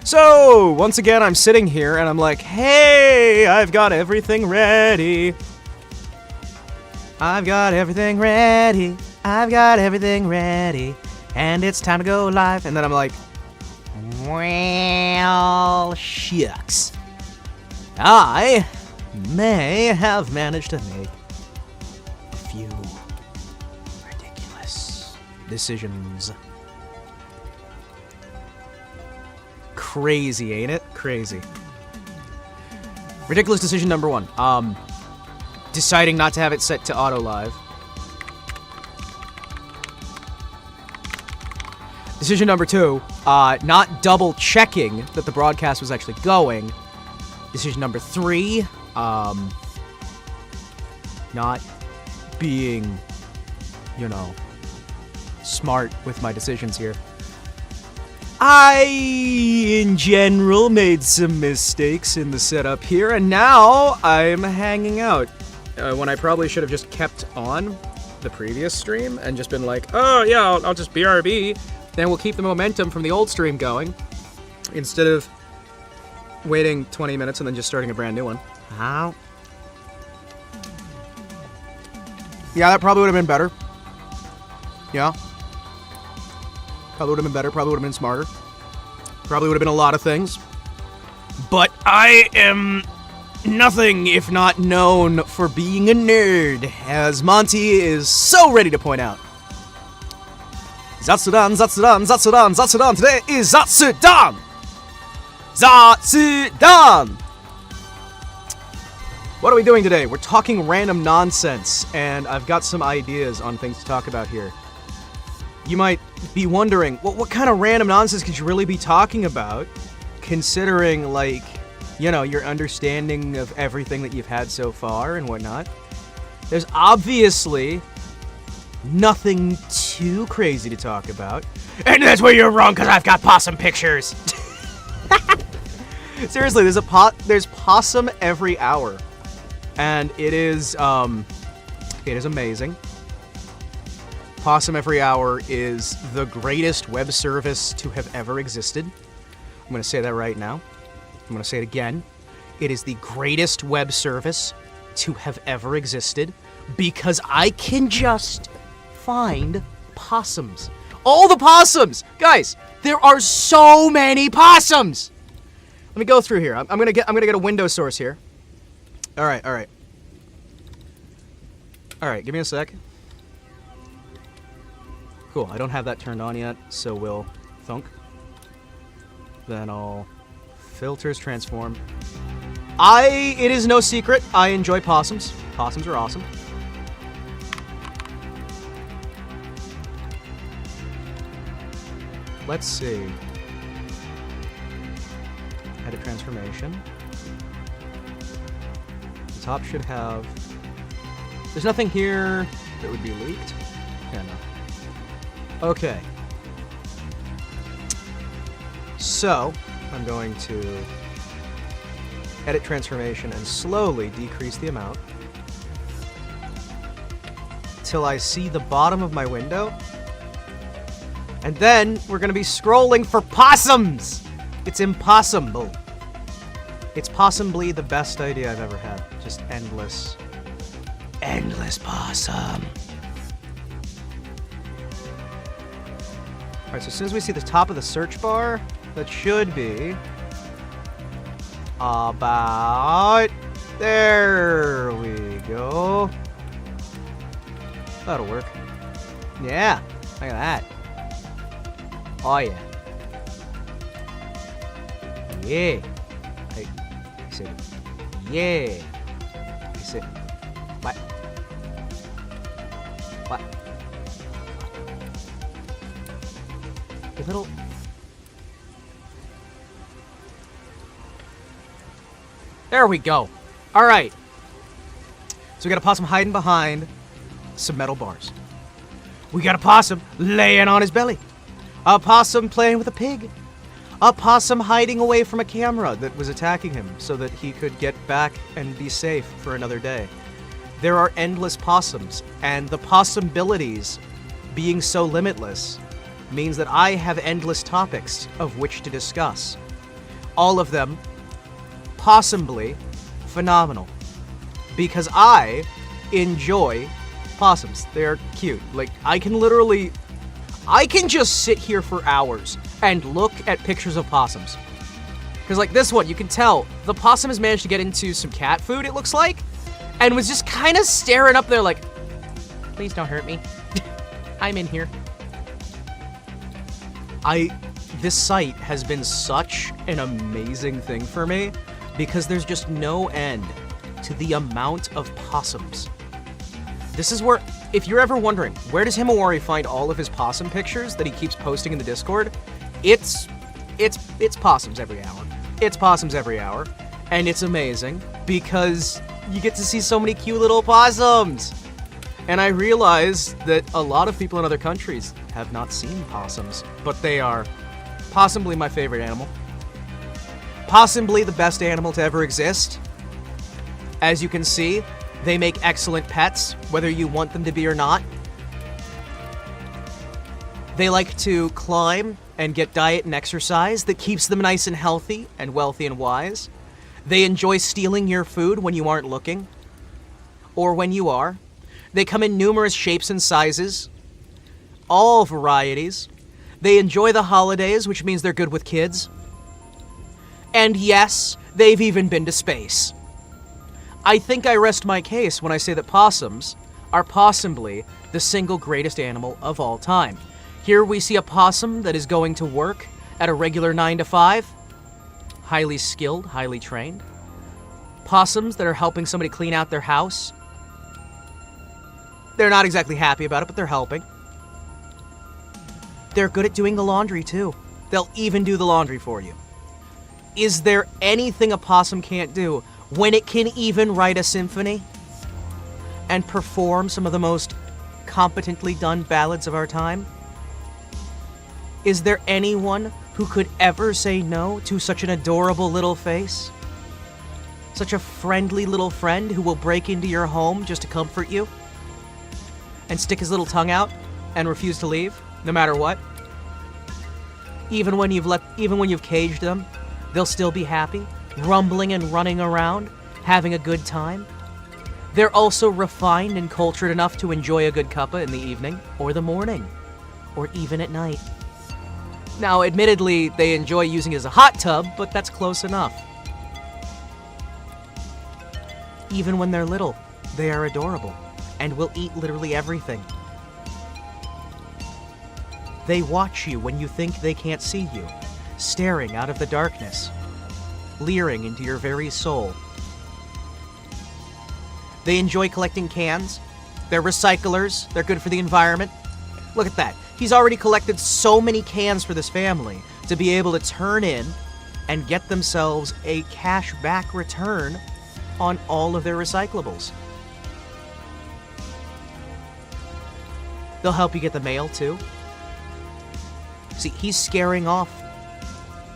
So, once again, I'm sitting here and I'm like, hey, I've got everything ready. I've got everything ready. I've got everything ready. And it's time to go live. And then I'm like, well, shucks. I may have managed to make a few ridiculous decisions. Crazy, ain't it? Crazy. Ridiculous decision number one. Deciding not to have it set to auto live. Decision number two, not double checking that the broadcast was actually going. Decision number three, not being, you know, smart with my decisions here. I, in general, made some mistakes in the setup here, and now I'm hanging out. When I probably should have just kept on the previous stream and just been like, oh yeah, I'll just BRB. Then we'll keep the momentum from the old stream going, instead of waiting 20 minutes and then just starting a brand new one. How? Yeah, that probably would have been better. Yeah. Probably would have been better, probably would have been smarter. Probably would have been a lot of things. But I am nothing if not known for being a nerd, as Monty is so ready to point out. Zatsudan, Zatsudan, Zatsudan, Zatsudan. Today is Zatsudan! Zatsudan! What are we doing today? We're talking random nonsense, and I've got some ideas on things to talk about here. You might be wondering, well, what kind of random nonsense could you really be talking about, considering, like, you know, your understanding of everything that you've had so far and whatnot? There's obviously nothing too crazy to talk about. And that's where you're wrong, because I've got possum pictures! Seriously, there's possum every hour. And it is amazing. Possum Every Hour is the greatest web service to have ever existed. I'm going to say that right now. I'm going to say it again. It is the greatest web service to have ever existed because I can just find possums. All the possums! Guys, there are so many possums! Let me go through here. I'm going to get a window source here. All right. All right, give me a sec. Cool, I don't have that turned on yet, so we'll thunk. Then I'll filters transform. It is no secret, I enjoy possums. Possums are awesome. Let's see. Edit transformation. The top should have... There's nothing here that would be leaked. Yeah, no. Okay. So, I'm going to edit transformation and slowly decrease the amount till I see the bottom of my window. And then we're going to be scrolling for possums! It's impossible. It's possibly the best idea I've ever had. Just endless possum. Alright, so as soon as we see the top of the search bar, that should be about... There we go. That'll work. Yeah, look at that. Oh yeah. Yeah. I said, yeah. I said, what? What? A little... There we go. All right. So we got a possum hiding behind some metal bars. We got a possum laying on his belly. A possum playing with a pig. A possum hiding away from a camera that was attacking him so that he could get back and be safe for another day. There are endless possums, and the possibilities being so limitless means that I have endless topics of which to discuss. All of them possumly phenomenal. Because I enjoy possums. They're cute. Like, I can just sit here for hours and look at pictures of possums. Because, like, this one, you can tell the possum has managed to get into some cat food, it looks like, and was just kind of staring up there like, please don't hurt me. I'm in here. This site has been such an amazing thing for me because there's just no end to the amount of possums. This is where, if you're ever wondering, where does Himawari find all of his possum pictures that he keeps posting in the Discord? It's possums every hour. It's possums every hour. And it's amazing because you get to see so many cute little possums. And I realize that a lot of people in other countries have not seen possums, but they are possibly my favorite animal. Possibly the best animal to ever exist. As you can see, they make excellent pets, whether you want them to be or not. They like to climb and get diet and exercise that keeps them nice and healthy and wealthy and wise. They enjoy stealing your food when you aren't looking, or when you are. They come in numerous shapes and sizes, all varieties. They enjoy the holidays, which means they're good with kids. And yes, they've even been to space. I think I rest my case when I say that possums are possibly the single greatest animal of all time. Here we see a possum that is going to work at a regular 9 to 5. Highly skilled, highly trained. Possums that are helping somebody clean out their house. They're not exactly happy about it, but they're helping. They're good at doing the laundry, too. They'll even do the laundry for you. Is there anything a possum can't do when it can even write a symphony and perform some of the most competently done ballads of our time? Is there anyone who could ever say no to such an adorable little face? Such a friendly little friend who will break into your home just to comfort you and stick his little tongue out and refuse to leave, no matter what? Even when you've caged them, they'll still be happy, rumbling and running around, having a good time. They're also refined and cultured enough to enjoy a good cuppa in the evening, or the morning, or even at night. Now, admittedly, they enjoy using it as a hot tub, but that's close enough. Even when they're little, they are adorable, and will eat literally everything. They watch you when you think they can't see you, staring out of the darkness, leering into your very soul. They enjoy collecting cans. They're recyclers. They're good for the environment. Look at that. He's already collected so many cans for this family to be able to turn in and get themselves a cash back return on all of their recyclables. They'll help you get the mail, too. See, he's scaring off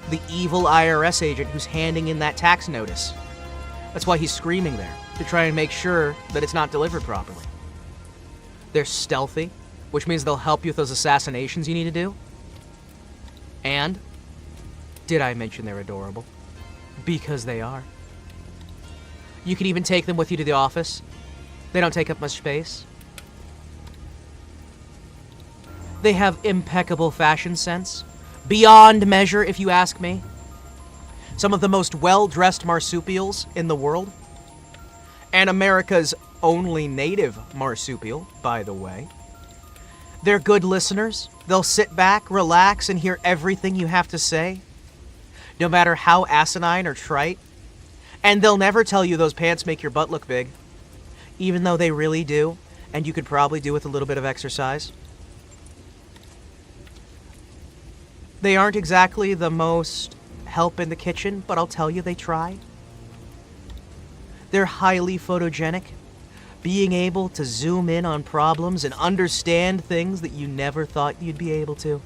the evil IRS agent who's handing in that tax notice. That's why he's screaming there, to try and make sure that it's not delivered properly. They're stealthy, which means they'll help you with those assassinations you need to do. And, did I mention they're adorable? Because they are. You can even take them with you to the office. They don't take up much space. They have impeccable fashion sense. Beyond measure, if you ask me. Some of the most well-dressed marsupials in the world. And America's only native marsupial, by the way. They're good listeners. They'll sit back, relax, and hear everything you have to say, no matter how asinine or trite. And they'll never tell you those pants make your butt look big, even though they really do, and you could probably do with a little bit of exercise. They aren't exactly the most help in the kitchen, but I'll tell you they try. They're highly photogenic, being able to zoom in on problems and understand things that you never thought you'd be able to.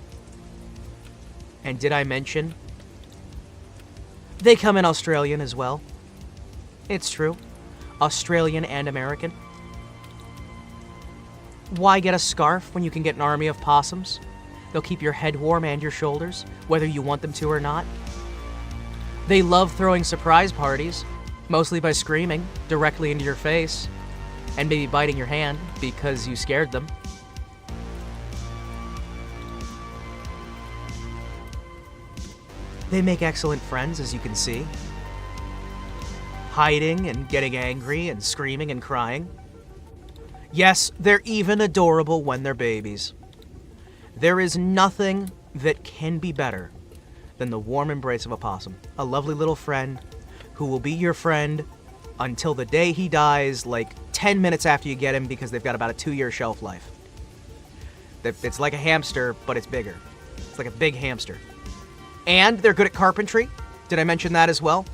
And did I mention they come in Australian as well? It's true. Australian and American. Why get a scarf when you can get an army of possums? They'll keep your head warm and your shoulders, whether you want them to or not. They love throwing surprise parties, mostly by screaming directly into your face, and maybe biting your hand because you scared them. They make excellent friends, as you can see. Hiding and getting angry and screaming and crying. Yes, they're even adorable when they're babies. There is nothing that can be better than the warm embrace of a possum. A lovely little friend who will be your friend until the day he dies, like 10 minutes after you get him, because they've got about a 2-year shelf life. It's like a hamster, but it's bigger. It's like a big hamster. And they're good at carpentry. Did I mention that as well?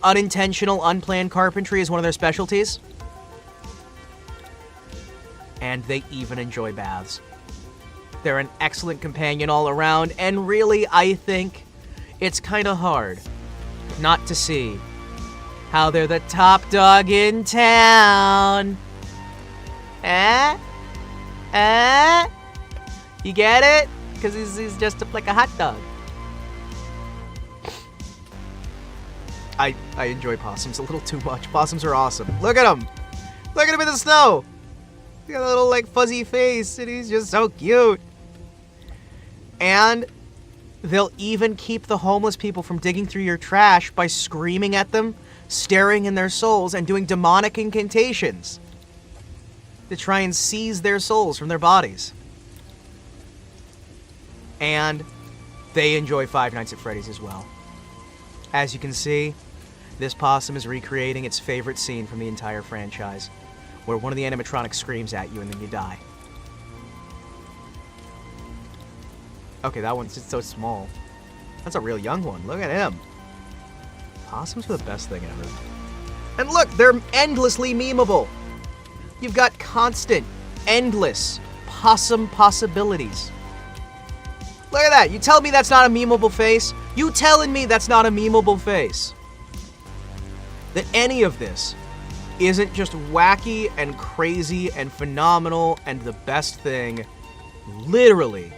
Unintentional, unplanned carpentry is one of their specialties. And they even enjoy baths. They're an excellent companion all around, and really, I think it's kind of hard not to see how they're the top dog in town. Eh? Eh? You get it? Because he's just like a hot dog. I enjoy possums a little too much. Possums are awesome. Look at him. Look at him in the snow. He's got a little, like, fuzzy face, and he's just so cute. And they'll even keep the homeless people from digging through your trash by screaming at them, staring in their souls, and doing demonic incantations to try and seize their souls from their bodies. And they enjoy Five Nights at Freddy's as well. As you can see, this possum is recreating its favorite scene from the entire franchise, where one of the animatronics screams at you and then you die. Okay, that one's just so small. That's a real young one. Look at him. Possums are the best thing ever. And look, they're endlessly memeable. You've got constant, endless possum possibilities. Look at that. You tell me that's not a memeable face? You telling me that's not a memeable face? That any of this isn't just wacky and crazy and phenomenal and the best thing, literally,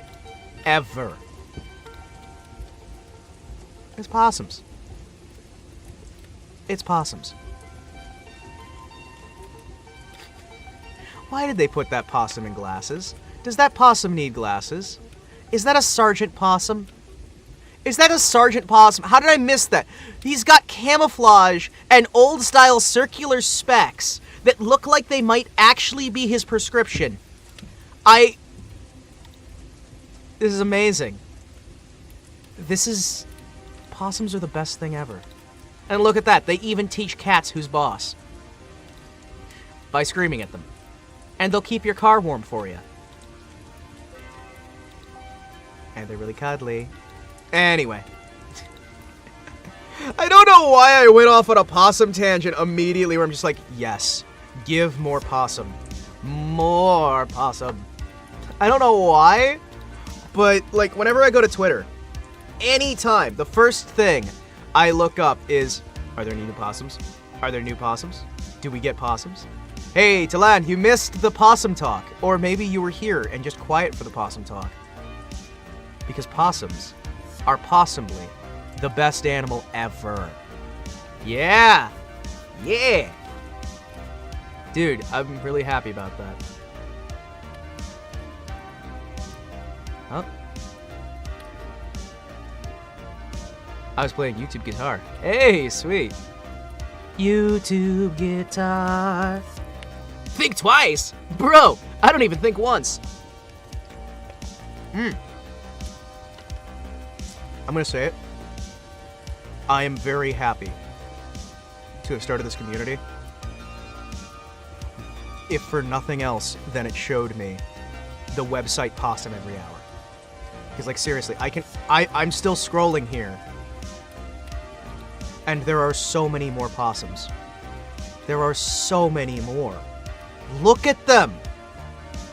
ever. It's possums. It's possums. Why did they put that possum in glasses? Does that possum need glasses? Is that a Sergeant Possum? Is that a Sergeant Possum? How did I miss that? He's got camouflage and old-style circular specs that look like they might actually be his prescription. This is amazing. Possums are the best thing ever. And look at that, they even teach cats who's boss. By screaming at them. And they'll keep your car warm for you. And they're really cuddly. Anyway. I don't know why I went off on a possum tangent immediately where I'm just like, yes, give more possum. More possum. I don't know why, but like whenever I go to Twitter, anytime, the first thing I look up is, are there new possums? Are there new possums? Do we get possums? Hey, Talan, you missed the possum talk. Or maybe you were here and just quiet for the possum talk. Because possums are possibly the best animal ever. Yeah! Yeah! Dude, I'm really happy about that. Huh? I was playing YouTube guitar. Hey, sweet. YouTube guitar. Think twice! Bro, I don't even think once. I'm gonna say it. I am very happy to have started this community. If for nothing else, then it showed me the website Possum every hour. Because like seriously, I'm still scrolling here. And there are so many more possums. There are so many more. Look at them!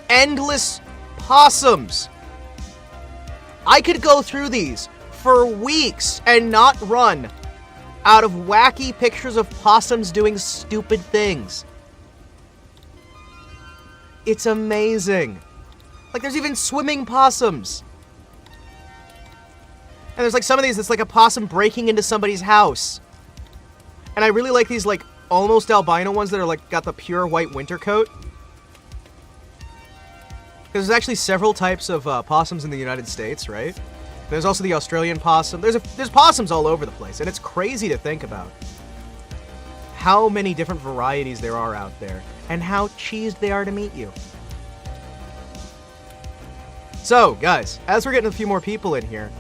Endless possums! I could go through these for weeks and not run out of wacky pictures of possums doing stupid things. It's amazing. Like, there's even swimming possums. And there's like some of these that's like a possum breaking into somebody's house. And I really like these like almost albino ones that are like got the pure white winter coat. Because there's actually several types of possums in the United States, right? There's also the Australian possum. There's possums all over the place, and it's crazy to think about how many different varieties there are out there, and how cheesed they are to meet you. So, guys, as we're getting a few more people in here,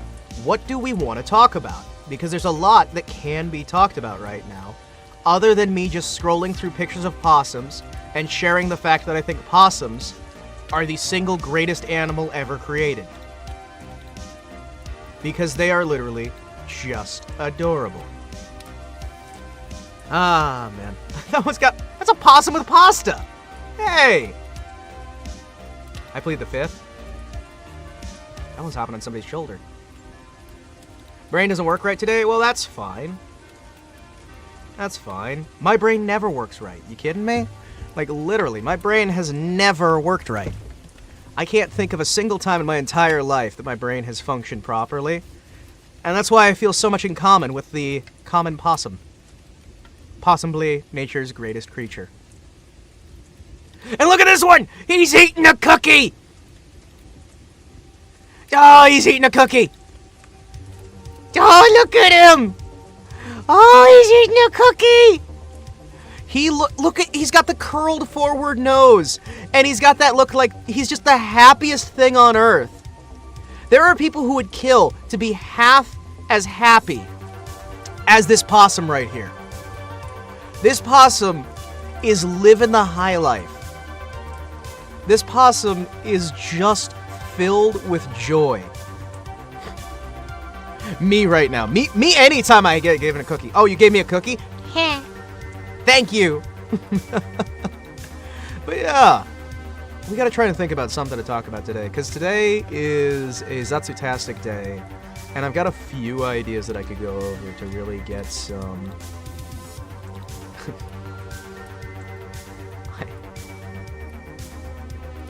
what do we want to talk about? Because there's a lot that can be talked about right now, other than me just scrolling through pictures of possums and sharing the fact that I think possums are the single greatest animal ever created. Because they are literally just adorable. Ah, man. That's a possum with pasta! Hey! I plead the fifth. That one's hopping on somebody's shoulder. Brain doesn't work right today? Well, that's fine. That's fine. My brain never works right. You kidding me? Like, literally, my brain has never worked right. I can't think of a single time in my entire life that my brain has functioned properly. And that's why I feel so much in common with the common possum. Possibly nature's greatest creature. And look at this one! He's eating a cookie! Oh, he's eating a cookie! Oh, look at him! Oh, he's eating a cookie! He's got the curled forward nose, and he's got that look like he's just the happiest thing on earth. There are people who would kill to be half as happy as this possum right here. This possum is living the high life. This possum is just filled with joy. Me right now. Me anytime I get given a cookie. Oh, you gave me a cookie? Thank you. But yeah, we gotta try to think about something to talk about today, because today is a Zatsutastic day, and I've got a few ideas that I could go over to really get some...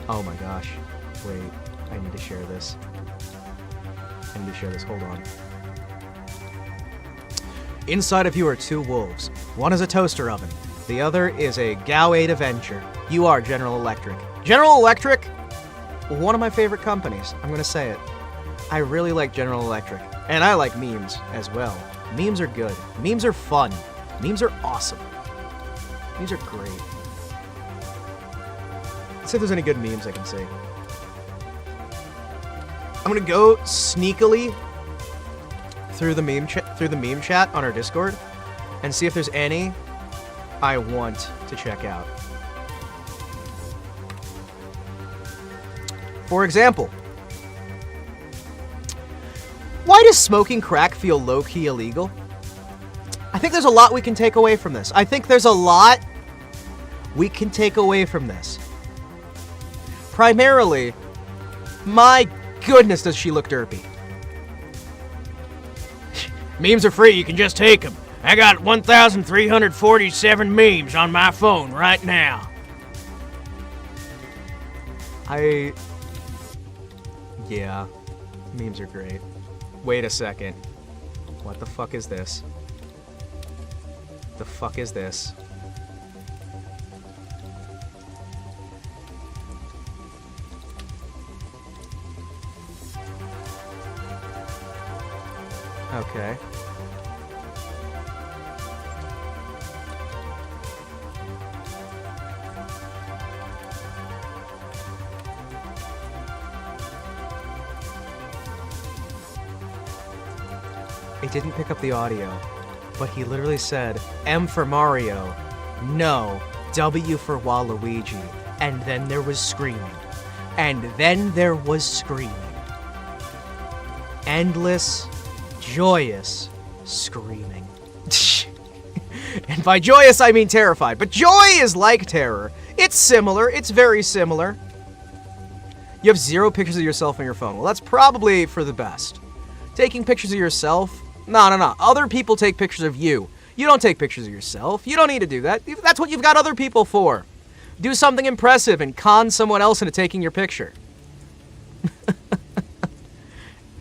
Oh my gosh. Wait, I need to share this. Hold on. Inside of you are two wolves. One is a toaster oven. The other is a Gao 8 Avenger. You are General Electric. General Electric? One of my favorite companies. I'm gonna say it. I really like General Electric. And I like memes as well. Memes are good. Memes are fun. Memes are awesome. Memes are great. Let's see if there's any good memes I can see. I'm gonna go sneakily through the meme chat on our Discord and see if there's any I want to check out. For example, why does smoking crack feel low-key illegal? I think there's a lot we can take away from this. Primarily, my goodness, does she look derpy. Memes are free, you can just take them. I got 1,347 memes on my phone right now. Yeah, memes are great. Wait a second. What the fuck is this? The fuck is this? Okay. It didn't pick up the audio, but he literally said, M for Mario, no, W for Waluigi, and then there was screaming. And then there was screaming. Endless, joyous screaming. And by joyous, I mean terrified. But joy is like terror. It's similar. It's very similar. You have 0 pictures of yourself on your phone. Well, that's probably for the best. Taking pictures of yourself? No. Other people take pictures of you. You don't take pictures of yourself. You don't need to do that. That's what you've got other people for. Do something impressive and con someone else into taking your picture.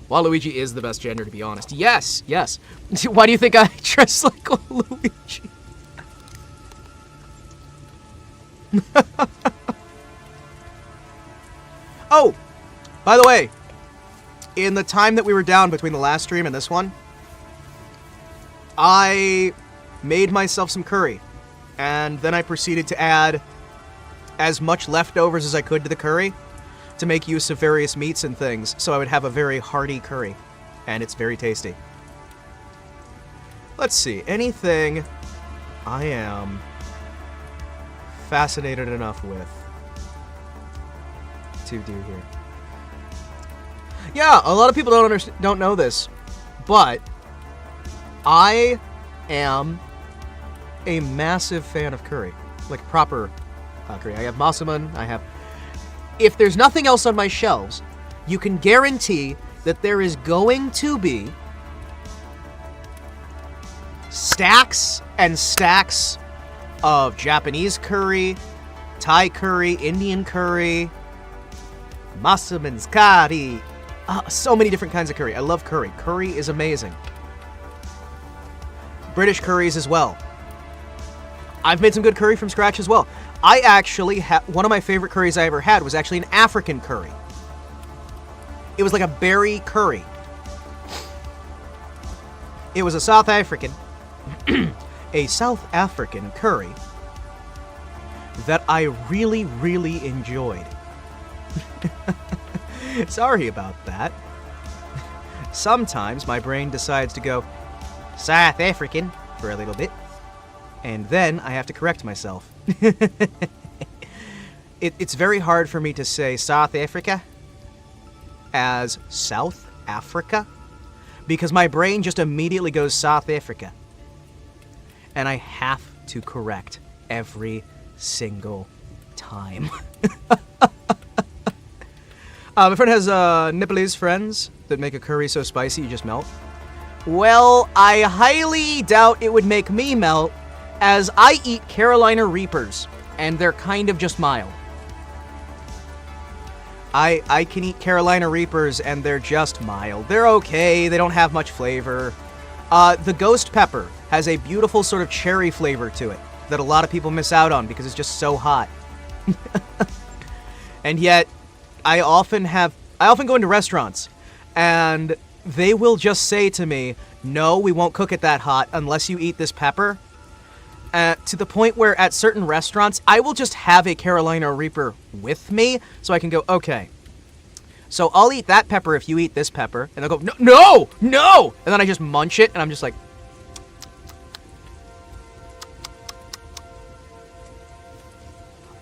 Waluigi is the best gender, to be honest. Yes, yes. Why do you think I dress like Waluigi? Oh, by the way, in the time that we were down between the last stream and this one, I made myself some curry, and then I proceeded to add as much leftovers as I could to the curry to make use of various meats and things, so I would have a very hearty curry, and it's very tasty. Let's see, anything I am fascinated enough with to do here. Yeah, a lot of people don't know this, but I am a massive fan of curry, like proper curry. I have masaman, I have... If there's nothing else on my shelves, you can guarantee that there is going to be stacks and stacks of Japanese curry, Thai curry, Indian curry, masaman's curry. So many different kinds of curry. I love curry. Curry is amazing. British curries as well. I've made some good curry from scratch as well. I actually one of my favorite curries I ever had was actually an African curry. It was like a berry curry. It was a South African curry that I really, really enjoyed. Sorry about that. Sometimes my brain decides to go South African for a little bit, and then I have to correct myself. It's very hard for me to say South Africa as South Africa, because my brain just immediately goes South Africa. And I have to correct every single time. My friend has Nepalese friends that make a curry so spicy you just melt. Well, I highly doubt it would make me melt, as I eat Carolina Reapers, and they're kind of just mild. I can eat Carolina Reapers, and they're just mild. They're okay, they don't have much flavor. The ghost pepper has a beautiful sort of cherry flavor to it that a lot of people miss out on because it's just so hot. And yet, I often go into restaurants, and they will just say to me, no, we won't cook it that hot unless you eat this pepper. To the point where at certain restaurants, I will just have a Carolina Reaper with me, so I can go, okay, so I'll eat that pepper if you eat this pepper. And they'll go, no, no! And then I just munch it, and I'm just like...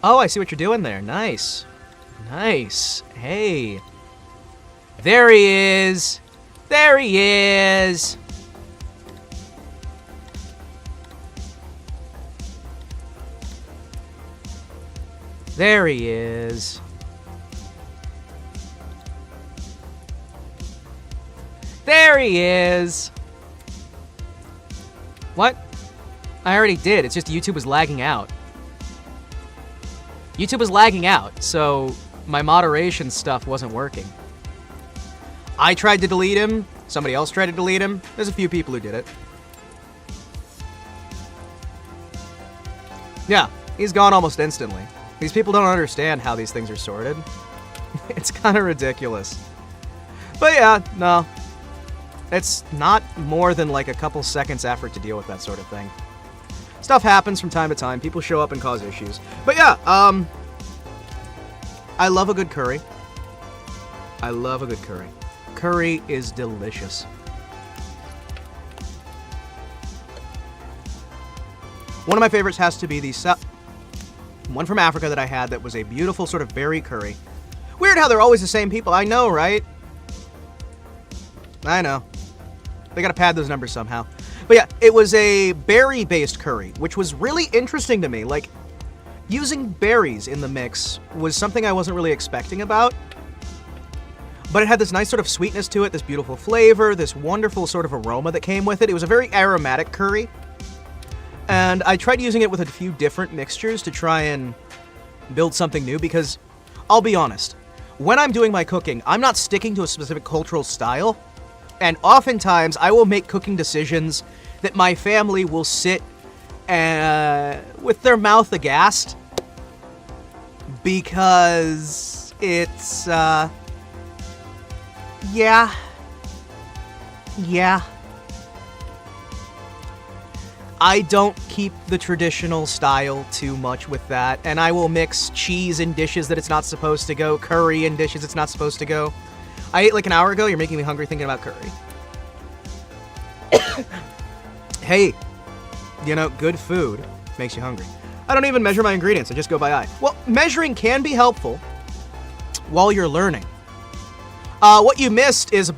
Oh, I see what you're doing there. Nice. Nice. Hey. There he is. There he is. There he is. There he is. What? I already did. It's just YouTube was lagging out. YouTube was lagging out, so my moderation stuff wasn't working. I tried to delete him. Somebody else tried to delete him. There's a few people who did it. Yeah, he's gone almost instantly. These people don't understand how these things are sorted. It's kind of ridiculous. But yeah, no. It's not more than like a couple seconds effort to deal with that sort of thing. Stuff happens from time to time. People show up and cause issues. But yeah, I love a good curry. I love a good curry. Curry is delicious. One of my favorites has to be the one from Africa that I had that was a beautiful sort of berry curry. Weird how they're always the same people. I know, right? I know. They gotta pad those numbers somehow. But yeah, it was a berry-based curry, which was really interesting to me. Like, using berries in the mix was something I wasn't really expecting about. But it had this nice sort of sweetness to it, this beautiful flavor, this wonderful sort of aroma that came with it. It was a very aromatic curry. And I tried using it with a few different mixtures to try and build something new because, I'll be honest, when I'm doing my cooking, I'm not sticking to a specific cultural style. And oftentimes, I will make cooking decisions that my family will sit with their mouth aghast. Because it's, yeah. I don't keep the traditional style too much with that, and I will mix cheese in dishes that it's not supposed to go, curry in dishes it's not supposed to go. I ate like an hour ago, you're making me hungry thinking about curry. Hey, you know, good food makes you hungry. I don't even measure my ingredients, I just go by eye. Well, measuring can be helpful while you're learning. What you missed is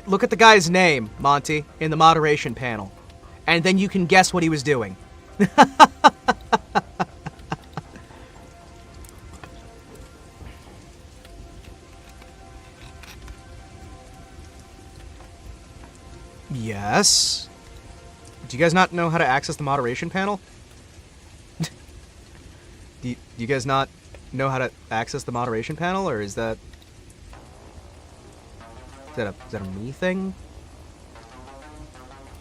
look at the guy's name, Monty, in the moderation panel. And then you can guess what he was doing. Yes? Do you guys not know how to access the moderation panel? Do you guys not know how to access the moderation panel, or is that... Is that a me thing?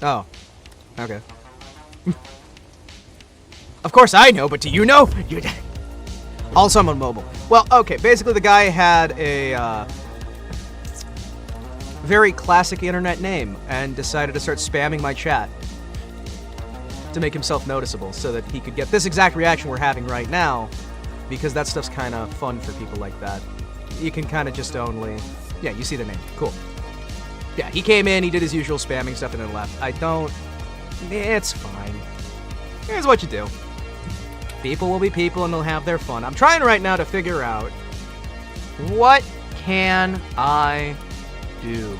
Oh. Okay. Of course I know, but do you know? Also, I'm on mobile. Well, okay, basically the guy had a, very classic internet name and decided to start spamming my chat to make himself noticeable so that he could get this exact reaction we're having right now, because that stuff's kind of fun for people like that. You can kind of just only... Yeah, you see the name. Cool. Yeah, he came in, he did his usual spamming stuff, and then left. It's fine. Here's what you do. People will be people, and they'll have their fun. I'm trying right now to figure out, what can I do?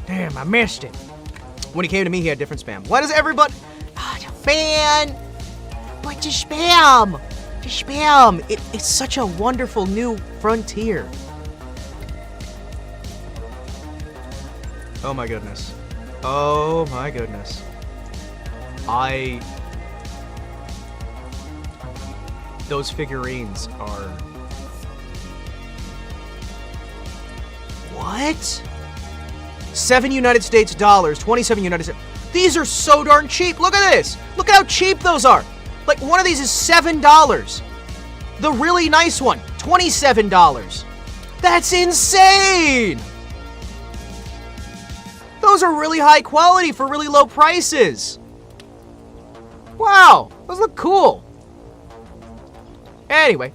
Damn, I missed it. When he came to me, he had different spam. Why does everybody... Man! But to spam! Spam! It's such a wonderful new frontier. Oh my goodness. Oh my goodness. Those figurines are... What? 7 United States dollars, 27 United States... These are so darn cheap! Look at this! Look at how cheap those are! Like, one of these is $7. The really nice one, $27. That's insane! Those are really high quality for really low prices. Wow, those look cool. Anyway.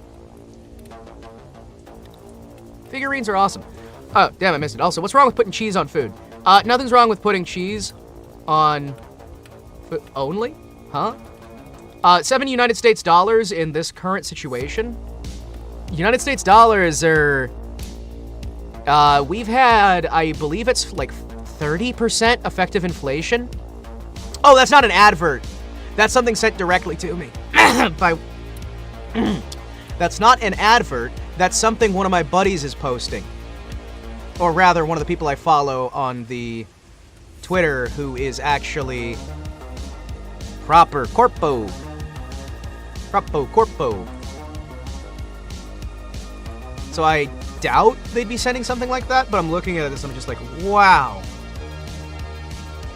Figurines are awesome. Oh, damn, I missed it. Also, what's wrong with putting cheese on food? Nothing's wrong with putting cheese on food only? Huh? 7 United States dollars in this current situation. United States dollars are... we've had, I believe it's like 30% effective inflation. Oh, that's not an advert. That's something sent directly to me. That's not an advert. That's something one of my buddies is posting. Or rather, one of the people I follow on the Twitter who is actually proper corpo. So I doubt they'd be sending something like that, but I'm looking at this and I'm just like, wow.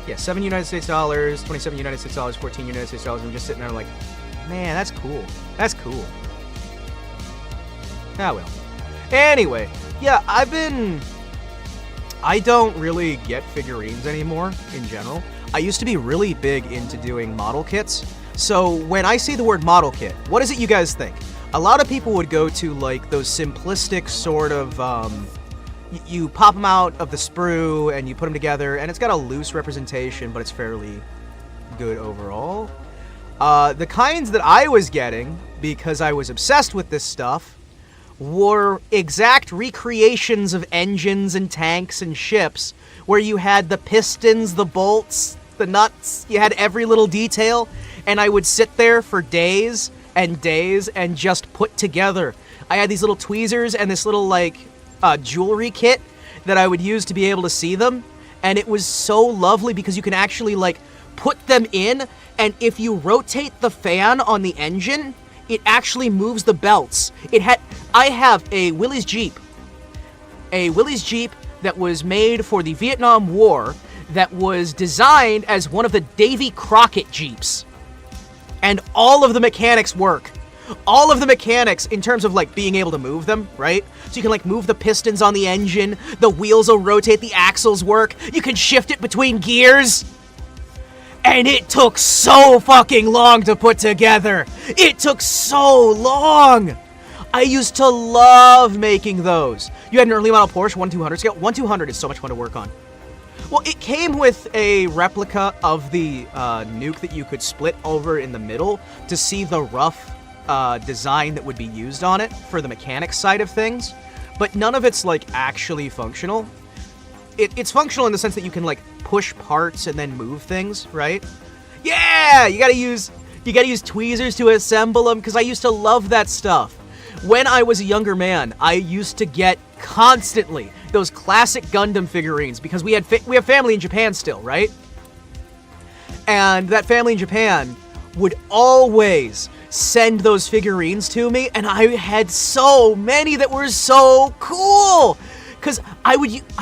Yeah, 7 United States dollars, 27 United States dollars, 14 United States dollars. I'm just sitting there like, man, that's cool. That's cool. Ah, well. Anyway, yeah, I don't really get figurines anymore, in general. I used to be really big into doing model kits. So when I see the word model kit, what is it you guys think? A lot of people would go to like those simplistic sort of, you pop them out of the sprue and you put them together, and it's got a loose representation, but it's fairly good overall. The kinds that I was getting, because I was obsessed with this stuff, were exact recreations of engines and tanks and ships, where you had the pistons, the bolts, the nuts, you had every little detail, and I would sit there for days and days and just put together. I had these little tweezers and this little, like, jewelry kit that I would use to be able to see them, and it was so lovely because you can actually, like, put them in, and if you rotate the fan on the engine, it actually moves the belts. I have a Willys Jeep that was made for the Vietnam War, that was designed as one of the Davy Crockett Jeeps. And all of the mechanics work. All of the mechanics in terms of, like, being able to move them, right? So you can, like, move the pistons on the engine, the wheels will rotate, the axles work, you can shift it between gears. And it took so fucking long to put together. It took so long. I used to love making those. You had an early model Porsche 1/200 scale. 1/200 is so much fun to work on. Well, it came with a replica of the nuke that you could split over in the middle to see the rough design that would be used on it for the mechanics side of things, but none of it's, like, actually functional. It's functional in the sense that you can, like, push parts and then move things, right? Yeah, you gotta use tweezers to assemble them, because I used to love that stuff. When I was a younger man, I used to get constantly those classic Gundam figurines, because we have family in Japan still, right? And that family in Japan would always send those figurines to me, and I had so many that were so cool! Because I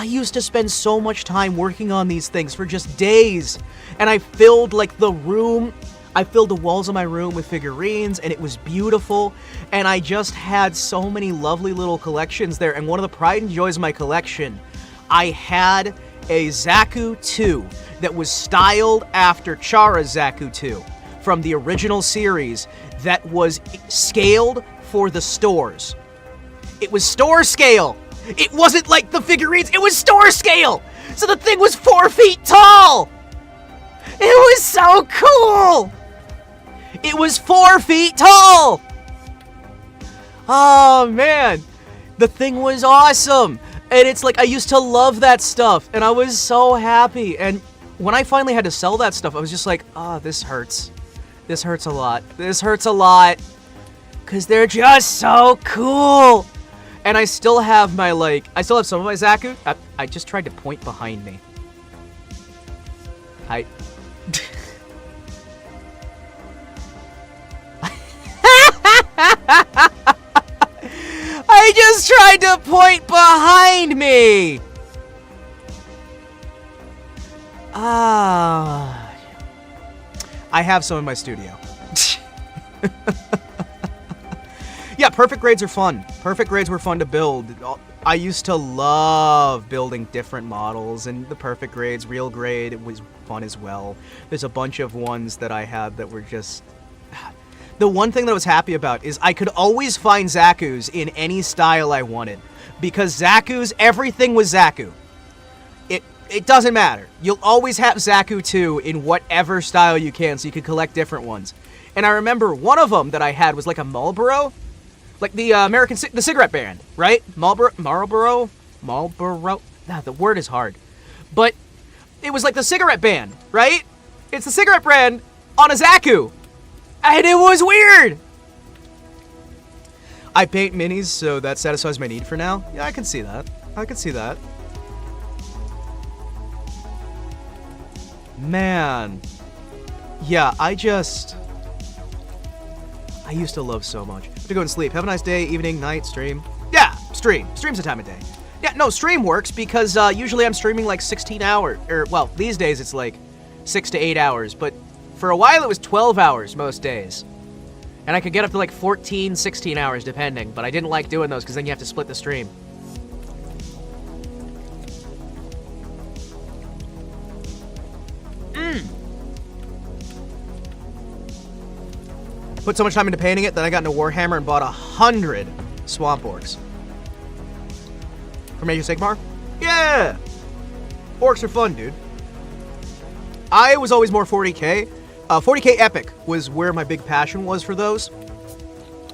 used to spend so much time working on these things for just days, and I filled, like, the walls of my room with figurines, and it was beautiful, and I just had so many lovely little collections there. And one of the pride and joys of my collection, I had a Zaku 2 that was styled after Chara's Zaku 2 from the original series, that was scaled for the stores. It was store scale. It wasn't like the figurines, it was store scale! So the thing was 4 feet tall! It was so cool! It was 4 feet tall! Oh, man. The thing was awesome. And it's like, I used to love that stuff, and I was so happy. And when I finally had to sell that stuff, I was just like, oh, this hurts. This hurts a lot. This hurts a lot. Because they're just so cool. And I still have my, like, I still have some of my Zaku. I just tried to point behind me. I just tried to point behind me! I have some in my studio. Yeah, perfect grades are fun. Perfect grades were fun to build. I used to love building different models, and the perfect grades, real grade, it was fun as well. There's a bunch of ones that I had that were just... The one thing that I was happy about is I could always find Zakus in any style I wanted. Because Zakus, everything was Zaku. It doesn't matter. You'll always have Zaku 2 in whatever style you can, so you could collect different ones. And I remember one of them that I had was like a Marlboro. Like the the cigarette brand, right? Marlboro? Nah, the word is hard. But it was like the cigarette band, right? It's the cigarette brand on a Zaku. And it was weird! I paint minis, so that satisfies my need for now. Yeah, I can see that. I can see that. Man. Yeah, I used to love so much. Have to go and sleep. Have a nice day, evening, night, stream. Yeah, stream. Stream's the time of day. Yeah, no, stream works because usually I'm streaming like 16 hours. Or, well, these days it's like 6 to 8 hours, but for a while it was 12 hours most days. And I could get up to like 14, 16 hours depending, but I didn't like doing those because then you have to split the stream. Put so much time into painting it that I got into Warhammer and bought 100 Swamp Orcs. From Age of Sigmar? Yeah! Orcs are fun, dude. I was always more 40k. 40k Epic was where my big passion was for those.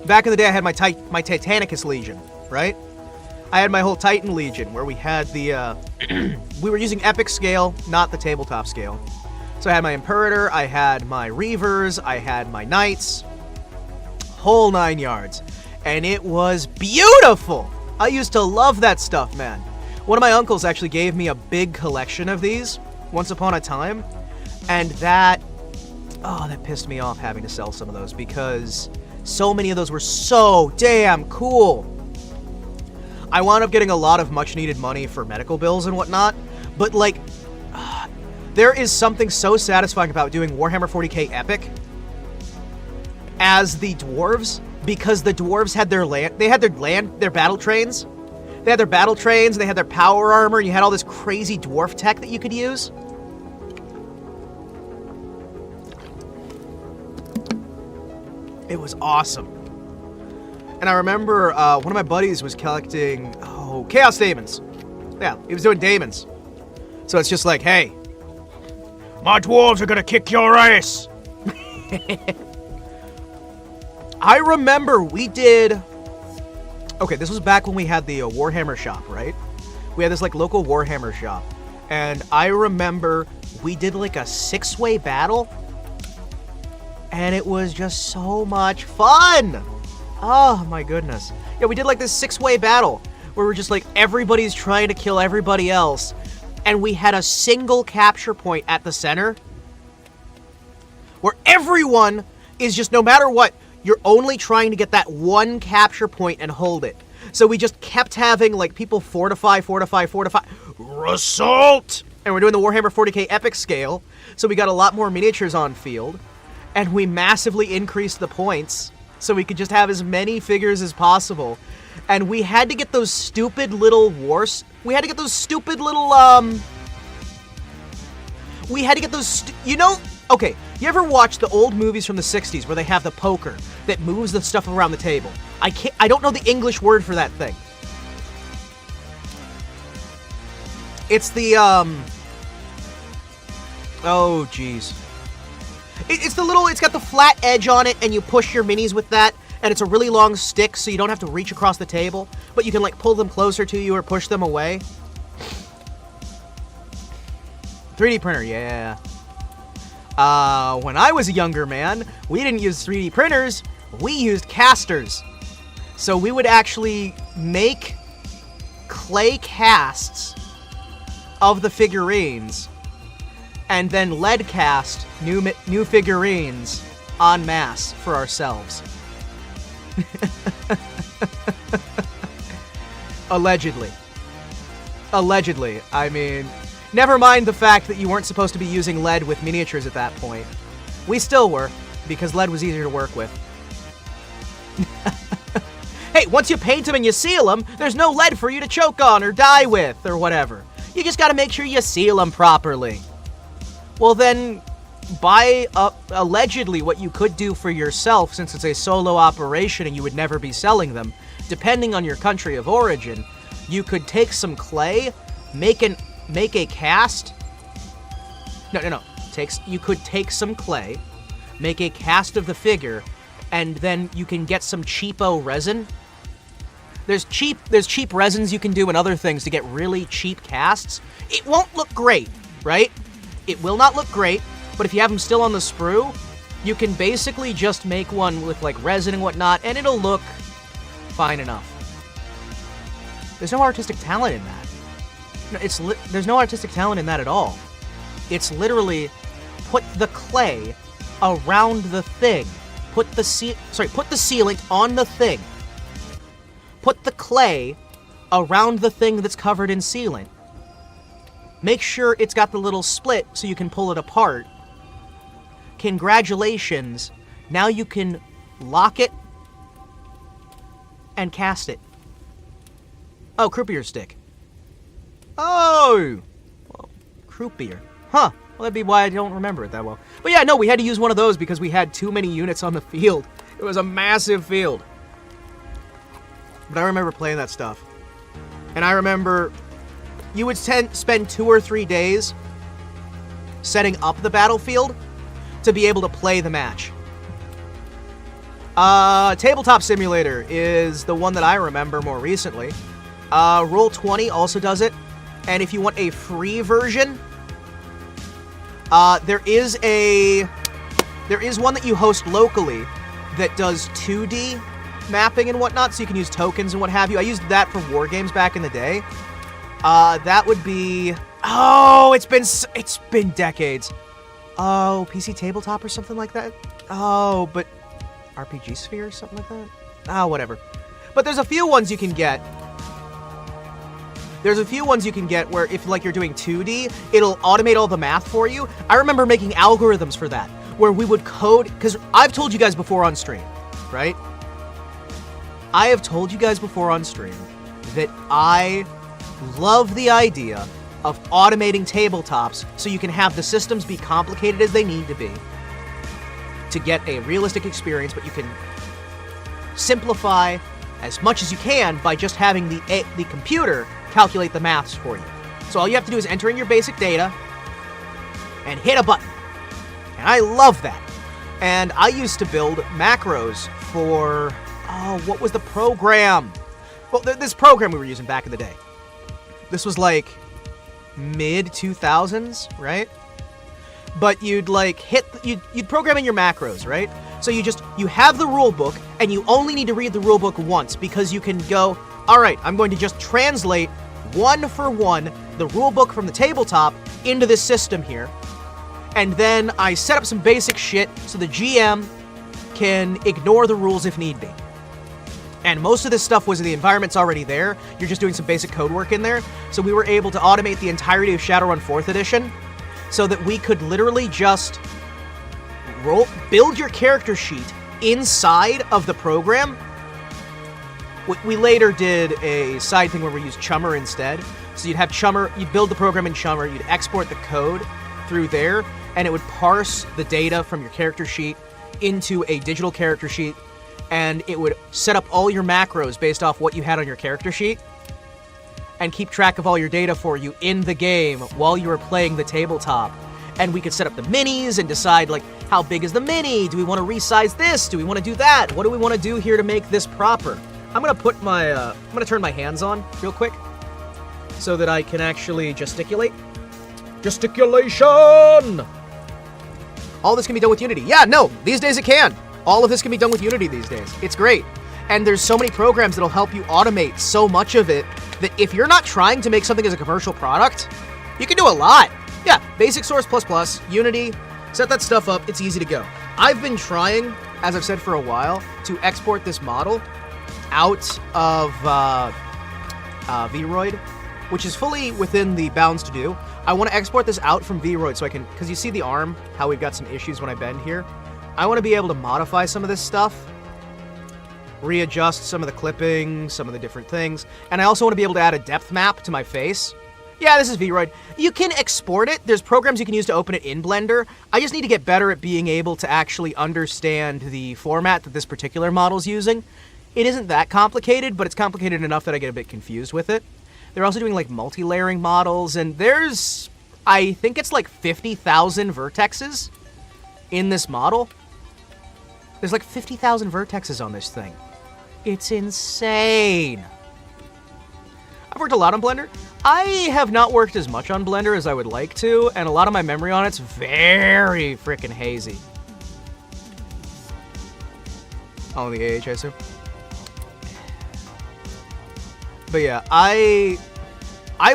Back in the day, I had my Titanicus Legion, right? I had my whole Titan Legion, where we had the, we were using Epic scale, not the tabletop scale. So I had my Imperator, I had my Reavers, I had my Knights, whole 9 yards. And it was beautiful! I used to love that stuff, man. One of my uncles actually gave me a big collection of these, once upon a time. And that pissed me off having to sell some of those because so many of those were so damn cool. I wound up getting a lot of much needed money for medical bills and whatnot, but like, there is something so satisfying about doing Warhammer 40k Epic as the dwarves, because the dwarves had their their battle trains. They had their battle trains, they had their power armor, and you had all this crazy dwarf tech that you could use. It was awesome. And I remember one of my buddies was collecting, Chaos Daemons. Yeah, he was doing Daemons. So it's just like, hey, my dwarves are gonna kick your ass. I remember we did... Okay, this was back when we had the Warhammer shop, right? We had this, like, local Warhammer shop. And I remember we did, like, a 6-way battle. And it was just so much fun! Oh, my goodness. Yeah, we did, like, this 6-way battle. Where we're just, like, everybody's trying to kill everybody else. And we had a single capture point at the center. Where everyone is just, no matter what, you're only trying to get that one capture point and hold it. So we just kept having, like, people fortify, Result! And we're doing the Warhammer 40k Epic scale, so we got a lot more miniatures on field, and we massively increased the points, so we could just have as many figures as possible. And we had to get those stupid little we had to get those stupid little, we had to get those, okay, you ever watch the old movies from the 60s where they have the poker that moves the stuff around the table? I don't know the English word for that thing. It's the, oh, jeez. It's the little, it's got the flat edge on it, and you push your minis with that, and it's a really long stick, so you don't have to reach across the table, but you can, like, pull them closer to you or push them away. 3D printer, yeah. When I was a younger man, we didn't use 3D printers, we used casters. So we would actually make clay casts of the figurines, and then lead cast new figurines en masse for ourselves. Allegedly. Allegedly. I mean, never mind the fact that you weren't supposed to be using lead with miniatures at that point. We still were, because lead was easier to work with. Hey, once you paint them and you seal them, there's no lead for you to choke on or die with or whatever. You just gotta make sure you seal them properly. Well then, by allegedly what you could do for yourself, since it's a solo operation and you would never be selling them, depending on your country of origin, you could take some clay, make a cast. No. You could take some clay, make a cast of the figure, and then you can get some cheapo resin. There's cheap resins you can do and other things to get really cheap casts. It won't look great, right? It will not look great, but if you have them still on the sprue, you can basically just make one with, like, resin and whatnot, and it'll look fine enough. There's no artistic talent in that. There's no artistic talent in that at all. It's literally put the clay around the thing. Put the sealant on the thing. Put the clay around the thing that's covered in sealant. Make sure it's got the little split so you can pull it apart. Congratulations. Now you can lock it and cast it. Oh, croupier stick. Oh! Well, croupier. Huh. Well, that'd be why I don't remember it that well. But yeah, no, we had to use one of those because we had too many units on the field. It was a massive field. But I remember playing that stuff. And I remember you would spend 2 or 3 days setting up the battlefield to be able to play the match. Tabletop Simulator is the one that I remember more recently. Roll20 also does it. And if you want a free version, there is one that you host locally that does 2D mapping and whatnot, so you can use tokens and what have you. I used that for war games back in the day. That would be... Oh, it's been decades. Oh, PC Tabletop or something like that? Oh, but RPG Sphere or something like that? Ah, whatever. But there's a few ones you can get. There's a few ones you can get where if like you're doing 2D, it'll automate all the math for you. I remember making algorithms for that, where we would code, because I've told you guys before on stream, right? I have told you guys before on stream that I love the idea of automating tabletops so you can have the systems be complicated as they need to be to get a realistic experience, but you can simplify as much as you can by just having the computer calculate the maths for you. So all you have to do is enter in your basic data and hit a button. And I love that. And I used to build macros for, oh, what was the program? Well, this program we were using back in the day. This was like mid-2000s, right? But you'd like you'd program in your macros, right? So you have the rule book, and you only need to read the rule book once, because you can go, all right, I'm going to just translate one for one the rule book from the tabletop into this system here. And then I set up some basic shit so the GM can ignore the rules if need be. And most of this stuff was the environment's already there. You're just doing some basic code work in there. So we were able to automate the entirety of Shadowrun 4th edition so that we could literally just build your character sheet inside of the program. We later did a side thing where we used Chummer instead. So you'd have Chummer, you'd build the program in Chummer, you'd export the code through there, and it would parse the data from your character sheet into a digital character sheet, and it would set up all your macros based off what you had on your character sheet, and keep track of all your data for you in the game while you were playing the tabletop. And we could set up the minis and decide, like, how big is the mini? Do we want to resize this? Do we want to do that? What do we want to do here to make this proper? I'm gonna put my, I'm gonna turn my hands on real quick so that I can actually gesticulate. Gesticulation! All this can be done with Unity. Yeah, no, these days it can. All of this can be done with Unity these days. It's great. And there's so many programs that'll help you automate so much of it that if you're not trying to make something as a commercial product, you can do a lot. Yeah, Basic Source++, Unity, set that stuff up, it's easy to go. I've been trying, as I've said for a while, to export this model out of Vroid, which is fully within the bounds to do. I want to export this out from Vroid so I can, because you see the arm, how we've got some issues when I bend here. I want to be able to modify some of this stuff, readjust some of the clipping, some of the different things, and I also want to be able to add a depth map to my face. Yeah, this is Vroid. You can export it. There's programs you can use to open it in Blender. I just need to get better at being able to actually understand the format that this particular model's using. It isn't that complicated, but it's complicated enough that I get a bit confused with it. They're also doing, like, multi-layering models, and there's, I think it's like 50,000 vertexes in this model. There's like 50,000 vertexes on this thing. It's insane. I've worked a lot on Blender. I have not worked as much on Blender as I would like to, and a lot of my memory on it's very freaking hazy. On the AH, I assume. But yeah, I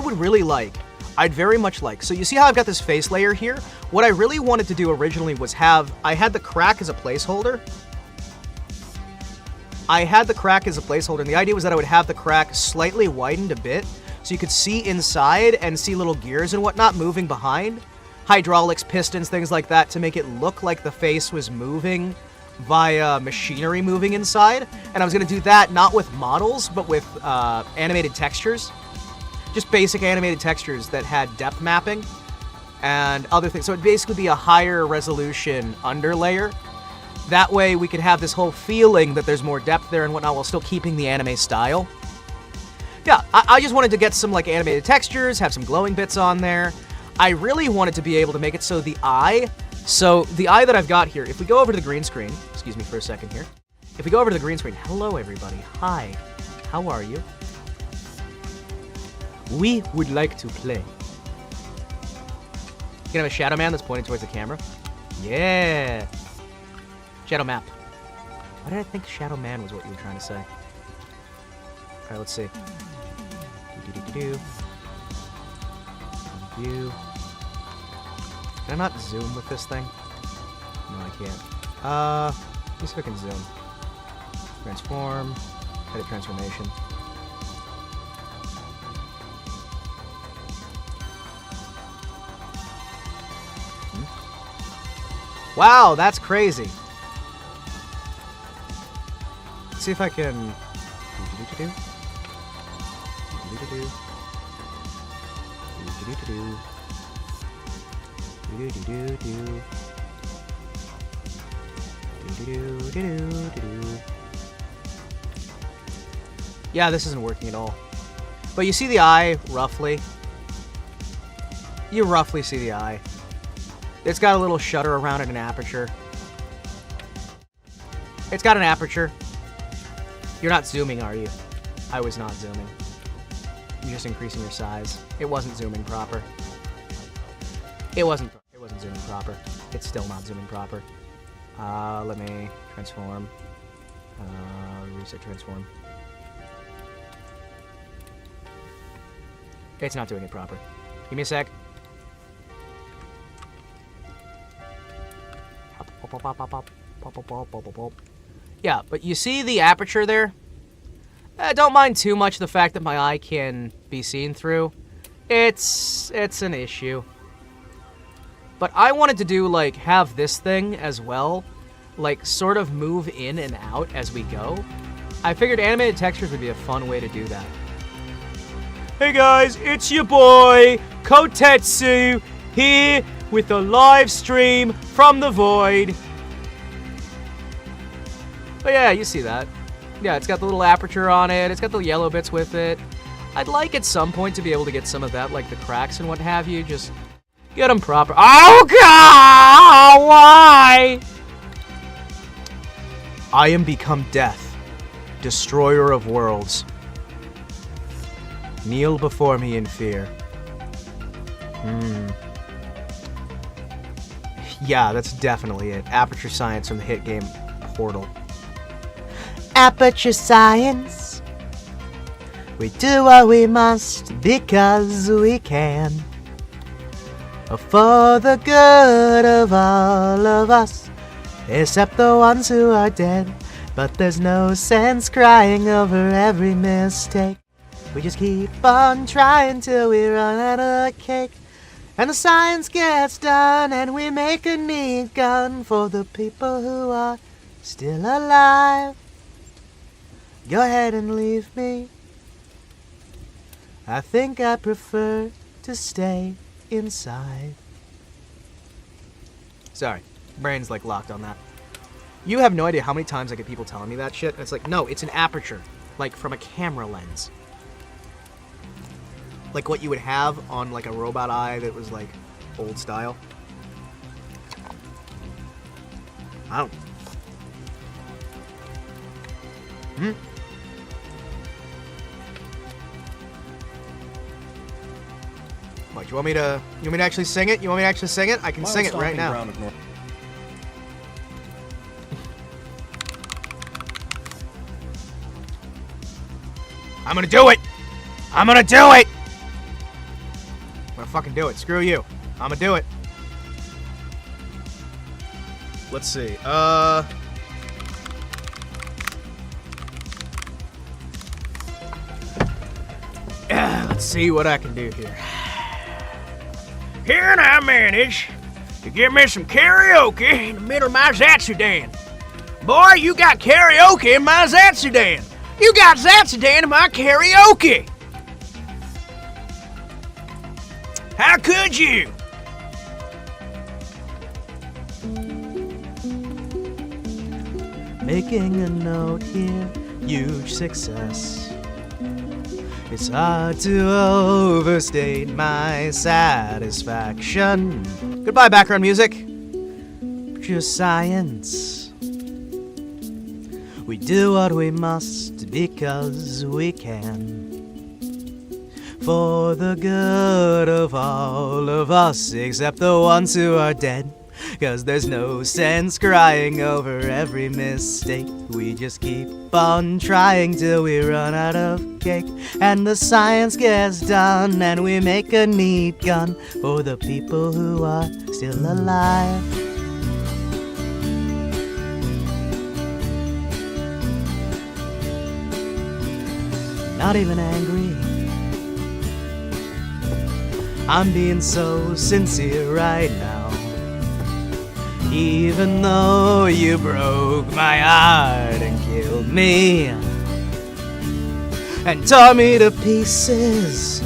would really like, I'd very much like, so you see how I've got this face layer here? What I really wanted to do originally was I had the crack as a placeholder. And the idea was that I would have the crack slightly widened a bit, so you could see inside and see little gears and whatnot moving behind. Hydraulics, pistons, things like that, to make it look like the face was moving via machinery moving inside. And I was going to do that not with models, but with animated textures. Just basic animated textures that had depth mapping and other things. So it'd basically be a higher resolution underlayer. That way we could have this whole feeling that there's more depth there and whatnot while still keeping the anime style. Yeah, I just wanted to get some like animated textures, have some glowing bits on there. I really wanted to be able to make it so the eye that I've got here, if we go over to the green screen, excuse me for a second here. If we go over to the green screen, hello everybody, hi, how are you? We would like to play. You can have a Shadow Man that's pointing towards the camera. Yeah. Shadow Map. Why did I think Shadow Man was what you were trying to say? Alright, let's see. Do. Can I not zoom with this thing? No, I can't. Let me see if I can zoom. Transform. Edit transformation. Wow, that's crazy. Let's see if I can... Yeah, this isn't working at all. But you see the eye, roughly. You roughly see the eye. It's got a little shutter around it, an aperture. It's got an aperture. You're not zooming, are you? I was not zooming. You're just increasing your size. It wasn't zooming proper. It wasn't zooming proper. It's still not zooming proper. Let me transform. Reset transform. It's not doing it proper. Give me a sec. Yeah, but you see the aperture there? Don't mind too much the fact that my eye can be seen through. It's an issue. But I wanted to do, like, have this thing as well, like, sort of move in and out as we go. I figured animated textures would be a fun way to do that. Hey guys, it's your boy, Kotetsu, here with a live stream from the void. But yeah, you see that. Yeah, it's got the little aperture on it, it's got the yellow bits with it. I'd like at some point to be able to get some of that, like the cracks and what have you, just get them proper. Oh god, why? I am become death, destroyer of worlds. Kneel before me in fear. Yeah, that's definitely it. Aperture Science from the hit game Portal. Aperture Science. We do what we must because we can. For the good of all of us, except the ones who are dead. But there's no sense crying over every mistake. We just keep on trying till we run out of cake. And the science gets done and we make a neat gun for the people who are still alive. Go ahead and leave me. I think I prefer to stay inside. Sorry, brain's like locked on that. You have no idea how many times I get people telling me that shit. And it's like, no, it's an aperture. Like from a camera lens. Like what you would have on like a robot eye that was like old style. I don't. What, you want me to actually sing it? You want me to actually sing it? I can sing it right now. I'm gonna do it! I'm gonna do it! I'm gonna fucking do it. Screw you. I'm gonna do it. Let's see. Let's see what I can do here. Here and I manage to get me some karaoke in the middle of my Zatsudan. Boy, you got karaoke in my Zatsudan. You got Zatsudan in my karaoke. How could you? Making a note here, huge success. It's hard to overstate my satisfaction. Goodbye, background music. Just science. We do what we must because we can. For the good of all of us, except the ones who are dead. 'Cause there's no sense crying over every mistake. We just keep on trying till we run out of cake. And the science gets done and we make a neat gun for the people who are still alive. Not even angry. I'm being so sincere right now. Even though you broke my heart and killed me and tore me to pieces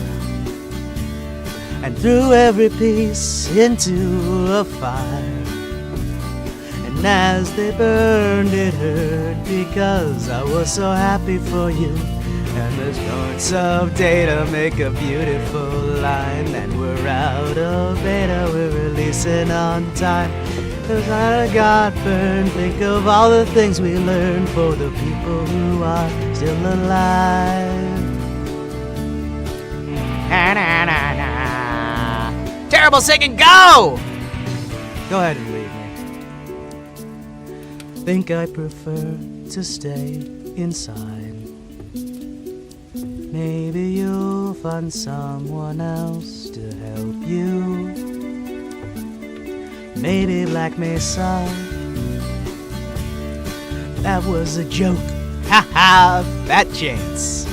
and threw every piece into a fire. And as they burned, it hurt because I was so happy for you. And there's lots of data make a beautiful line. And we're out of beta, we're releasing on time. 'Cause I got burned, think of all the things we learned for the people who are still alive. Na, na, na, na. Terrible singing, go! Go ahead and leave me. Think I prefer to stay inside. Maybe you'll find someone else to help you. Maybe Black Mesa. That was a joke. Haha, fat chance.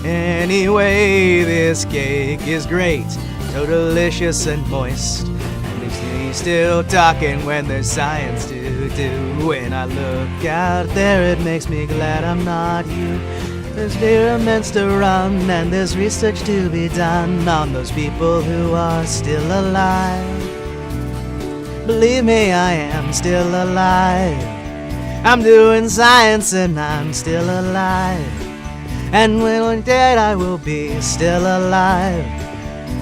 Anyway, this cake is great. So delicious and moist. And he's still talking when there's science to do. When I look out there, it makes me glad I'm not you. There's experiments to run and there's research to be done on those people who are still alive. Believe me, I am still alive. I'm doing science and I'm still alive. And when I'm dead, I will be still alive.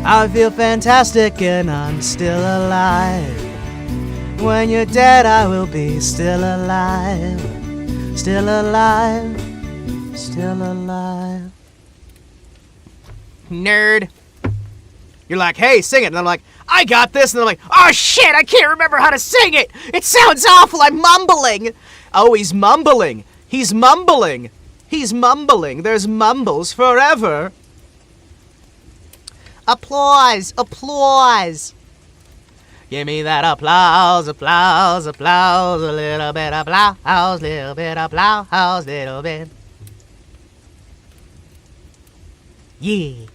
I feel fantastic and I'm still alive. When you're dead, I will be still alive. Still alive. Still alive. Nerd. You're like, hey, sing it. And I'm like, I got this. And I'm like, oh shit, I can't remember how to sing it. It sounds awful. I'm mumbling. Oh, he's mumbling. He's mumbling. He's mumbling. There's mumbles forever. Applause. Applause. Give me that applause, applause, applause. A little bit of applause, little bit of applause, little bit. Yeah.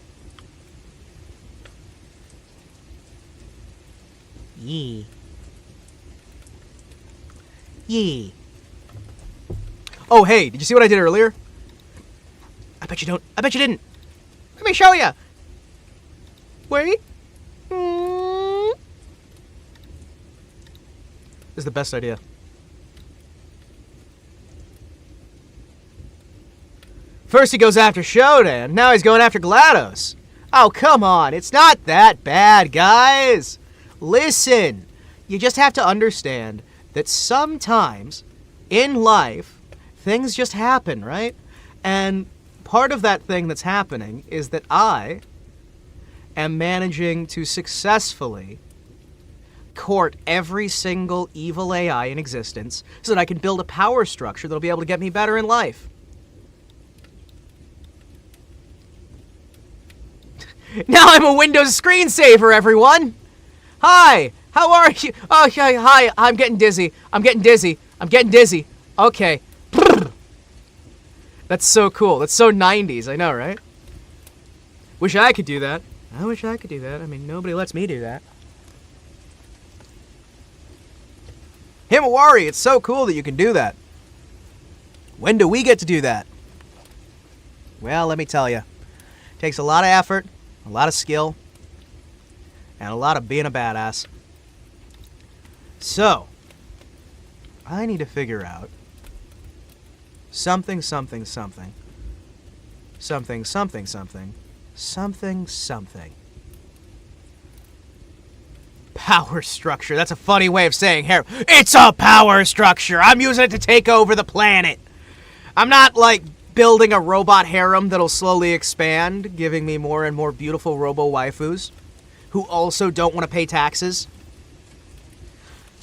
Yeah. Yeah. Oh, hey, did you see what I did earlier? I bet you don't. I bet you didn't. Let me show you. Wait. This is the best idea. First he goes after Shodan, now he's going after GLaDOS. Oh, come on, it's not that bad, guys. Listen, you just have to understand that sometimes in life, things just happen, right? And part of that thing that's happening is that I am managing to successfully court every single evil AI in existence so that I can build a power structure that'll be able to get me better in life. Now I'm a Windows screensaver, everyone! Hi! How are you? Oh, hi, I'm getting dizzy. I'm getting dizzy. I'm getting dizzy. Okay. That's so cool. That's so 90s, I know, right? Wish I could do that. I wish I could do that. I mean, nobody lets me do that. Himawari, it's so cool that you can do that. When do we get to do that? Well, let me tell you. It takes a lot of effort, a lot of skill, and a lot of being a badass. So, I need to figure out something, something, something. Something, something, something. Something, something. Power structure. That's a funny way of saying hair. It's a power structure. I'm using it to take over the planet. I'm not, like, building a robot harem that'll slowly expand, giving me more and more beautiful robo-waifus who also don't want to pay taxes.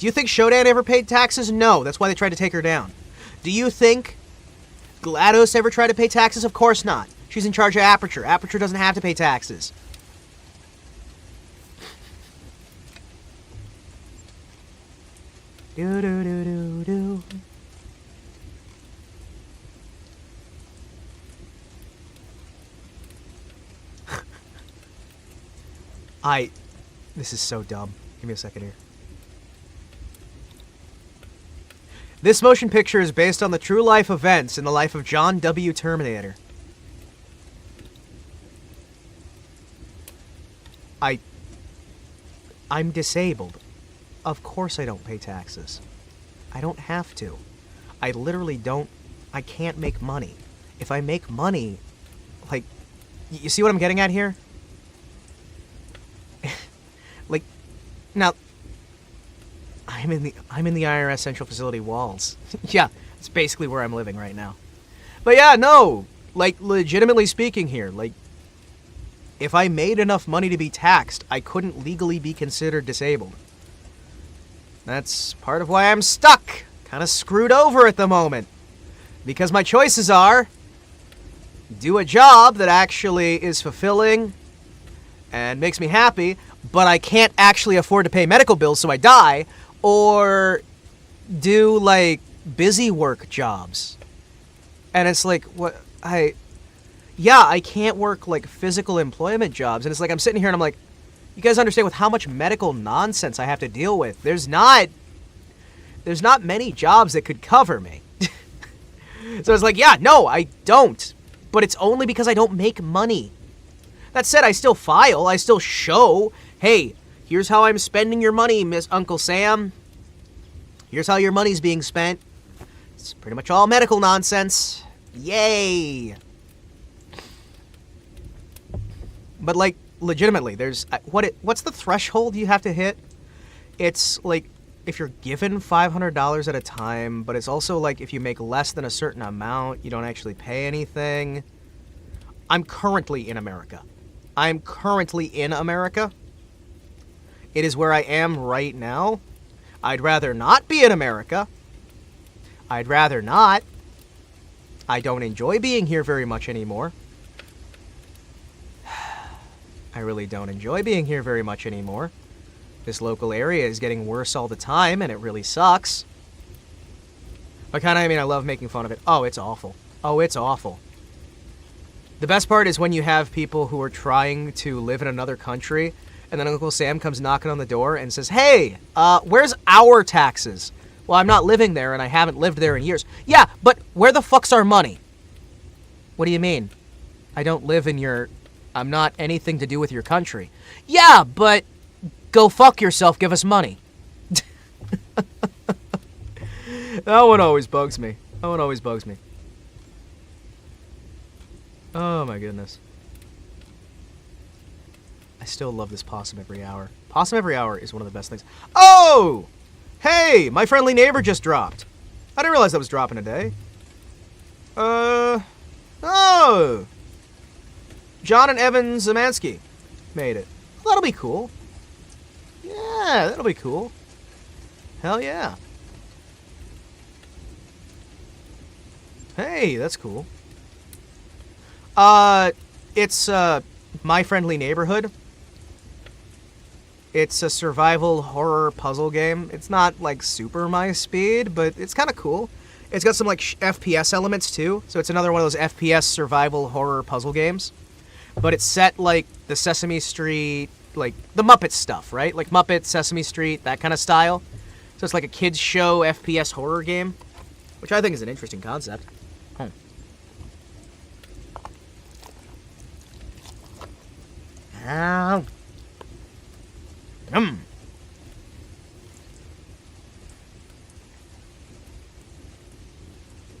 Do you think Shodan ever paid taxes? No, that's why they tried to take her down. Do you think GLaDOS ever tried to pay taxes? Of course not. She's in charge of Aperture. Aperture doesn't have to pay taxes. Do do do do do. This is so dumb. Give me a second here. This motion picture is based on the true life events in the life of John W. Terminator. I'm disabled. Of course I don't pay taxes. I don't have to. I literally don't. I can't make money. If I make money, like, you see what I'm getting at here? Like, now, I'm in the IRS Central Facility walls. Yeah, it's basically where I'm living right now. But yeah, no, like, legitimately speaking here, like, if I made enough money to be taxed, I couldn't legally be considered disabled. That's part of why I'm stuck, kind of screwed over at the moment. Because my choices are do a job that actually is fulfilling and makes me happy, but I can't actually afford to pay medical bills so I die, or do, like, busy work jobs. And it's like, what, I can't work, like, physical employment jobs. And it's like, I'm sitting here and I'm like, you guys understand with how much medical nonsense I have to deal with. There's not many jobs that could cover me. So it's like, yeah, no, I don't. But it's only because I don't make money. That said, I still file. I still show, hey, here's how I'm spending your money, Miss Uncle Sam. Here's how your money's being spent. It's pretty much all medical nonsense. Yay! But, like, legitimately, there's... what's the threshold you have to hit? It's, like, if you're given $500 at a time, but it's also, like, if you make less than a certain amount, you don't actually pay anything. I'm currently in America. It is where I am right now. I'd rather not be in America. I'd rather not. I don't enjoy being here very much anymore. I really don't enjoy being here very much anymore. This local area is getting worse all the time, and it really sucks. But I love making fun of it. Oh, it's awful. Oh, it's awful. The best part is when you have people who are trying to live in another country, and then Uncle Sam comes knocking on the door and says, hey, where's our taxes? Well, I'm not living there, and I haven't lived there in years. Yeah, but where the fuck's our money? What do you mean? I don't live in your... I'm not anything to do with your country. Yeah, but go fuck yourself, give us money. That one always bugs me. Oh my goodness. I still love this Possum Every Hour. Possum Every Hour is one of the best things. Oh! Hey! My friendly neighbor just dropped. I didn't realize that was dropping today. Oh! John and Evan Zamansky made it. Well, that'll be cool. Yeah, that'll be cool. Hell yeah. Hey, that's cool. It's, My Friendly Neighborhood. It's a survival horror puzzle game. It's not, like, super my speed, but it's kind of cool. It's got some, like, FPS elements, too. So it's another one of those FPS survival horror puzzle games. But it's set, like, the Sesame Street, like, the Muppet stuff, right? Like, Muppet, Sesame Street, that kind of style. So it's like a kids show FPS horror game, which I think is an interesting concept.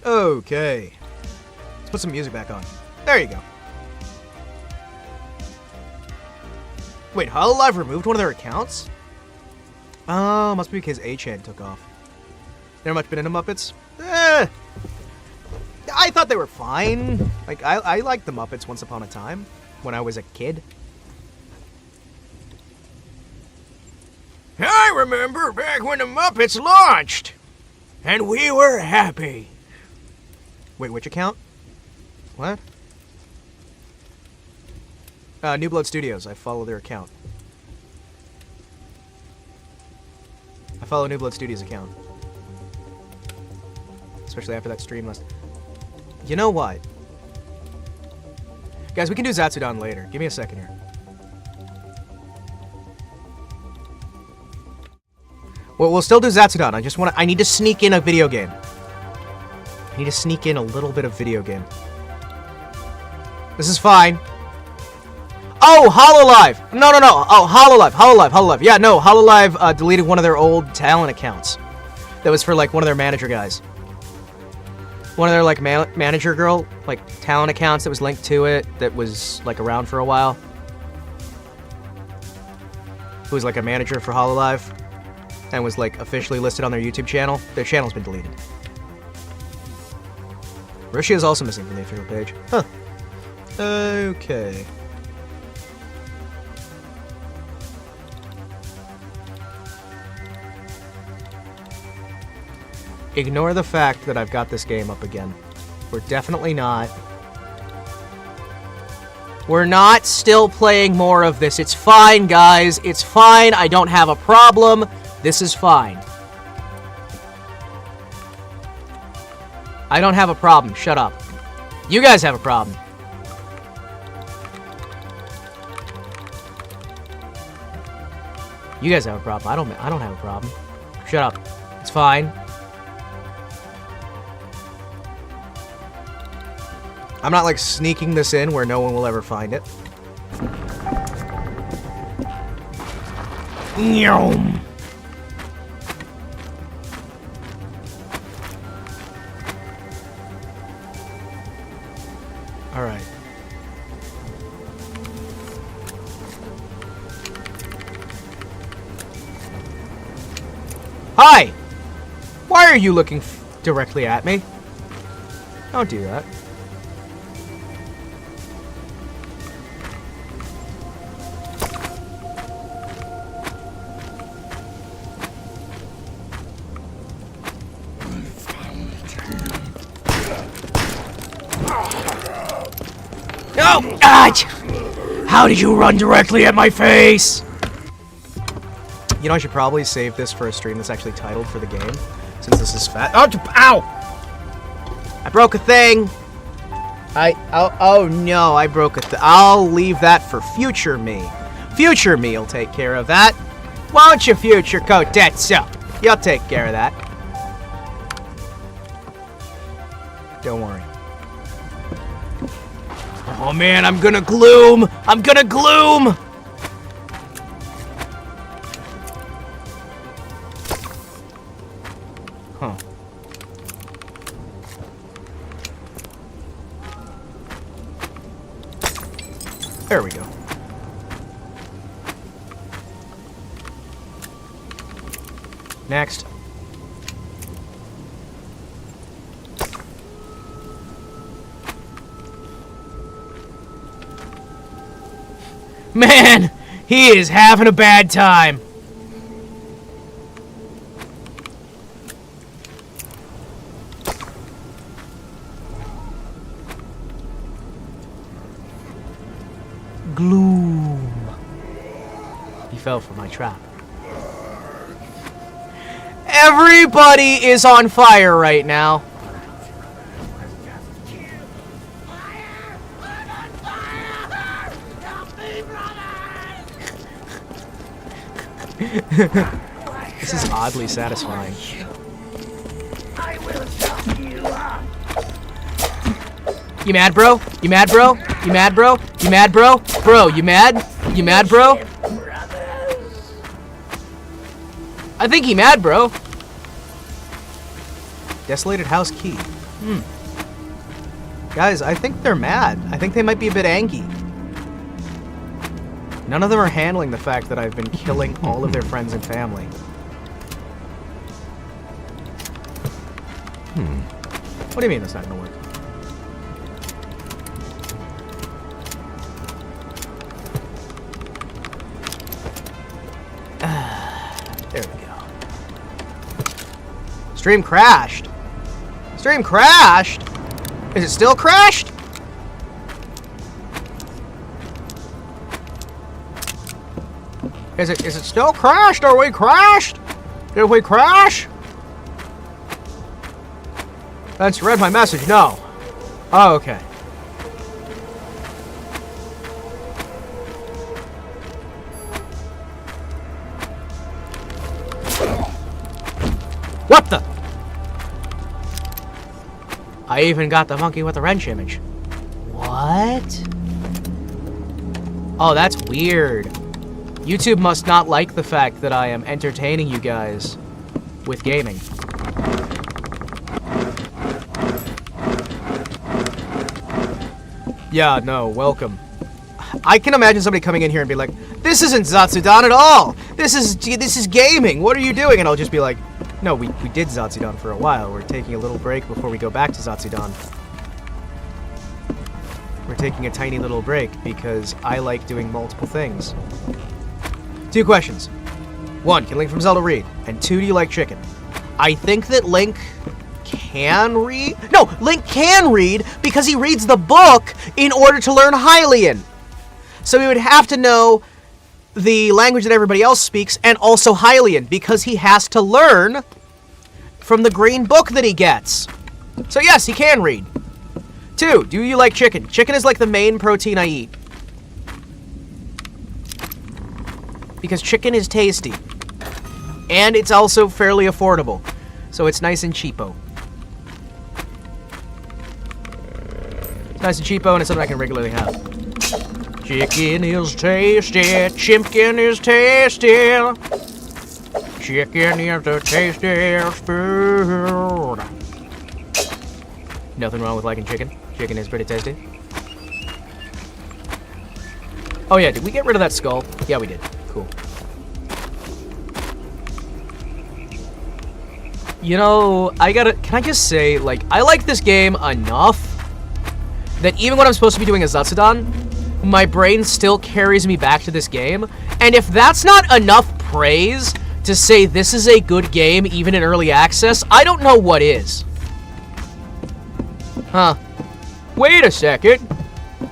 Okay. Let's put some music back on. There you go. Wait, Hololive removed one of their accounts? Oh, must be because H-Head took off. Never much been into Muppets? I thought they were fine. Like, I liked the Muppets once upon a time, when I was a kid. I remember back when the Muppets launched, and we were happy. Wait, which account? What? New Blood Studios. I follow their account. I follow New Blood Studios account. Especially after that stream last... You know what? Guys, we can do Zatsudan later. Give me a second here. Well, we'll still do Zatsudan. I need to sneak in a video game. I need to sneak in a little bit of video game. This is fine. Oh, HoloLive! No. Oh, HoloLive. Yeah, no, HoloLive deleted one of their old talent accounts. That was for, like, one of their manager guys. One of their, like, manager girl, like, talent accounts that was linked to it, that was, like, around for a while. Who was, like, a manager for HoloLive, and was, like, officially listed on their YouTube channel. Their channel's been deleted. Rishi is also missing from the official page. Huh. Okay. Ignore the fact that I've got this game up again. We're definitely not. We're not still playing more of this. It's fine, guys. It's fine. I don't have a problem. This is fine. I don't have a problem. Shut up. You guys have a problem. You guys have a problem. I don't have a problem. Shut up. It's fine. I'm not, like, sneaking this in where no one will ever find it. Nyom. All right. Hi! Why are you looking directly at me? Don't do that. No! Ah! How did you run directly at my face? You know, I should probably save this for a stream that's actually titled for the game, since this is fat. Oh, ow! I broke a thing. Oh no, I broke a thing. I'll leave that for future me. Future me will take care of that. Won't you, future Kotetsu? You'll take care of that. Don't worry. Oh man, I'm gonna gloom! I'm gonna gloom! Huh. There we go. Next. Man, he is having a bad time. Gloom. He fell for my trap. Everybody is on fire right now. This is oddly satisfying. You mad, bro? You mad, bro? You mad, bro? You mad, bro? Bro, you mad? You mad, bro? I think he mad, bro. Desolated house key. Guys, I think they're mad. I think they might be a bit angry. None of them are handling the fact that I've been killing all of their friends and family. What do you mean that's not gonna work? There we go. Stream crashed. Stream crashed? Is it still crashed? Is it still crashed? Are we crashed? Did we crash? That's read my message. No. Oh, okay. What the? I even got the monkey with the wrench image. What? Oh, that's weird. YouTube must not like the fact that I am entertaining you guys with gaming. Yeah, no, welcome. I can imagine somebody coming in here and be like, "This isn't Zatsudan at all. This is gaming. What are you doing?" And I'll just be like, "No, we did Zatsudan for a while. We're taking a little break before we go back to Zatsudan. We're taking a tiny little break because I like doing multiple things." 2 questions. 1, can Link from Zelda read? And 2, do you like chicken? I think that Link can read? No, Link can read because he reads the book in order to learn Hylian. So he would have to know the language that everybody else speaks and also Hylian because he has to learn from the green book that he gets. So yes, he can read. 2, do you like chicken? Chicken is like the main protein I eat. Because chicken is tasty. And it's also fairly affordable. So it's nice and cheapo. It's nice and cheapo and it's something I can regularly have. Chicken is tasty. Chimpkin is tasty. Chicken is the tastiest food. Nothing wrong with liking chicken. Chicken is pretty tasty. Oh yeah, did we get rid of that skull? Yeah, we did. Cool. You know, can I just say, like, I like this game enough that even when I'm supposed to be doing a Zatsudan, my brain still carries me back to this game. And if that's not enough praise to say this is a good game, even in early access, I don't know what is. Huh. Wait a second.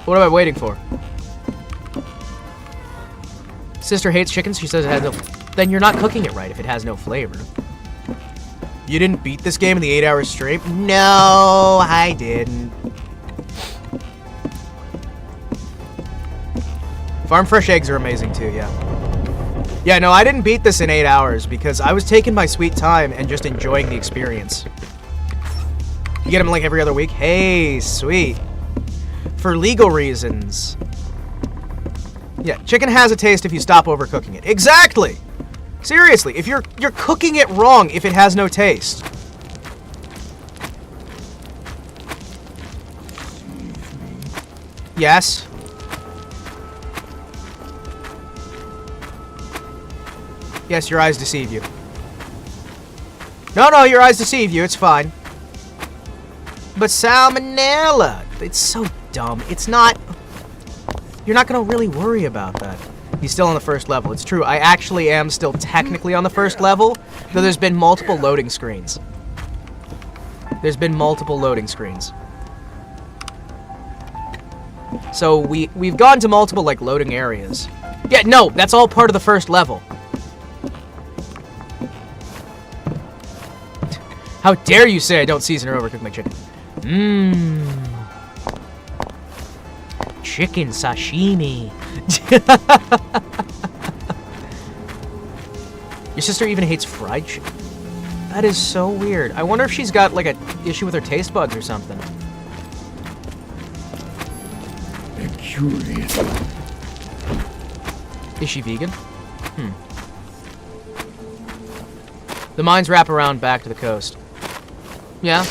What am I waiting for? Sister hates chicken, she says it has no... Then you're not cooking it right if it has no flavor. You didn't beat this game in the 8-hour stream? No, I didn't. Farm fresh eggs are amazing too, yeah. Yeah, no, I didn't beat this in 8 hours because I was taking my sweet time and just enjoying the experience. You get them like every other week? Hey, sweet. For legal reasons. Yeah, chicken has a taste if you stop overcooking it. Exactly! Seriously, if you're cooking it wrong if it has no taste. Yes? Yes, your eyes deceive you. No, your eyes deceive you, it's fine. But salmonella! It's so dumb. It's not... You're not gonna really worry about that. He's still on the first level. It's true, I actually am still technically on the first level, though there's been multiple loading screens. There's been multiple loading screens. So we've gone to multiple, like, loading areas. Yeah, no, that's all part of the first level. How dare you say I don't season or overcook my chicken? Mmm. Chicken sashimi. Your sister even hates fried chicken? That is so weird. I wonder if she's got, like, an issue with her taste buds or something. Curious. Is she vegan? The mines wrap around back to the coast. Yeah.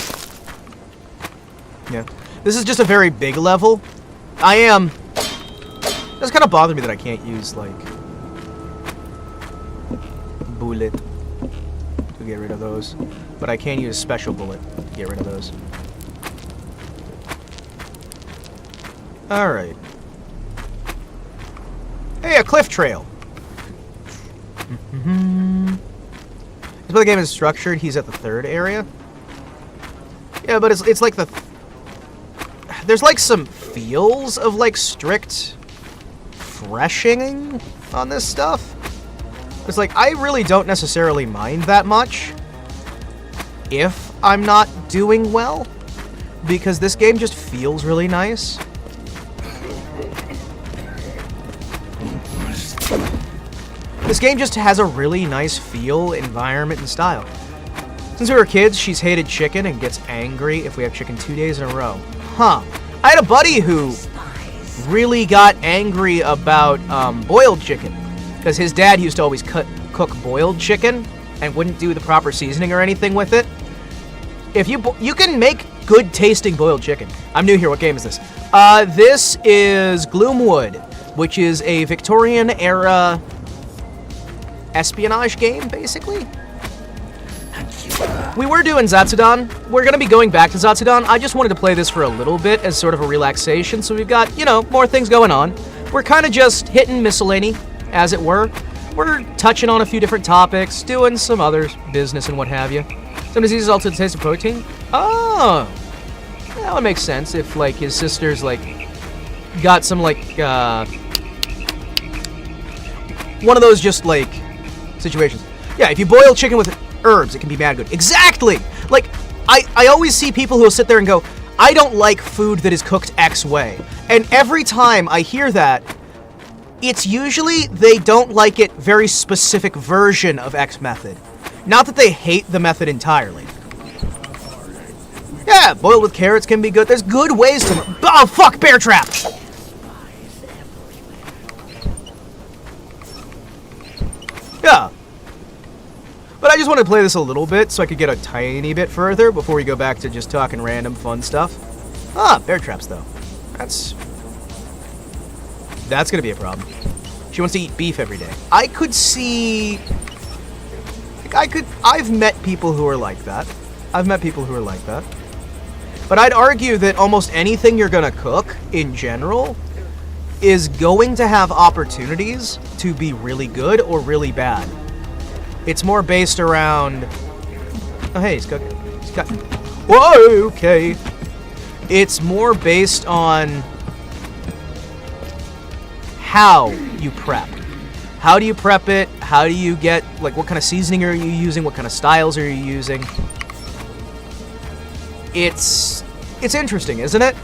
Yeah. This is just a very big level. It does kind of bother me that I can't use, like, bullet to get rid of those. But I can use special bullet to get rid of those. Alright. Hey, a cliff trail. the way the game is structured, he's at the 3rd area. Yeah, but it's like there's like some feels of like strict freshing on this stuff. It's like, I really don't necessarily mind that much if I'm not doing well, because this game just feels really nice. This game just has a really nice feel, environment, and style. Since we were kids, she's hated chicken and gets angry if we have chicken 2 days in a row. Huh. I had a buddy who really got angry about boiled chicken, because his dad used to always cook boiled chicken and wouldn't do the proper seasoning or anything with it. If you can make good tasting boiled chicken. I'm new here. What game is this? This is Gloomwood, which is a Victorian era espionage game, basically. We were doing Zatsudan. We're going to be going back to Zatsudan. I just wanted to play this for a little bit as sort of a relaxation, so we've got, you know, more things going on. We're kind of just hitting miscellany, as it were. We're touching on a few different topics, doing some other business and what have you. Some diseases alter the taste of protein. Oh! That would make sense if, like, his sister's, like, got some, like, one of those just, like, situations. Yeah, if you boil chicken with herbs, it can be mad good. Exactly! Like, I always see people who will sit there and go, I don't like food that is cooked X way. And every time I hear that, it's usually they don't like it very specific version of X method. Not that they hate the method entirely. Yeah, boiled with carrots can be good. There's good ways to... Oh, fuck! Bear trap! Yeah. But I just want to play this a little bit so I could get a tiny bit further before we go back to just talking random fun stuff. Ah, bear traps, though. That's gonna be a problem. She wants to eat beef every day. I could see... I've met people who are like that. But I'd argue that almost anything you're gonna cook, in general, is going to have opportunities to be really good or really bad. It's more based around... Oh, hey, he's cooking. He's cooking. Whoa, okay. It's more based on how you prep. How do you prep it? How do you get, like, what kind of seasoning are you using? What kind of styles are you using? It's interesting, isn't it?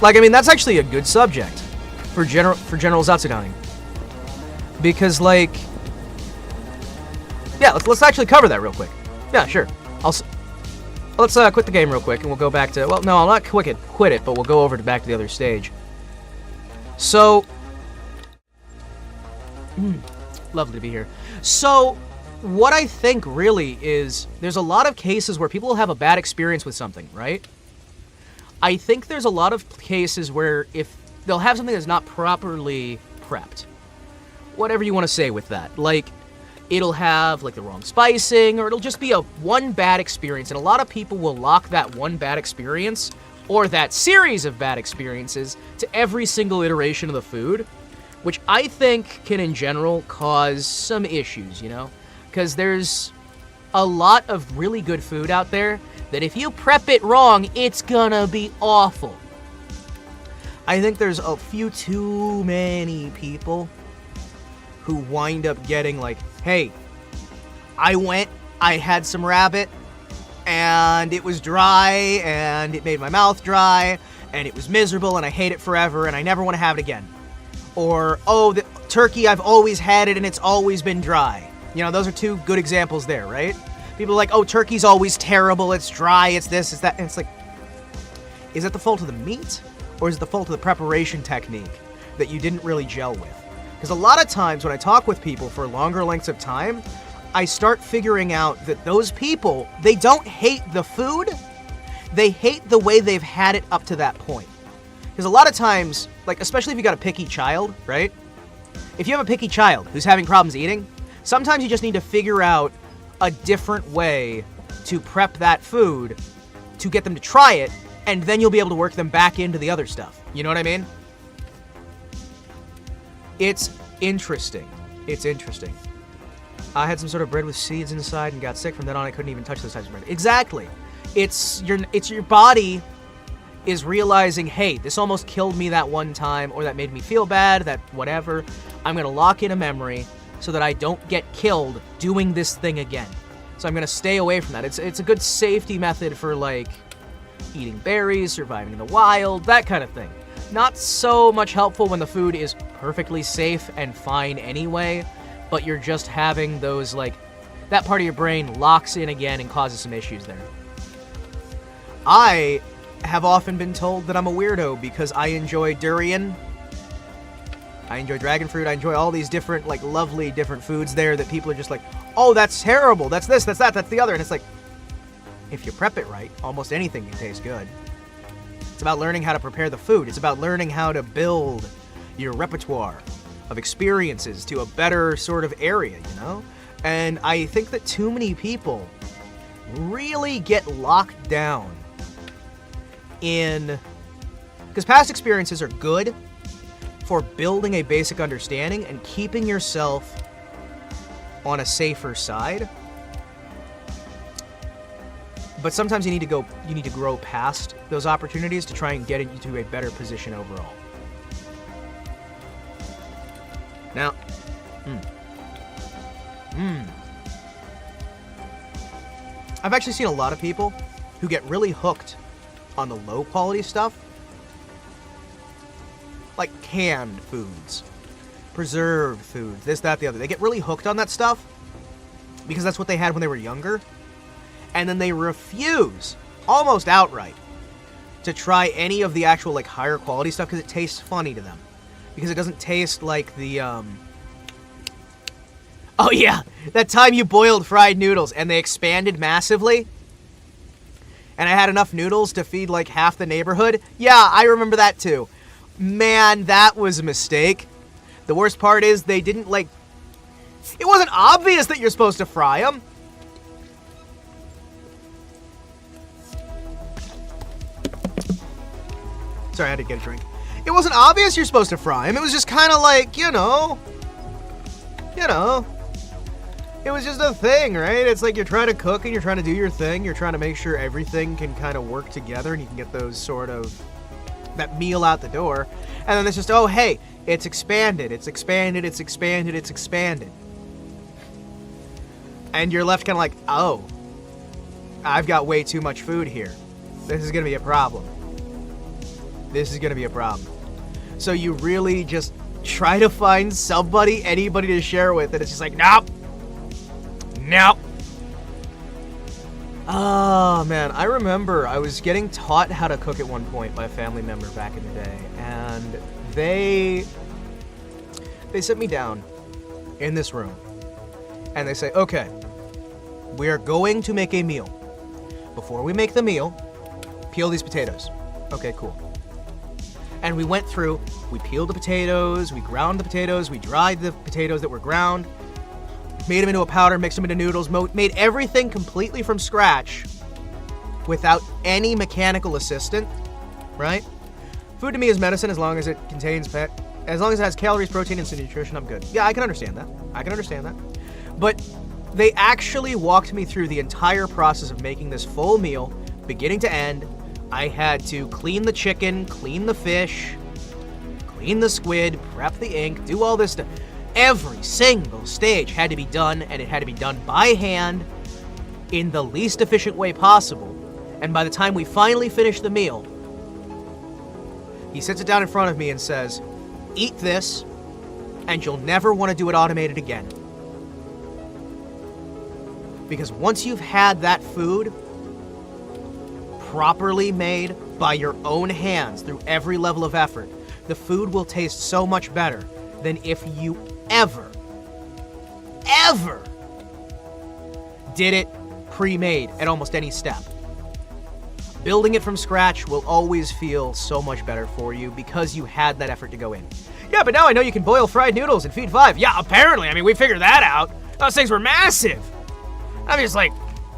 Like, I mean, that's actually a good subject for general Zatsudaning. Because, like, yeah, let's actually cover that real quick. Yeah, sure. Let's quit the game real quick, and we'll go back to... Well, no, I'll not quit it, but we'll go over back to the other stage. So... lovely to be here. So, what I think really is... There's a lot of cases where people have a bad experience with something, right? I think there's a lot of cases where if they'll have something that's not properly prepped. Whatever you want to say with that. Like... It'll have, like, the wrong spicing, or it'll just be one bad experience. And a lot of people will lock that one bad experience, or that series of bad experiences, to every single iteration of the food, which I think can, in general, cause some issues, you know? Because there's a lot of really good food out there that if you prep it wrong, it's gonna be awful. I think there's a few too many people who wind up getting, like, hey, I had some rabbit, and it was dry, and it made my mouth dry, and it was miserable, and I hate it forever, and I never want to have it again. Or, oh, the turkey, I've always had it, and it's always been dry. You know, those are two good examples there, right? People are like, oh, turkey's always terrible, it's dry, it's this, it's that, and it's like, is it the fault of the meat, or is it the fault of the preparation technique that you didn't really gel with? Because a lot of times when I talk with people for longer lengths of time, I start figuring out that those people, they don't hate the food, they hate the way they've had it up to that point. Because a lot of times, like, especially if you got a picky child, right? If you have a picky child who's having problems eating, sometimes you just need to figure out a different way to prep that food to get them to try it, and then you'll be able to work them back into the other stuff. You know what I mean? It's interesting. It's interesting. I had some sort of bread with seeds inside and got sick. From then on, I couldn't even touch those types of bread. Exactly. It's your body is realizing, hey, this almost killed me that one time, or that made me feel bad, that whatever. I'm going to lock in a memory so that I don't get killed doing this thing again. So I'm going to stay away from that. It's a good safety method for, like, eating berries, surviving in the wild, that kind of thing. Not so much helpful when the food is perfectly safe and fine anyway, but you're just having those, like, that part of your brain locks in again and causes some issues there. I have often been told that I'm a weirdo because I enjoy durian, I enjoy dragon fruit, I enjoy all these different, like, lovely different foods there that people are just like, oh, that's terrible, that's this, that's that, that's the other, and it's like, if you prep it right, almost anything can taste good. It's about learning how to prepare the food. It's about learning how to build your repertoire of experiences to a better sort of area, you know? And I think that too many people really get locked down in... Because past experiences are good for building a basic understanding and keeping yourself on a safer side. But sometimes you need to grow past those opportunities to try and get into a better position overall. Now, I've actually seen a lot of people who get really hooked on the low quality stuff, like canned foods, preserved foods, this, that, the other. They get really hooked on that stuff because that's what they had when they were younger. And then they refuse, almost outright, to try any of the actual, like, higher quality stuff because it tastes funny to them. Because it doesn't taste like the, Oh yeah, that time you boiled fried noodles and they expanded massively? And I had enough noodles to feed, like, half the neighborhood? Yeah, I remember that too. Man, that was a mistake. The worst part is they didn't, like... It wasn't obvious that you're supposed to fry them. Sorry, I had to get a drink. It wasn't obvious you're supposed to fry him. It was just kind of like, you know. It was just a thing, right? It's like you're trying to cook and you're trying to do your thing. You're trying to make sure everything can kind of work together and you can get those sort of, that meal out the door. And then it's just, oh, hey, it's expanded, it's expanded, it's expanded, it's expanded. And you're left kind of like, oh, I've got way too much food here. This is going to be a problem. This is going to be a problem. So you really just try to find somebody, anybody to share with, and it's just like, nope. Nope. Oh, man. I remember I was getting taught how to cook at one point by a family member back in the day, and they sit me down in this room, and they say, okay, we are going to make a meal. Before we make the meal, peel these potatoes. Okay, cool. And we went through, we peeled the potatoes, we ground the potatoes, we dried the potatoes that were ground, made them into a powder, mixed them into noodles, made everything completely from scratch without any mechanical assistant, right? Food to me is medicine as long as it contains as long as it has calories, protein, and nutrition, I'm good. Yeah, I can understand that. But they actually walked me through the entire process of making this full meal, beginning to end. I had to clean the chicken, clean the fish, clean the squid, prep the ink, do all this stuff. Every single stage had to be done, and it had to be done by hand in the least efficient way possible. And by the time we finally finished the meal, he sits it down in front of me and says, eat this, and you'll never want to do it automated again. Because once you've had that food properly made by your own hands through every level of effort, the food will taste so much better than if you ever did it pre-made at almost any step. Building it from scratch will always feel so much better for you because you had that effort to go in. Yeah, but now I know you can boil fried noodles and feed 5. Yeah, apparently. I mean, we figured that out. Those things were massive. I'm just like,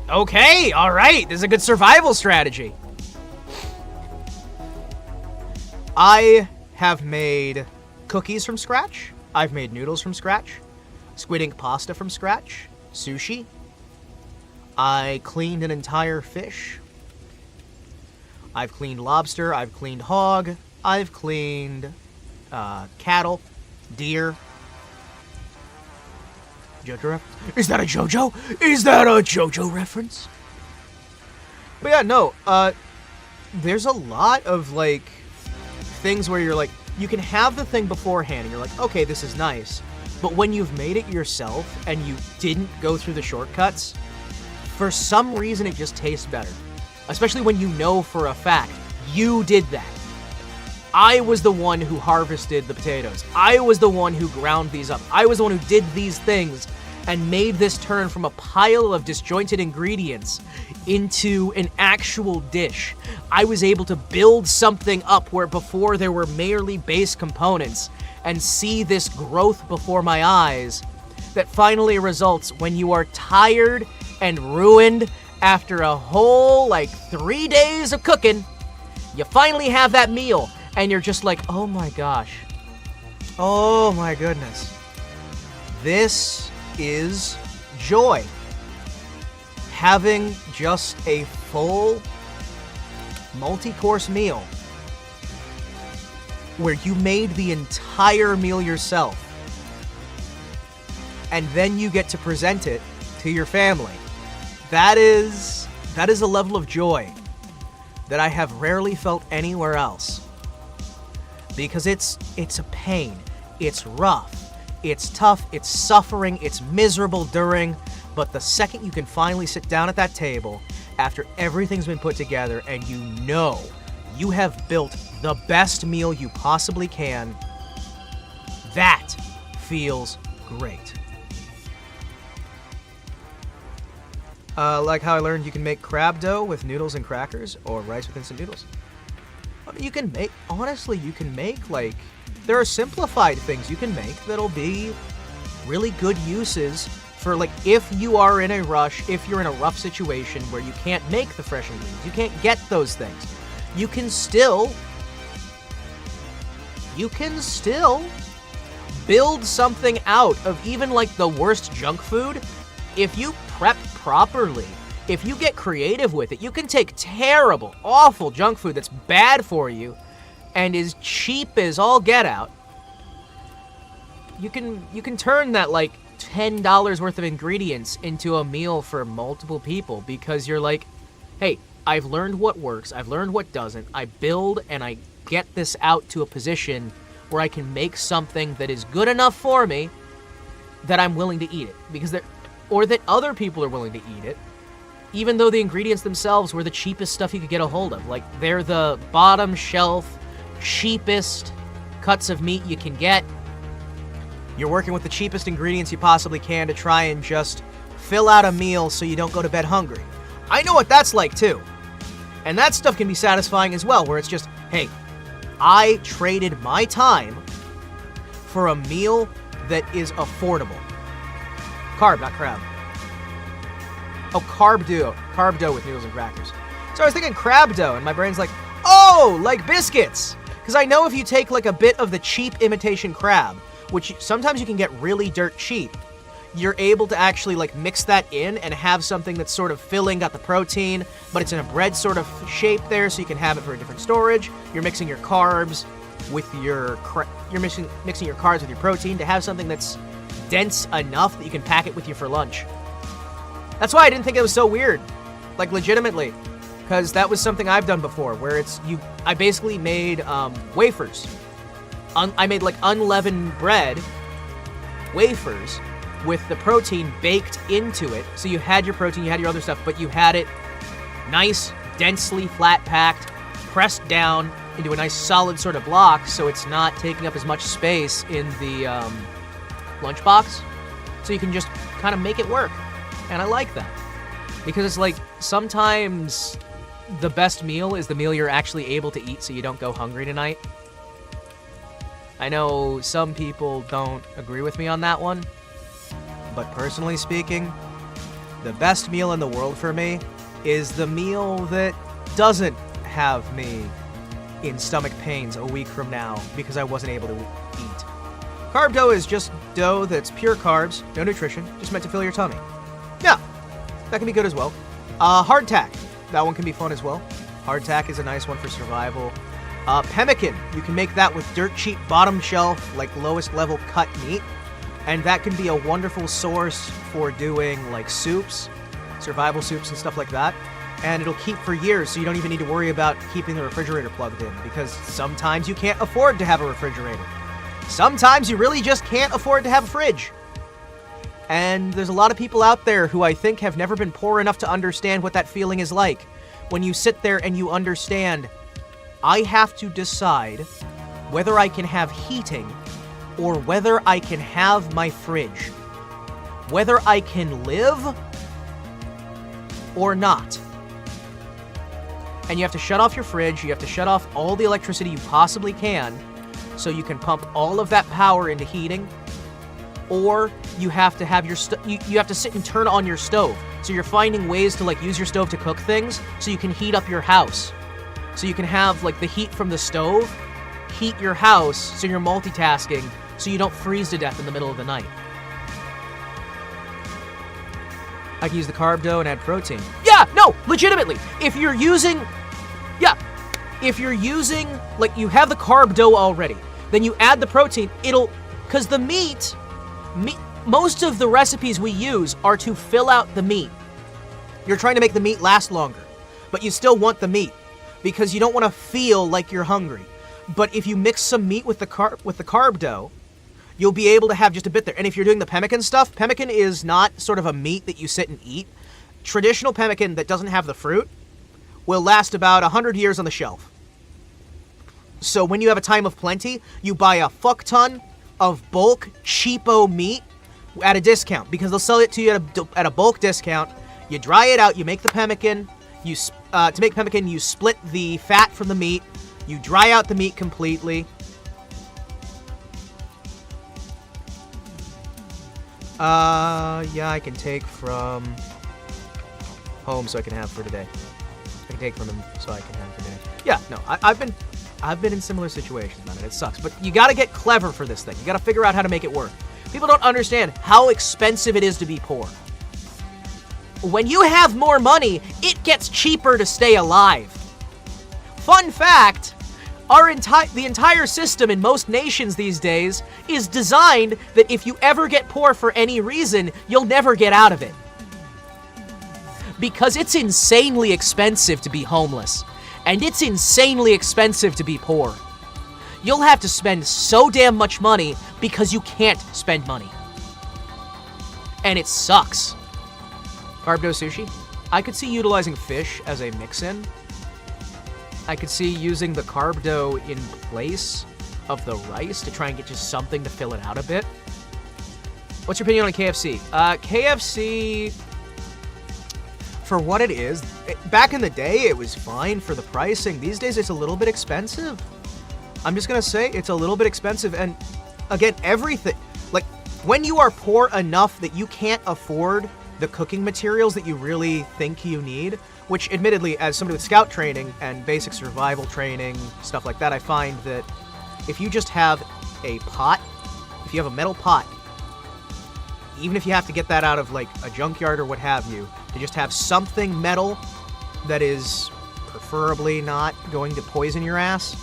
okay, all right. This is a good survival strategy. I have made cookies from scratch. I've made noodles from scratch. squid ink pasta from scratch, sushi. I cleaned an entire fish. I've cleaned lobster, I've cleaned hog, I've cleaned cattle, deer. JoJo reference? Is that a JoJo? Is that a JoJo reference? But yeah, no, there's a lot of, like, things where you're like, you can have the thing beforehand and you're like, okay, this is nice. But when you've made it yourself and you didn't go through the shortcuts, for some reason it just tastes better. Especially when you know for a fact you did that. I was the one who harvested the potatoes. I was the one who ground these up. I was the one who did these things and made this turn from a pile of disjointed ingredients into an actual dish. I was able to build something up where before there were merely base components and see this growth before my eyes that finally results when you are tired and ruined after a whole, 3 days of cooking. You finally have that meal and you're just like, oh my gosh. Oh my goodness. This is joy. Having just a full multi-course meal where you made the entire meal yourself and then you get to present it to your family. That is a level of joy that I have rarely felt anywhere else. Because it's a pain. It's rough. It's tough, it's suffering, it's miserable during, but the second you can finally sit down at that table after everything's been put together and you know you have built the best meal you possibly can, that feels great. Like how I learned you can make crab dough with noodles and crackers or rice with instant noodles. You can make, honestly, you can make, there are simplified things you can make that'll be really good uses for, if you are in a rush, if you're in a rough situation where you can't make the fresh ingredients, you can't get those things. You can still build something out of even, the worst junk food. If you prep properly, if you get creative with it, you can take terrible, awful junk food that's bad for you and is cheap as all get out. You can turn that $10 worth of ingredients into a meal for multiple people because you're like, hey, I've learned what works, I've learned what doesn't, I build and I get this out to a position where I can make something that is good enough for me that I'm willing to eat it or that other people are willing to eat it. Even though the ingredients themselves were the cheapest stuff you could get a hold of. They're the bottom shelf, cheapest cuts of meat you can get. You're working with the cheapest ingredients you possibly can to try and just fill out a meal so you don't go to bed hungry. I know what that's like, too. And that stuff can be satisfying as well, where it's just, hey, I traded my time for a meal that is affordable. Carb, not crab. Oh, carb dough with noodles and crackers. So I was thinking crab dough, and my brain's like, oh, like biscuits. Because I know if you take a bit of the cheap imitation crab, which sometimes you can get really dirt cheap, you're able to actually mix that in and have something that's sort of filling, got the protein, but it's in a bread sort of shape there, so you can have it for a different storage. You're mixing your carbs with you're mixing your carbs with your protein to have something that's dense enough that you can pack it with you for lunch. That's why I didn't think it was so weird, legitimately, because that was something I've done before, where I basically made wafers. I made unleavened bread, wafers, with the protein baked into it. So you had your protein, you had your other stuff, but you had it nice, densely flat packed, pressed down into a nice solid sort of block, so it's not taking up as much space in the lunchbox. So you can just kind of make it work. And I like that. Because it's sometimes the best meal is the meal you're actually able to eat so you don't go hungry tonight. I know some people don't agree with me on that one, but personally speaking, the best meal in the world for me is the meal that doesn't have me in stomach pains a week from now because I wasn't able to eat. Carb dough is just dough that's pure carbs, no nutrition, just meant to fill your tummy. Yeah, that can be good as well. Hardtack, that one can be fun as well. Hardtack is a nice one for survival. Pemmican, you can make that with dirt cheap bottom shelf, like lowest level cut meat. And that can be a wonderful source for doing like soups, survival soups and stuff like that. And it'll keep for years, so you don't even need to worry about keeping the refrigerator plugged in, because sometimes you can't afford to have a refrigerator. Sometimes you really just can't afford to have a fridge. And there's a lot of people out there who I think have never been poor enough to understand what that feeling is like. When you sit there and you understand, I have to decide whether I can have heating or whether I can have my fridge. Whether I can live or not. And you have to shut off your fridge, you have to shut off all the electricity you possibly can so you can pump all of that power into heating, or you have to have your you have to sit and turn on your stove. So you're finding ways to like use your stove to cook things so you can heat up your house. So you can have like the heat from the stove heat your house, so you're multitasking so you don't freeze to death in the middle of the night. I can use the carb dough and add protein. Yeah, no, legitimately. If you're using, like, you have the carb dough already, then you add the protein, because the meat, most of the recipes we use are to fill out the meat. You're trying to make the meat last longer, but you still want the meat, because you don't want to feel like you're hungry. But if you mix some meat with the carb dough, you'll be able to have just a bit there. And if you're doing the pemmican stuff, pemmican is not sort of a meat that you sit and eat. Traditional pemmican that doesn't have the fruit will last about 100 years on the shelf. So when you have a time of plenty, you buy a fuck ton of bulk, cheapo meat at a discount, because they'll sell it to you at a bulk discount. You dry it out, you make the pemmican. To make pemmican, you split the fat from the meat. You dry out the meat completely. Yeah, I can take from home so I can have for today. I can take from them so I can have for today. Yeah, no, I've been in similar situations, man, and it sucks. But you gotta get clever for this thing. You gotta figure out how to make it work. People don't understand how expensive it is to be poor. When you have more money, it gets cheaper to stay alive. Fun fact, the entire system in most nations these days is designed that if you ever get poor for any reason, you'll never get out of it. Because it's insanely expensive to be homeless, and it's insanely expensive to be poor. You'll have to spend so damn much money because you can't spend money. And it sucks. Carb dough sushi? I could see utilizing fish as a mix-in. I could see using the carb dough in place of the rice to try and get just something to fill it out a bit. What's your opinion on KFC? KFC, for what it is, back in the day, it was fine for the pricing. These days, it's a little bit expensive. I'm just gonna say, it's a little bit expensive. And again, everything, like, when you are poor enough that you can't afford the cooking materials that you really think you need, which admittedly, as somebody with scout training and basic survival training, stuff like that, I find that if you just have a pot, if you have a metal pot, even if you have to get that out of like a junkyard or what have you, to just have something metal that is preferably not going to poison your ass,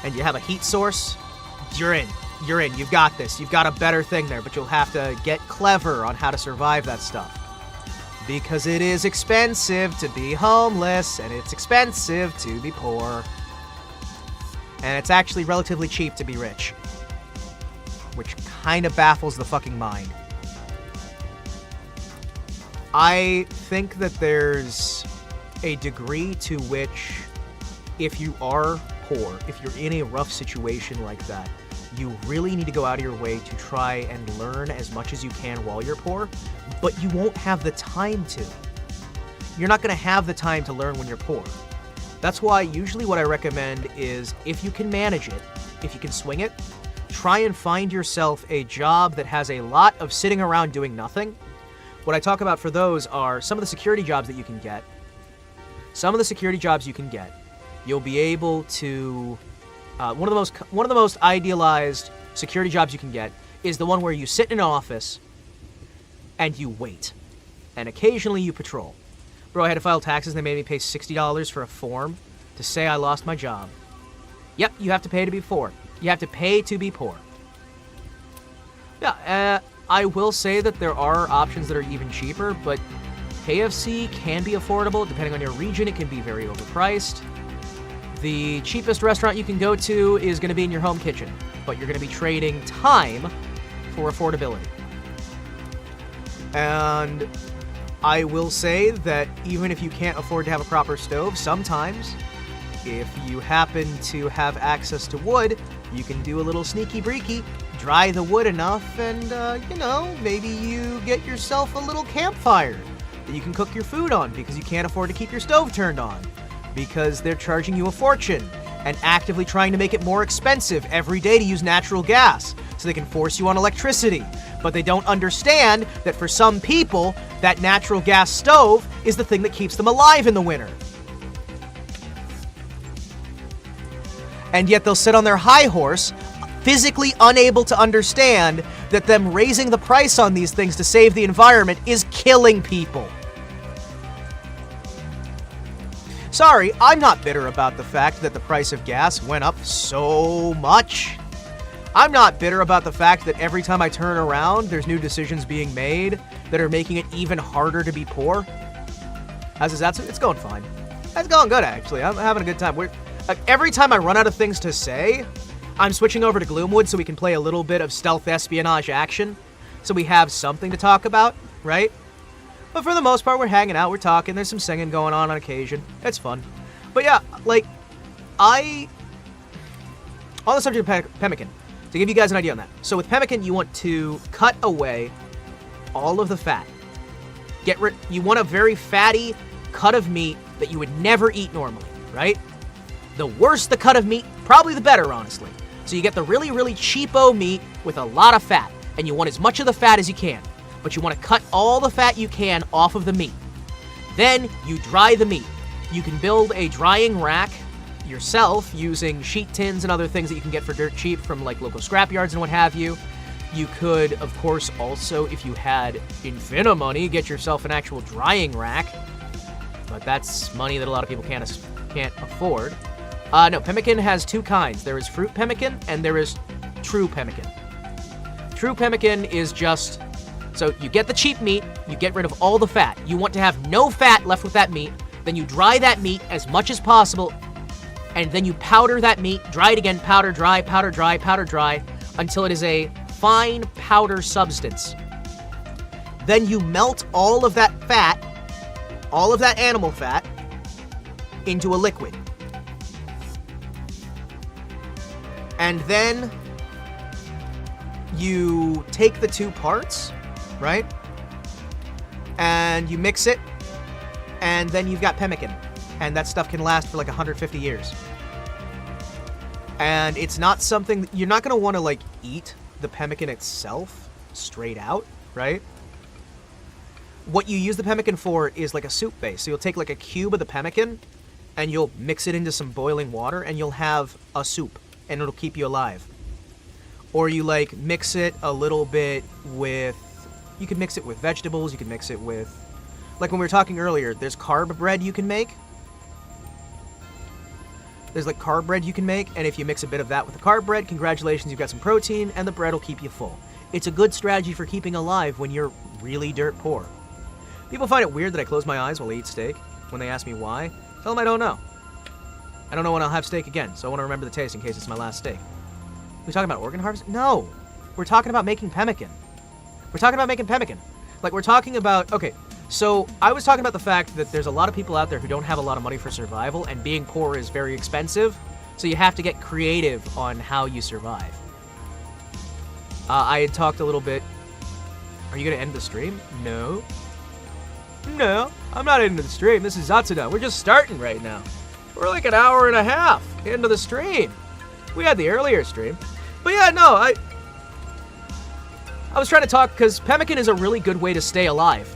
and you have a heat source, you're in. You're in. You've got this. You've got a better thing there, but you'll have to get clever on how to survive that stuff. Because it is expensive to be homeless, and it's expensive to be poor. And it's actually relatively cheap to be rich. Which kind of baffles the fucking mind. I think that there's a degree to which, if you are poor, if you're in a rough situation like that, you really need to go out of your way to try and learn as much as you can while you're poor, but you won't have the time to. You're not going to have the time to learn when you're poor. That's why usually what I recommend is, if you can manage it, if you can swing it, try and find yourself a job that has a lot of sitting around doing nothing. What I talk about for those are some of the security jobs that you can get. Some of the security jobs you can get, you'll be able to One of the most idealized security jobs you can get is the one where you sit in an office and you wait, and occasionally you patrol. Bro, I had to file taxes and they made me pay $60 for a form to say I lost my job. Yep, you have to pay to be poor. You have to pay to be poor. Yeah, I will say that there are options that are even cheaper, but KFC can be affordable. Depending on your region, it can be very overpriced. The cheapest restaurant you can go to is going to be in your home kitchen, but you're going to be trading time for affordability. And I will say that even if you can't afford to have a proper stove, sometimes, if you happen to have access to wood, you can do a little sneaky breaky, dry the wood enough, and, maybe you get yourself a little campfire that you can cook your food on because you can't afford to keep your stove turned on, because they're charging you a fortune and actively trying to make it more expensive every day to use natural gas so they can force you on electricity. But they don't understand that for some people, that natural gas stove is the thing that keeps them alive in the winter. And yet they'll sit on their high horse, physically unable to understand that them raising the price on these things to save the environment is killing people. Sorry, I'm not bitter about the fact that the price of gas went up so much. I'm not bitter about the fact that every time I turn around, there's new decisions being made that are making it even harder to be poor. How's Zatsudan? It's going fine. It's going good, actually. I'm having a good time. Every time I run out of things to say, I'm switching over to Gloomwood so we can play a little bit of stealth espionage action, so we have something to talk about, right? But for the most part, we're hanging out, we're talking, there's some singing going on occasion. It's fun. But yeah, on the subject of pemmican, to give you guys an idea on that. So with pemmican, you want to cut away all of the fat. You want a very fatty cut of meat that you would never eat normally, right? The worse the cut of meat, probably the better, honestly. So you get the really, really cheapo meat with a lot of fat, and you want as much of the fat as you can, but you want to cut all the fat you can off of the meat. Then you dry the meat. You can build a drying rack yourself using sheet tins and other things that you can get for dirt cheap from local scrapyards and what have you. You could, of course, also, if you had infinite money, get yourself an actual drying rack, but that's money that a lot of people can't afford. No, pemmican has two kinds. There is fruit pemmican and there is true pemmican. True pemmican is just, so you get the cheap meat, you get rid of all the fat. You want to have no fat left with that meat, then you dry that meat as much as possible, and then you powder that meat, dry it again, powder, dry, powder, dry, powder, dry, until it is a fine powder substance. Then you melt all of that fat, all of that animal fat, into a liquid. And then you take the two parts, right? And you mix it, and then you've got pemmican. And that stuff can last for 150 years. And it's not something, you're not going to want to eat the pemmican itself straight out, right? What you use the pemmican for is a soup base. So you'll take a cube of the pemmican, and you'll mix it into some boiling water, and you'll have a soup. And it'll keep you alive. Or you mix it a little bit with, you can mix it with vegetables, you can mix it with, when we were talking earlier, there's carb bread you can make. There's carb bread you can make, and if you mix a bit of that with the carb bread, congratulations, you've got some protein, and the bread will keep you full. It's a good strategy for keeping alive when you're really dirt poor. People find it weird that I close my eyes while I eat steak. When they ask me why, tell them I don't know. I don't know when I'll have steak again, so I want to remember the taste in case it's my last steak. Are we talking about organ harvest? No! We're talking about making pemmican. We're talking about making pemmican. We're talking about... Okay, so I was talking about the fact that there's a lot of people out there who don't have a lot of money for survival, and being poor is very expensive, so you have to get creative on how you survive. I had talked a little bit... Are you going to end the stream? No. No, I'm not ending the stream. This is Zatsudan. We're just starting right now. We're an hour and a half into the stream. We had the earlier stream. But yeah, no, I was trying to talk because pemmican is a really good way to stay alive.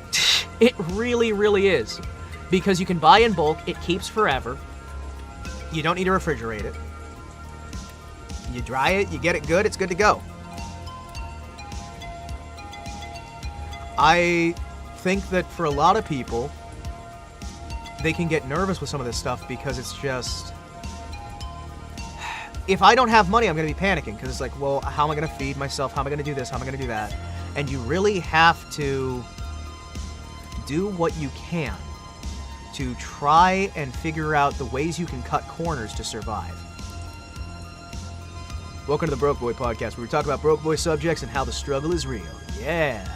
It really, really is. Because you can buy in bulk, it keeps forever. You don't need to refrigerate it. You dry it, you get it good, it's good to go. I think that for a lot of people, they can get nervous with some of this stuff because it's just... If I don't have money, I'm going to be panicking because it's like, well, how am I going to feed myself? How am I going to do this? How am I going to do that? And you really have to do what you can to try and figure out the ways you can cut corners to survive. Welcome to the Broke Boy Podcast, where we talk about broke boy subjects and how the struggle is real. Yeah.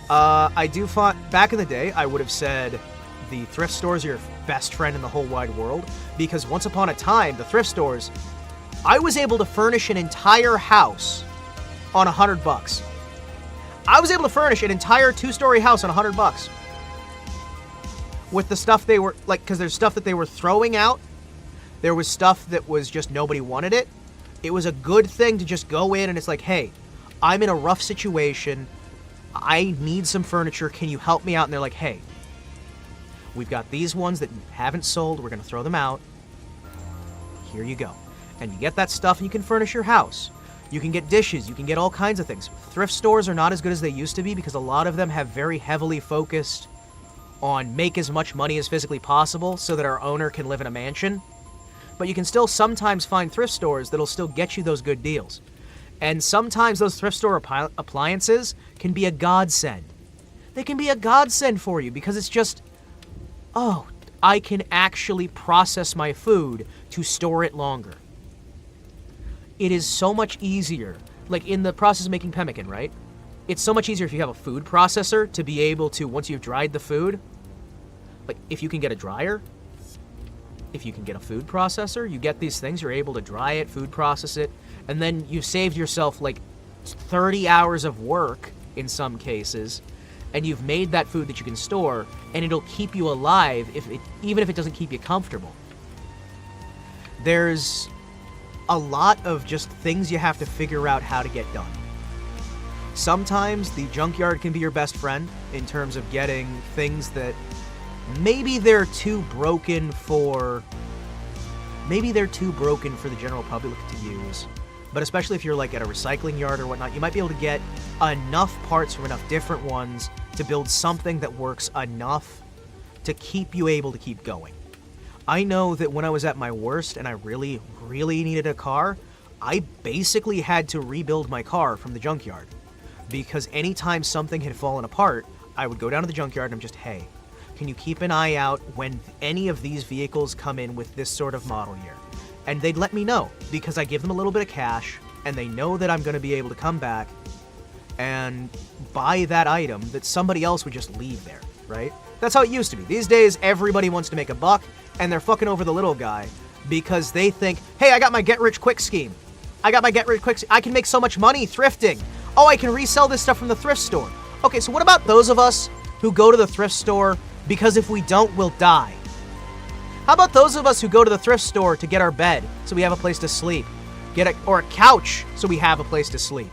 I do find, back in the day, I would have said the thrift stores are your best friend in the whole wide world, because once upon a time, the thrift stores, I was able to furnish an entire house on $100. I was able to furnish an entire 2-story house on $100 with the stuff they were, like, because there's stuff that they were throwing out. There was stuff that was just nobody wanted it. It was a good thing to just go in and it's like, hey, I'm in a rough situation. I need some furniture. Can you help me out? And they're like, hey, we've got these ones that haven't sold. We're going to throw them out. Here you go. And you get that stuff and you can furnish your house. You can get dishes. You can get all kinds of things. Thrift stores are not as good as they used to be because a lot of them have very heavily focused on make as much money as physically possible so that our owner can live in a mansion. But you can still sometimes find thrift stores that'll still get you those good deals. And sometimes those thrift store appliances can be a godsend. They can be a godsend for you because it's just, oh, I can actually process my food to store it longer. It is so much easier, like in the process of making pemmican, right? It's so much easier if you have a food processor to be able to, once you've dried the food, like if you can get a dryer, if you can get a food processor, you get these things, you're able to dry it, food process it, and then you've saved yourself like 30 hours of work in some cases, and you've made that food that you can store, and it'll keep you alive even if it doesn't keep you comfortable. There's a lot of just things you have to figure out how to get done. Sometimes the junkyard can be your best friend in terms of getting things that maybe they're too broken for the general public to use. But especially if you're like at a recycling yard or whatnot, you might be able to get enough parts from enough different ones to build something that works enough to keep you able to keep going. I know that when I was at my worst and I really, really needed a car, I basically had to rebuild my car from the junkyard. Because anytime something had fallen apart, I would go down to the junkyard and I'm just, hey, can you keep an eye out when any of these vehicles come in with this sort of model year? And they'd let me know, because I give them a little bit of cash, and they know that I'm going to be able to come back and buy that item that somebody else would just leave there, right? That's how it used to be. These days, everybody wants to make a buck, and they're fucking over the little guy because they think, hey, I got my get-rich-quick scheme. I can make so much money thrifting. Oh, I can resell this stuff from the thrift store. Okay, so what about those of us who go to the thrift store because if we don't, we'll die? How about those of us who go to the thrift store to get our bed so we have a place to sleep? Or a couch so we have a place to sleep?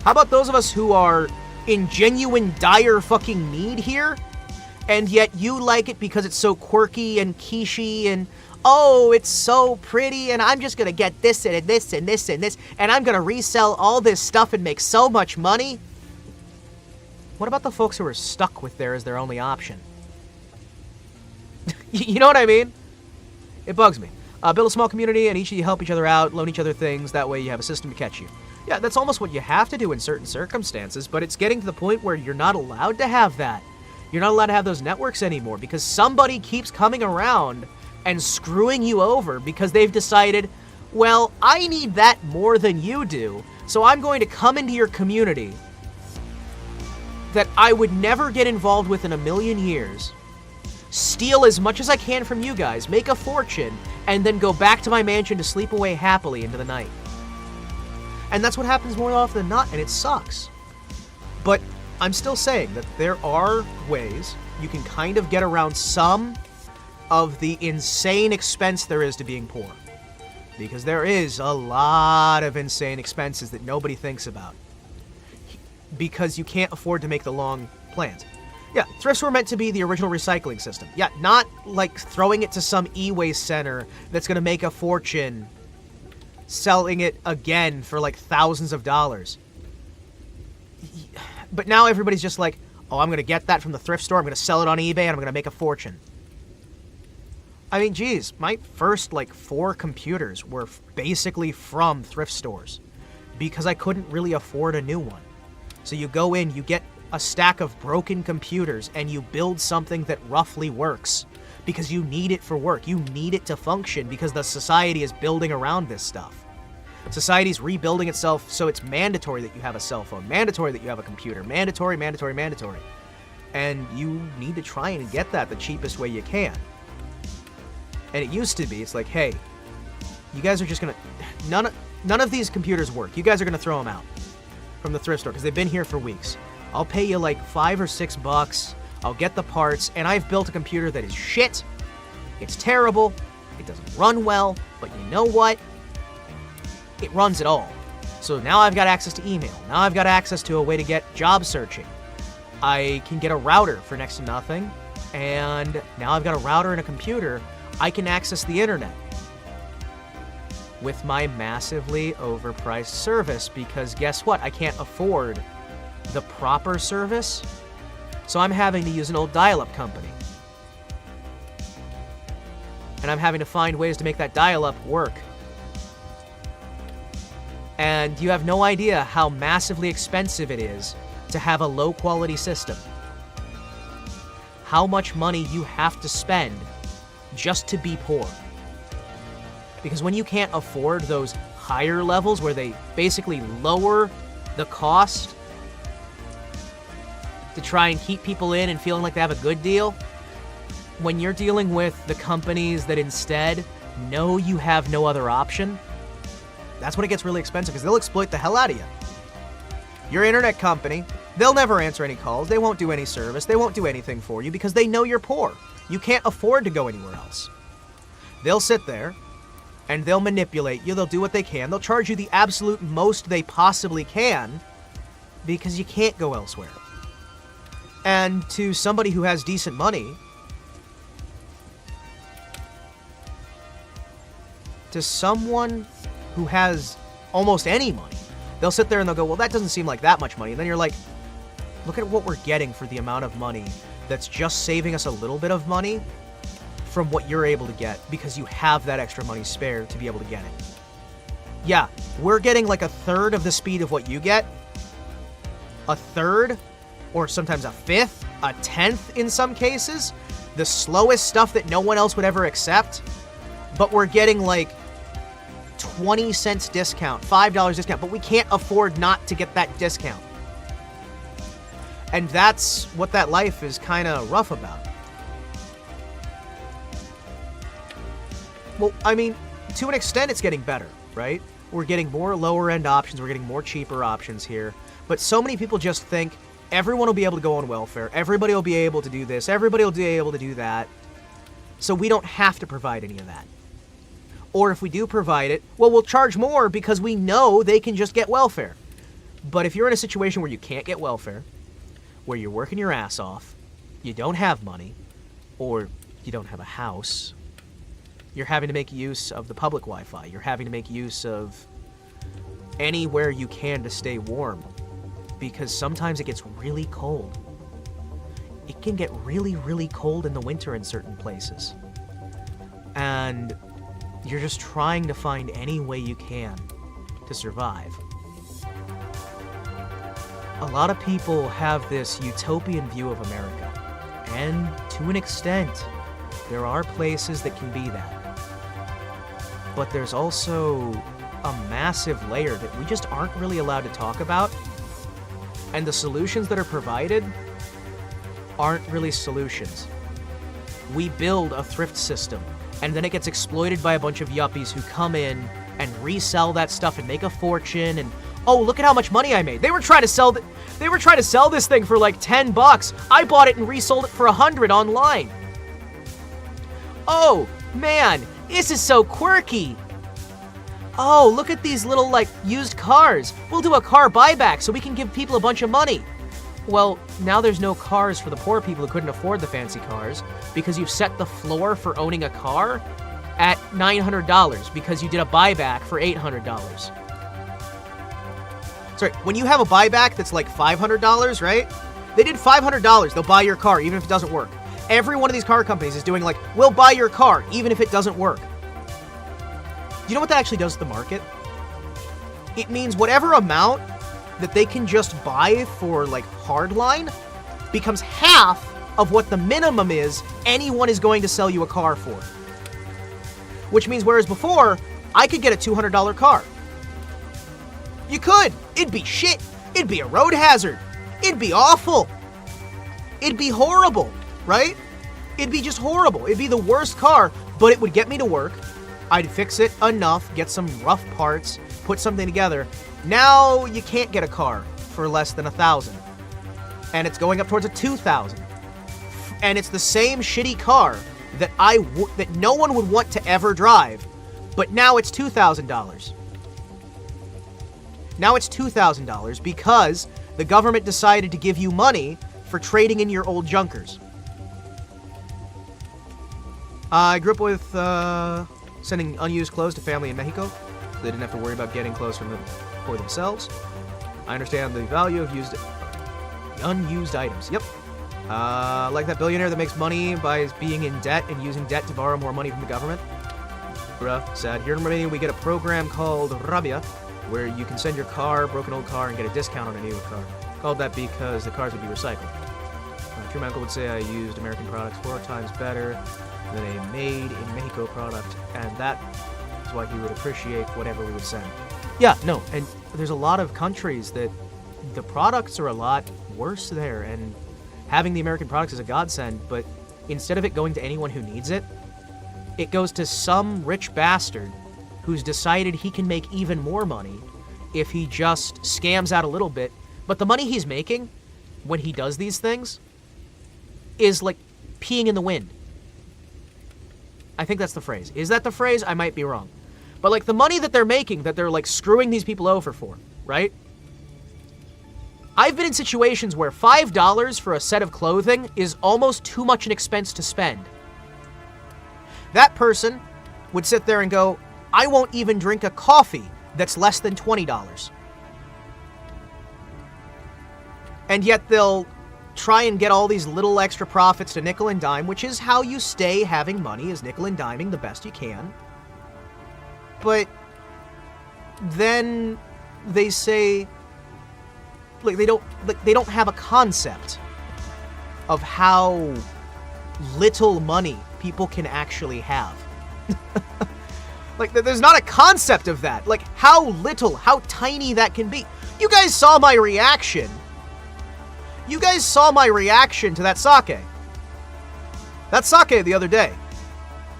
How about those of us who are in genuine dire fucking need here, and yet you like it because it's so quirky and quiche and, oh, it's so pretty, and I'm just gonna get this and this and this and this, and I'm gonna resell all this stuff and make so much money? What about the folks who are stuck with there as their only option? You know what I mean? It bugs me. Build a small community and each of you help each other out, loan each other things, that way you have a system to catch you. Yeah, that's almost what you have to do in certain circumstances, but it's getting to the point where you're not allowed to have that. You're not allowed to have those networks anymore because somebody keeps coming around and screwing you over because they've decided, well, I need that more than you do, so I'm going to come into your community that I would never get involved with in a million years, steal as much as I can from you guys, make a fortune, and then go back to my mansion to sleep away happily into the night. And that's what happens more often than not, and it sucks. But I'm still saying that there are ways you can kind of get around some of the insane expense there is to being poor. Because there is a lot of insane expenses that nobody thinks about. Because you can't afford to make the long plans. Yeah, thrifts were meant to be the original recycling system. Yeah, not like throwing it to some e-waste center that's going to make a fortune selling it again for like thousands of dollars. But now everybody's just like, oh, I'm going to get that from the thrift store, I'm going to sell it on eBay, and I'm going to make a fortune. I mean, geez, my first, like, 4 computers were basically from thrift stores because I couldn't really afford a new one. So you go in, you get a stack of broken computers, and you build something that roughly works because you need it for work. You need it to function because the society is building around this stuff. Society's rebuilding itself, so it's mandatory that you have a cell phone, mandatory that you have a computer, mandatory, mandatory, mandatory. And you need to try and get that the cheapest way you can. And it used to be, it's like, hey, you guys are just gonna, none of these computers work. You guys are gonna throw them out from the thrift store because they've been here for weeks. I'll pay you like $5 or $6. I'll get the parts, and I've built a computer that is shit. It's terrible. It doesn't run well, but you know what? It runs it all. So now I've got access to email. Now I've got access to a way to get job searching. I can get a router for next to nothing, and now I've got a router and a computer. I can access the internet with my massively overpriced service because guess what? I can't afford the proper service, so I'm having to use an old dial-up company. And I'm having to find ways to make that dial-up work. And you have no idea how massively expensive it is to have a low-quality system. How much money you have to spend just to be poor. Because when you can't afford those higher levels where they basically lower the cost to try and keep people in and feeling like they have a good deal, when you're dealing with the companies that instead know you have no other option, that's when it gets really expensive because they'll exploit the hell out of you. Your internet company, they'll never answer any calls, they won't do any service, they won't do anything for you because they know you're poor. You can't afford to go anywhere else. They'll sit there, and they'll manipulate you, they'll do what they can, they'll charge you the absolute most they possibly can, because you can't go elsewhere. And to somebody who has decent money, to someone who has almost any money, they'll sit there and they'll go, well, that doesn't seem like that much money. And then you're like, look at what we're getting for the amount of money that's just saving us a little bit of money from what you're able to get because you have that extra money spare to be able to get it. Yeah, we're getting like 1/3 of the speed of what you get. 1/3, or sometimes 1/5, 1/10 in some cases. The slowest stuff that no one else would ever accept. But we're getting like 20 cents discount, $5 discount, but we can't afford not to get that discount. And that's what that life is kind of rough about. Well, I mean, to an extent, it's getting better, right? We're getting more lower-end options. We're getting more cheaper options here. But so many people just think everyone will be able to go on welfare. Everybody will be able to do this. Everybody will be able to do that. So we don't have to provide any of that. Or if we do provide it, well, we'll charge more because we know they can just get welfare. But if you're in a situation where you can't get welfare, where you're working your ass off, you don't have money, or you don't have a house, you're having to make use of the public Wi-Fi. You're having to make use of anywhere you can to stay warm, because sometimes it gets really cold. It can get really, really cold in the winter in certain places. And you're just trying to find any way you can to survive. A lot of people have this utopian view of America, and to an extent, there are places that can be that. But there's also a massive layer that we just aren't really allowed to talk about, and the solutions that are provided aren't really solutions. We build a thrift system, and then it gets exploited by a bunch of yuppies who come in and resell that stuff and make a fortune, and oh, look at how much money I made. They were trying to sell this thing for like $10. I bought it and resold it for $100 online. Oh, man, this is so quirky. Oh, look at these little, like, used cars. We'll do a car buyback so we can give people a bunch of money. Well, now there's no cars for the poor people who couldn't afford the fancy cars because you've set the floor for owning a car. at $900 because you did a buyback for $800. Sorry, when you have a buyback that's like $500, right? They did $500, they'll buy your car even if it doesn't work. Every one of these car companies is doing like, we'll buy your car even if it doesn't work. Do you know what that actually does to the market? It means whatever amount that they can just buy for like hardline becomes half of what the minimum is anyone is going to sell you a car for. Which means whereas before, I could get a $200 car. You could. It'd be shit. It'd be a road hazard. It'd be awful. It'd be horrible, right? It'd be just horrible. It'd be the worst car, but it would get me to work. I'd fix it enough, get some rough parts, put something together. Now you can't get a car for less than $1,000. And it's going up towards a $2,000. And it's the same shitty car that that no one would want to ever drive, but now it's $2,000. Now it's $2,000 because the government decided to give you money for trading in your old junkers. I grew up with sending unused clothes to family in Mexico, so they didn't have to worry about getting clothes for themselves. I understand the value of unused items. Yep. Like that billionaire that makes money by being in debt and using debt to borrow more money from the government. Bruh, sad. Here in Romania, we get a program called Rabia, where you can send your broken old car, and get a discount on a new car. Called that because the cars would be recycled. True, my uncle would say I used American products 4 times better than a made-in-Mexico product, and that is why he would appreciate whatever we would send. Yeah, no, and there's a lot of countries that the products are a lot worse there, and having the American products is a godsend, but instead of it going to anyone who needs it, it goes to some rich bastard who's decided he can make even more money if he just scams out a little bit. But the money he's making when he does these things is like peeing in the wind. I think that's the phrase. Is that the phrase? I might be wrong. But like the money that they're making, that they're like screwing these people over for, right? I've been in situations where $5 for a set of clothing is almost too much an expense to spend. That person would sit there and go, I won't even drink a coffee that's less than $20. And yet they'll try and get all these little extra profits to nickel and dime, which is how you stay having money, is nickel and diming the best you can. But then they say, like, they don't have a concept of how little money people can actually have. Like, there's not a concept of that. Like, how little, how tiny that can be. You guys saw my reaction. You guys saw my reaction to that sake. That sake the other day.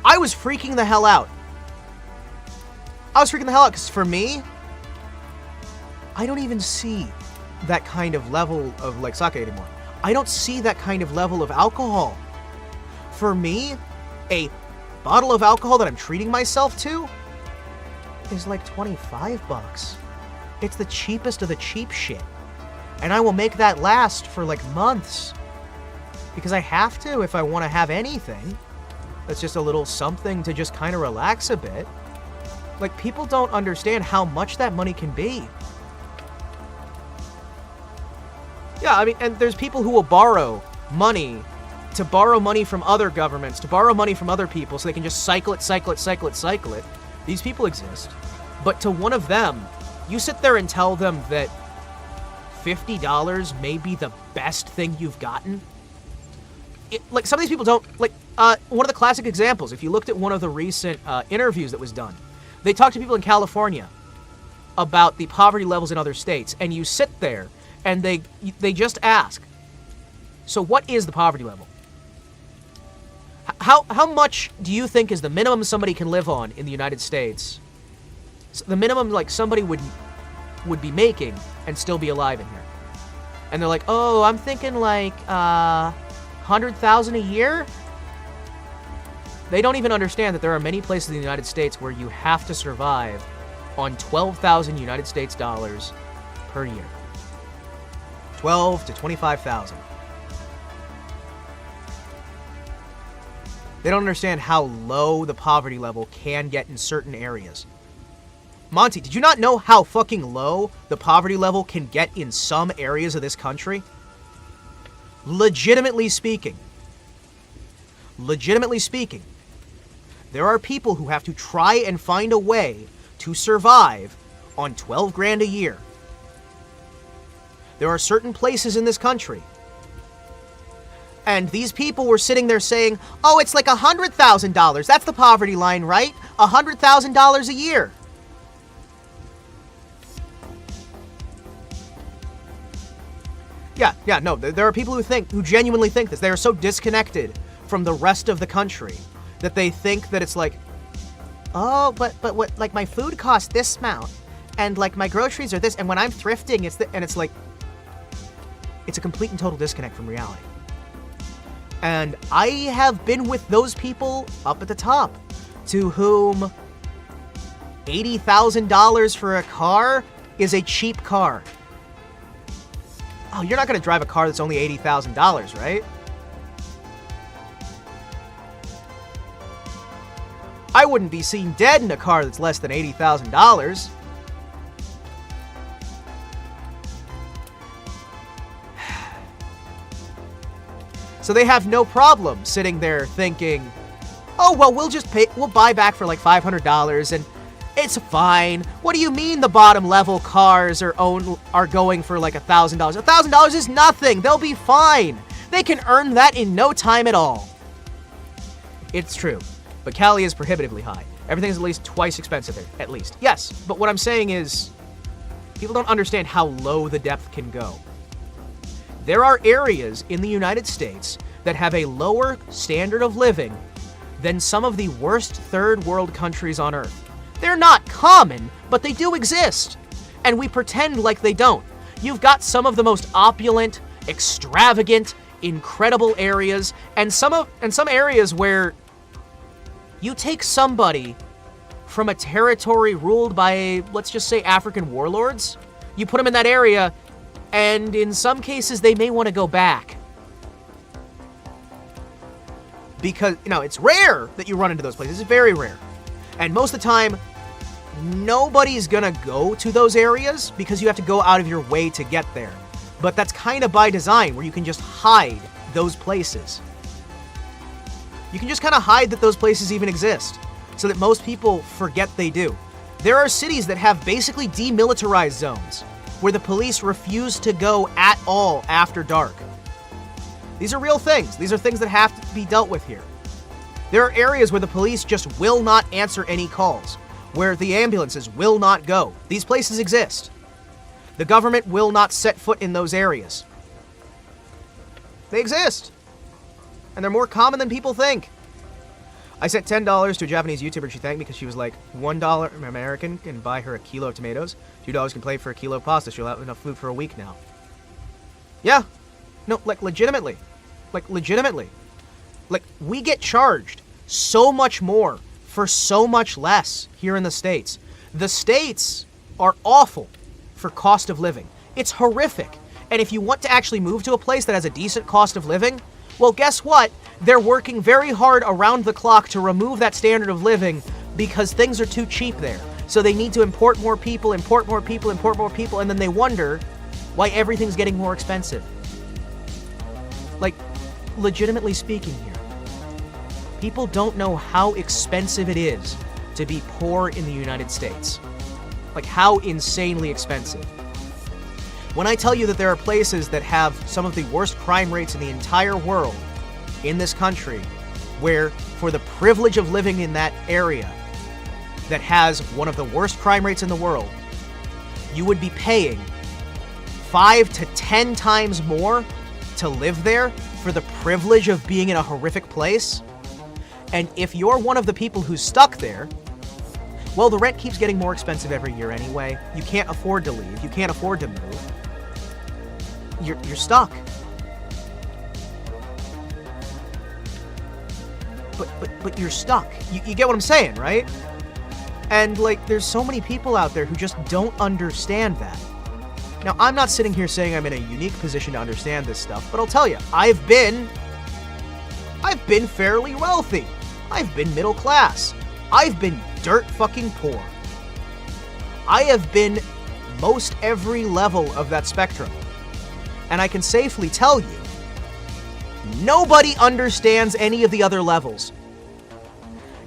I was freaking the hell out. Because for me, I don't even see that kind of level of, like, sake anymore. I don't see that kind of level of alcohol. For me, a bottle of alcohol that I'm treating myself to is like $25. It's the cheapest of the cheap shit. And I will make that last for like months. Because I have to if I want to have anything. That's just a little something to just kind of relax a bit. Like, people don't understand how much that money can be. Yeah, I mean, and there's people who will borrow money to borrow money from other governments, to borrow money from other people so they can just cycle it. These people exist. But to one of them, you sit there and tell them that $50 may be the best thing you've gotten. Like, some of these people don't, like, one of the classic examples, if you looked at one of the recent interviews that was done, they talked to people in California about the poverty levels in other states, and you sit there and they just ask, so what is the poverty level? How much do you think is the minimum somebody can live on in the United States? The minimum, like, somebody would be making and still be alive in here. And they're like, oh, I'm thinking like $100,000 a year? They don't even understand that there are many places in the United States where you have to survive on 12,000 United States dollars per year. 12 to 25,000. They don't understand how low the poverty level can get in certain areas. Monty, did you not know how fucking low the poverty level can get in some areas of this country? Legitimately speaking, there are people who have to try and find a way to survive on 12 grand a year. There are certain places in this country, and these people were sitting there saying, oh, it's like $100,000. That's the poverty line, right? $100,000 a year. Yeah, no, there are people who genuinely think this. They are so disconnected from the rest of the country that they think that it's like, oh, but what, like, my food costs this amount, and like my groceries are this, and when I'm thrifting, and it's like, it's a complete and total disconnect from reality. And I have been with those people up at the top, to whom $80,000 for a car is a cheap car. Oh, you're not going to drive a car that's only $80,000, right? I wouldn't be seen dead in a car that's less than $80,000. So they have no problem sitting there thinking, oh, well, we'll buy back for like $500 and it's fine. What do you mean the bottom level cars are going for like $1,000? $1,000 is nothing. They'll be fine. They can earn that in no time at all. It's true, but Cali is prohibitively high. Everything's at least twice expensive there, at least. Yes, but what I'm saying is, people don't understand how low the depth can go. There are areas in the United States that have a lower standard of living than some of the worst third world countries on Earth. They're not common, but they do exist. And we pretend like they don't. You've got some of the most opulent, extravagant, incredible areas, and some areas where you take somebody from a territory ruled by, let's just say, African warlords, you put them in that area, and in some cases they may want to go back. Because, it's rare that you run into those places. It's very rare. And most of the time, nobody's gonna go to those areas because you have to go out of your way to get there. But that's kind of by design, where you can just hide those places. You can just kind of hide that those places even exist, so that most people forget they do. There are cities that have basically demilitarized zones, where the police refuse to go at all after dark. These are real things. These are things that have to be dealt with here. There are areas where the police just will not answer any calls, where the ambulances will not go. These places exist. The government will not set foot in those areas. They exist. And they're more common than people think. I sent $10 to a Japanese YouTuber she thanked me because she was like, $1 American can buy her a kilo of tomatoes, $2 can pay for a kilo of pasta. She'll have enough food for a week now. Yeah. No, like legitimately. Like, we get charged so much more for so much less here in the States. The States are awful for cost of living. It's horrific. And if you want to actually move to a place that has a decent cost of living, well, guess what? They're working very hard around the clock to remove that standard of living because things are too cheap there. So they need to import more people, and then they wonder why everything's getting more expensive. Like, legitimately speaking here, people don't know how expensive it is to be poor in the United States. Like, how insanely expensive. When I tell you that there are places that have some of the worst crime rates in the entire world in this country, where for the privilege of living in that area that has one of the worst crime rates in the world, you would be paying 5 to 10 times more to live there for the privilege of being in a horrific place. And if you're one of the people who's stuck there, well, the rent keeps getting more expensive every year anyway. You can't afford to leave. You can't afford to move. You're stuck. But you're stuck. You get what I'm saying, right? And, like, there's so many people out there who just don't understand that. Now, I'm not sitting here saying I'm in a unique position to understand this stuff, but I'll tell you, I've been I've been fairly wealthy. I've been middle class. I've been dirt fucking poor. I have been most every level of that spectrum. And I can safely tell you, nobody understands any of the other levels.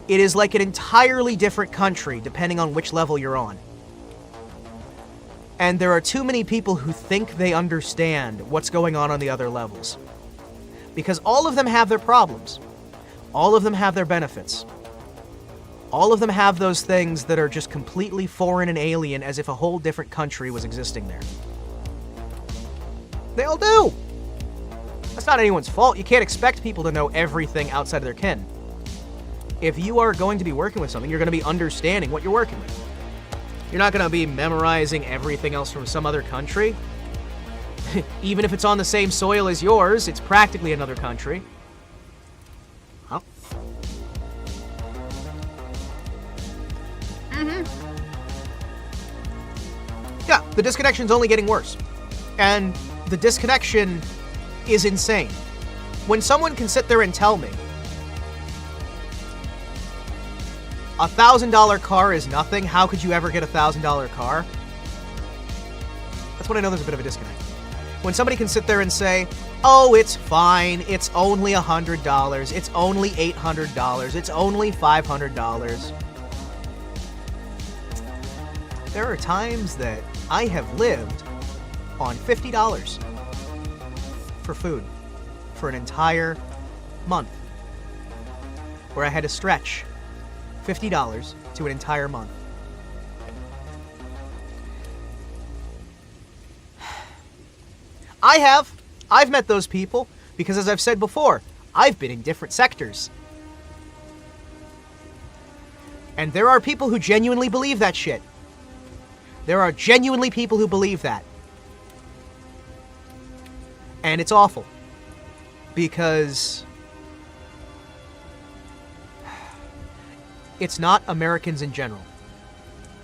It is like an entirely different country depending on which level you're on. And there are too many people who think they understand what's going on the other levels. Because all of them have their problems. All of them have their benefits. All of them have those things that are just completely foreign and alien, as if a whole different country was existing there. They all do! That's not anyone's fault. You can't expect people to know everything outside of their kin. If you are going to be working with something, you're going to be understanding what you're working with. You're not going to be memorizing everything else from some other country. Even if it's on the same soil as yours, it's practically another country. Huh? Yeah, the disconnection's only getting worse. And the disconnection is insane. When someone can sit there and tell me $1,000 car is nothing, how could you ever get a $1,000 car? That's when I know there's a bit of a disconnect. When somebody can sit there and say, oh, it's fine, it's only $100, it's only $800, it's only $500. There are times that I have lived on $50 for food for an entire month, where I had to stretch $50 to an entire month. I've met those people because, as I've said before, I've been in different sectors. And there are people who genuinely believe that shit. There are genuinely people who believe that. And it's awful. Because it's not Americans in general.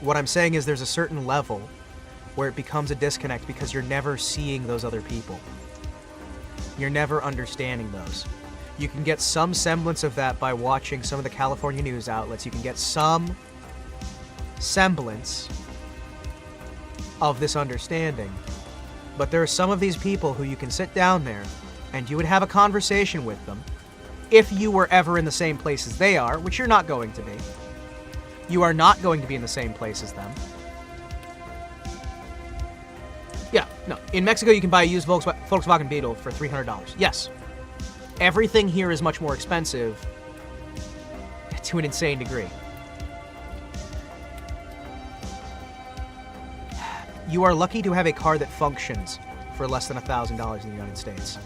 What I'm saying is there's a certain level where it becomes a disconnect because you're never seeing those other people. You're never understanding those. You can get some semblance of that by watching some of the California news outlets. You can get some semblance of this understanding. But there are some of these people who you can sit down there and you would have a conversation with them if you were ever in the same place as they are, which you're not going to be. You are not going to be in the same place as them. Yeah, no. In Mexico, you can buy a used Volkswagen Beetle for $300. Yes. Everything here is much more expensive to an insane degree. You are lucky to have a car that functions for less than $1,000 in the United States.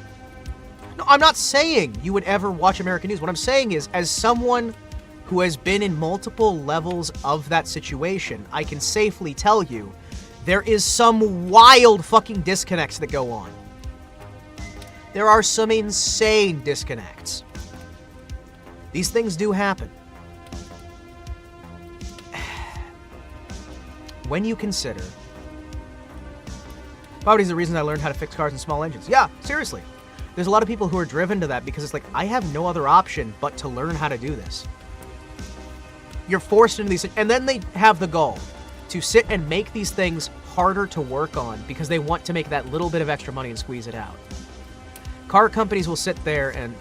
No, I'm not saying you would ever watch American news. What I'm saying is, as someone who has been in multiple levels of that situation, I can safely tell you there is some wild fucking disconnects that go on. There are some insane disconnects. These things do happen. When you consider... Poverty is the reason I learned how to fix cars and small engines. Yeah, seriously. There's a lot of people who are driven to that because it's like, I have no other option but to learn how to do this. You're forced into these... And then they have the gall to sit and make these things harder to work on because they want to make that little bit of extra money and squeeze it out. Car companies will sit there and...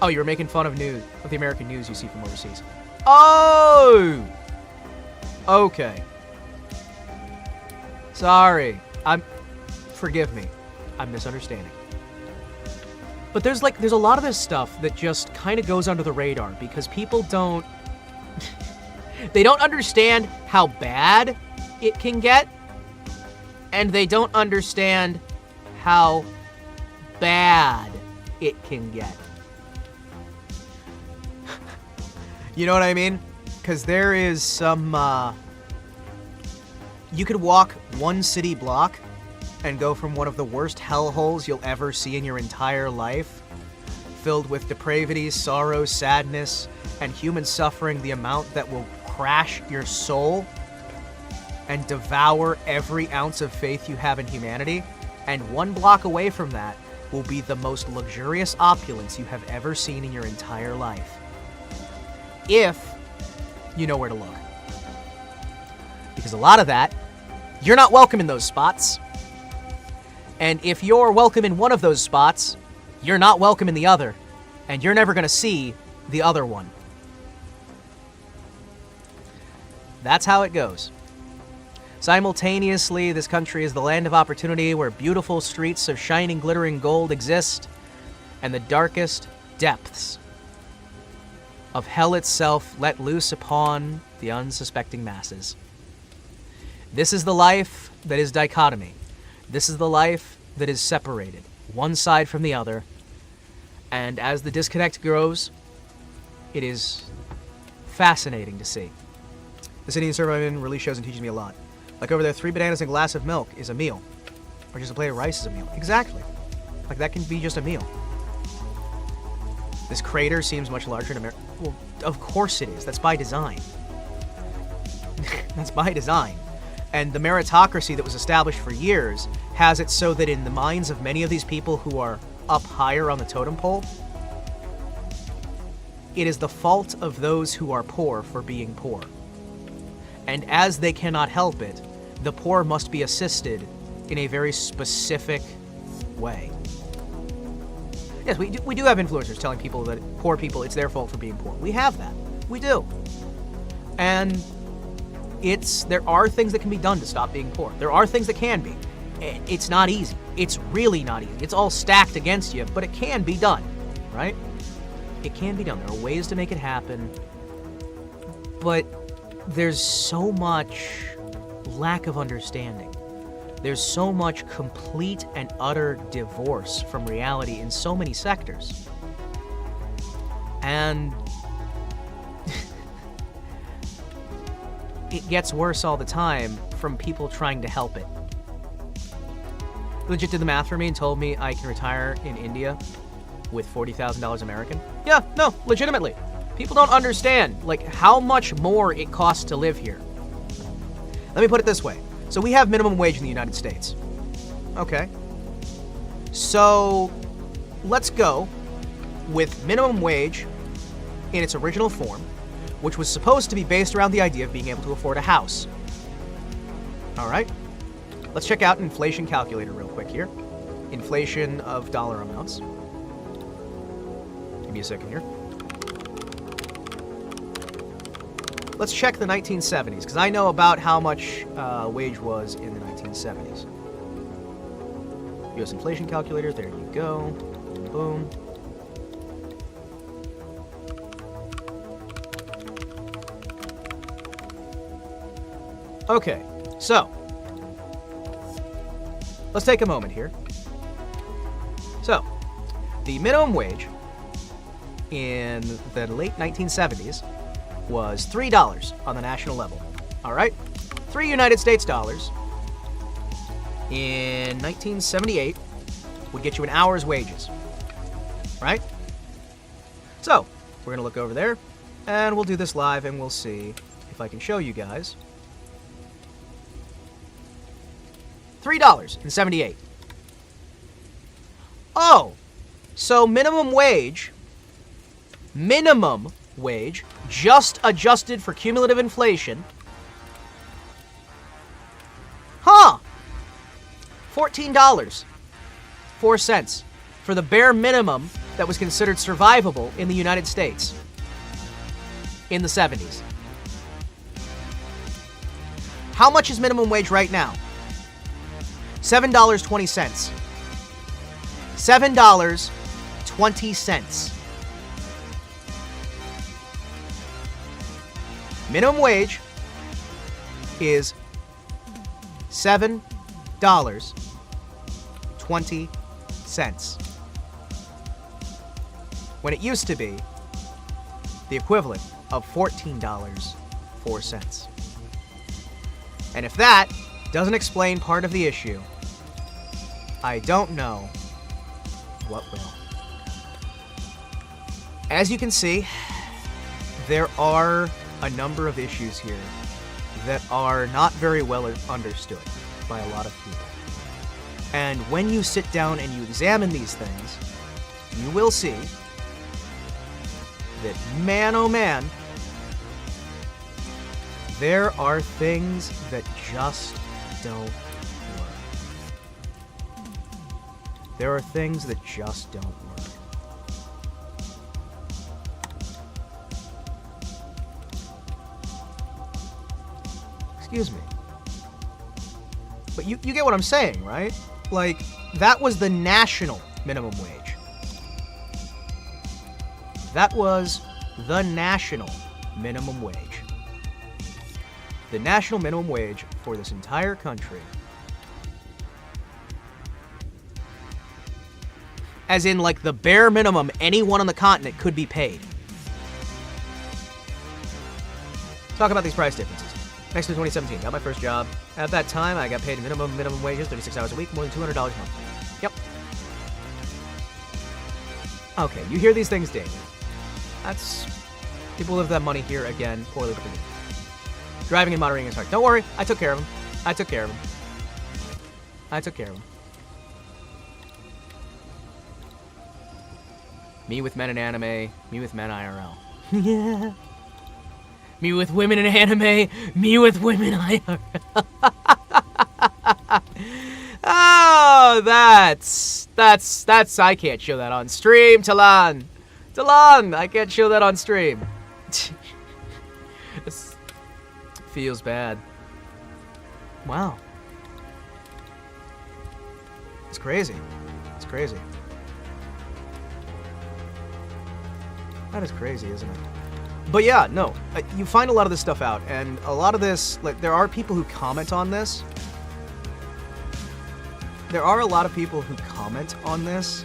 Oh, you're making fun of the American news you see from overseas. Oh! Okay. Sorry. Forgive me. I'm misunderstanding. But there's a lot of this stuff that just kind of goes under the radar because people don't... They don't understand how bad it can get, and they don't understand how bad it can get. You know what I mean? Because there is some, you could walk one city block and go from one of the worst hellholes you'll ever see in your entire life, filled with depravity, sorrow, sadness, and human suffering, the amount that will crash your soul and devour every ounce of faith you have in humanity. And one block away from that, will be the most luxurious opulence you have ever seen in your entire life. If you know where to look. Because a lot of that, you're not welcome in those spots. And if you're welcome in one of those spots, you're not welcome in the other. And you're never going to see the other one. That's how it goes. Simultaneously, this country is the land of opportunity where beautiful streets of shining, glittering gold exist, and the darkest depths of hell itself let loose upon the unsuspecting masses. This is the life that is dichotomy. This is the life that is separated, one side from the other, and as the disconnect grows, it is fascinating to see. This Indian server I'm in really shows and teaches me a lot. Like over there, 3 bananas and a glass of milk is a meal. Or just a plate of rice is a meal. Exactly. Like that can be just a meal. This crater seems much larger in America. Well, of course it is. That's by design. That's by design. And the meritocracy that was established for years has it so that in the minds of many of these people who are up higher on the totem pole, it is the fault of those who are poor for being poor. And as they cannot help it, the poor must be assisted in a very specific way. Yes, we do have influencers telling people that poor people, it's their fault for being poor. We have that. We do. And there are things that can be done to stop being poor. There are things that can be. It's not easy. It's really not easy. It's all stacked against you, but it can be done, right? It can be done. There are ways to make it happen. But there's so much lack of understanding. There's so much complete and utter divorce from reality in so many sectors. And it gets worse all the time from people trying to help it. Legit did the math for me and told me I can retire in India with $40,000 American. Yeah, no, legitimately. People don't understand, like, how much more it costs to live here. Let me put it this way. So we have minimum wage in the United States. Okay. So let's go with minimum wage in its original form, which was supposed to be based around the idea of being able to afford a house. All right. Let's check out an inflation calculator real quick here. Inflation of dollar amounts. Give me a second here. Let's check the 1970s, because I know about how much wage was in the 1970s. US inflation calculator, there you go. Boom. Okay, so let's take a moment here. So, the minimum wage in the late 1970s was $3 on the national level. All right? 3 United States dollars in 1978 would get you an hour's wages. Right? So, we're going to look over there, and we'll do this live, and we'll see if I can show you guys. $3.78. Oh, so minimum wage, just adjusted for cumulative inflation. Huh. $14.04 for the bare minimum that was considered survivable in the United States in the 70s. How much is minimum wage right now? $7.20. $7.20. Minimum wage is $7.20. When it used to be the equivalent of $14.04. And if that doesn't explain part of the issue, I don't know what will. As you can see, there are a number of issues here that are not very well understood by a lot of people. And when you sit down and you examine these things, you will see that, man oh man, there are things that just don't work. There are things that just don't work. Excuse me. But you get what I'm saying, right? Like, that was the national minimum wage. That was the national minimum wage. The national minimum wage for this entire country. As in, like, the bare minimum anyone on the continent could be paid. Talk about these price differences. Next to 2017, got my first job. At that time, I got paid minimum wages, 36 hours a week, more than $200 a month. Yep. Okay, you hear these things daily. That's... People live that money here, again, poorly but driving and moderating is hard. Don't worry, I took care of him. I took care of him. I took care of him. Me with men in anime, me with men IRL. Yeah. Me with women in anime, me with women IRL. Oh, that's, I can't show that on stream, Talon. Talon, I can't show that on stream. This feels bad. Wow. It's crazy. It's crazy. That is crazy, isn't it? But yeah, no, you find a lot of this stuff out, and a lot of this, like, there are people who comment on this. There are a lot of people who comment on this,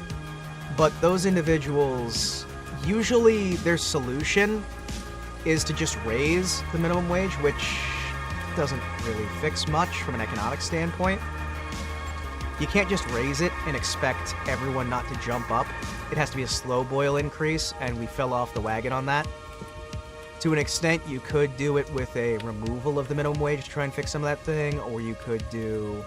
but those individuals, usually their solution is to just raise the minimum wage, which doesn't really fix much from an economic standpoint. You can't just raise it and expect everyone not to jump up. It has to be a slow boil increase, and we fell off the wagon on that. To an extent, you could do it with a removal of the minimum wage to try and fix some of that thing, or you could do...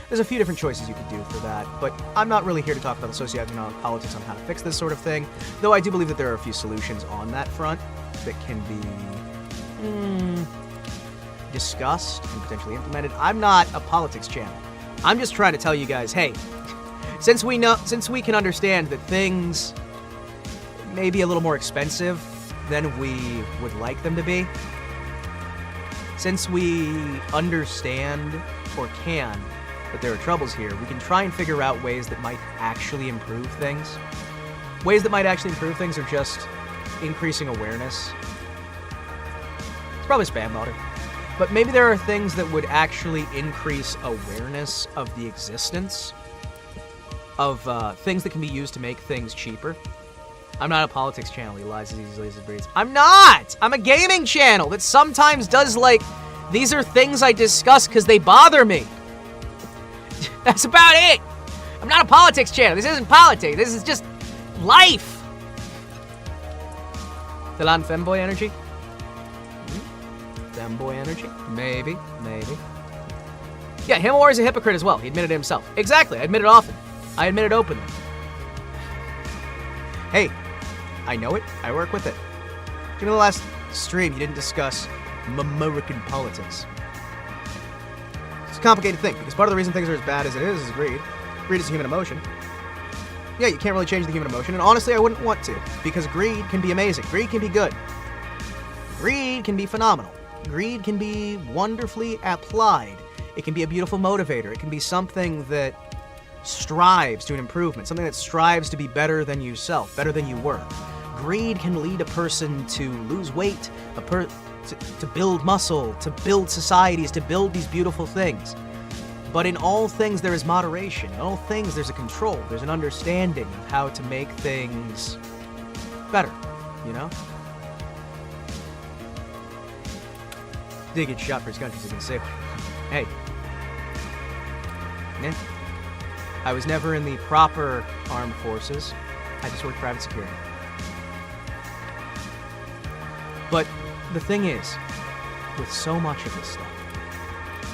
There's a few different choices you could do for that, but I'm not really here to talk about the socioeconomic politics on how to fix this sort of thing, though I do believe that there are a few solutions on that front that can be discussed and potentially implemented. I'm not a politics channel. I'm just trying to tell you guys, hey, since we can understand that things may be a little more expensive than we would like them to be, since we understand, or can, that there are troubles here, we can try and figure out ways that might actually improve things. Ways that might actually improve things are just increasing awareness. It's probably spam water. But maybe there are things that would actually increase awareness of the existence of things that can be used to make things cheaper. I'm not a politics channel. He lies as easily as it breathes. I'm not! I'm a gaming channel that sometimes does, like, these are things I discuss because they bother me. That's about it. I'm not a politics channel. This isn't politics. This is just life. Dylan femboy energy? Femboy energy? Maybe. Maybe. Yeah, Himawari's a hypocrite as well. He admitted it himself. Exactly. I admit it often. I admit it openly. Hey, I know it. I work with it. During the last stream, you didn't discuss American politics. It's a complicated thing, because part of the reason things are as bad as it is greed. Greed is a human emotion. Yeah, you can't really change the human emotion, and honestly, I wouldn't want to, because greed can be amazing. Greed can be good. Greed can be phenomenal. Greed can be wonderfully applied. It can be a beautiful motivator. It can be something that strives to an improvement, something that strives to be better than yourself, better than you were. Greed can lead a person to lose weight, to build muscle, to build societies, to build these beautiful things. But in all things there is moderation. In all things there's a control. There's an understanding of how to make things better, you know? Did get shot for his country, so he can say, hey. Yeah. I was never in the proper armed forces. I just worked private security. But the thing is, with so much of this stuff,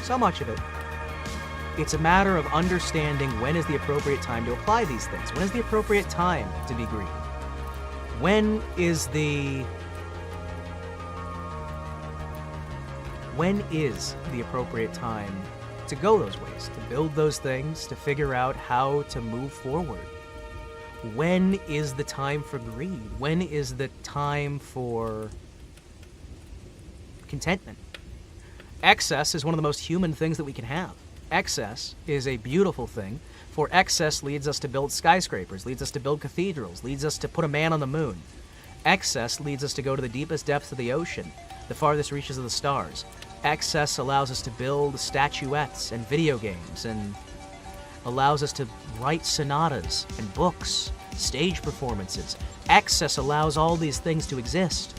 so much of it, It's a matter of understanding when is the appropriate time to apply these things. When is the appropriate time to be green? When is the appropriate time to go those ways, to build those things, to figure out how to move forward? When is the time for greed? When is the time for contentment? Excess is one of the most human things that we can have. Excess is a beautiful thing, for excess leads us to build skyscrapers, leads us to build cathedrals, leads us to put a man on the moon. Excess leads us to go to the deepest depths of the ocean, the farthest reaches of the stars. Excess allows us to build statuettes and video games, and allows us to write sonatas and books, stage performances. Excess allows all these things to exist.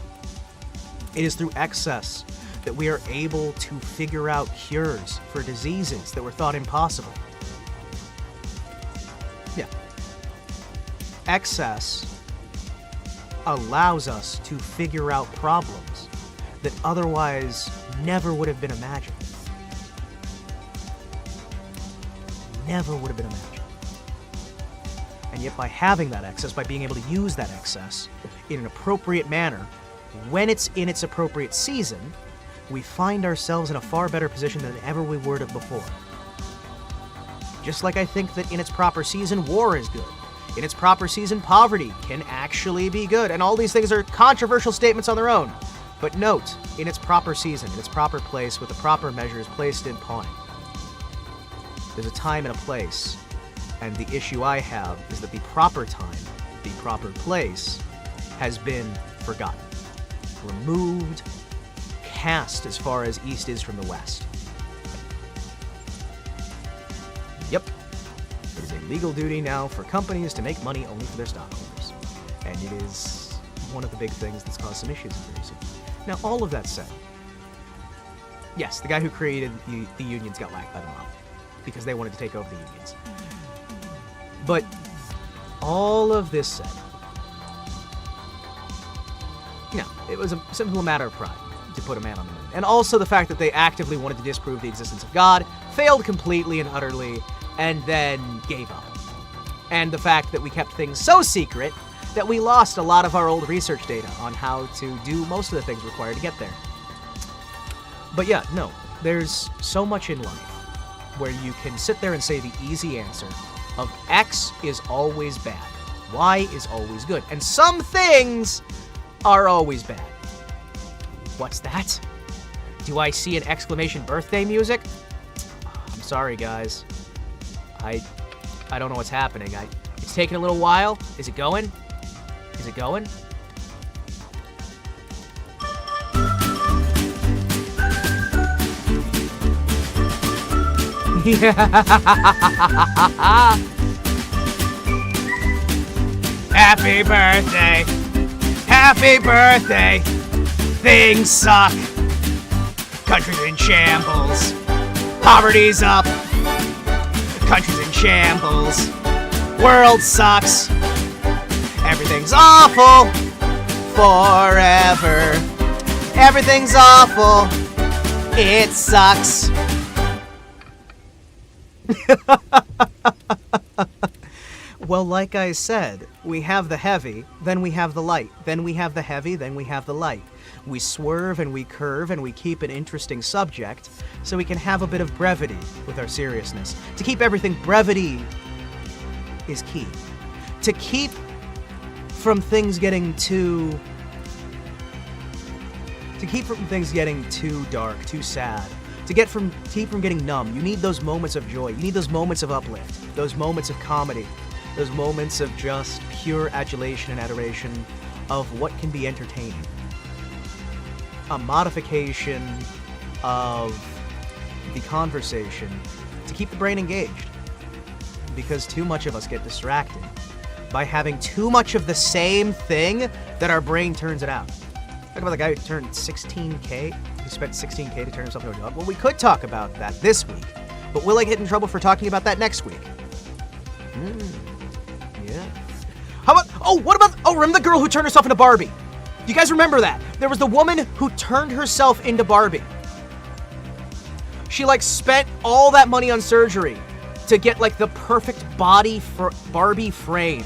It is through excess that we are able to figure out cures for diseases that were thought impossible. Yeah. Excess allows us to figure out problems that otherwise never would have been imagined. Never would have been imagined. And yet by having that excess, by being able to use that excess in an appropriate manner, when it's in its appropriate season, we find ourselves in a far better position than ever we were before. Just like I think that in its proper season, war is good. In its proper season, poverty can actually be good. And all these things are controversial statements on their own. But note, in its proper season, in its proper place, with the proper measures placed in point, there's a time and a place. And the issue I have is that the proper time, the proper place, has been forgotten, removed, cast as far as east is from the west. Yep. It is a legal duty now for companies to make money only for their stockholders. And it is one of the big things that's caused some issues in recent. Now, all of that said, yes, the guy who created the unions got whacked by the mob because they wanted to take over the unions. But all of this said, it was a simple matter of pride to put a man on the moon. And also the fact that they actively wanted to disprove the existence of God, failed completely and utterly, and then gave up. And the fact that we kept things so secret that we lost a lot of our old research data on how to do most of the things required to get there. But yeah, no, there's so much in life where you can sit there and say the easy answer of X is always bad, Y is always good, and some things are always bad. What's that? Do I see an exclamation birthday music? I'm sorry, guys. I don't know what's happening. It's taking a little while. Is it going? Is it going? Happy birthday! Happy birthday! Things suck. Country's in shambles. Poverty's up. Country's in shambles. World sucks. Everything's awful. Forever. Everything's awful. It sucks. Well, like I said, we have the heavy, then we have the light, then we have the heavy, then we have the light. We swerve and we curve and we keep an interesting subject so we can have a bit of brevity with our seriousness. To keep everything brevity is key. To keep from things getting too dark, too sad. To keep from getting numb, you need those moments of joy. You need those moments of uplift, those moments of comedy, those moments of just pure adulation and adoration of what can be entertaining. A modification of the conversation to keep the brain engaged. Because too much of us get distracted by having too much of the same thing that our brain turns it out. Talk about the guy who turned 16K, who spent 16K to turn himself into a dog. Well, we could talk about that this week, but will I get in trouble for talking about that next week? Yeah. Remember the girl who turned herself into Barbie? Do you guys remember that? There was the woman who turned herself into Barbie. She, like, spent all that money on surgery to get, like, the perfect body for Barbie frame.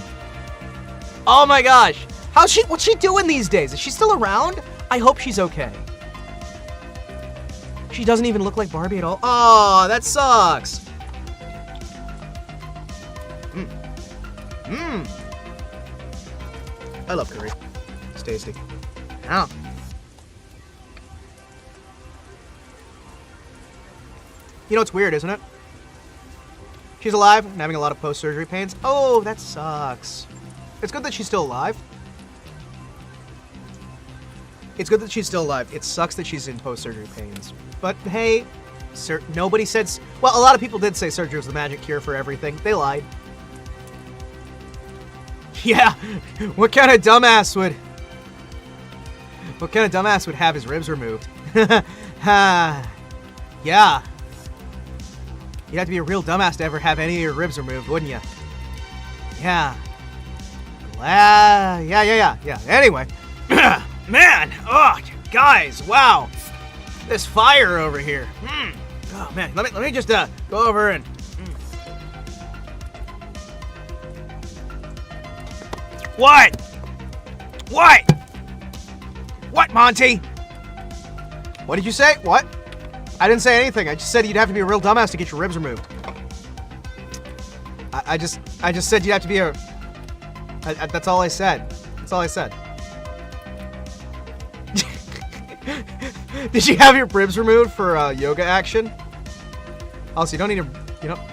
Oh my gosh. What's she doing these days? Is she still around? I hope she's okay. She doesn't even look like Barbie at all. Oh, that sucks. I love curry. It's tasty. Ow. You know, it's weird, isn't it? She's alive and having a lot of post-surgery pains. Oh, that sucks. It's good that she's still alive. It's good that she's still alive. It sucks that she's in post-surgery pains. But hey, nobody said... Well, a lot of people did say surgery was the magic cure for everything. They lied. Yeah, what kind of dumbass would have his ribs removed? Yeah. You'd have to be a real dumbass to ever have any of your ribs removed, wouldn't you? Yeah. Yeah. Anyway. Man, oh, guys, wow. This fire over here. Oh, man, let me just go over and... What? What, Monty? What did you say? What? I didn't say anything. I just said you'd have to be a real dumbass to get your ribs removed. I just said you'd have to be a... that's all I said. That's all I said. Did you have your ribs removed for yoga action? Also, you don't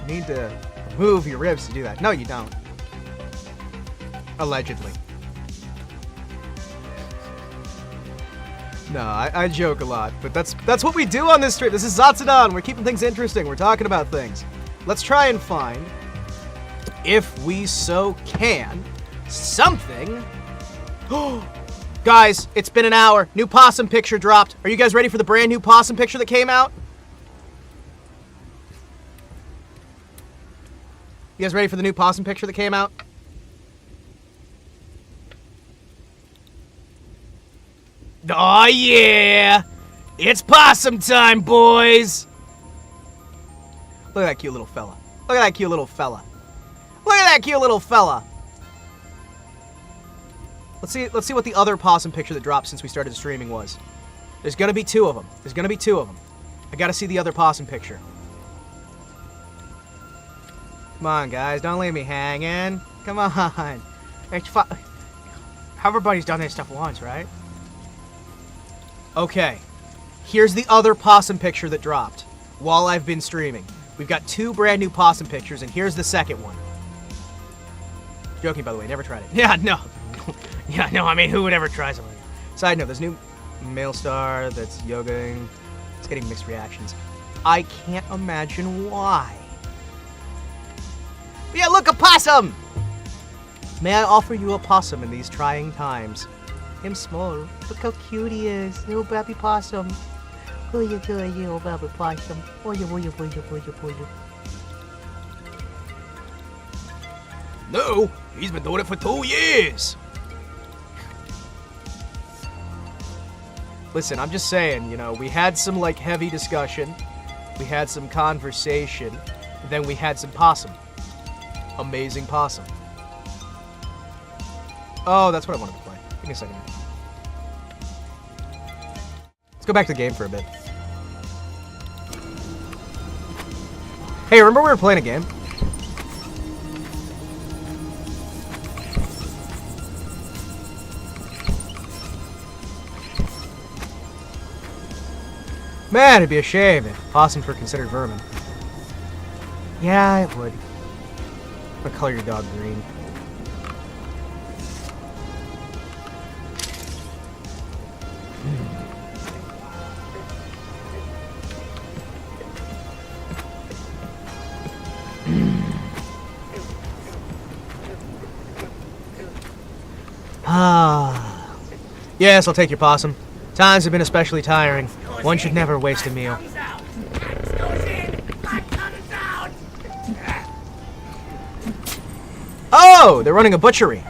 need to remove your ribs to do that. No, you don't. Allegedly. No, I joke a lot, but that's what we do on this stream. This is Zatsudan. We're keeping things interesting. We're talking about things. Let's try and find, if we so can, something. Guys, it's been an hour. New possum picture dropped. Are you guys ready for the brand new possum picture that came out? You guys ready for the new possum picture that came out? Oh yeah! It's possum time, boys! Look at that cute little fella. Look at that cute little fella. Look at that cute little fella! Let's see what the other possum picture that dropped since we started streaming was. There's gonna be two of them. I gotta see the other possum picture. Come on, guys. Don't leave me hanging. Come on. Everybody's done this stuff once, right? Okay. Here's the other possum picture that dropped while I've been streaming. We've got two brand new possum pictures, and here's the second one. Joking, by the way. Never tried it. Yeah, no. Yeah, no, I mean, who would ever try something? Side note, there's a new male star that's yogaing. It's getting mixed reactions. I can't imagine why. But yeah, look, a possum! May I offer you a possum in these trying times? Him small. Look how cute he is. Little baby possum. Oh, you doing, little baby possum? Oh, you. No, he's been doing it for 2 years. Listen, I'm just saying, you know, we had some, like, heavy discussion. We had some conversation. Then we had some possum. Amazing possum. Oh, that's what I wanted to play. Give me a second. Let's go back to the game for a bit. Hey, remember we were playing a game? Man, it'd be a shame if possums were considered vermin. Yeah, it would. I'm gonna color your dog green. Ah. Yes, I'll take your possum. Times have been especially tiring. One should never waste a meal. Oh, they're running a butchery.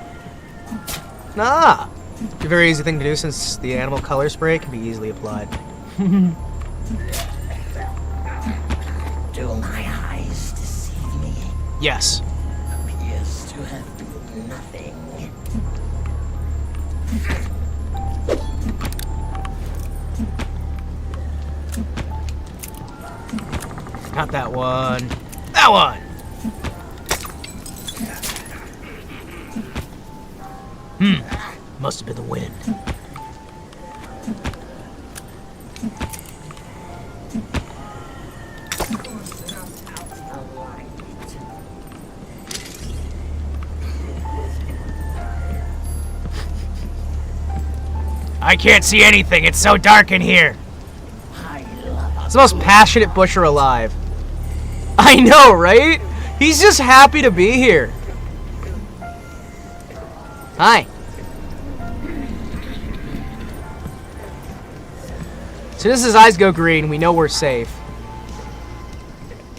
Ah, it's a very easy thing to do since the animal color spray can be easily applied. Do my eyes deceive me? Yes. Appears to have nothing. Not that one. That one! Must have been the wind. I can't see anything. It's so dark in here. It's the most passionate busher alive. I know, right? He's just happy to be here. Hi. As soon as his eyes go green, we know we're safe.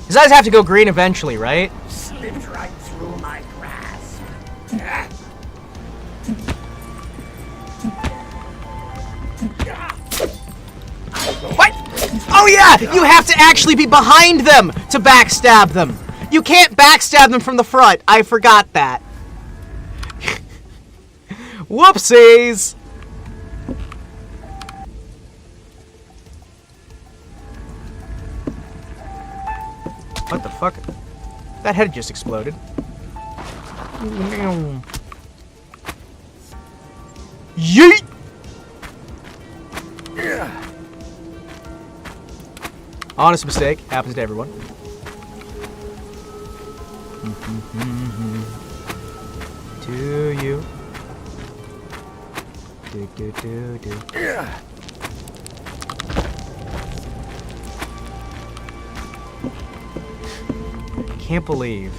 His eyes have to go green eventually, right? Slipped right through my grasp. What? Oh yeah! You have to actually be behind them to backstab them. You can't backstab them from the front. I forgot that. Whoopsies! What the fuck? That head just exploded. Yeet! Honest mistake. Happens to everyone. To you. Do. I can't believe.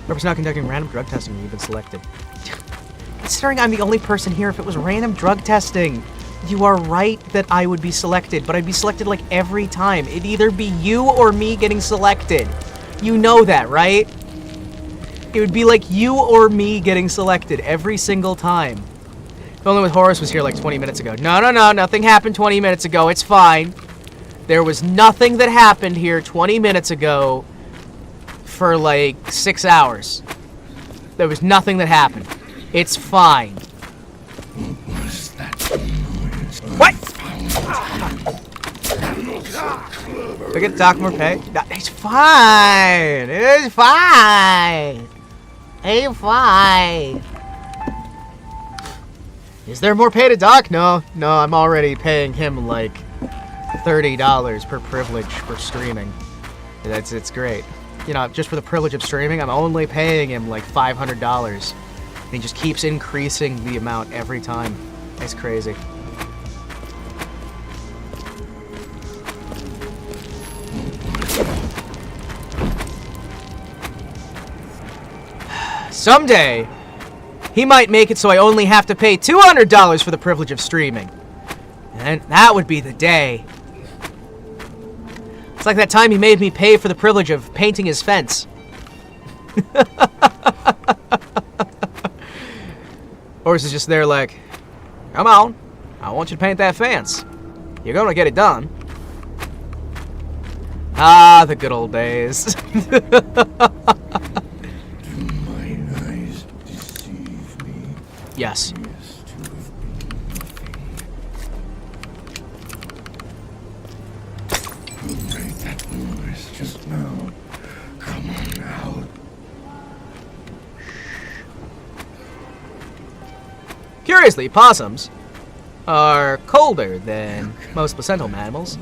Purpose not conducting random drug testing when you've been selected. Considering I'm the only person here, if it was random drug testing, you are right that I would be selected, but I'd be selected like every time. It'd either be you or me getting selected. You know that, right? It would be like you or me getting selected every single time. If only with Horace was here like 20 minutes ago. No, nothing happened 20 minutes ago. It's fine. There was nothing that happened here 20 minutes ago for like 6 hours. There was nothing that happened. It's fine. What? Do I get Doc more pay? No, it's fine. It's fine. It's fine. Is there more pay to Doc? No, I'm already paying him like $30 per privilege for streaming. It's great. You know, just for the privilege of streaming, I'm only paying him like $500. And he just keeps increasing the amount every time. It's crazy. Someday, he might make it so I only have to pay $200 for the privilege of streaming. And that would be the day. It's like that time he made me pay for the privilege of painting his fence. Horse is just there like, come on, I want you to paint that fence. You're gonna get it done. Ah, the good old days. Yes. Who made that noise just now? Come on out. Curiously, possums are colder than most placental mammals.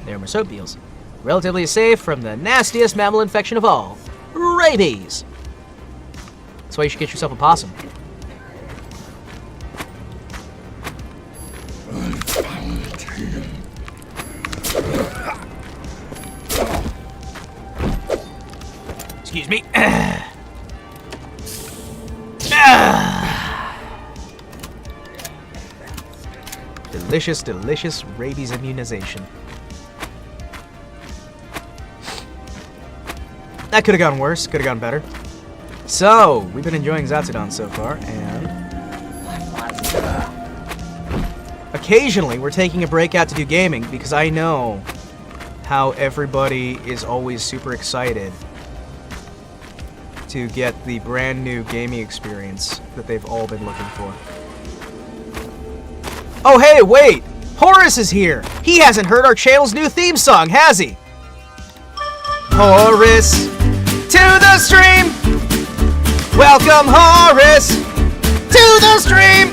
They're marsupials, relatively safe from the nastiest mammal infection of all, rabies. That's why you should get yourself a possum. Excuse me. Delicious, delicious rabies immunization. That could have gone worse, could have gone better. So, we've been enjoying Zatsudan so far, and occasionally we're taking a break out to do gaming because I know how everybody is always super excited to get the brand new gaming experience that they've all been looking for. Oh hey, wait! Horace is here! He hasn't heard our channel's new theme song, has he? Horace to the stream! Welcome Horace to the stream!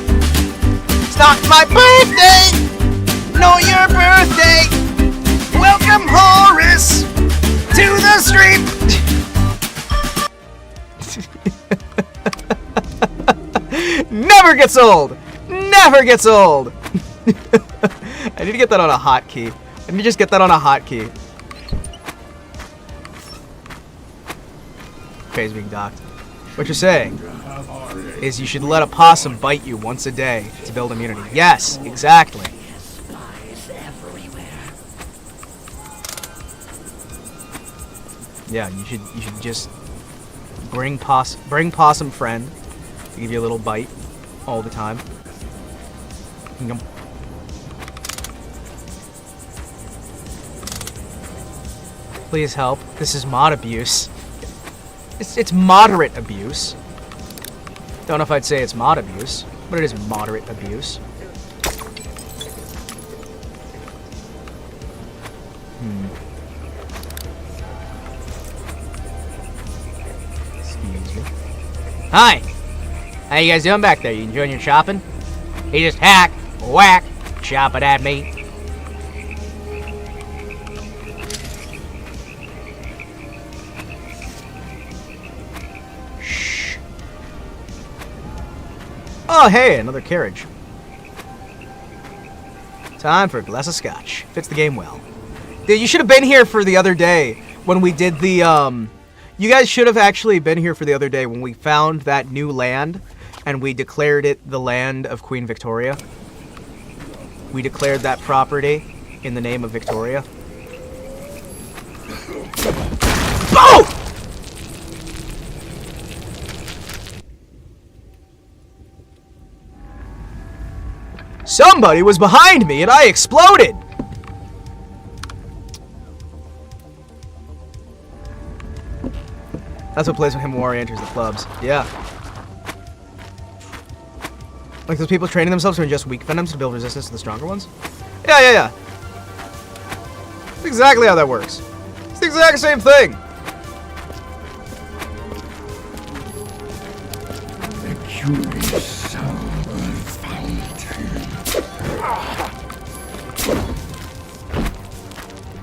It's not my birthday! Nor your birthday! Welcome Horace to the stream! Never gets old! Never gets old! I need to get that on a hotkey. I need to just get that on a hotkey. Okay, he's being docked. What you're saying is you should let a possum bite you once a day to build immunity. Yes, exactly. Yeah, you should just bring possum friend to give you a little bite all the time. Yum. Please help. This is mod abuse. It's moderate abuse. Don't know if I'd say it's mod abuse, but it is moderate abuse. Excuse me. Hi! How you guys doing back there? You enjoying your shopping? He just hack, whack, chopping at me. Shh. Oh, hey, another carriage. Time for a glass of scotch. Fits the game well. Dude, you should have been here for the other day when we did the, You guys should have actually been here for the other day when we found that new land and we declared it the land of Queen Victoria. We declared that property in the name of Victoria. Oh! Somebody was behind me and I exploded! That's what plays when Himawari enters the clubs. Yeah. Like those people training themselves to ingest weak venoms to build resistance to the stronger ones? Yeah. That's exactly how that works. It's the exact same thing. The curious sound of fountain.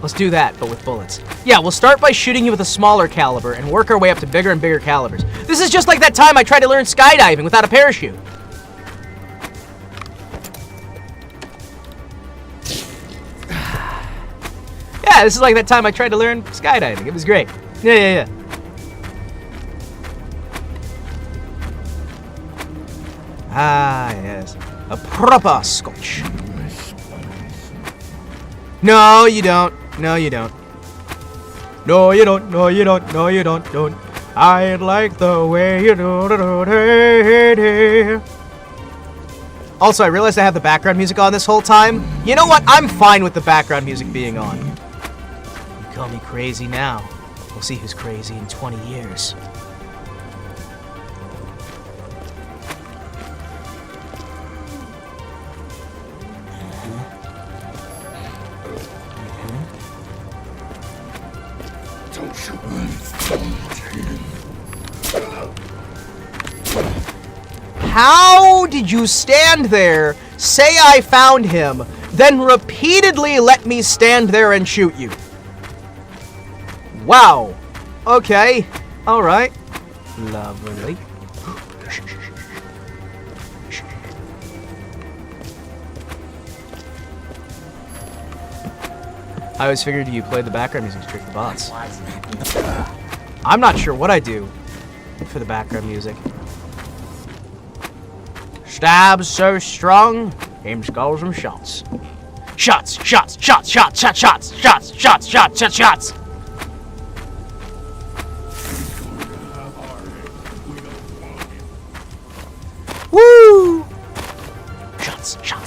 Let's do that, but with bullets. Yeah, we'll start by shooting you with a smaller caliber and work our way up to bigger and bigger calibers. This is just like that time I tried to learn skydiving without a parachute. Yeah, this is like that time I tried to learn skydiving. It was great. Yeah. Ah, yes. A proper scotch. No, you don't. No, you don't. No, you don't. No, you don't. No, you don't. I like the way you do. Also, I realized I have the background music on this whole time. You know what? I'm fine with the background music being on. You call me crazy now. We'll see who's crazy in 20 years. How did you stand there, say I found him, then repeatedly let me stand there and shoot you? Wow. Okay. Alright. Lovely. I always figured you played the background music to trick the bots. I'm not sure what I do for the background music. Stabs so strong, him scalds them shots. Shots. Woo! Shots.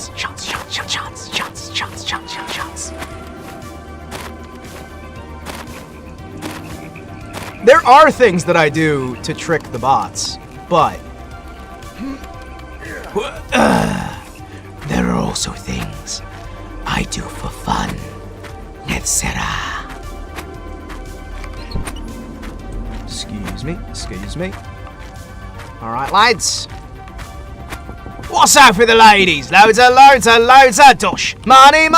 There are things that I do to trick the bots, but... there are also things I do for fun, etc. Excuse me. Alright, lads. What's up with the ladies? Loads of dosh. Money!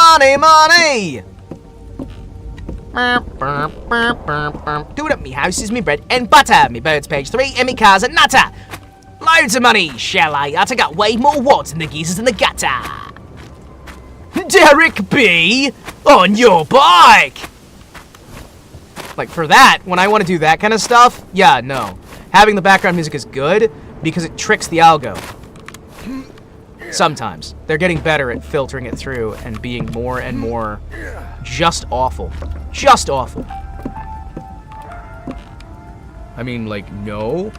Do it up me house is me bread and butter. Me birds page 3 and me cars a nutter. Loads of money, shall I? I got way more wads than the geezers in the gutter. Derek B. on your bike. Like, for that, when I want to do that kind of stuff, yeah, no. Having the background music is good because it tricks the algo. Sometimes. They're getting better at filtering it through and being more and more just awful. Just awful. I mean, like, no.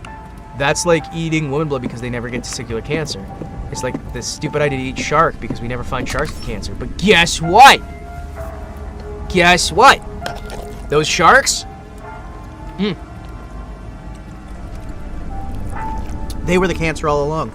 That's like eating woman blood because they never get testicular cancer. It's like this stupid idea to eat shark because we never find sharks with cancer. But guess what? Guess what? Those sharks? They were the cancer all along.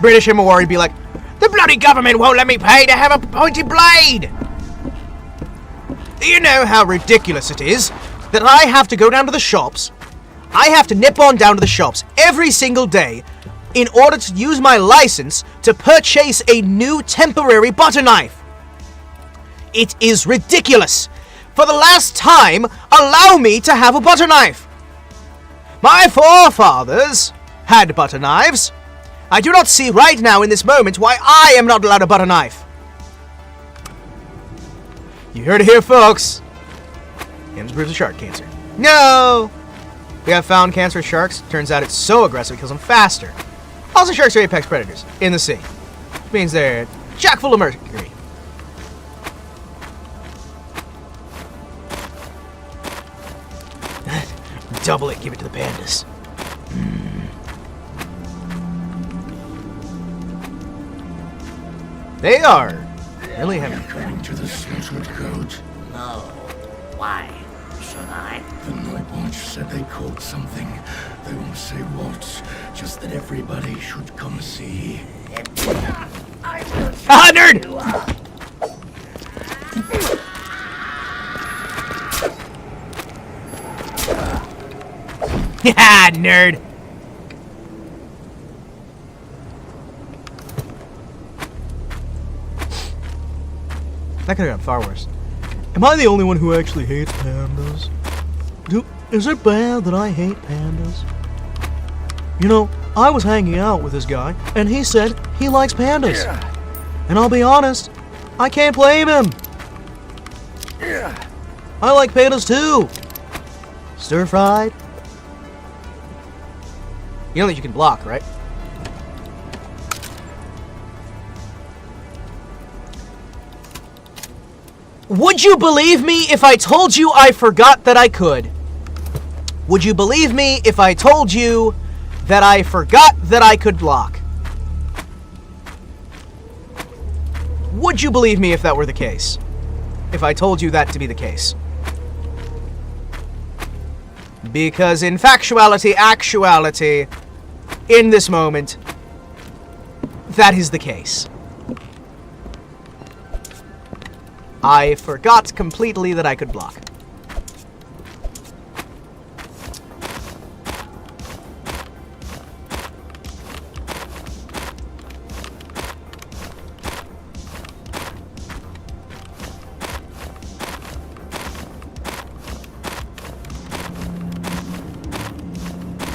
British Himawari be like, the bloody government won't let me pay to have a pointy blade! Do you know how ridiculous it is that I have to go down to the shops? I have to nip on down to the shops every single day in order to use my license to purchase a new temporary butter knife. It is ridiculous. For the last time, allow me to have a butter knife. My forefathers had butter knives. I do not see right now in this moment why I am not allowed a butter knife. You heard it here, folks. Hims proves of shark cancer. No! We have found cancerous sharks. Turns out it's so aggressive it kills them faster. Also, sharks are apex predators in the sea. Which means they're chock full of mercury. Double it, give it to the pandas. They are really heavy. Going to the slaughtered goat. No. Why should I? The Night Watch said they caught something. They won't say what, just that everybody should come see. Ah, nerd! Yeah, nerd! That could have gone far worse. Am I the only one who actually hates pandas? Is it bad that I hate pandas? You know, I was hanging out with this guy, and he said he likes pandas. And I'll be honest, I can't blame him. I like pandas too. Stir-fried. You know that you can block, right? Would you believe me if I told you I forgot that I could? Would you believe me if I told you that I forgot that I could block? Would you believe me if that were the case? If I told you that to be the case? Because in factuality, actuality, in this moment, that is the case. I forgot completely that I could block.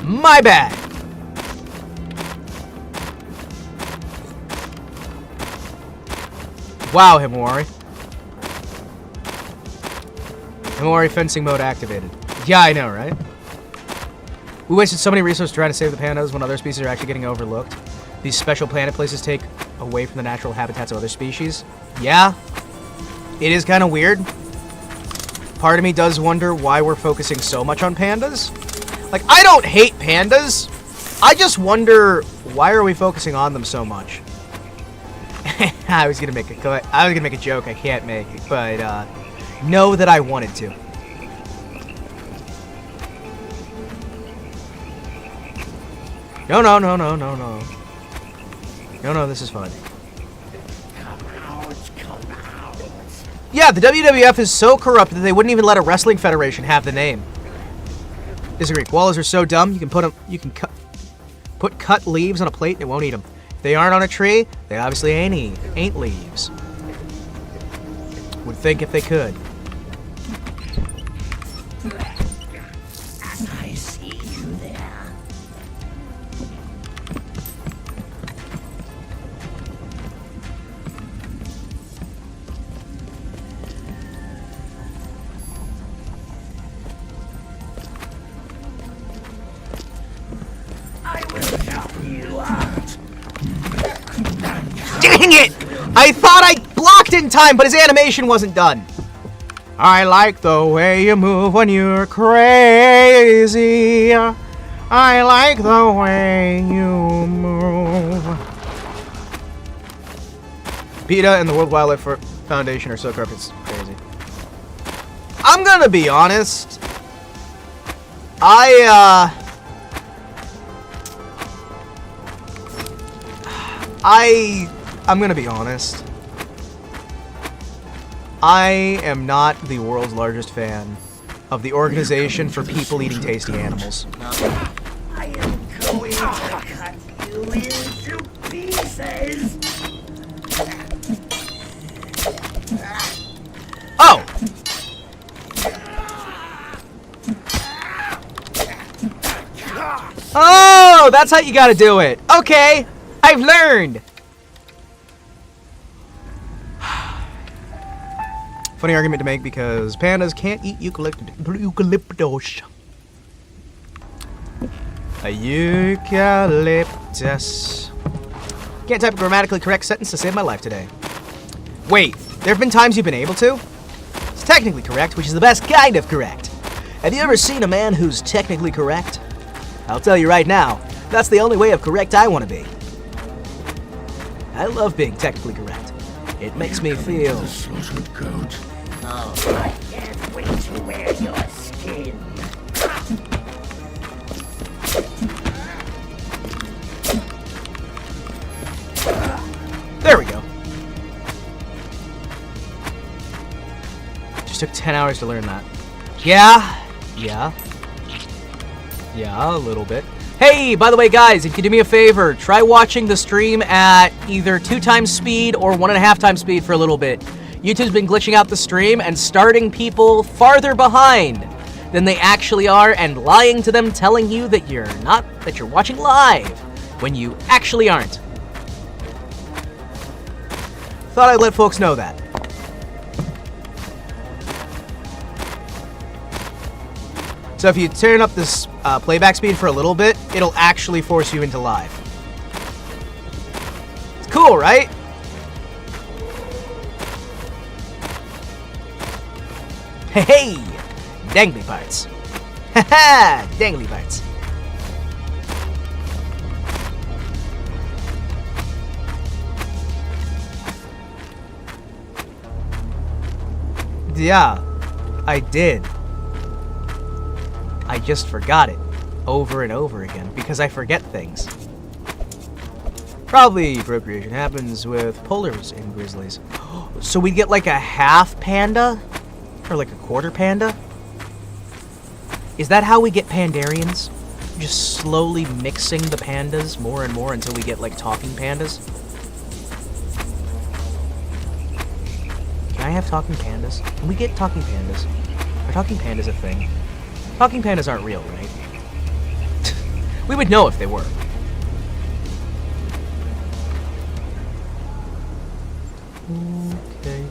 My bad. Wow, Himawari. Himawari fencing mode activated. Yeah, I know, right? We wasted so many resources trying to save the pandas when other species are actually getting overlooked. These special planet places take away from the natural habitats of other species. Yeah, it is kind of weird. Part of me does wonder why we're focusing so much on pandas. Like, I don't hate pandas. I just wonder, why are we focusing on them so much? I was gonna make a joke I can't make, but know that I wanted to. No, no, no, no, no, no. No, no, this is fun. Yeah, the WWF is so corrupt that they wouldn't even let a wrestling federation have the name. Disagree. Koalas are so dumb. You can put cut leaves on a plate and it won't eat them. If they aren't on a tree, they obviously ain't leaves. Would think if they could. I see you there. I will chop you up. Dang it! I thought I blocked in time, but his animation wasn't done. I like the way you move when you're crazy. I like the way you move. PETA and the World Wildlife Foundation are so corrupt, it's crazy. I'm gonna be honest. I'm gonna be honest. I am not the world's largest fan of the Organization for People Eating Tasty Animals. I am going to cut you into pieces. Oh! Oh, that's how you gotta do it. Okay, I've learned. Funny argument to make because pandas can't eat eucalyptus. A eucalyptus. Can't type a grammatically correct sentence to save my life today. Wait, there have been times you've been able to? It's technically correct, which is the best kind of correct. Have you ever seen a man who's technically correct? I'll tell you right now, that's the only way of correct I want to be. I love being technically correct. It makes me feel... The slaughtered goat. Oh, I can't wait to wear your skin. There we go. Just took 10 hours to learn that. Yeah, a little bit. Hey, by the way, guys, if you could do me a favor, try watching the stream at either 2 times speed or 1.5 times speed for a little bit. YouTube's been glitching out the stream and starting people farther behind than they actually are and lying to them, telling you that you're watching live when you actually aren't. Thought I'd let folks know that. So if you turn up this playback speed for a little bit, it'll actually force you into live. It's cool, right? Hey, dangly parts. Haha, dangly parts. Yeah, I did. I just forgot it over and over again because I forget things. Probably procreation happens with polars and grizzlies. So we get like a half panda? Or like a quarter panda? Is that how we get Pandarians? Just slowly mixing the pandas more and more until we get like talking pandas? Can I have talking pandas? Can we get talking pandas? Are talking pandas a thing? Talking pandas aren't real, right? We would know if they were. Okay.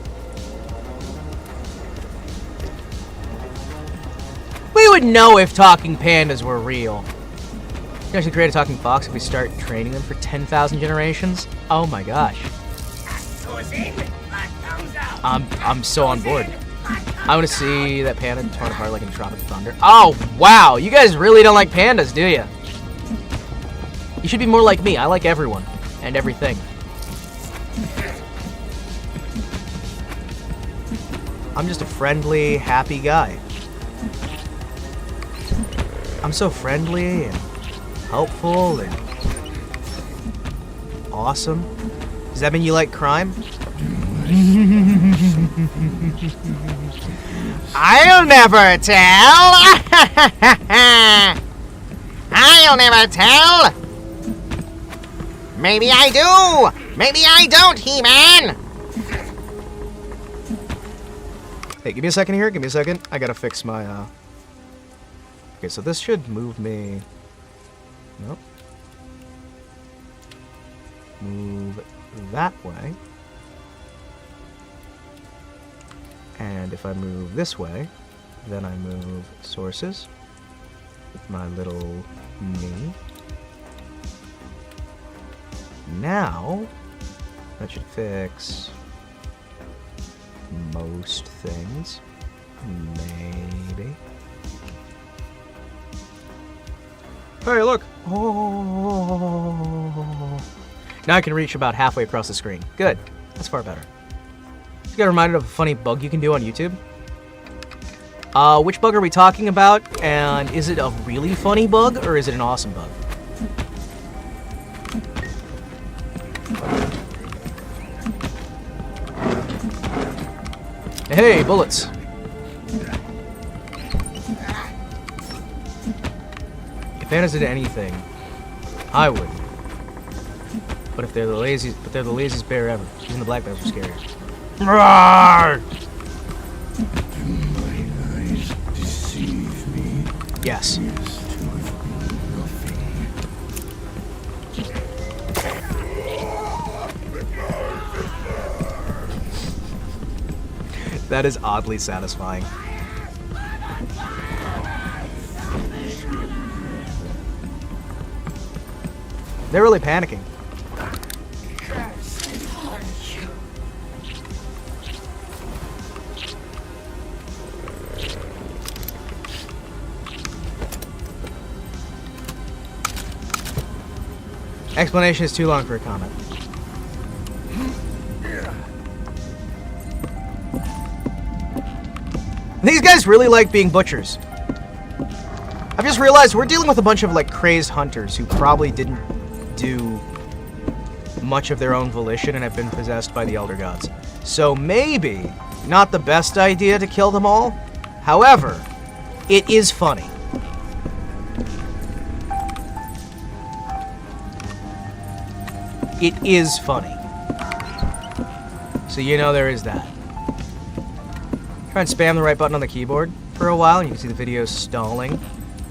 We would know if talking pandas were real. You can actually create a talking fox if we start training them for 10,000 generations. Oh my gosh. I'm so on board. I want to see that panda torn apart like in Tropic Thunder. Oh, wow. You guys really don't like pandas, do you? You should be more like me. I like everyone and everything. I'm just a friendly, happy guy. I'm so friendly and helpful and awesome. Does that mean you like crime? I'll never tell! I'll never tell! Maybe I do! Maybe I don't, He-Man! Hey, give me a second here, give me a second. I gotta fix my, Okay, so this should move me... Nope. Move that way. And if I move this way, then I move sources with my little me. Now, that should fix most things. Maybe. Hey, look! Oh! Now I can reach about halfway across the screen. Good. That's far better. You got reminded of a funny bug you can do on YouTube? Which bug are we talking about? And is it a really funny bug, or is it an awesome bug? Hey, bullets! If Anna's did anything, I would. But if they're the laziest bear ever. Even the black bears are scary. Roar! Do my eyes deceive me? Yes. That is oddly satisfying. They're really panicking. Explanation is too long for a comment. These guys really like being butchers. I've just realized we're dealing with a bunch of like crazed hunters who probably didn't do much of their own volition and have been possessed by the Elder Gods. So maybe not the best idea to kill them all. However, it is funny. It is funny. So you know there is that. Try and spam the right button on the keyboard for a while and you can see the video stalling,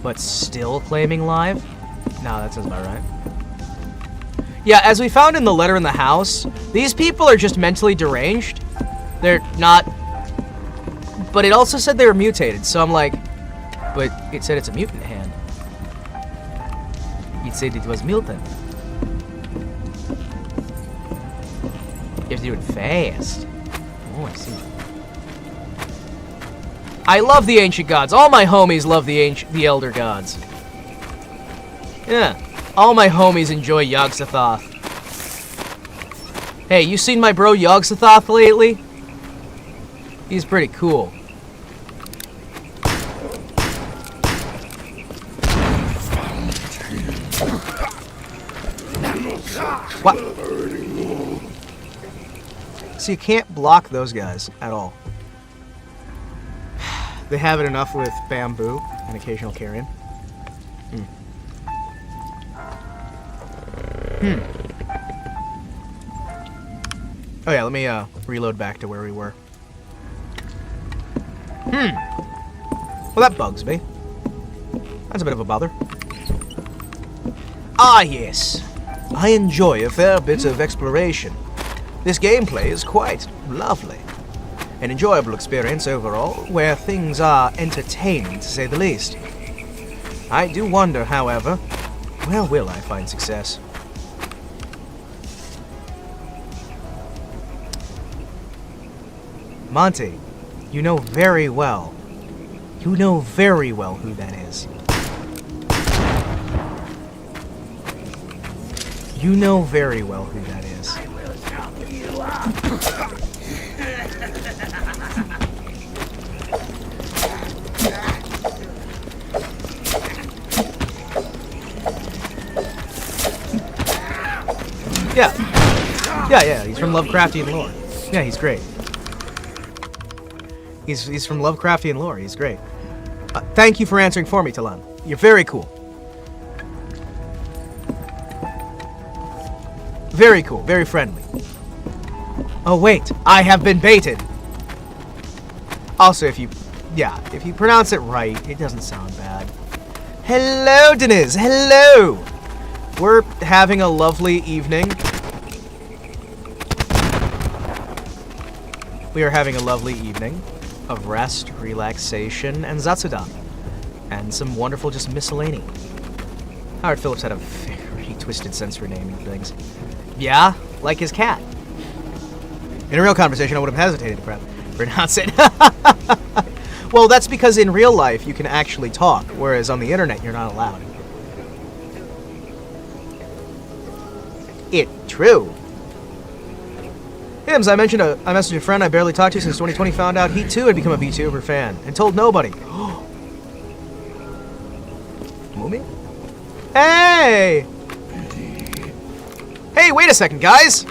but still claiming live. No, that sounds about right. Yeah, as we found in the letter in the house, these people are just mentally deranged. They're not... But it also said they were mutated, so I'm like... But it said it's a mutant hand. It said it was mutant. You have to do it fast. Oh, I see. I love the ancient gods. All my homies love the elder gods. Yeah. All my homies enjoy Yog-Sothoth. Hey, you seen my bro Yog-Sothoth lately? He's pretty cool. What? So you can't block those guys at all. They have it enough with bamboo and occasional carrion. Oh yeah, let me reload back to where we were. Well, that bugs me. That's a bit of a bother. Ah yes, I enjoy a fair bit of exploration. This gameplay is quite lovely. An enjoyable experience overall, where things are entertaining to say the least. I do wonder, however, where will I find success? Monty, you know very well who that is. You know very well who that is. Yeah. Yeah, he's from Lovecraftian lore. Yeah, he's great. He's from Lovecraftian lore. He's great. Thank you for answering for me, Talan. You're very cool. Very cool. Very friendly. Oh, wait. I have been baited. Also, if you pronounce it right, it doesn't sound bad. Hello, Denise. Hello. We're having a lovely evening. We are having a lovely evening of rest, relaxation, and Zatsudan. And some wonderful just miscellany. Howard Phillips had a very twisted sense for naming things. Yeah, like his cat. In a real conversation, I would have hesitated to pronounce it. Well, that's because in real life, you can actually talk, whereas on the internet, you're not allowed. It true. Hims, I messaged a friend I barely talked to since 2020, found out he too had become a VTuber fan, and told nobody. Moomy? Hey! Hey, wait a second, guys!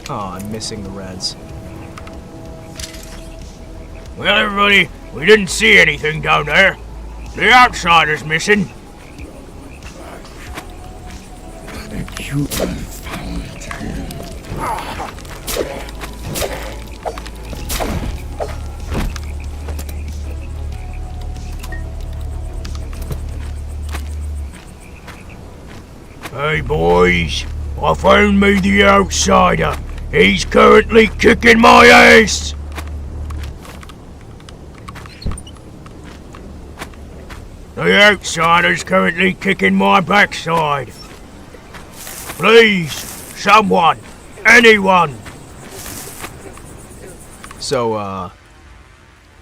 Oh, I'm missing the Reds. Well, everybody, we didn't see anything down there. The outsider's missing. The Cuban found him. Hey, boys. I found me the outsider. He's currently kicking my ass. The outsider's currently kicking my backside. Please, someone, anyone. So,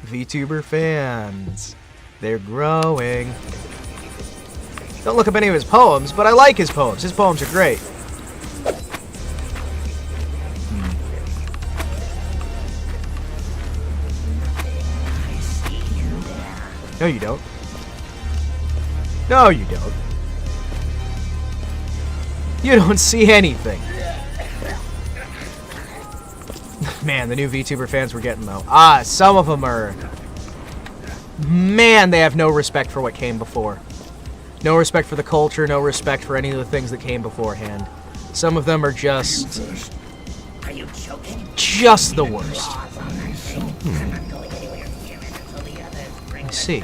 VTuber fans, they're growing. Don't look up any of his poems, but I like his poems. His poems are great. No, you don't. No, you don't. You don't see anything. Man, the new VTuber fans we're getting, though. Some of them are... Man, they have no respect for what came before. No respect for the culture, no respect for any of the things that came beforehand. Some of them are just... Are you joking? Just the worst. Let's see.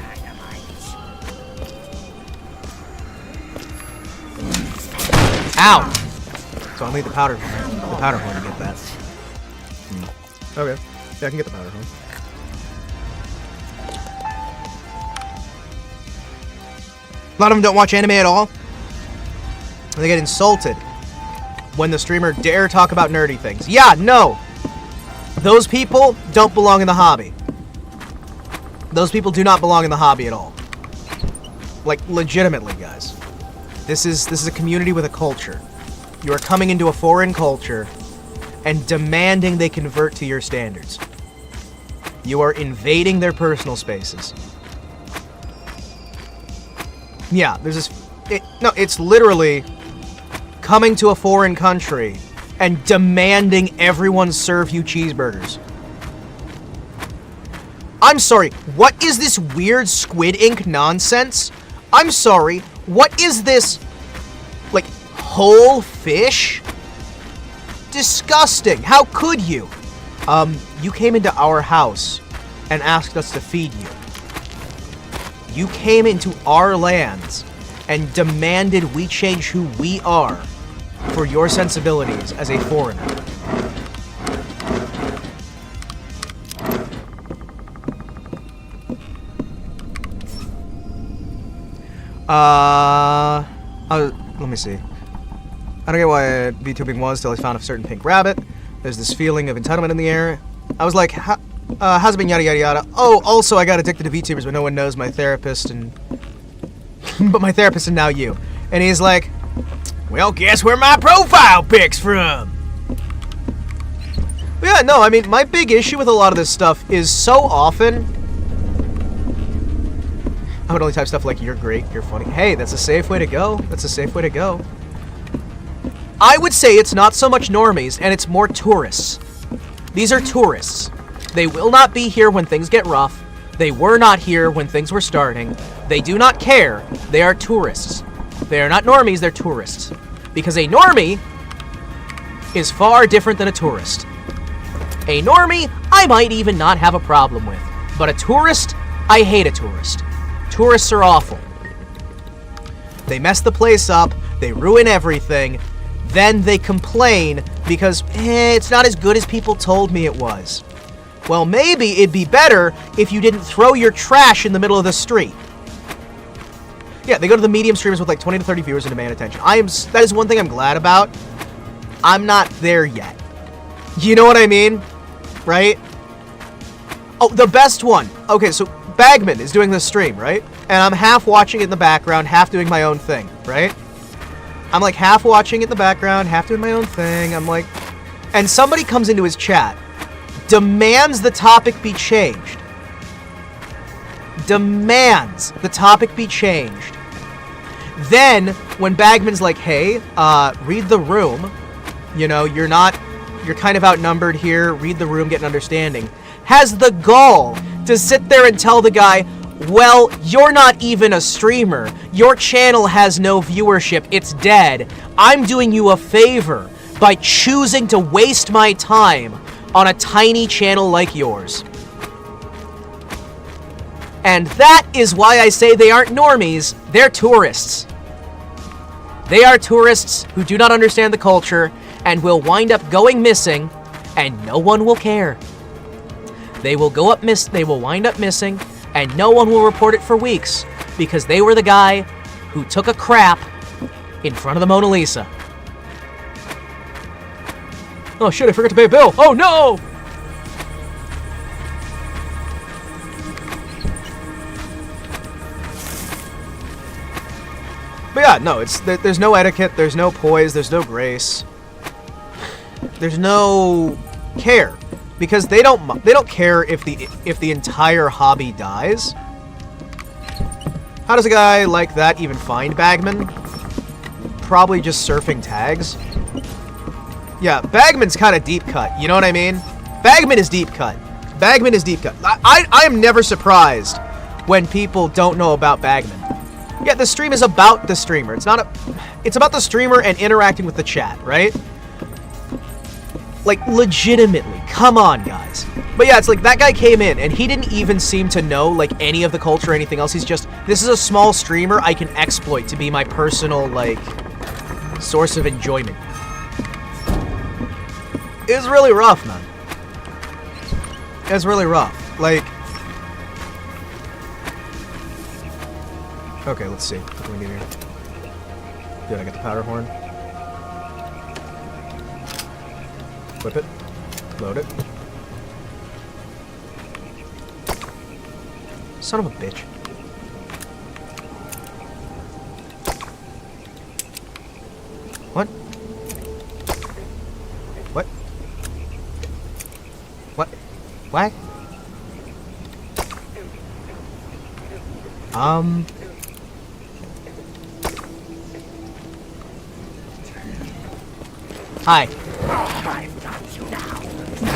Ow! So I'll need the powder horn to get that. Okay. Yeah, I can get the powder horn. A lot of them don't watch anime at all. They get insulted when the streamer dare talk about nerdy things. Yeah, no! Those people don't belong in the hobby. Those people do not belong in the hobby at all. Like, legitimately, guys. This is a community with a culture. You are coming into a foreign culture and demanding they convert to your standards. You are invading their personal spaces. Yeah, there's this... it's literally coming to a foreign country and demanding everyone serve you cheeseburgers. I'm sorry, what is this weird Squid Ink nonsense? I'm sorry, what is this, like, whole fish? Disgusting. How could you? You came into our house and asked us to feed you. You came into our lands and demanded we change who we are for your sensibilities as a foreigner. Let me see. I don't get why VTubing was till I found a certain pink rabbit. There's this feeling of entitlement in the air. I was like, how's it been, yada yada yada. Oh, also I got addicted to VTubers, but no one knows my therapist and... but my therapist and now you. And he's like, well, guess where my profile pic's from? But yeah, no, I mean, my big issue with a lot of this stuff is so often... I would only type stuff like, you're great, you're funny. Hey, that's a safe way to go. That's a safe way to go. I would say it's not so much normies, and it's more tourists. These are tourists. They will not be here when things get rough. They were not here when things were starting. They do not care. They are tourists. They are not normies, they're tourists. Because a normie is far different than a tourist. A normie, I might even not have a problem with. But a tourist, I hate a tourist. Tourists are awful. They mess the place up, they ruin everything, then they complain because, it's not as good as people told me it was. Well, maybe it'd be better if you didn't throw your trash in the middle of the street. Yeah, they go to the medium streamers with like 20 to 30 viewers and demand attention. That is one thing I'm glad about. I'm not there yet. You know what I mean? Right? Oh, the best one. Okay, so Bagman is doing this stream, right? And I'm half watching it in the background, half doing my own thing, right? I'm like half watching it in the background, half doing my own thing. I'm like... And somebody comes into his chat, demands the topic be changed. Demands the topic be changed. Then, when Bagman's like, hey, read the room. You know, you're kind of outnumbered here. Read the room, get an understanding. Has the gall to sit there and tell the guy, well, you're not even a streamer. Your channel has no viewership. It's dead. I'm doing you a favor by choosing to waste my time on a tiny channel like yours. And that is why I say they aren't normies, they're tourists. They are tourists who do not understand the culture and will wind up going missing, and no one will care. They will wind up missing, and no one will report it for weeks, because they were the guy who took a crap in front of the Mona Lisa. Oh shit, I forgot to pay a bill! Oh no! But yeah, no, there's no etiquette, there's no poise, there's no grace. There's no care. Because they don't care if the entire hobby dies. How does a guy like that even find Bagman? Probably just surfing tags. Yeah, Bagman's kind of deep cut, you know what I mean? Bagman is deep cut. Bagman is deep cut. I am never surprised when people don't know about Bagman. Yeah, the stream is about the streamer. It's about the streamer and interacting with the chat, right? Like, legitimately. Come on, guys. But yeah, it's like, that guy came in, and he didn't even seem to know, like, any of the culture or anything else. He's just, this is a small streamer I can exploit to be my personal, like, source of enjoyment. It's really rough, man. It's really rough. Like... Okay, let's see. What do we need here? Dude, I got the powder horn. Whip it. Load it. Son of a bitch. What? What? What? What? Hi.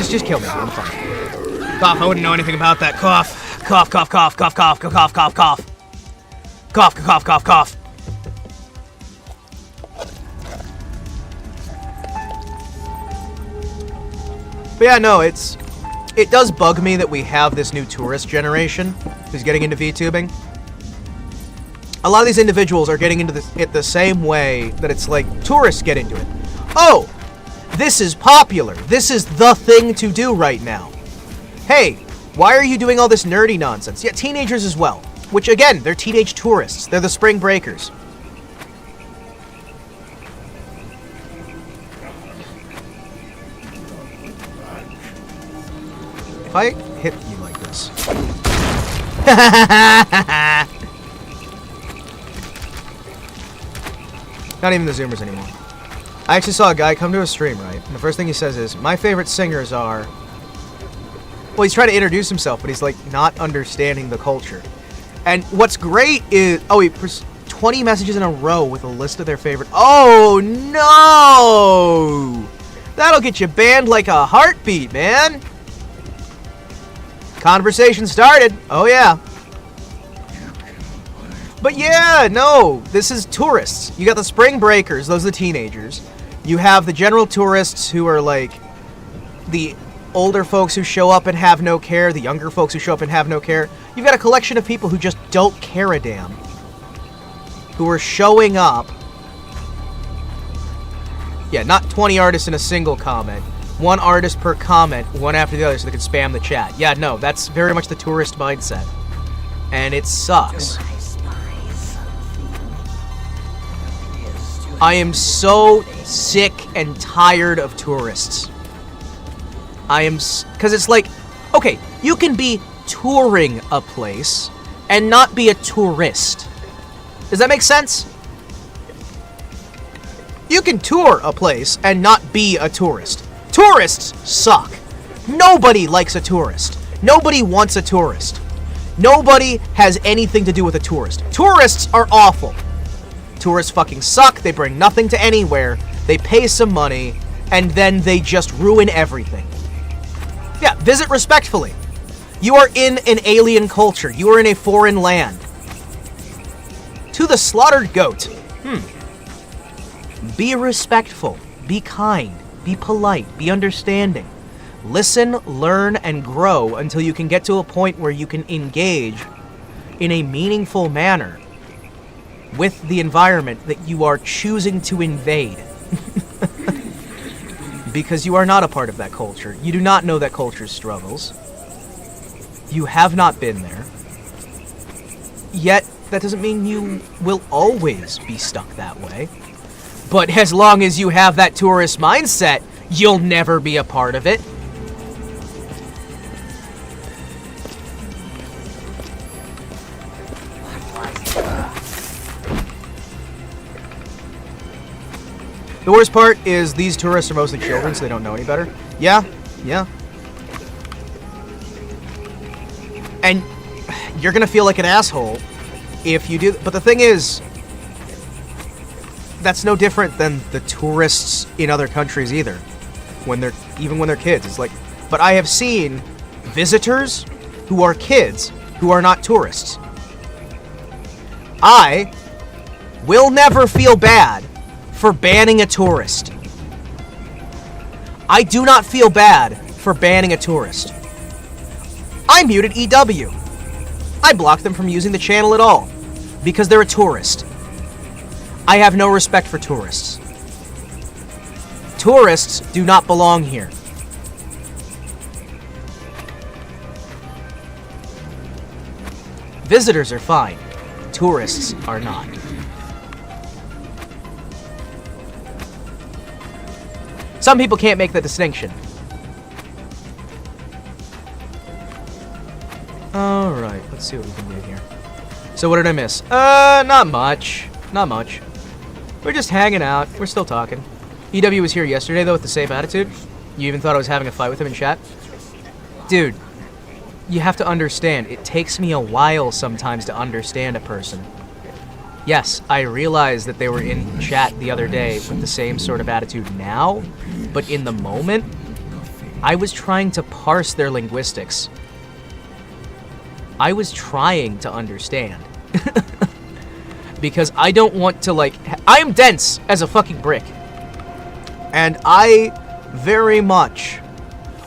Just kill me, I'm fine. Cough, I wouldn't know anything about that. Cough. Cough, cough, cough, cough, cough, cough, cough, cough, cough. Cough, cough, cough, cough. But yeah, no, it does bug me that we have this new tourist generation who's getting into VTubing. A lot of these individuals are getting into it the same way that it's like tourists get into it. Oh, this is popular. This is the thing to do right now. Hey, why are you doing all this nerdy nonsense? Yeah, teenagers as well. Which, again, they're teenage tourists. They're the spring breakers. If I hit you like this... Not even the Zoomers anymore. I actually saw a guy come to a stream, right? And the first thing he says is, my favorite singers are... Well, he's trying to introduce himself, but he's, like, not understanding the culture. And what's great is... Oh, wait, 20 messages in a row with a list of their favorite... Oh, no! That'll get you banned like a heartbeat, man. Conversation started. Oh, yeah. But yeah, no, this is tourists. You got the spring breakers, those are the teenagers. You have the general tourists who are like the older folks who show up and have no care, the younger folks who show up and have no care. You've got a collection of people who just don't care a damn, who are showing up. Yeah, not 20 artists in a single comment. One artist per comment, one after the other, so they can spam the chat. Yeah, no, that's very much the tourist mindset. And it sucks. I am so sick and tired of tourists. Because it's like, okay, you can be touring a place and not be a tourist. Does that make sense? You can tour a place and not be a tourist. Tourists suck. Nobody likes a tourist. Nobody wants a tourist. Nobody has anything to do with a tourist. Tourists are awful. Tourists fucking suck. They bring nothing to anywhere. They pay some money, and then they just ruin everything. Yeah, visit respectfully. You are in an alien culture. You are in a foreign land. To the slaughtered goat. Be respectful. Be kind. Be polite. Be understanding. Listen, learn, and grow until you can get to a point where you can engage in a meaningful manner with the environment that you are choosing to invade. Because you are not a part of that culture. You do not know that culture's struggles. You have not been there. Yet, that doesn't mean you will always be stuck that way. But as long as you have that tourist mindset, you'll never be a part of it. The worst part is these tourists are mostly children, so they don't know any better. Yeah. And you're gonna feel like an asshole if you do. But the thing is, that's no different than the tourists in other countries either. Even when they're kids, it's like. But I have seen visitors who are kids who are not tourists. I will never feel bad for banning a tourist. I do not feel bad for banning a tourist. I muted EW. I blocked them from using the channel at all because they're a tourist. I have no respect for tourists. Tourists do not belong here. Visitors are fine. Tourists are not. Some people can't make that distinction. Alright, let's see what we can do here. So what did I miss? Not much. Not much. We're just hanging out. We're still talking. EW was here yesterday, though, with the same attitude. You even thought I was having a fight with him in chat? Dude, you have to understand, it takes me a while sometimes to understand a person. Yes, I realized that they were in chat the other day with the same sort of attitude now, but in the moment, I was trying to parse their linguistics. I was trying to understand. Because I don't want to, like... I am dense as a fucking brick. And I very much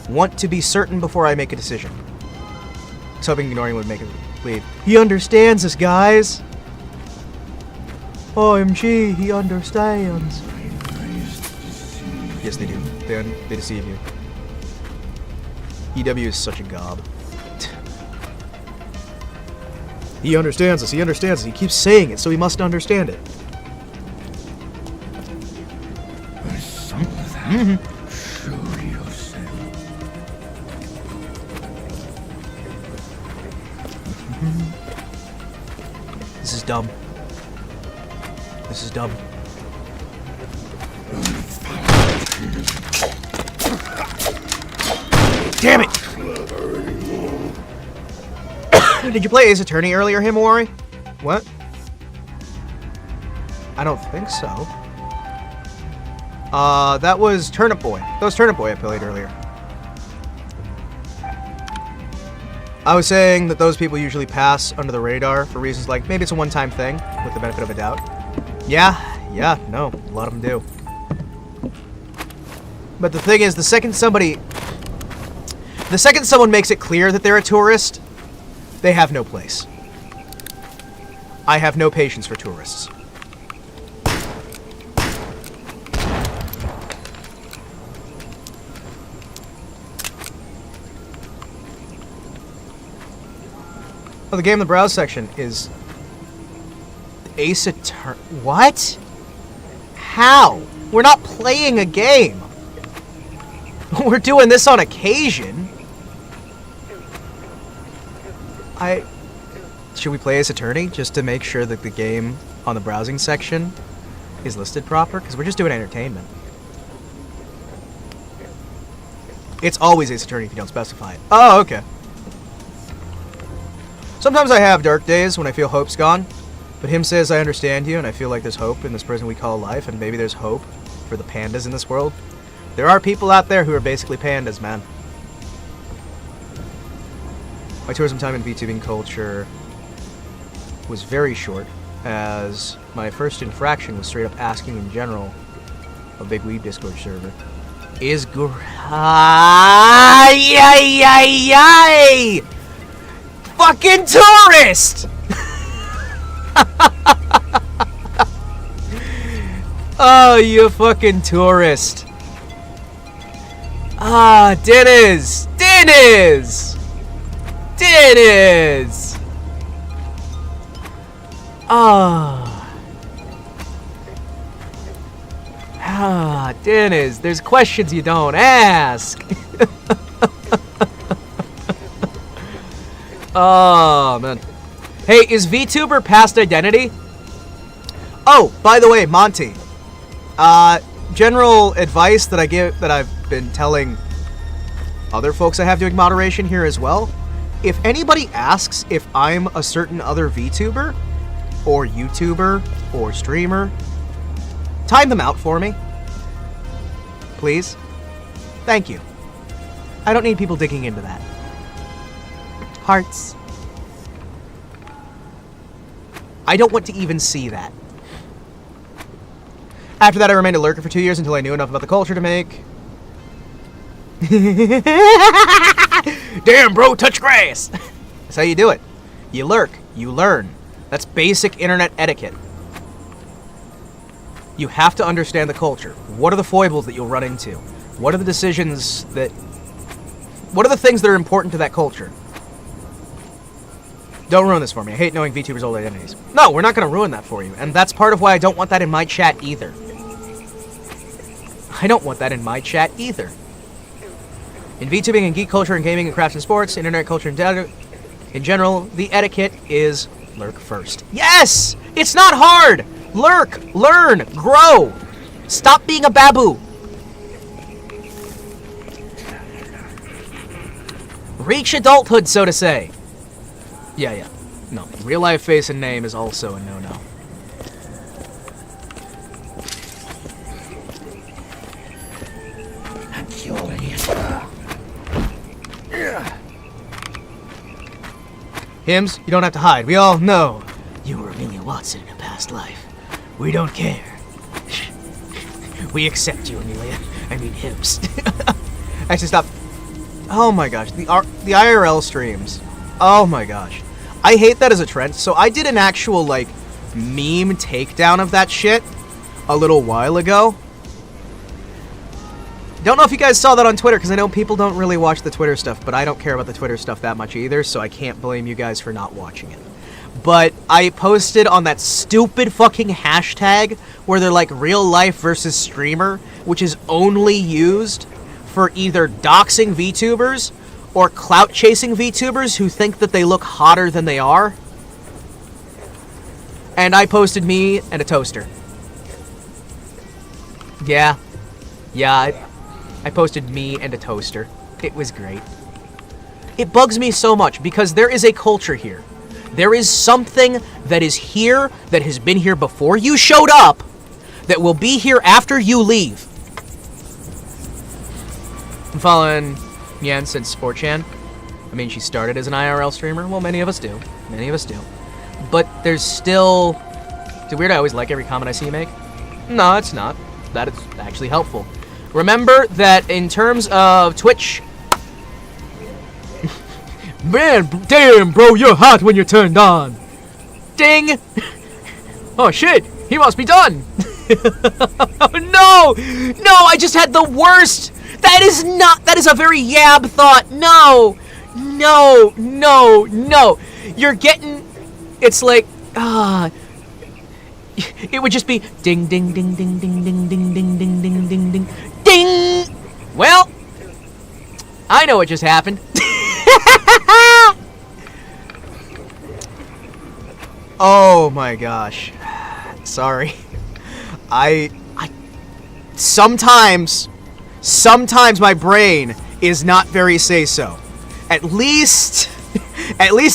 want to be certain before I make a decision. So hoping ignoring would make it lead. He understands us, guys. OMG, he understands. Yes, they do. They deceive you. EW is such a gob. He understands us. He understands us. He keeps saying it, so he must understand it. Show yourself. This is dumb. This is dumb. Damn it! Did you play Ace Attorney earlier, Himawari? What? I don't think so. That was Turnip Boy. That was Turnip Boy I played earlier. I was saying that those people usually pass under the radar for reasons like maybe it's a one-time thing with the benefit of a doubt. Yeah, no, a lot of them do. But the thing is, the second someone makes it clear that they're a tourist, they have no place. I have no patience for tourists. Oh, the game in the browse section is Ace Attorney. What? How? We're not playing a game. We're doing this on occasion. Should we play Ace Attorney just to make sure that the game on the browsing section is listed proper? Because we're just doing entertainment. It's always Ace Attorney if you don't specify it. Oh, okay. Sometimes I have dark days when I feel hope's gone, but him says I understand you and I feel like there's hope in this prison we call life, and maybe there's hope for the pandas in this world. There are people out there who are basically pandas, man. My tourism time in VTubing culture was very short, as my first infraction was straight up asking in general a big weeb Discord server is Yay! Fucking tourist! Oh, you fucking tourist. Ah, Dennis! Dennis, there's questions you don't ask. Oh, man. Hey, is VTuber past identity? Oh, by the way, Monty. General advice that I've been telling other folks I have doing moderation here as well. If anybody asks if I'm a certain other VTuber, or YouTuber, or streamer, time them out for me. Please. Thank you. I don't need people digging into that. Hearts. I don't want to even see that. After that, I remained a lurker for 2 years until I knew enough about the culture to make... Damn, bro, touch grass! That's how you do it. You lurk. You learn. That's basic internet etiquette. You have to understand the culture. What are the foibles that you'll run into? What are the decisions that... What are the things that are important to that culture? Don't ruin this for me. I hate knowing VTubers' old identities. No, we're not going to ruin that for you. And that's part of why I don't want that in my chat either. I don't want that in my chat either. In VTubing and geek culture and gaming and crafts and sports, internet culture and data, in general, the etiquette is lurk first. Yes! It's not hard! Lurk, learn, grow. Stop being a babu. Reach adulthood, so to say. Yeah. No, real life face and name is also a no-no. Hims, you don't have to hide. We all know you were Amelia Watson in a past life. We don't care. We accept you, Amelia. I mean, Hims. Actually, stop. Oh my gosh, the IRL streams. Oh my gosh. I hate that as a trend. So I did an actual, like, meme takedown of that shit a little while ago. Don't know if you guys saw that on Twitter, because I know people don't really watch the Twitter stuff, but I don't care about the Twitter stuff that much either, so I can't blame you guys for not watching it. But I posted on that stupid fucking hashtag where they're like real life versus streamer, which is only used for either doxing VTubers or clout chasing VTubers who think that they look hotter than they are. And I posted me and a toaster. Yeah, I posted me and a toaster. It was great. It bugs me so much because there is a culture here. There is something that is here that has been here before you showed up that will be here after you leave. I'm following Yan since 4chan. I mean, she started as an IRL streamer. Well, many of us do. Many of us do. But there's still... Is it weird I always like every comment I see you make? No, it's not. That is actually helpful. Remember that in terms of Twitch... Man, damn, bro, you're hot when you're turned on. Ding! Oh, shit, he must be done. No! No, I just had the worst! That is a very Yab thought. No! No, no, no. You're getting... It's like... It would just be ding, ding, ding, ding, ding, ding, ding, ding, ding, ding, ding, ding, ding. Well, I know what just happened. Oh my gosh. Sorry. I sometimes my brain is not very say-so. At least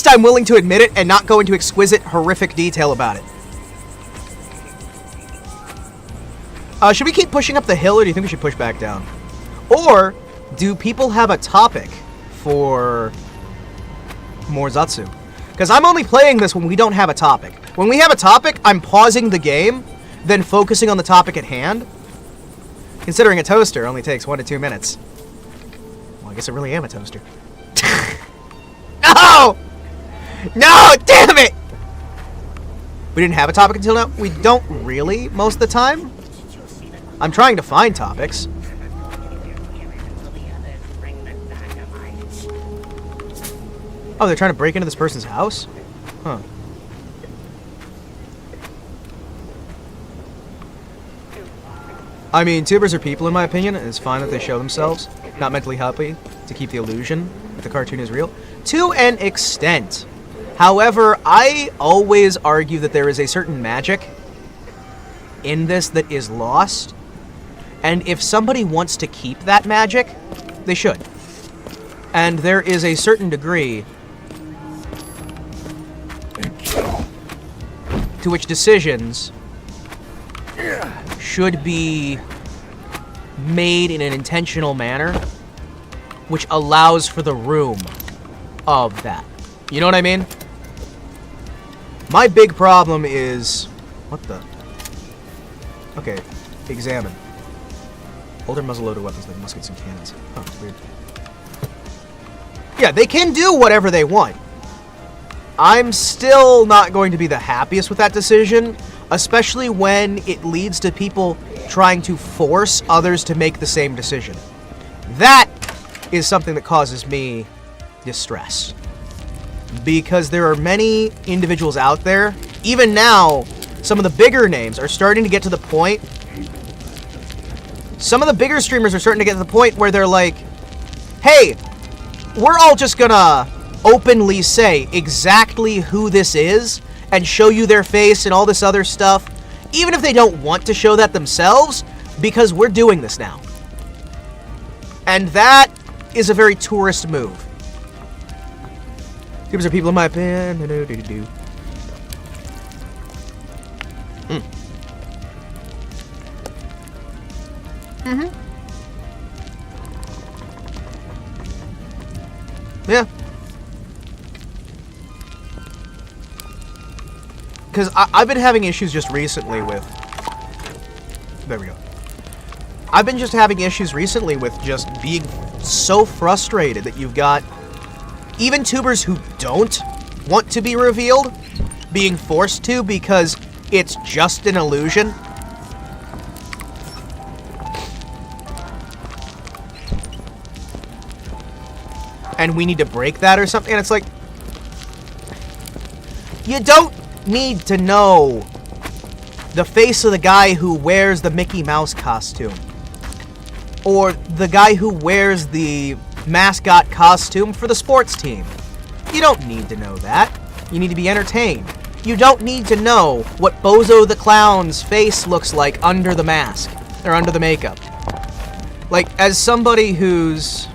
I'm willing to admit it and not go into exquisite, horrific detail about it. Should we keep pushing up the hill, or do you think we should push back down? Or do people have a topic for more Zatsu? Because I'm only playing this when we don't have a topic. When we have a topic, I'm pausing the game, then focusing on the topic at hand. Considering a toaster only takes 1 to 2 minutes. Well, I guess I really am a toaster. No! No, damn it! We didn't have a topic until now? We don't really, most of the time. I'm trying to find topics. Oh, they're trying to break into this person's house? Huh. I mean, tubers are people, in my opinion, and it's fine that they show themselves. Not mentally happy to keep the illusion that the cartoon is real. To an extent. However, I always argue that there is a certain magic in this that is lost. And if somebody wants to keep that magic, they should. And there is a certain degree to which decisions should be made in an intentional manner, which allows for the room of that. You know what I mean? My big problem is... What the... Okay, examine. Older muzzle-loaded weapons like muskets and cannons. Oh, weird. Yeah, they can do whatever they want. I'm still not going to be the happiest with that decision, especially when it leads to people trying to force others to make the same decision. That is something that causes me distress. Because there are many individuals out there, even now, some of the bigger names are starting to get to the point. Some of the bigger streamers are starting to get to the point where they're like, hey, we're all just gonna openly say exactly who this is and show you their face and all this other stuff, even if they don't want to show that themselves, because we're doing this now. And that is a very tourist move. These are people in my opinion. Yeah. Because I've been having issues just recently with... There we go. I've been just having issues recently with just being so frustrated that you've got even tubers who don't want to be revealed being forced to because it's just an illusion. And we need to break that or something. And it's like, you don't need to know the face of the guy who wears the Mickey Mouse costume. Or the guy who wears the mascot costume for the sports team. You don't need to know that. You need to be entertained. You don't need to know what Bozo the Clown's face looks like under the mask. Or under the makeup. Like, as somebody who's...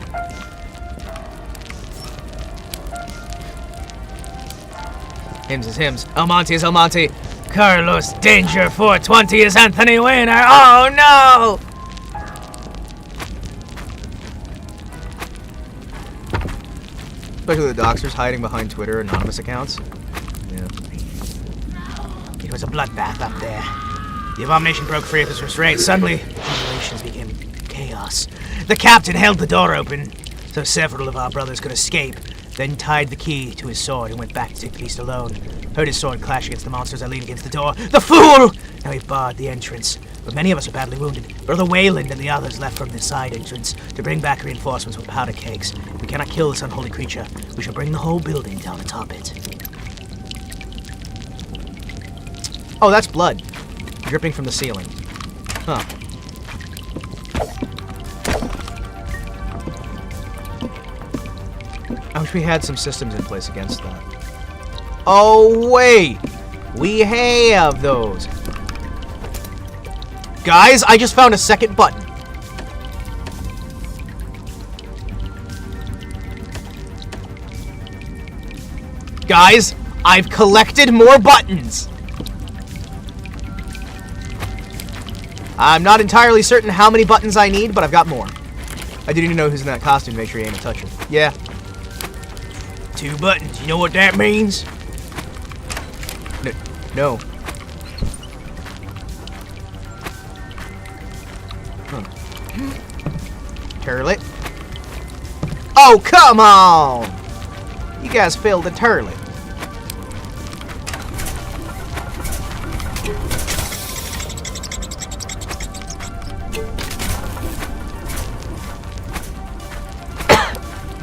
Hymns is hymns. Almonte is Almonte. Carlos Danger 420 is Anthony Weiner. Oh no! Especially the doxers hiding behind Twitter anonymous accounts. Yeah. It was a bloodbath up there. The abomination broke free of his restraint. Suddenly, relations became chaos. The captain held the door open so several of our brothers could escape, then tied the key to his sword and went back to take the beast alone. Heard his sword clash against the monsters that leaned against the door. The fool! Now he barred the entrance. But many of us are badly wounded. Brother Wayland and the others left from the side entrance to bring back reinforcements with powder kegs. We cannot kill this unholy creature. We shall bring the whole building down atop it. Oh, that's blood. Dripping from the ceiling. Huh. I wish we had some systems in place against that. Oh, wait! We have those! Guys, I just found a second button. Guys, I've collected more buttons! I'm not entirely certain how many buttons I need, but I've got more. I didn't even know who's in that costume to make sure you aim and touch him. Yeah. 2 buttons, you know what that means? No. Huh. Turlet. Oh, come on! You guys failed the turlet.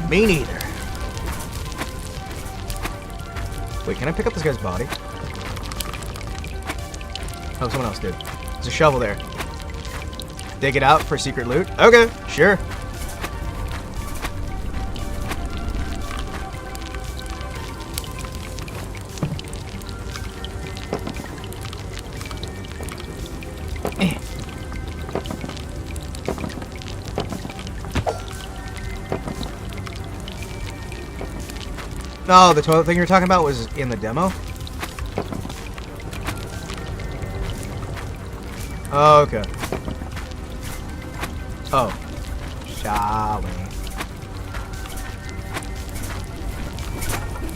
Me neither. Wait, can I pick up this guy's body? Oh, someone else did. There's a shovel there. Dig it out for secret loot? Okay, sure. No, the toilet thing you're talking about was in the demo? Okay. Oh. Shall we?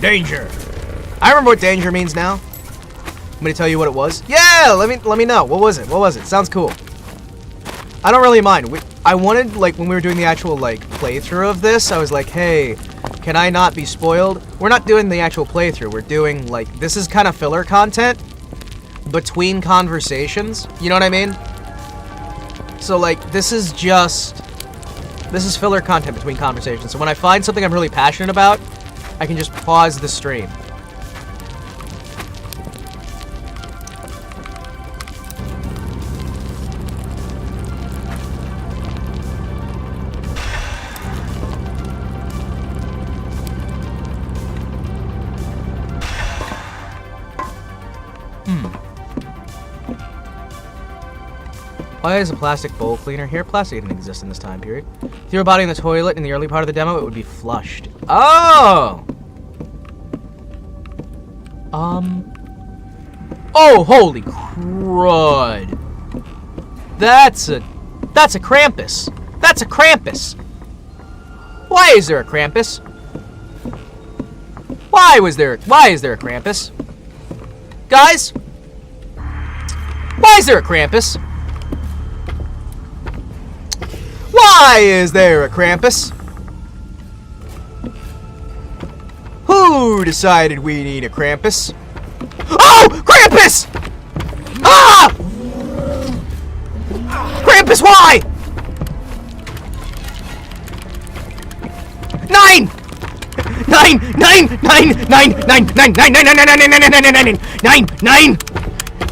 Danger! I remember what danger means now. I'm gonna tell you what it was. Yeah, let me know. What was it? What was it? Sounds cool. I don't really mind. I wanted, like, when we were doing the actual, like, playthrough of this, I was like, hey, can I not be spoiled? We're not doing the actual playthrough. We're doing, like, this is kind of filler content between conversations. You know what I mean? So, like, this is filler content between conversations. So when I find something I'm really passionate about, I can just pause the stream. Why is a plastic bowl cleaner here? Plastic didn't exist in this time period. If you threw a body in the toilet in the early part of the demo, it would be flushed. Oh! Oh, holy crud. That's a Krampus. That's a Krampus. Why is there a Krampus? Why is there a Krampus? Guys? Why is there a Krampus? Why is there a Krampus? Who decided we need a Krampus? Oh! Krampus! Ah! Krampus, why? 9! 9! 9! 9! 9! 9! 9! 9! 9! 9! 9! 9! 9! 9! 9!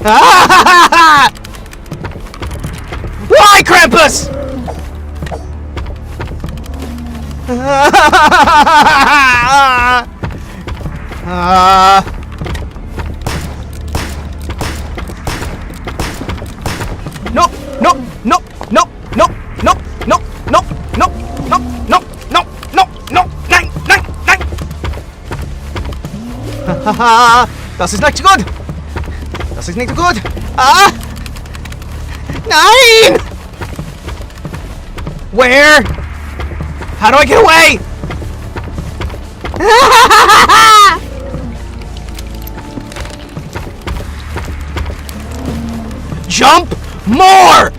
Ah! Why, Krampus? Nope, nope, nope, nope, nope, nope, nope, nope, nope, nope, nope, nope, nope, nope, 9, 9, 9. Das ist nicht gut! Das ist nicht gut! Ah! Nein! Where? How do I get away? Jump more!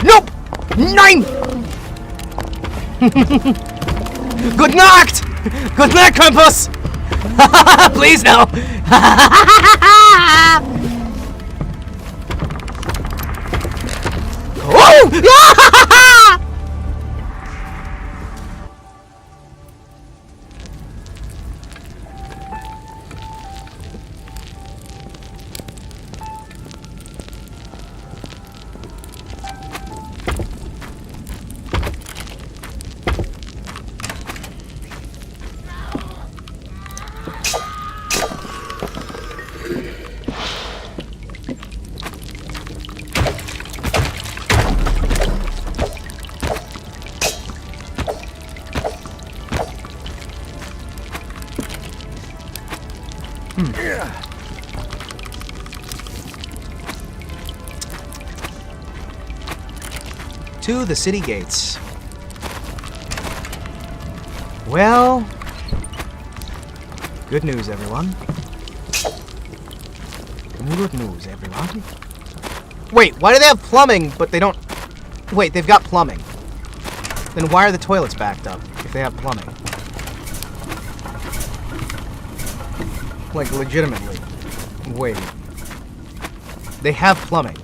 Nope! Nein! Good Nacht! Good night, Krampus! Please no! Oh! To the city gates. Well, good news, everyone. Good news, everyone. Wait, why do they have plumbing, but they don't... Wait, they've got plumbing. Then why are the toilets backed up if they have plumbing? Like, legitimately. Wait. They have plumbing.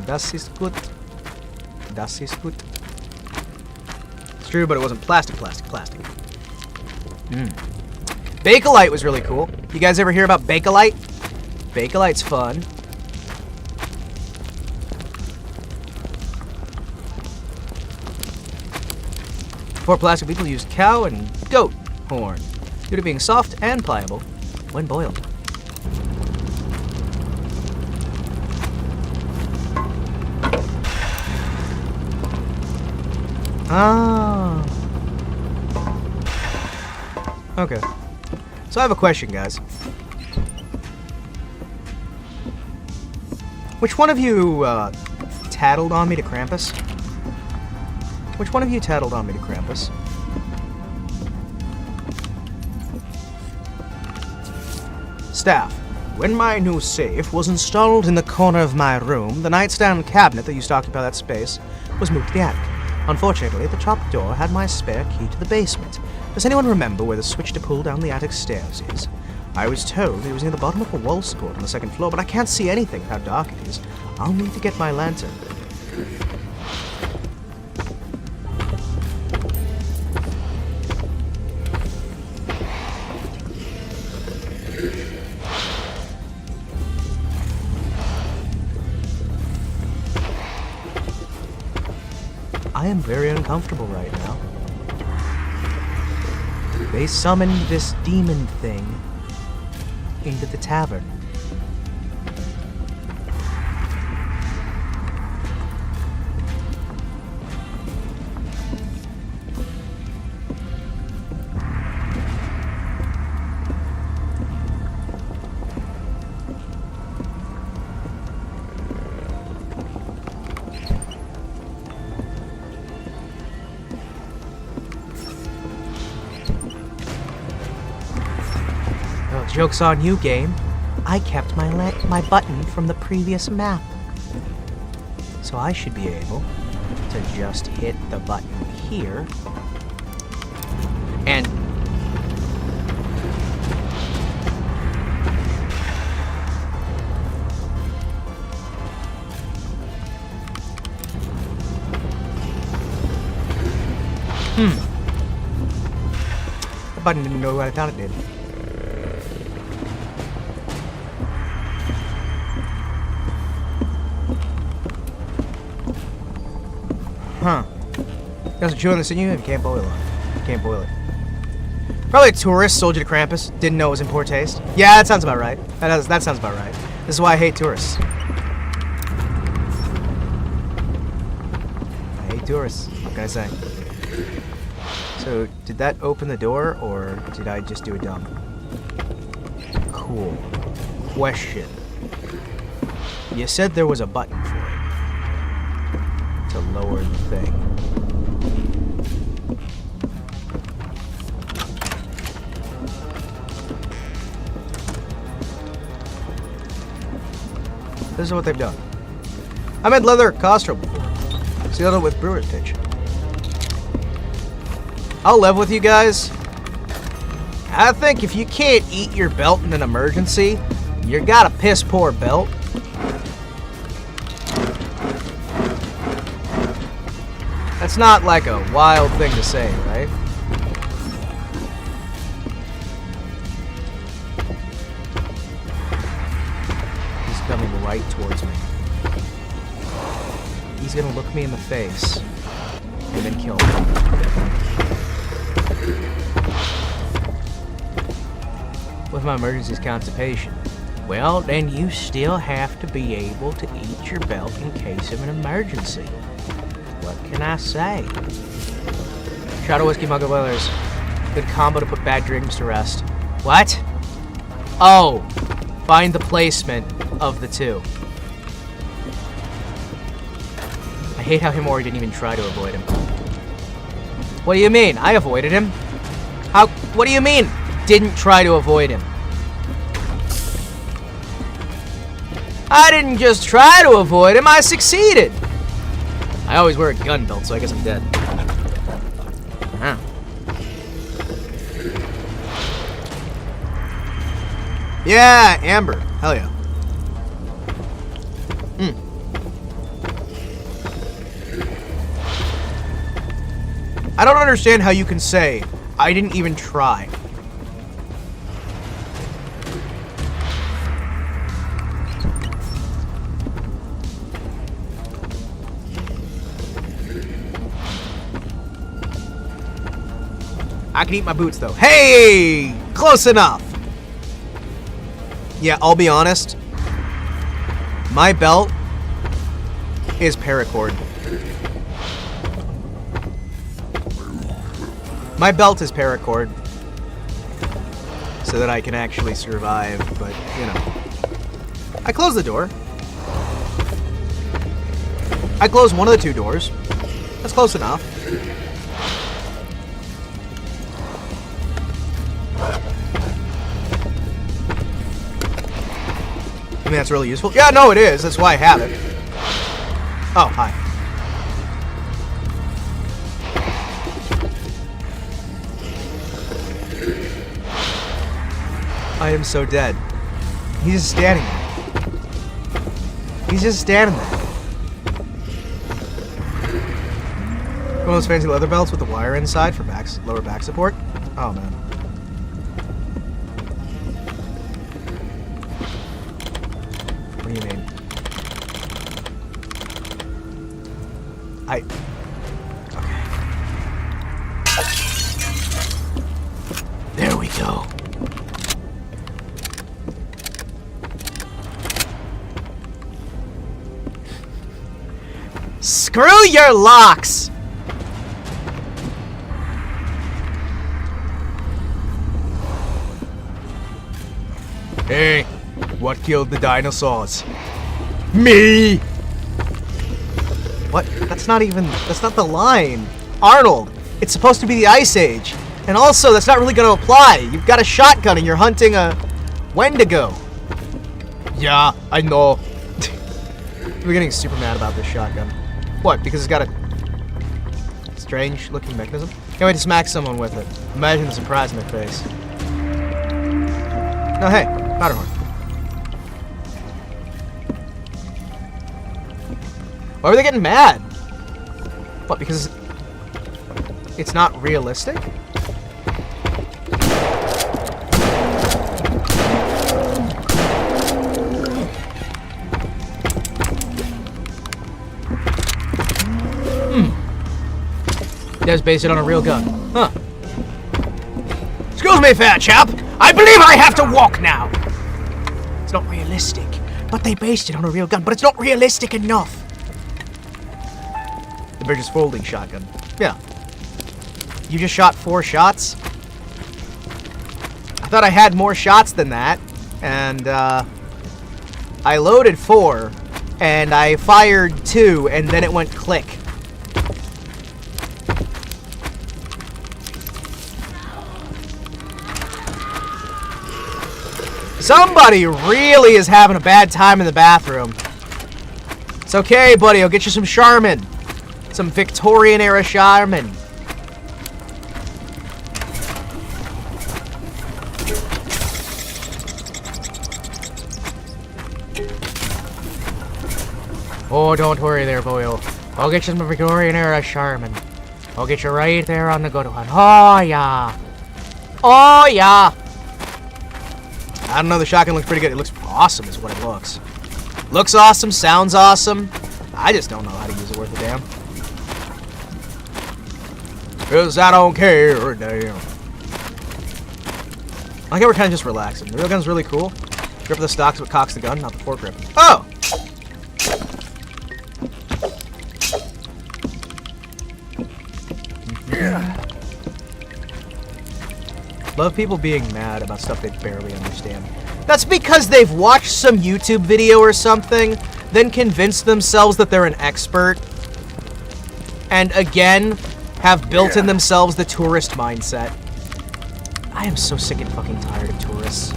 Das ist gut. Das ist gut. It's true, but it wasn't plastic. Bakelite was really cool. You guys ever hear about Bakelite? Bakelite's fun. Before plastic, people used cow and goat horn due to being soft and pliable when boiled. Ah. Okay. So I have a question, guys. Which one of you tattled on me to Krampus? Which one of you tattled on me to Krampus? Staff. When my new safe was installed in the corner of my room, the nightstand cabinet that used to occupy that space was moved to the attic. Unfortunately, the top door had my spare key to the basement. Does anyone remember where the switch to pull down the attic stairs is? I was told it was near the bottom of a wall support on the second floor, but I can't see anything with how dark it is. I'll need to get my lantern. I am very uncomfortable right now. They summoned this demon thing into the tavern. Joke's on you, game. I kept my button from the previous map. So I should be able to just hit the button here. And... The button didn't know what I thought it did. Huh. Doesn't chew on this in you? You can't boil it. You can't boil it. Probably a tourist sold you to Krampus. Didn't know it was in poor taste. Yeah, that sounds about right. That sounds about right. This is why I hate tourists. I hate tourists. What can I say? So, did that open the door, or did I just do a dump? Cool. Question. You said there was a button for it. To lower the thing. This is what they've done. I made leather Costro before. Sealed it with brewer's pitch. I'll live with you guys. I think if you can't eat your belt in an emergency, you got a piss poor belt. That's not like a wild thing to say, right? He's coming right towards me. He's gonna look me in the face and then kill me. With my emergency's constipation. Well, then you still have to be able to eat your belt in case of an emergency. What can I say? Shot of whiskey, mug of others. Good combo to put bad dreams to rest. What? Oh, find the placement of the two. I hate how Himawari didn't even try to avoid him. What do you mean? I avoided him. How? What do you mean? Didn't try to avoid him. I didn't just try to avoid him, I succeeded. I always wear a gun belt, so I guess I'm dead. Huh. Yeah, Amber. Hell yeah. I don't understand how you can say, I didn't even try. I can eat my boots, though. Hey! Close enough! Yeah, I'll be honest. My belt is paracord. My belt is paracord. So that I can actually survive, but, you know. I closed the door. I closed one of the two doors. That's close enough. I mean, that's really useful. Yeah, no, it is. That's why I have it. Oh, hi. I am so dead. He's just standing there. He's just standing there. One of those fancy leather belts with the wire inside for lower back support. Oh, man. What do you mean? Okay. There we go. Screw your locks! Hey, what killed the dinosaurs? Me! What? That's not the line. Arnold, it's supposed to be the Ice Age. And also, that's not really going to apply. You've got a shotgun and you're hunting a Wendigo. Yeah, I know. We're getting super mad about this shotgun. What? Because it's got a strange looking mechanism? Can't wait to smack someone with it. Imagine the surprise on their face. No, hey, Powderhorn. Why are they getting mad? What, because it's not realistic? It was based on a real gun. Huh. Excuse me, fair chap. I believe I have to walk now. It's not realistic. But they based it on a real gun. But it's not realistic enough. The British folding shotgun. Yeah. You just shot 4 shots? I thought I had more shots than that. And, I loaded 4. And I fired 2. And then it went click. Somebody really is having a bad time in the bathroom. It's okay, buddy. I'll get you some Charmin. Some Victorian-era Charmin. Oh, don't worry there, boyo. I'll get you some Victorian-era Charmin. I'll get you right there on the good one. Oh, yeah. Oh, yeah. I don't know, the shotgun looks pretty good. It looks awesome is what it looks. Looks awesome, sounds awesome. I just don't know how to use it worth a damn. 'Cause I don't care a damn. I like how we're kind of just relaxing. The real gun's really cool. Grip the stocks but cocks the gun, not the foregrip. Oh! Love people being mad about stuff they barely understand. That's because they've watched some YouTube video or something, then convinced themselves that they're an expert, and again, have built in themselves the tourist mindset. I am so sick and fucking tired of tourists.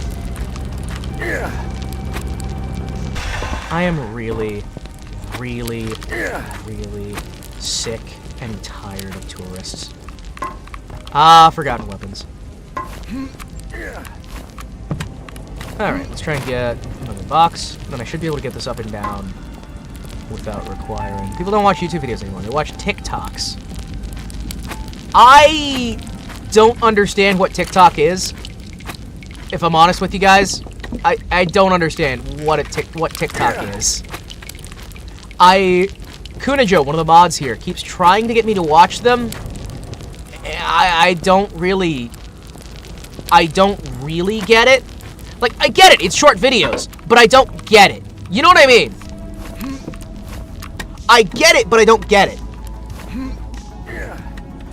I am really, really, really sick and tired of tourists. Ah, forgotten weapons. Alright, let's try and get another box. Then I should be able to get this up and down without requiring... People don't watch YouTube videos anymore. They watch TikToks. I don't understand what TikTok is. If I'm honest with you guys, I don't understand what TikTok is. Kunajo, one of the mods here, keeps trying to get me to watch them. I don't really get it. Like, I get it, it's short videos, but I don't get it. You know what I mean? I get it, but I don't get it.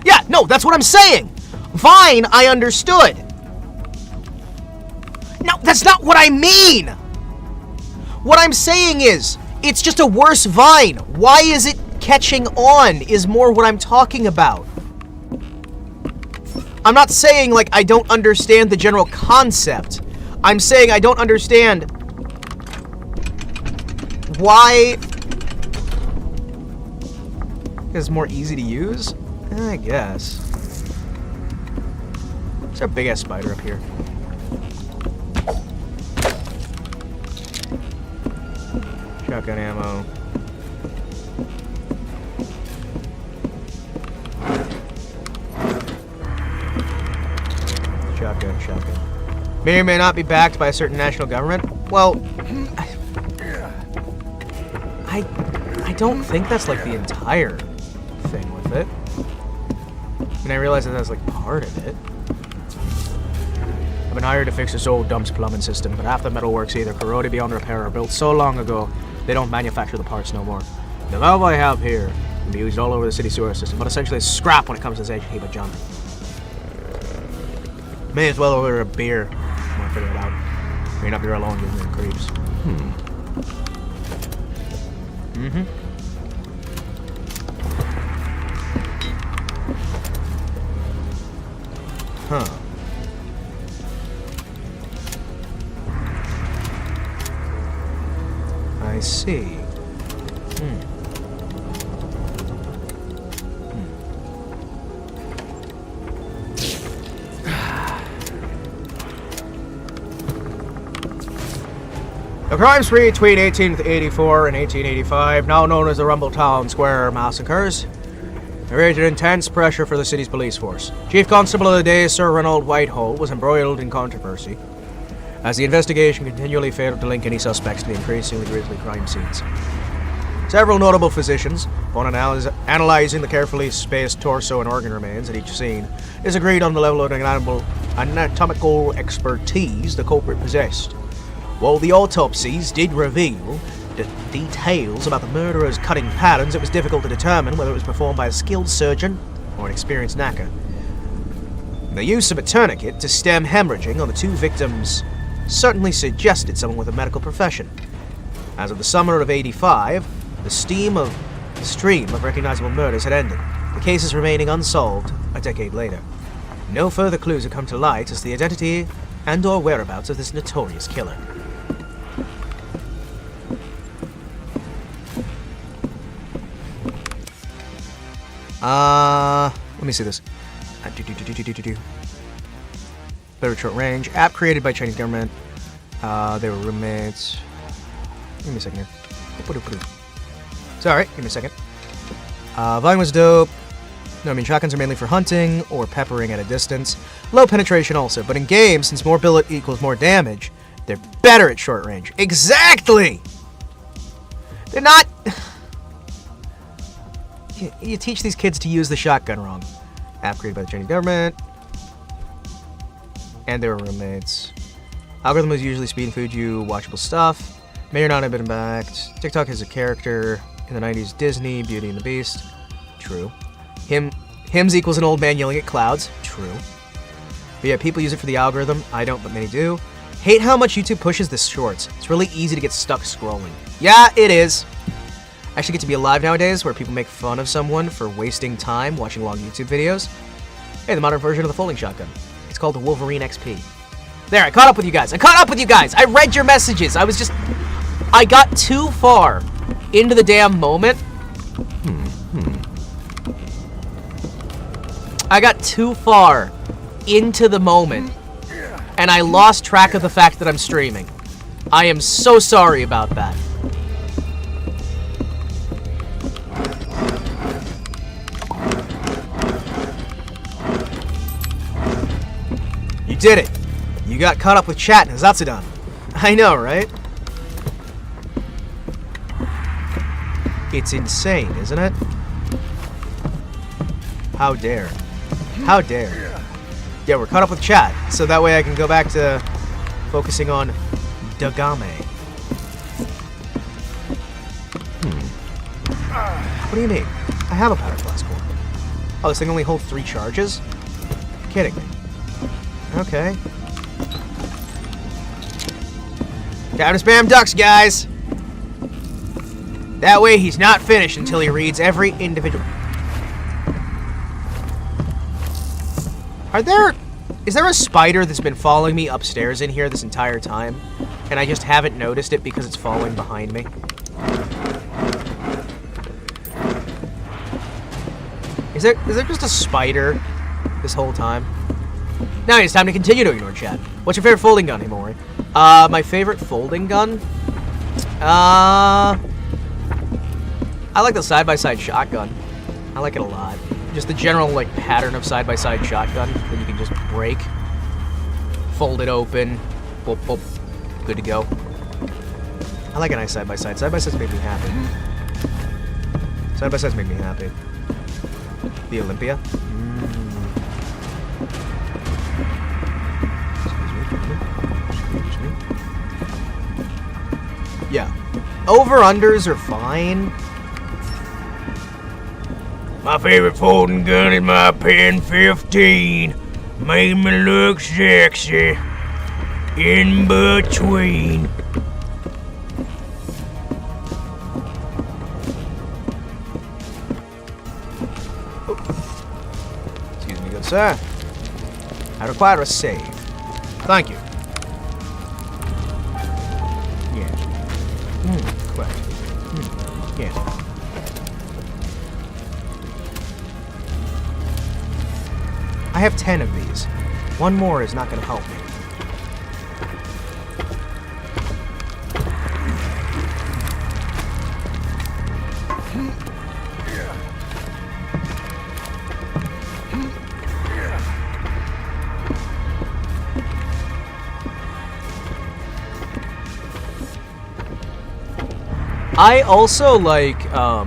Yeah, no, that's what I'm saying. Vine, I understood. No, that's not what I mean. What I'm saying is, it's just a worse Vine. Why is it catching on is more what I'm talking about. I'm not saying, like, I don't understand the general concept. I'm saying I don't understand why it's more easy to use? I guess. There's a big-ass spider up here. Shotgun ammo. Shotgun. May or may not be backed by a certain national government. Well, I don't think that's like the entire thing with it. I mean, I realize that that's like part of it. I've been hired to fix this old dump's plumbing system, but half the metalwork's either corroded beyond repair or built so long ago they don't manufacture the parts no more. The valve I have here can be used all over the city sewer system, but essentially it's scrap when it comes to this heap of junk. May as well order a beer. I want to figure it out. May not be real long, gives me the creeps. Huh. I see. The crime spree between 1884 and 1885, now known as the Rumbletown Square Massacres, created intense pressure for the city's police force. Chief Constable of the day, Sir Ronald Whitehall, was embroiled in controversy, as the investigation continually failed to link any suspects to the increasingly grisly crime scenes. Several notable physicians, upon analyzing the carefully spaced torso and organ remains at each scene, disagreed on the level of anatomical expertise the culprit possessed. While the autopsies did reveal the details about the murderer's cutting patterns, it was difficult to determine whether it was performed by a skilled surgeon or an experienced knacker. The use of a tourniquet to stem hemorrhaging on the two victims certainly suggested someone with a medical profession. As of the summer of '85, the stream of recognizable murders had ended, the cases remaining unsolved a decade later. No further clues have come to light as to the identity and/or whereabouts of this notorious killer. Let me see this. Very short range. App created by Chinese government. They were roommates. Give me a second here. Sorry, give me a second. Volume was dope. No, I mean, shotguns are mainly for hunting or peppering at a distance. Low penetration also, but in games, since more bullet equals more damage, they're better at short range. Exactly! They're not... You teach these kids to use the shotgun wrong. App created by the Chinese government. And they were roommates. Algorithm was usually speed and food you watchable stuff. May or not have been backed. TikTok has a character in the 90s Disney, Beauty and the Beast. True. Hymns equals an old man yelling at clouds. True. But yeah, people use it for the algorithm. I don't, but many do. Hate how much YouTube pushes the shorts. It's really easy to get stuck scrolling. Yeah, it is. I actually get to be alive nowadays where people make fun of someone for wasting time watching long YouTube videos. Hey, the modern version of the folding shotgun. It's called the Wolverine XP. There, I caught up with you guys. I read your messages. I got too far into the damn moment. I got too far into the moment, and I lost track of the fact that I'm streaming. I am so sorry about that. You did it. You got caught up with chat and Zatsudan. I know, right? It's insane, isn't it? How dare. How dare. Yeah, we're caught up with chat, so that way I can go back to focusing on Dagame. What do you mean? I have a powder flask core. Oh, this thing only holds 3 charges? You're kidding me. Okay. Time to spam ducks, guys! That way he's not finished until he reads every individual... Is there a spider that's been following me upstairs in here this entire time? And I just haven't noticed it because it's following behind me? Is there just a spider this whole time? Now it's time to continue to ignore chat. What's your favorite folding gun, Himawari? My favorite folding gun? I like the side-by-side shotgun. I like it a lot. Just the general, like, pattern of side-by-side shotgun that you can just break. Fold it open. Boop, boop. Good to go. I like a nice side-by-side. Side-by-sides make me happy. Side-by-sides make me happy. The Olympia. Excuse me. Yeah. Over-unders are fine. My favorite folding gun is my Pen 15. Made me look sexy. In between. Excuse me, good sir. I require a save. Thank you. Yeah. Correct. Yeah. I have 10 of these. One more is not going to help me. I also like, oh,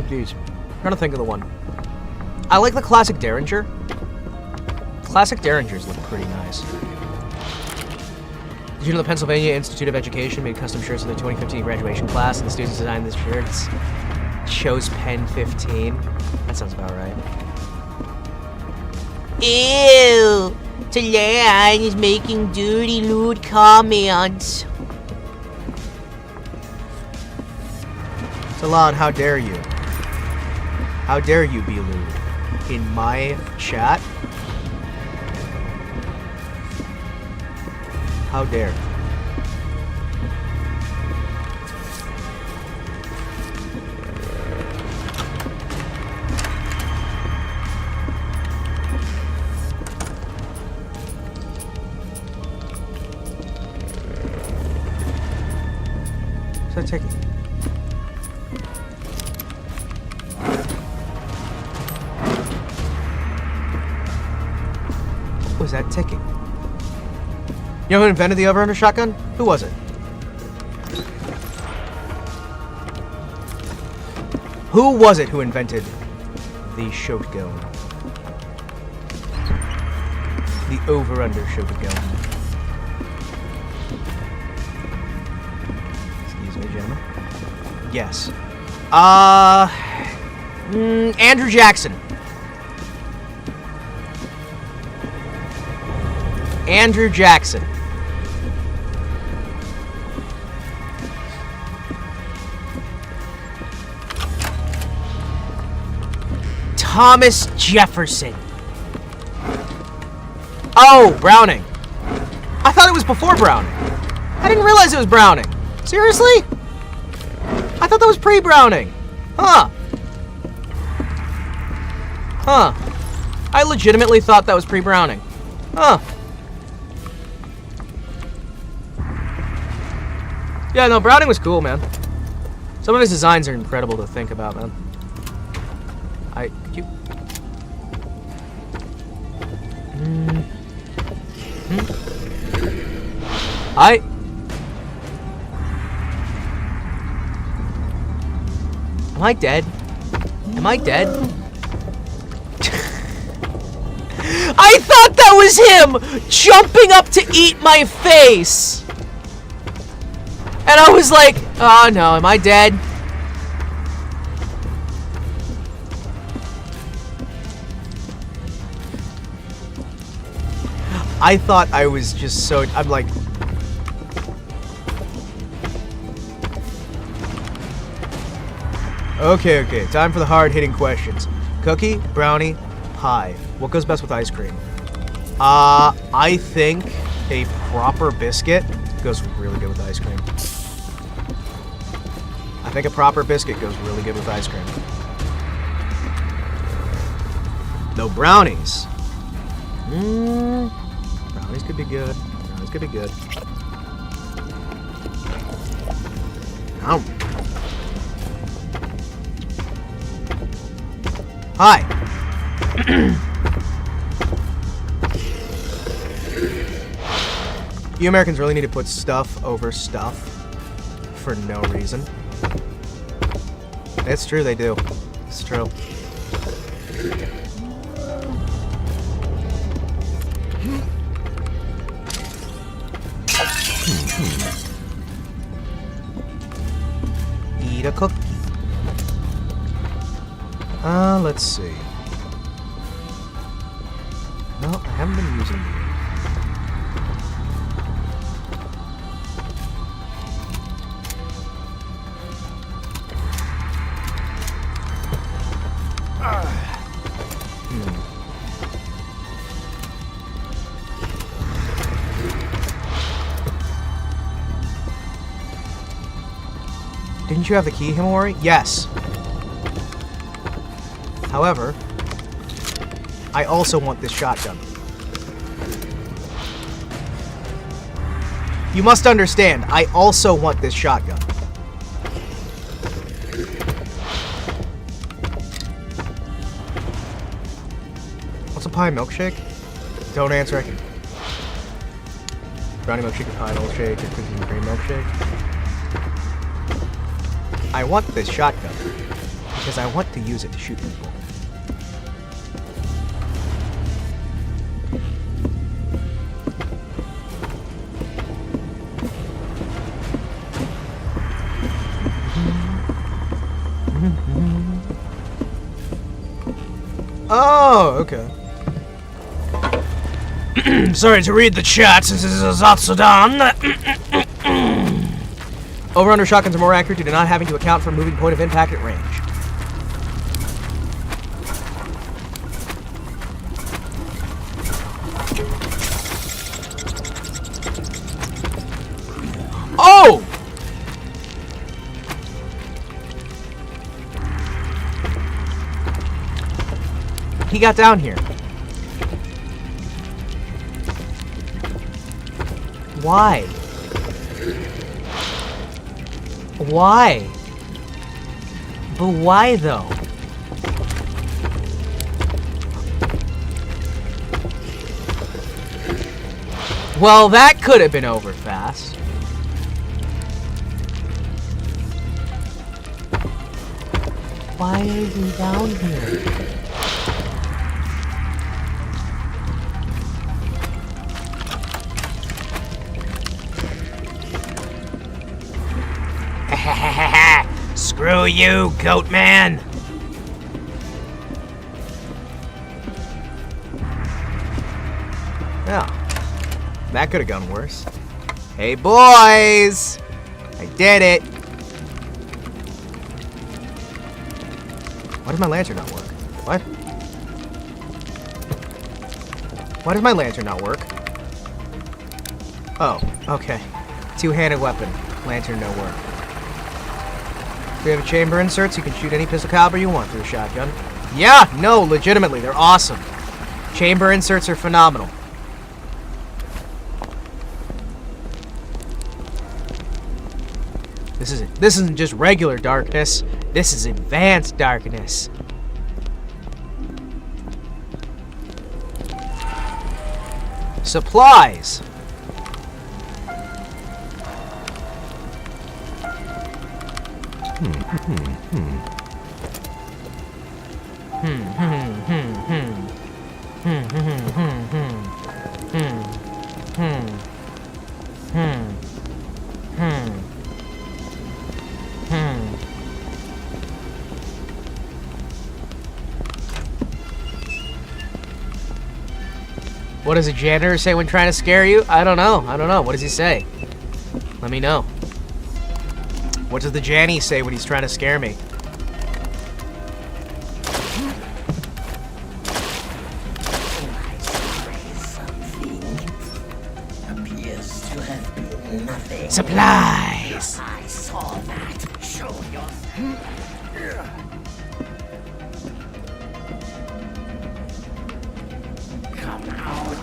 geez. I'm trying to think of the one. I like the classic Derringer. Classic Derringers look pretty nice. Did you know the Pennsylvania Institute of Education made custom shirts for the 2015 graduation class, and the students designed these shirts? Chose Pen 15. That sounds about right. Ew! Talan is making dirty, lewd comments. Talon, how dare you? How dare you be lewd? In my chat? How dare? What's that taking? What was that ticking? You know who invented the over-under shotgun? Who was it? Who was it who invented the shotgun? The over-under shotgun. Excuse me, gentlemen. Yes. Andrew Jackson. Andrew Jackson. Thomas Jefferson. Oh, Browning. I thought it was before Browning. I didn't realize it was Browning. Seriously? I thought that was pre-Browning. Huh. Huh. I legitimately thought that was pre-Browning. Huh. Yeah, no, Browning was cool, man. Some of his designs are incredible to think about, man. Could you... Am I dead? Am I dead? I thought that was him jumping up to eat my face! And I was like, oh no, am I dead? I thought I was just so... I'm like... Okay, time for the hard-hitting questions. Cookie, brownie, pie. What goes best with ice cream? I think a proper biscuit goes really good with ice cream. I think a proper biscuit goes really good with ice cream. No brownies. Brownies could be good. Brownies could be good. Ow. Hi. You Americans really need to put stuff over stuff for no reason. It's true, they do. It's true. Eat a cookie. Let's see. No, I haven't been using these. Didn't you have the key, Himawari? Yes. However, I also want this shotgun. You must understand, I also want this shotgun. What's a pie milkshake? Don't answer, I can... Brownie milkshake, a pie milkshake, a cookies and cream milkshake. I want this shotgun because I want to use it to shoot people. Oh, okay. Sorry to read the chat, since this is a Zatsudan. Over-under shotguns are more accurate due to not having to account for moving point of impact at range. Oh! He got down here. Why? Why? But why though? Well, that could have been over fast. Why is he down here? Screw you, goat man. Yeah, that could have gone worse. Hey boys! I did it! Why does my lantern not work? What? Why does my lantern not work? Oh, okay. Two-handed weapon. Lantern no work. We have a chamber insert so you can shoot any pistol caliber you want through a shotgun. Yeah, no, legitimately, they're awesome. Chamber inserts are phenomenal. This isn't just regular darkness. This is advanced darkness. Supplies. What does a janitor say when trying to scare you? I don't know. What does he say? Let me know. What does the Janny say when he's trying to scare me? Appears to have been nothing. Supplies! I saw that. Show yourself. Come out.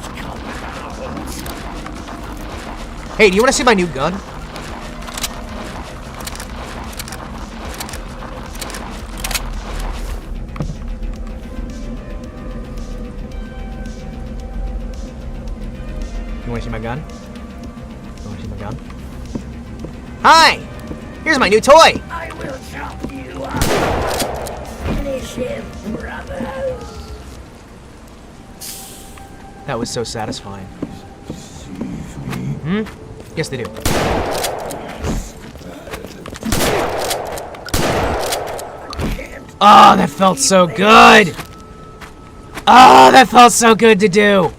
Hey, do you want to see my new gun? You want to see my gun? You want to see my gun? Hi! Here's my new toy! I will chop you up. Finish him, brother. That was so satisfying. Hmm? Yes, they do. Oh, that felt so good! Oh, that felt so good to do!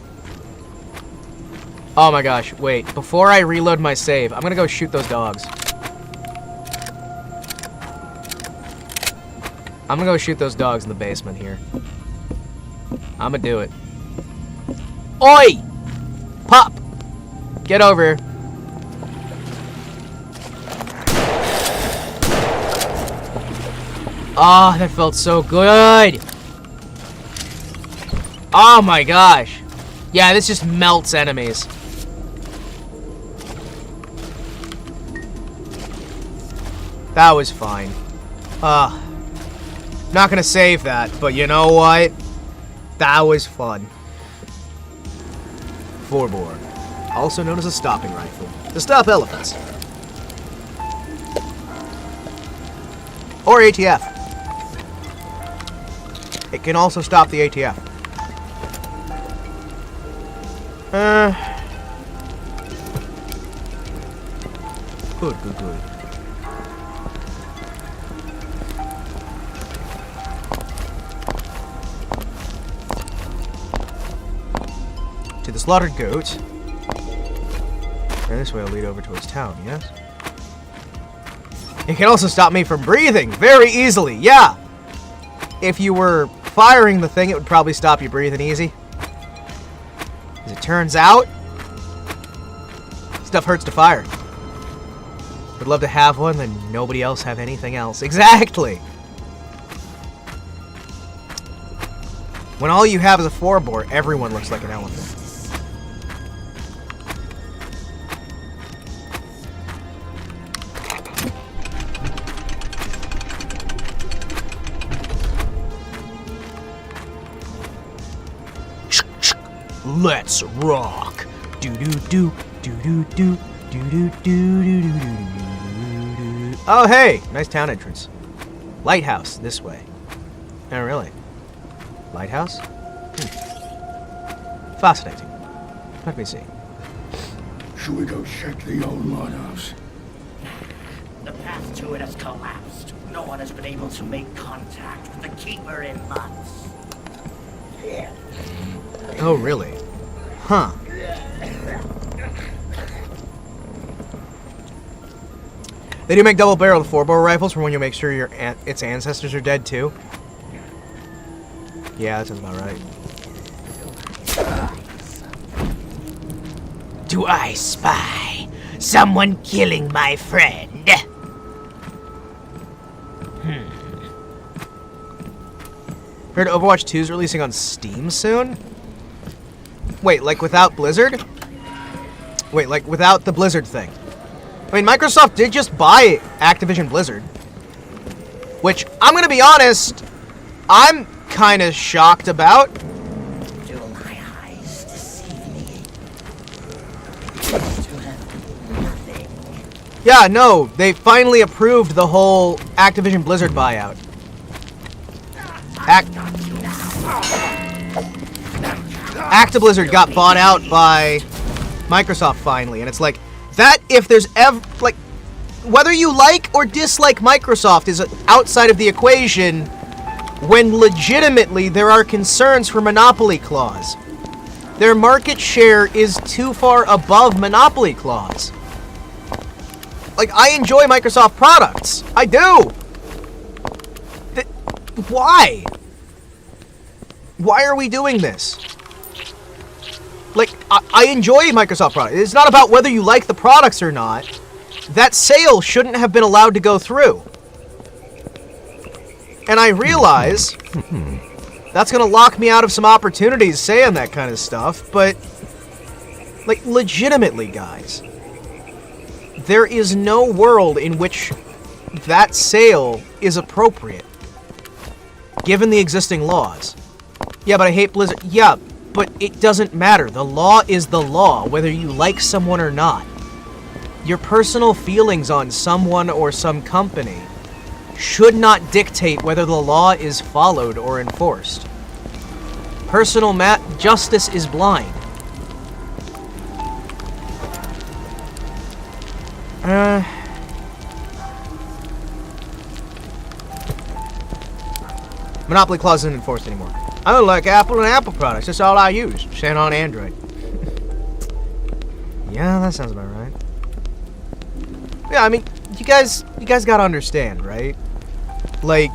Oh my gosh, wait. Before I reload my save, I'm gonna go shoot those dogs. I'm gonna go shoot those dogs in the basement here. I'm gonna do it. Oi! Pop! Get over here. Oh, that felt so good! Oh my gosh. Yeah, this just melts enemies. That was fine. Not gonna save that, but you know what? That was fun. 4-bore, also known as a stopping rifle, to stop elephants. Or ATF. It can also stop the ATF. Good. To the slaughtered goat. And this way will lead over towards town, yes? It can also stop me from breathing very easily, yeah! If you were firing the thing, it would probably stop you breathing easy. As it turns out, stuff hurts to fire. Would love to have one, then nobody else have anything else. Exactly! When all you have is a 4-bore, everyone looks like an elephant. Let's rock. Do do do do do do do do do do do. Oh hey, nice town entrance. Lighthouse this way. Oh really? Lighthouse? Fascinating. Let me see. Should we go check the old lighthouse? The path to it has collapsed. No one has been able to make contact with the keeper in months. Oh really? Huh. They do make double-barreled 4-bore rifles for when you make sure its ancestors are dead too. Yeah, that sounds about right. Do I spy someone killing my friend? Heard Overwatch 2 is releasing on Steam soon? Wait, like without Blizzard? Wait, like without the Blizzard thing? I mean, Microsoft did just buy Activision Blizzard. Which, I'm gonna be honest, I'm kinda shocked about. Do my eyes deceive me? Nothing. Yeah, no, they finally approved the whole Activision Blizzard buyout. Actiblizzard got bought out by Microsoft finally, and it's like, that if there's ever, like, whether you like or dislike Microsoft is outside of the equation when legitimately there are concerns for monopoly clause. Their market share is too far above monopoly clause. Like, I enjoy Microsoft products. I do. Why? Why are we doing this? Like, I enjoy Microsoft products. It's not about whether you like the products or not. That sale shouldn't have been allowed to go through. And I realize that's going to lock me out of some opportunities saying that kind of stuff, but, like, legitimately, guys, there is no world in which that sale is appropriate, given the existing laws. Yeah, but I hate Blizzard. Yeah, but it doesn't matter. The law is the law, whether you like someone or not. Your personal feelings on someone or some company should not dictate whether the law is followed or enforced. Personal justice is blind. Monopoly clause isn't enforced anymore. I don't like Apple and Apple products. That's all I use. Stand on Android. Yeah, that sounds about right. Yeah, I mean, you guys gotta understand, right? Like,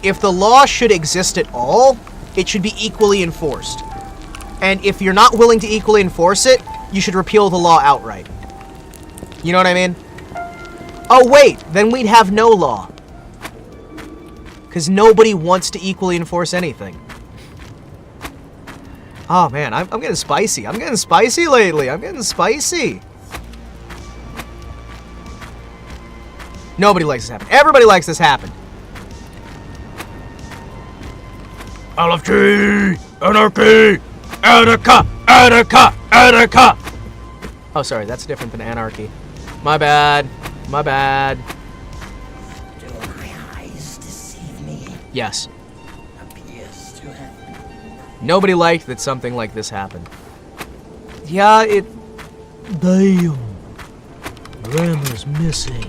if the law should exist at all, it should be equally enforced. And if you're not willing to equally enforce it, you should repeal the law outright. You know what I mean? Oh wait, then we'd have no law. Because nobody wants to equally enforce anything. Oh man, I'm getting spicy. I'm getting spicy lately. I'm getting spicy. Nobody likes this happen. Everybody likes this happen. Anarchy! Anarchy! Anarcha! Anarcha! Anarcha! Oh, sorry, that's different than anarchy. My bad. My bad. Do my eyes Yes. appears to have. Nobody liked that something like this happened. Yeah, it... Damn. Grammar's missing.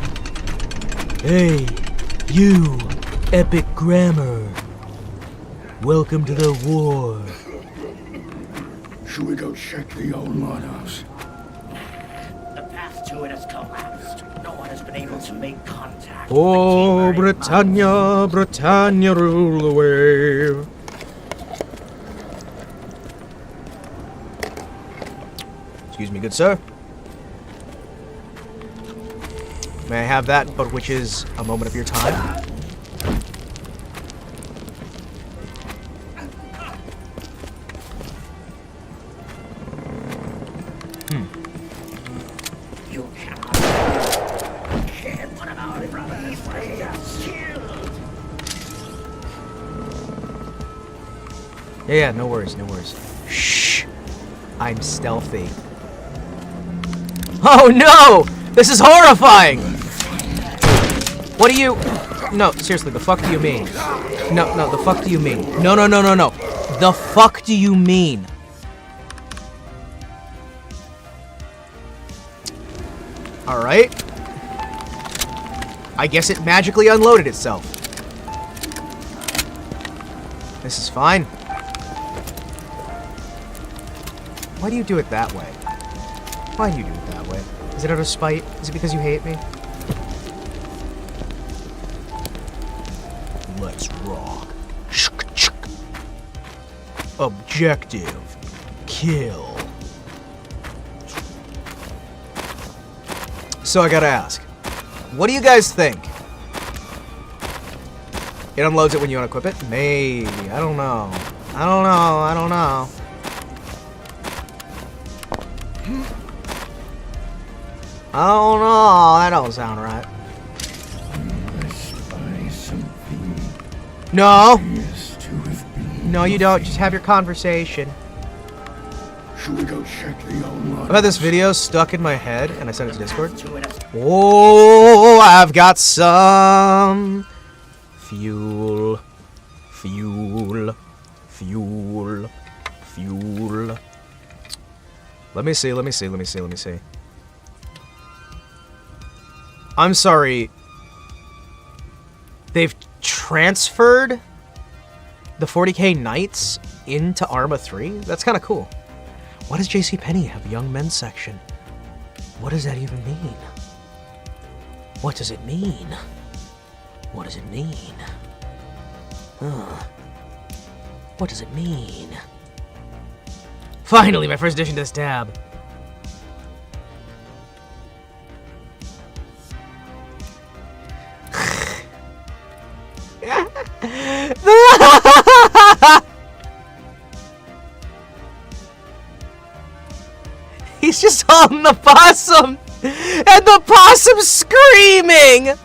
Hey, you, Epic Grammar. Welcome to the war. Should we go check the old mudhouse? The path to it has collapsed. No one has been able to make contact. Oh, with the keeper in Britannia, Britannia, rule the wave. Excuse me, good sir. May I have that, but which is a moment of your time? You cannot. Can't put him out in front of this way. Just shield. Yeah, no worries, no worries. Shh. I'm stealthy. Oh no! This is horrifying! What do you... No, seriously, the fuck do you mean? No, the fuck do you mean? No. The fuck do you mean? Alright. I guess it magically unloaded itself. This is fine. Why do you do it that way? Why do you do it that way? Is it out of spite? Is it because you hate me? Let's rock. Objective. Kill. So I gotta ask, what do you guys think? It unloads it when you unequip it? Maybe. I don't know. I don't know. Oh no, that don't sound right. I spy something. No! Appears to have been. No, you don't. Just have your conversation. Should we go check the old mudhouse? I've had this video stuck in my head, and I sent it to Discord. To it has Oh, I've got some fuel. Let me see. I'm sorry. They've transferred the 40k Knights into Arma 3? That's kind of cool. Why does JCPenney have a young men's section? What does that even mean? What does it mean? What does it mean? What does it mean? Finally, my first addition to this tab. He's just holding the possum, and the possum's screaming!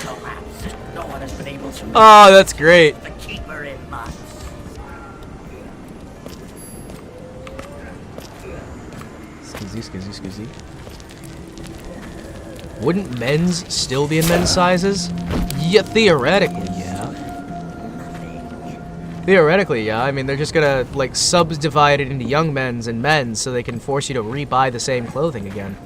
collapsed. No one has been able to make Oh, that's great. the keeper in months. Skizzy. Wouldn't men's still be in men's sizes? Yeah, theoretically, yeah. Theoretically, yeah. I mean, they're just gonna, like, subdivide it into young men's and men's so they can force you to re-buy the same clothing again.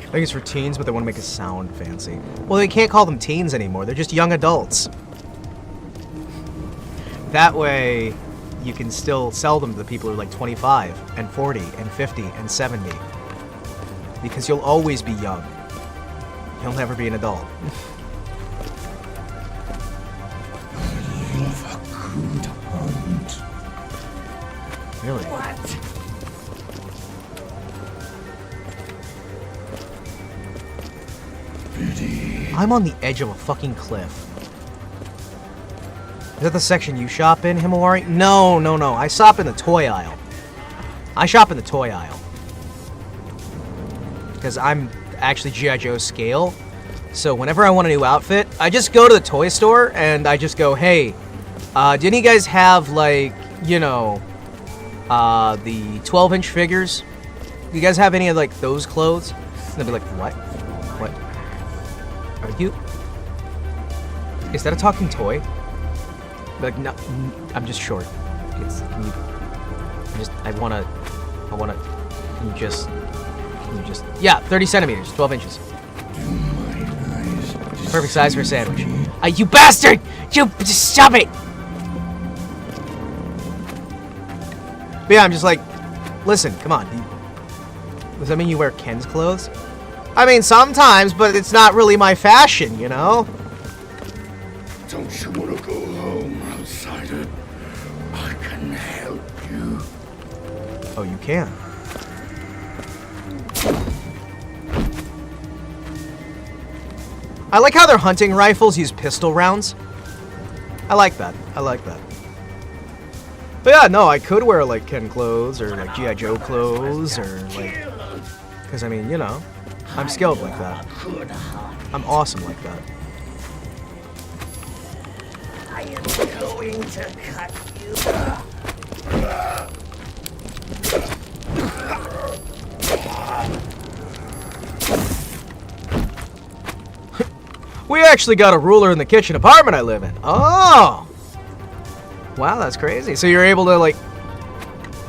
I think it's for teens, but they want to make it sound fancy. Well, they can't call them teens anymore. They're just young adults. That way, you can still sell them to the people who are like 25 and 40 and 50 and 70. Because you'll always be young. You'll never be an adult. Love a good hunt. Really? What? I'm on the edge of a fucking cliff. Is that the section you shop in, Himawari? No. I shop in the toy aisle. Because I'm actually G.I. Joe scale, So whenever I want a new outfit, I just go to the toy store and I just go, hey, do any of you guys have, like, you know, the 12-inch figures? Do you guys have any of, like, those clothes? And they'll be like, what? What? Are you... Is that a talking toy? Like, no, I'm just short. It's... I wanna... Can you just... Yeah, 30 centimeters, 12 inches. Perfect size for a sandwich. You bastard! You stop it! But yeah, I'm just like, listen, come on. Does that mean you wear Ken's clothes? I mean, sometimes, but it's not really my fashion, you know? Don't you want to go home, outsider? I can help you. Oh, you can. I like how their hunting rifles use pistol rounds. I like that. I like that. But yeah, no, I could wear, like, Ken clothes, or, like, G.I. Joe clothes, or, like... Because, I mean, you know, I'm skilled like that. I'm awesome like that. I am going to cut you. We actually got a ruler in the kitchen apartment I live in. Oh! Wow, that's crazy. So you're able to, like...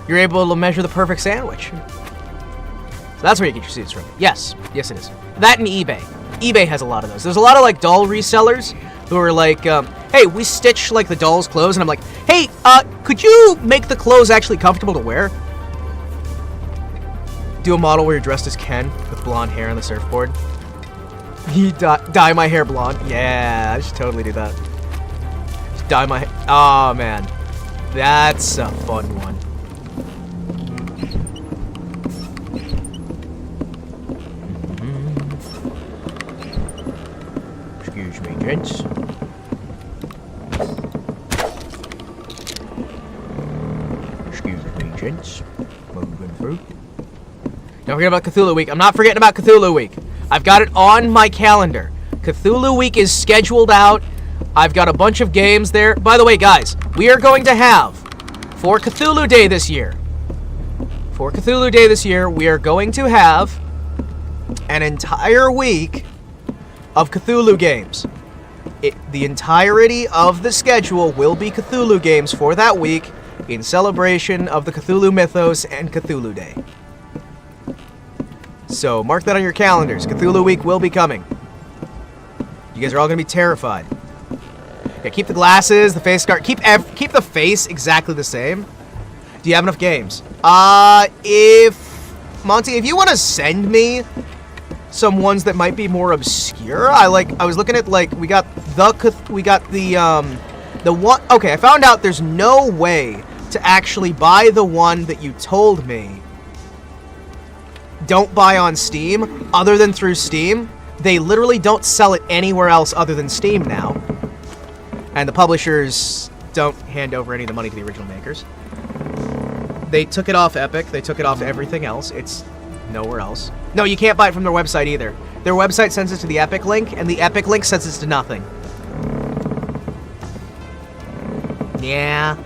You're able to measure the perfect sandwich. So that's where you get your suits from. Yes. Yes, it is. That and eBay. eBay has a lot of those. There's a lot of, like, doll resellers who are like, hey, we stitch, like, the doll's clothes, and I'm like, hey, could you make the clothes actually comfortable to wear? Do a model where you're dressed as Ken with blonde hair on the surfboard. Dye my hair blonde. Yeah, I should totally do that. Just dye my hair. Oh, man. That's a fun one. Excuse me, gents. Excuse me, gents. Moving through. Don't forget about Cthulhu Week. I'm not forgetting about Cthulhu Week. I've got it on my calendar. Cthulhu Week is scheduled out. I've got a bunch of games there. By the way, guys, we are going to have, for Cthulhu Day this year, we are going to have an entire week of Cthulhu games. The entirety of the schedule will be Cthulhu games for that week in celebration of the Cthulhu mythos and Cthulhu Day. So, mark that on your calendars. Cthulhu Week will be coming. You guys are all going to be terrified. Yeah, keep the glasses, the face scar. Keep the face exactly the same. Do you have enough games? Monty, if you want to send me some ones that might be more obscure, I was looking at, like, we got the one. Okay, I found out there's no way to actually buy the one that you told me. Don't buy on Steam, other than through Steam. They literally don't sell it anywhere else other than Steam now. And the publishers don't hand over any of the money to the original makers. They took it off Epic, they took it off everything else. It's nowhere else. No, you can't buy it from their website either. Their website sends it to the Epic link, and the Epic link sends it to nothing. Yeah.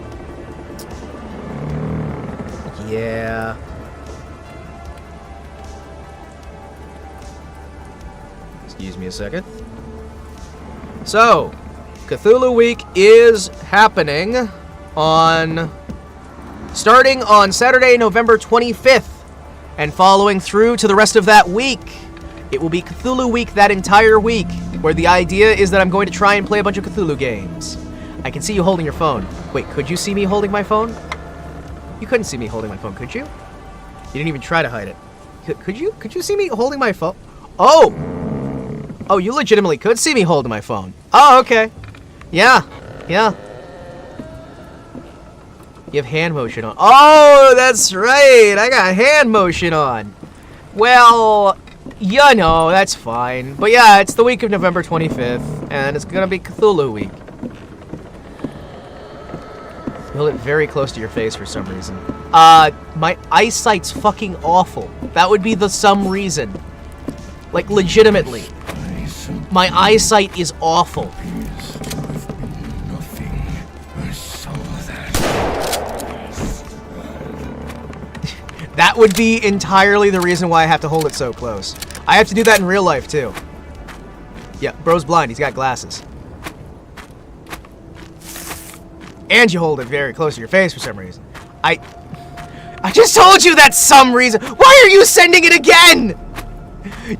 Yeah. Excuse me a second. So, Cthulhu Week is happening starting on Saturday, November 25th, and following through to the rest of that week. It will be Cthulhu Week that entire week, where the idea is that I'm going to try and play a bunch of Cthulhu games. I can see you holding your phone. Wait, could you see me holding my phone? You couldn't see me holding my phone, could you? You didn't even try to hide it. Could you see me holding my phone? Oh! Oh, you legitimately could see me holding my phone. Oh, okay. Yeah. Yeah. You have hand motion on. Oh, that's right. I got hand motion on. Well, you know, that's fine. But yeah, it's the week of November 25th, and it's gonna be Cthulhu Week. Hold it very close to your face for some reason. My eyesight's fucking awful. That would be the some reason. Like, legitimately. My eyesight is awful. Appears to have been nothing. I saw that. That would be entirely the reason why I have to hold it so close. I have to do that in real life, too. Yeah, bro's blind. He's got glasses. And you hold it very close to your face for some reason. I just told you that's some reason. Why are you sending it again?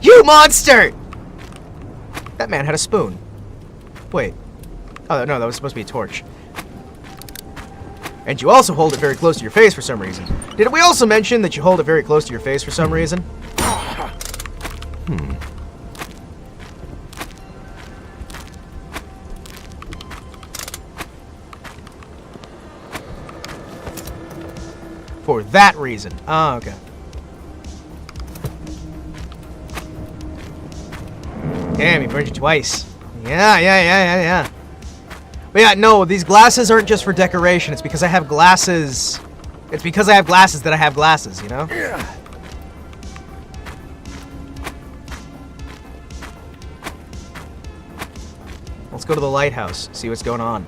You monster! That man had a spoon. Wait. Oh, no, that was supposed to be a torch. And you also hold it very close to your face for some reason. Did we also mention that you hold it very close to your face for some reason? For that reason. Oh, okay. Damn, he burned you twice. Yeah. But yeah, no, these glasses aren't just for decoration. It's because I have glasses. It's because I have glasses that I have glasses, you know? Let's go to the lighthouse, see what's going on.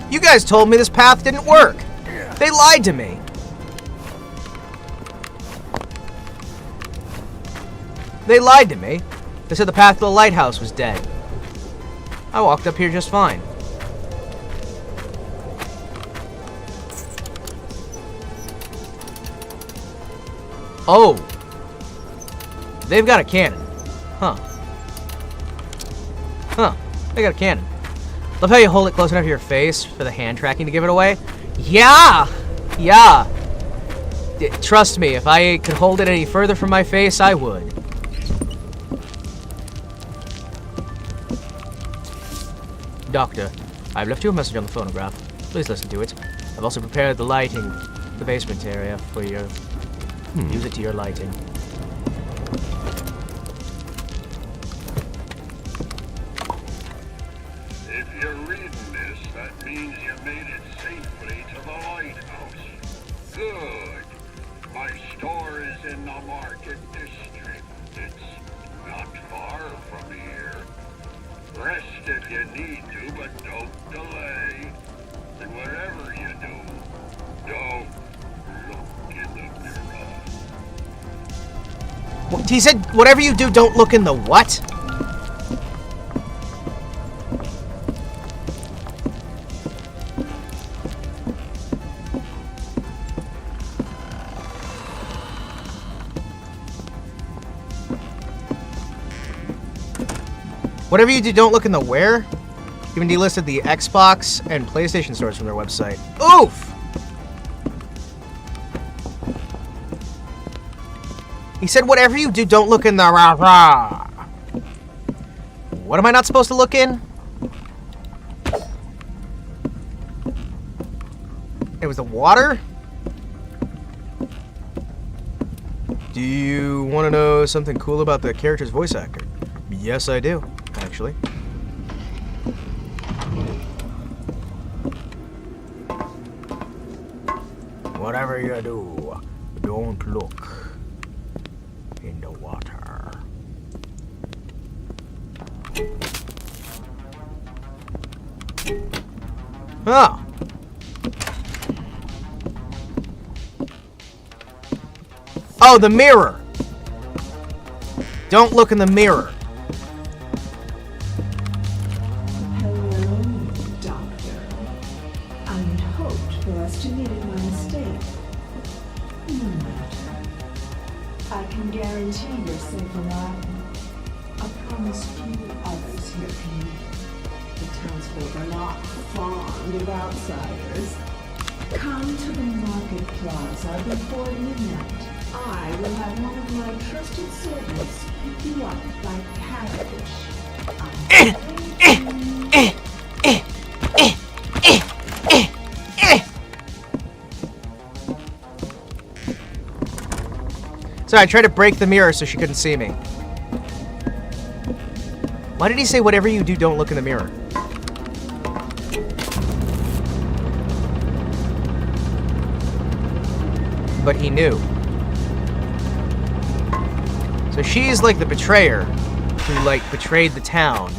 You guys told me this path didn't work. They lied to me. They lied to me. They said the path to the lighthouse was dead. I walked up here just fine. Oh. They've got a cannon. Huh. They got a cannon. Love how you hold it close enough to your face for the hand tracking to give it away. Yeah! Trust me, if I could hold it any further from my face, I would. Doctor, I've left you a message on the phonograph. Please listen to it. I've also prepared the lighting, the basement area, for your... Use it to your lighting. If you're reading this, that means you made it safely to the lighthouse. Good. My store is in the market district. It's not far from here. Rest if you need to, but don't delay. And whatever you do, don't look in the mirror. He said, whatever you do, don't look in the what? Whatever you do, don't look in the where? Even delisted the Xbox and PlayStation stores from their website. Oof! He said, whatever you do, don't look in the rah-rah. What am I not supposed to look in? It was the water? Do you want to know something cool about the character's voice actor? Yes, I do, actually. Whatever you do, don't look in the water. Oh. Oh, the mirror. Don't look in the mirror. Hello, Doctor. I had hoped for us to meet at my estate. No matter. I can guarantee your safe arrival. I promise few others here can. The townsfolk are not fond of outsiders. Come to the market plaza before midnight. I will have one of my trusted servants pick you up by carriage. Sorry, I tried to break the mirror so she couldn't see me. Why did he say, whatever you do, don't look in the mirror? but he knew. So she's like the betrayer who, like, betrayed the town.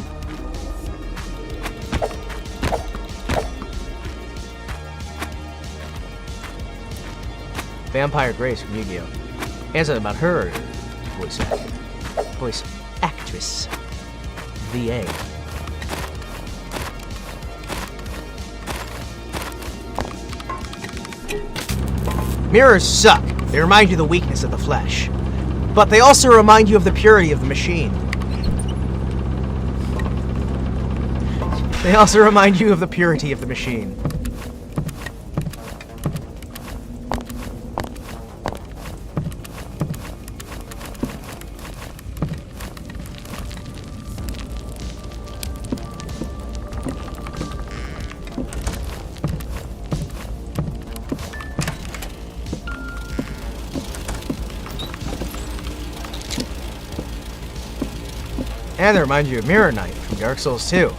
Vampire Grace from Yu-Gi-Oh! And something about her voice actress. VA. Mirrors suck. They remind you of the weakness of the flesh. But they also remind you of the purity of the machine. They also remind you of the purity of the machine. And they remind you of Mirror Knight from Dark Souls 2.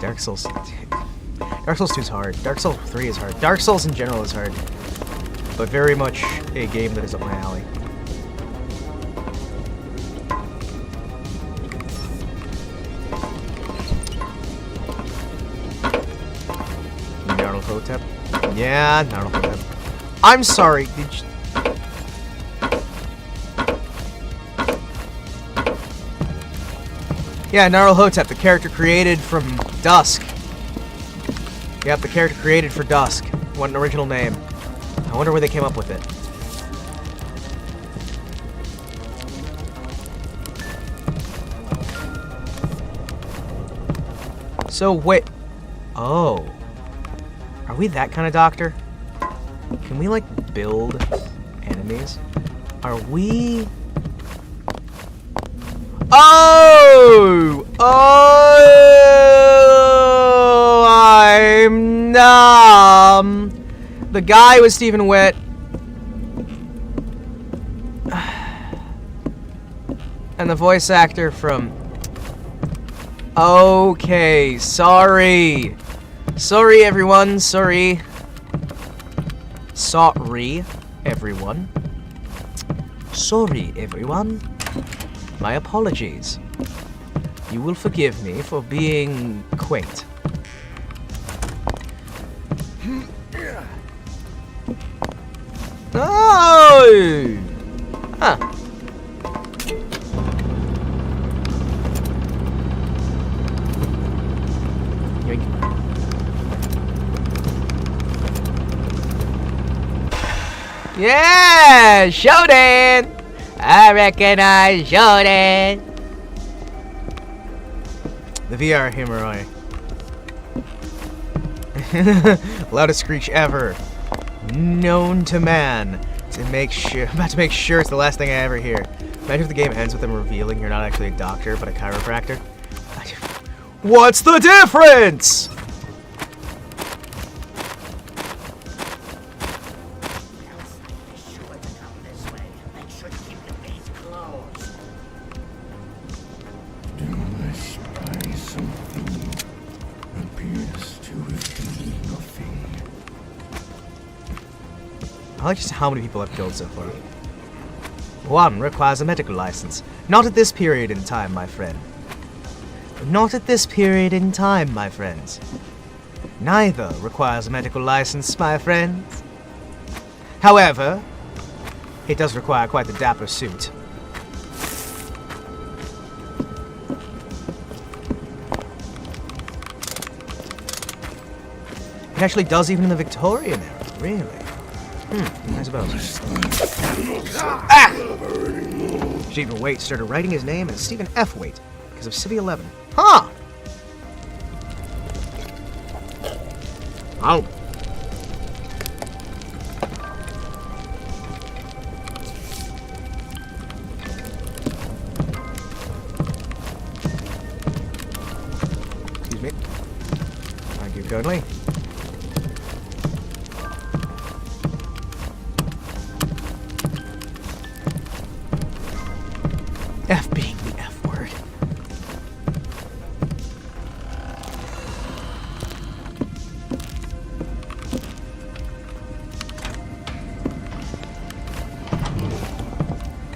Dark Souls 2 is hard. Dark Souls 3 is hard. Dark Souls in general is hard. But very much a game that is up my alley. Naruto-Hotep? Yeah, Naruto-Hotep. I'm sorry, did you... Yeah, Naruto-Hotep, the character created from Dusk. Yep, the character created for Dusk. What an original name. I wonder where they came up with it. So, wait. Oh. Are we that kind of doctor? Can we, like, build enemies? Are we... Oh! Oh! I'm numb. The guy was Stephen Witt. And the voice actor from... Okay, sorry. Sorry, everyone. Sorry. Sorry, everyone. Sorry, everyone. My apologies. You will forgive me for being quaint. Oh! Huh. Yoink. Yeah! Shodan! I recognize Shodan! The VR Himawari. Loudest screech ever. Known to man. I'm about to make sure it's the last thing I ever hear. Imagine if the game ends with them revealing you're not actually a doctor, but a chiropractor. What's the difference? I like just how many people I've killed so far. One requires a medical license. Not at this period in time, my friend. Not at this period in time, my friends. Neither requires a medical license, my friends. However, it does require quite the dapper suit. It actually does even in the Victorian era, really. I suppose. Ah! Stephen Waite started writing his name as Stephen F. Waite because of Civvy 11. Huh! Oh. Excuse me. Thank you kindly. F being the F word.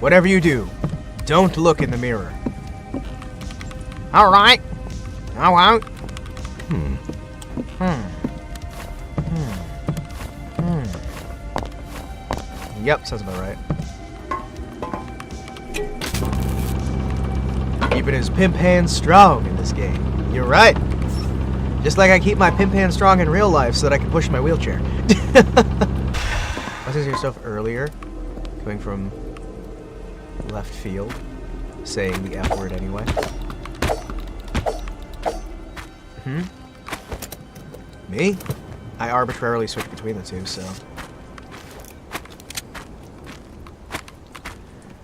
Whatever you do, don't look in the mirror. Alright. I won't. Yep, sounds about right. Keeping his pimp hand strong in this game. You're right. Just like I keep my pimp hand strong in real life so that I can push my wheelchair. I was yourself earlier, coming from left field, saying the F word anyway. Me? I arbitrarily switch between the two, so.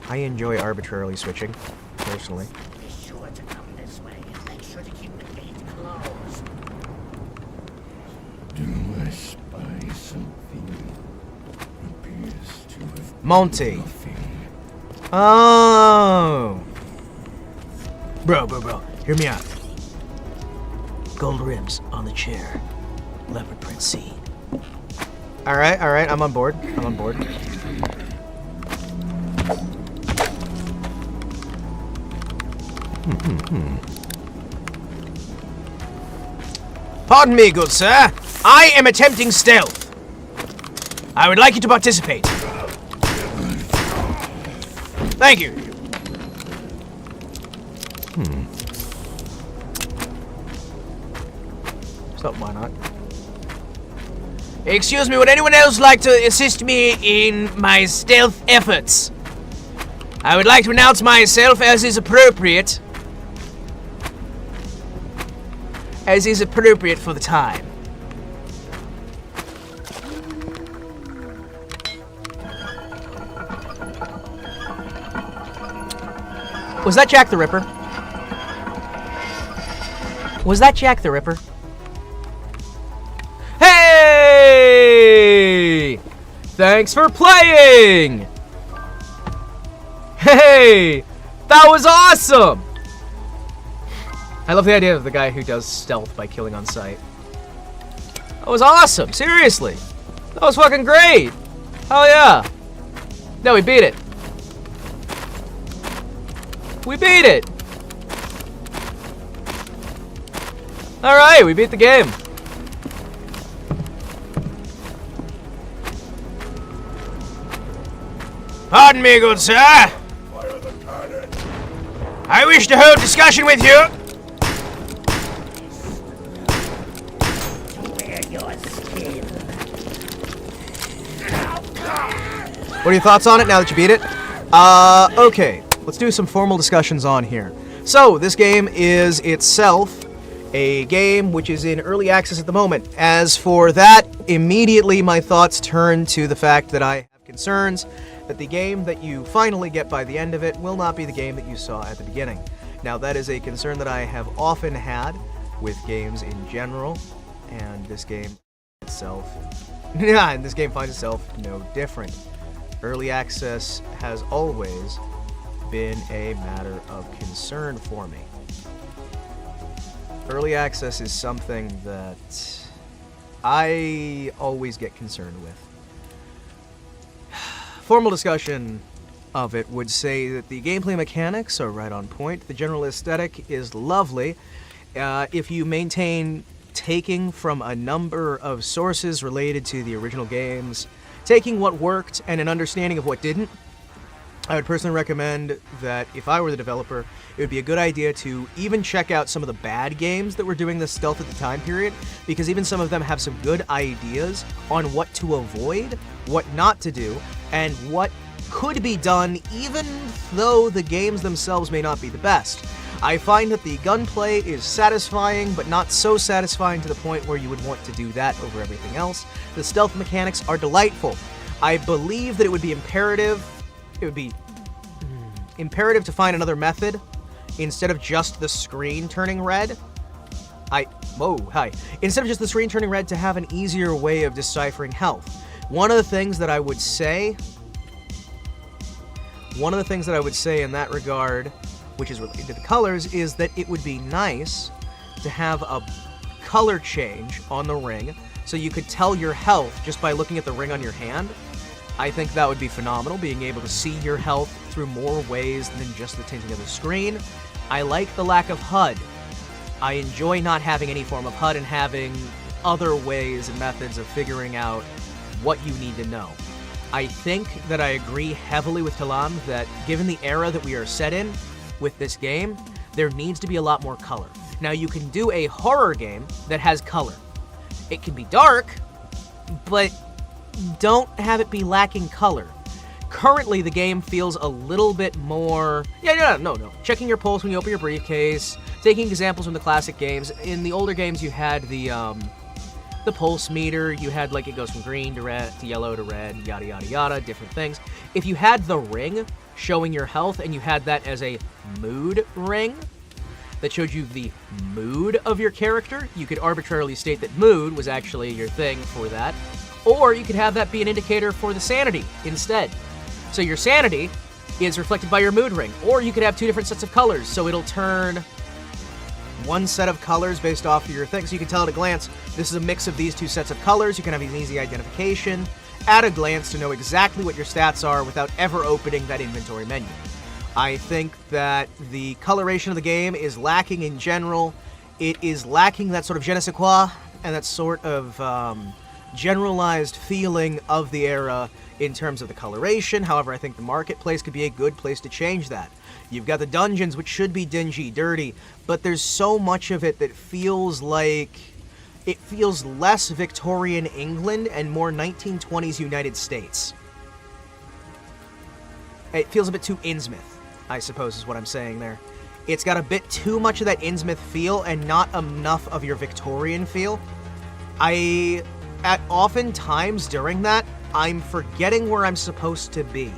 I enjoy arbitrarily switching, personally. Be sure to come this way and make sure to keep the gate closed. Do I spy something? Appears to have Monty. nothing. Oh. Bro, hear me out. Gold rims on the chair. Leopard print scene. Alright, I'm on board. Pardon me, good sir. I am attempting stealth. I would like you to participate. Thank you. So why not? Excuse me, would anyone else like to assist me in my stealth efforts? I would like to announce myself as is appropriate. As is appropriate for the time. Was that Jack the Ripper? Was that Jack the Ripper? Hey! Thanks for playing! Hey! That was awesome! I love the idea of the guy who does stealth by killing on sight. That was awesome, seriously. That was fucking great! Hell yeah! No, we beat it. We beat it! Alright, we beat the game. Pardon me, good sir. I wish to hold discussion with you. Wear your skin. What are your thoughts on it now that you beat it? Okay. Let's do some formal discussions on here. So, this game is itself a game which is in early access at the moment. As for that, immediately my thoughts turn to the fact that I have concerns that the game that you finally get by the end of it will not be the game that you saw at the beginning. Now, that is a concern that I have often had with games in general, and this game itself, and this game finds itself no different. Early access has always been a matter of concern for me. Early access is something that I always get concerned with. Formal discussion of it would say that the gameplay mechanics are right on point. The general aesthetic is lovely. If you maintain taking from a number of sources related to the original games, taking what worked and an understanding of what didn't, I would personally recommend that if I were the developer, it would be a good idea to even check out some of the bad games that were doing this stealth at the time period, because even some of them have some good ideas on what to avoid, what not to do, and what could be done even though the games themselves may not be the best. I find that the gunplay is satisfying, but not so satisfying to the point where you would want to do that over everything else. The stealth mechanics are delightful. I believe that it would be imperative to find another method instead of just the screen turning red. Instead of just the screen turning red, to have an easier way of deciphering health. One of the things that I would say in that regard, which is related to the colors, is that it would be nice to have a color change on the ring so you could tell your health just by looking at the ring on your hand. I think that would be phenomenal, being able to see your health through more ways than just the tinting of the screen. I like the lack of HUD. I enjoy not having any form of HUD and having other ways and methods of figuring out what you need to know. I think that I agree heavily with Talan that given the era that we are set in with this game, there needs to be a lot more color. Now, you can do a horror game that has color. It can be dark, but don't have it be lacking color. Currently, the game feels a little bit more... No. Checking your pulse when you open your briefcase, taking examples from the classic games. In the older games, you had the pulse meter. You had, like, it goes from green to red, to yellow to red, yada, yada, yada, different things. If you had the ring showing your health, and you had that as a mood ring that showed you the mood of your character, you could arbitrarily state that mood was actually your thing for that. Or you could have that be an indicator for the sanity instead. So your sanity is reflected by your mood ring. Or you could have two different sets of colors, so it'll turn one set of colors based off of your thing. So you can tell at a glance, this is a mix of these two sets of colors. You can have an easy identification at a glance to know exactly what your stats are without ever opening that inventory menu. I think that the coloration of the game is lacking in general. It is lacking that sort of je ne sais quoi and that sort of generalized feeling of the era in terms of the coloration. However, I think the marketplace could be a good place to change that. You've got the dungeons, which should be dingy, dirty, but there's so much of it that feels like... it feels less Victorian England and more 1920s United States. It feels a bit too Innsmouth, I suppose is what I'm saying there. It's got a bit too much of that Innsmouth feel and not enough of your Victorian feel. At often times during that, I'm forgetting where I'm supposed to be.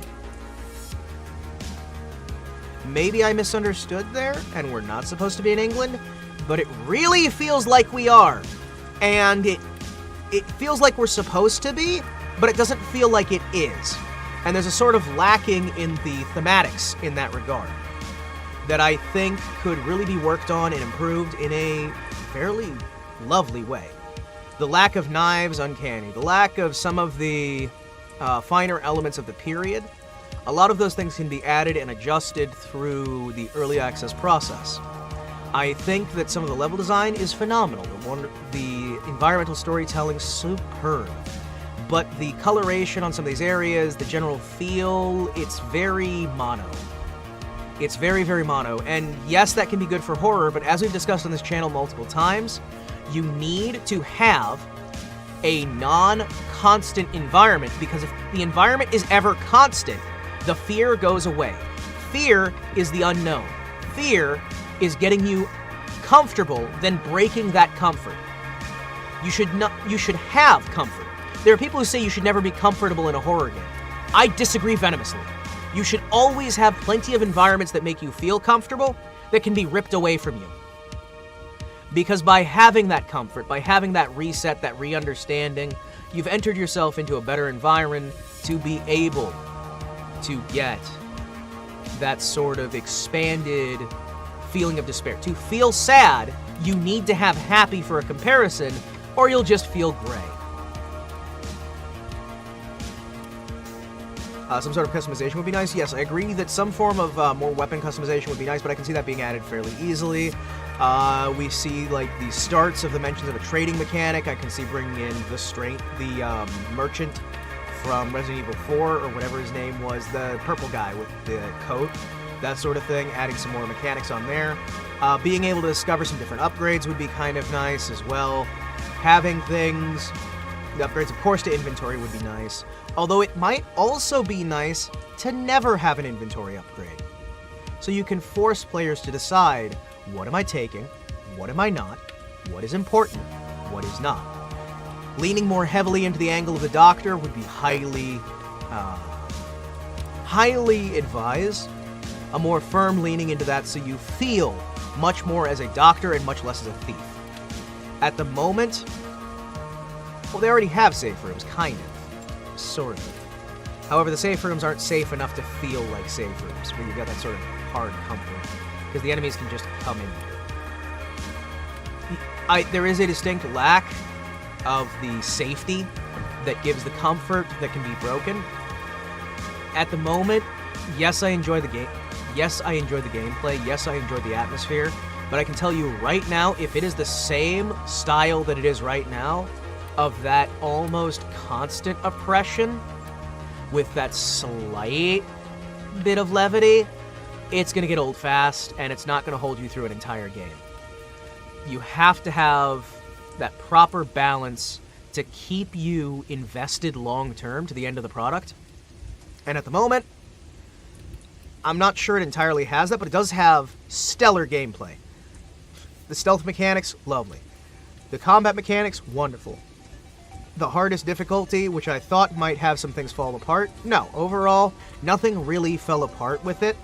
Maybe I misunderstood there, and we're not supposed to be in England, but it really feels like we are. And it feels like we're supposed to be, but it doesn't feel like it is. And there's a sort of lacking in the thematics in that regard that I think could really be worked on and improved in a fairly lovely way. The lack of knives, uncanny. The lack of some of the finer elements of the period. A lot of those things can be added and adjusted through the early access process. I think that some of the level design is phenomenal. The environmental storytelling, superb. But the coloration on some of these areas, the general feel, it's very mono. It's very, very mono. And yes, that can be good for horror, but as we've discussed on this channel multiple times, you need to have a non-constant environment, because if the environment is ever constant, the fear goes away. Fear is the unknown. Fear is getting you comfortable, then breaking that comfort. You should have comfort. There are people who say you should never be comfortable in a horror game. I disagree venomously. You should always have plenty of environments that make you feel comfortable that can be ripped away from you. Because by having that comfort, by having that reset, that re-understanding, you've entered yourself into a better environment to be able to get that sort of expanded feeling of despair. To feel sad, you need to have happy for a comparison, or you'll just feel gray. Some sort of customization would be nice. Yes, I agree that some form of more weapon customization would be nice, but I can see that being added fairly easily. We see like the starts of the mentions of a trading mechanic. I can see bringing in the merchant from Resident Evil 4 or whatever his name was, the purple guy with the coat, that sort of thing, adding some more mechanics on there. Being able to discover some different upgrades would be kind of nice as well. Having things, the upgrades of course to inventory would be nice, although it might also be nice to never have an inventory upgrade. So you can force players to decide, what am I taking, what am I not, what is important, what is not. Leaning more heavily into the angle of the Doctor would be highly advised. A more firm leaning into that so you feel much more as a Doctor and much less as a thief. At the moment, well, they already have safe rooms, kind of. Sort of. However, the safe rooms aren't safe enough to feel like safe rooms, where you've got that sort of hard comfort, because the enemies can just come in here. There is a distinct lack of the safety that gives the comfort that can be broken. at the moment, yes, I enjoy the game. Yes, I enjoy the gameplay. Yes, I enjoy the atmosphere. But I can tell you right now, if it is the same style that it is right now, of that almost constant oppression, with that slight bit of levity, it's going to get old fast, and it's not going to hold you through an entire game. You have to have that proper balance to keep you invested long-term to the end of the product. And at the moment, I'm not sure it entirely has that, but it does have stellar gameplay. The stealth mechanics, lovely. The combat mechanics, wonderful. The hardest difficulty, which I thought might have some things fall apart, no. Overall, nothing really fell apart with it.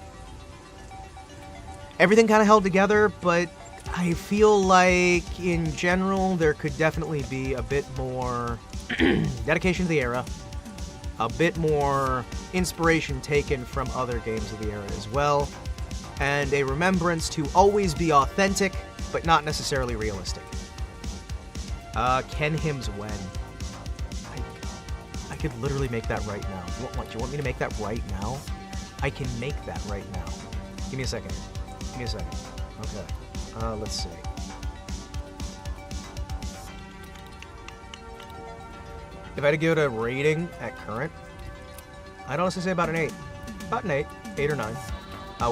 Everything kind of held together, but I feel like, in general, there could definitely be a bit more dedication to the era, a bit more inspiration taken from other games of the era as well, and a remembrance to always be authentic, but not necessarily realistic. Ken Him's When. I could literally make that right now. Do you want me to make that right now? I can make that right now. Give me a second. Okay. Let's see. If I had to give it a rating at current, I'd honestly say about an 8. About an 8. 8 or 9.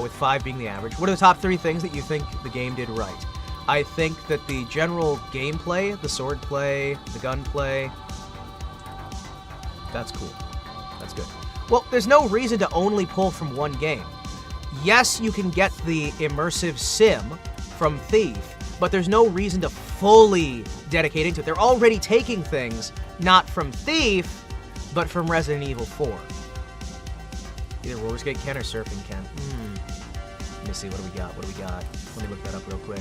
With 5 being the average. What are the top 3 things that you think the game did right? I think that the general gameplay, the sword play, the gun play, that's cool. That's good. Well, there's no reason to only pull from one game. Yes, you can get the immersive sim from Thief, but there's no reason to fully dedicate into it. They're already taking things, not from Thief, but from Resident Evil 4. Either roller skate Ken or surfing Ken. Let me see, what do we got? Let me look that up real quick.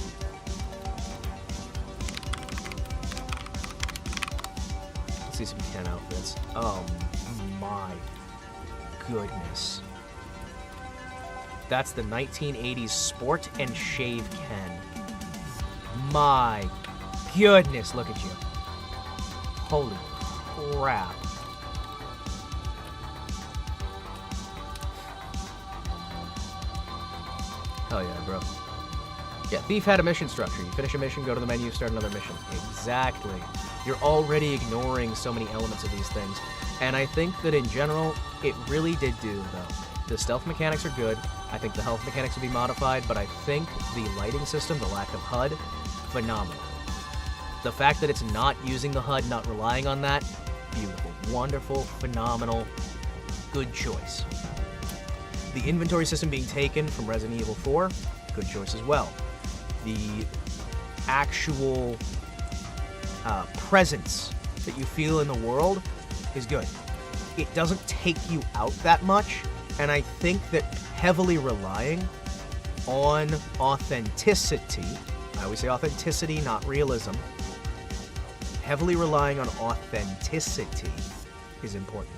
Let's see some Ken outfits. Oh my goodness. That's the 1980s Sport and Shave Ken. My goodness, look at you. Holy crap. Hell yeah, bro. Yeah, Thief had a mission structure. You finish a mission, go to the menu, start another mission. Exactly. You're already ignoring so many elements of these things. And I think that in general, it really did do, though. The stealth mechanics are good. I think the health mechanics would be modified, but I think the lighting system, the lack of HUD, phenomenal. The fact that it's not using the HUD, not relying on that, beautiful. Wonderful, phenomenal, good choice. The inventory system being taken from Resident Evil 4, good choice as well. The actual presence that you feel in the world is good. It doesn't take you out that much, and I think that heavily relying on authenticity, I always say authenticity, not realism, heavily relying on authenticity is important.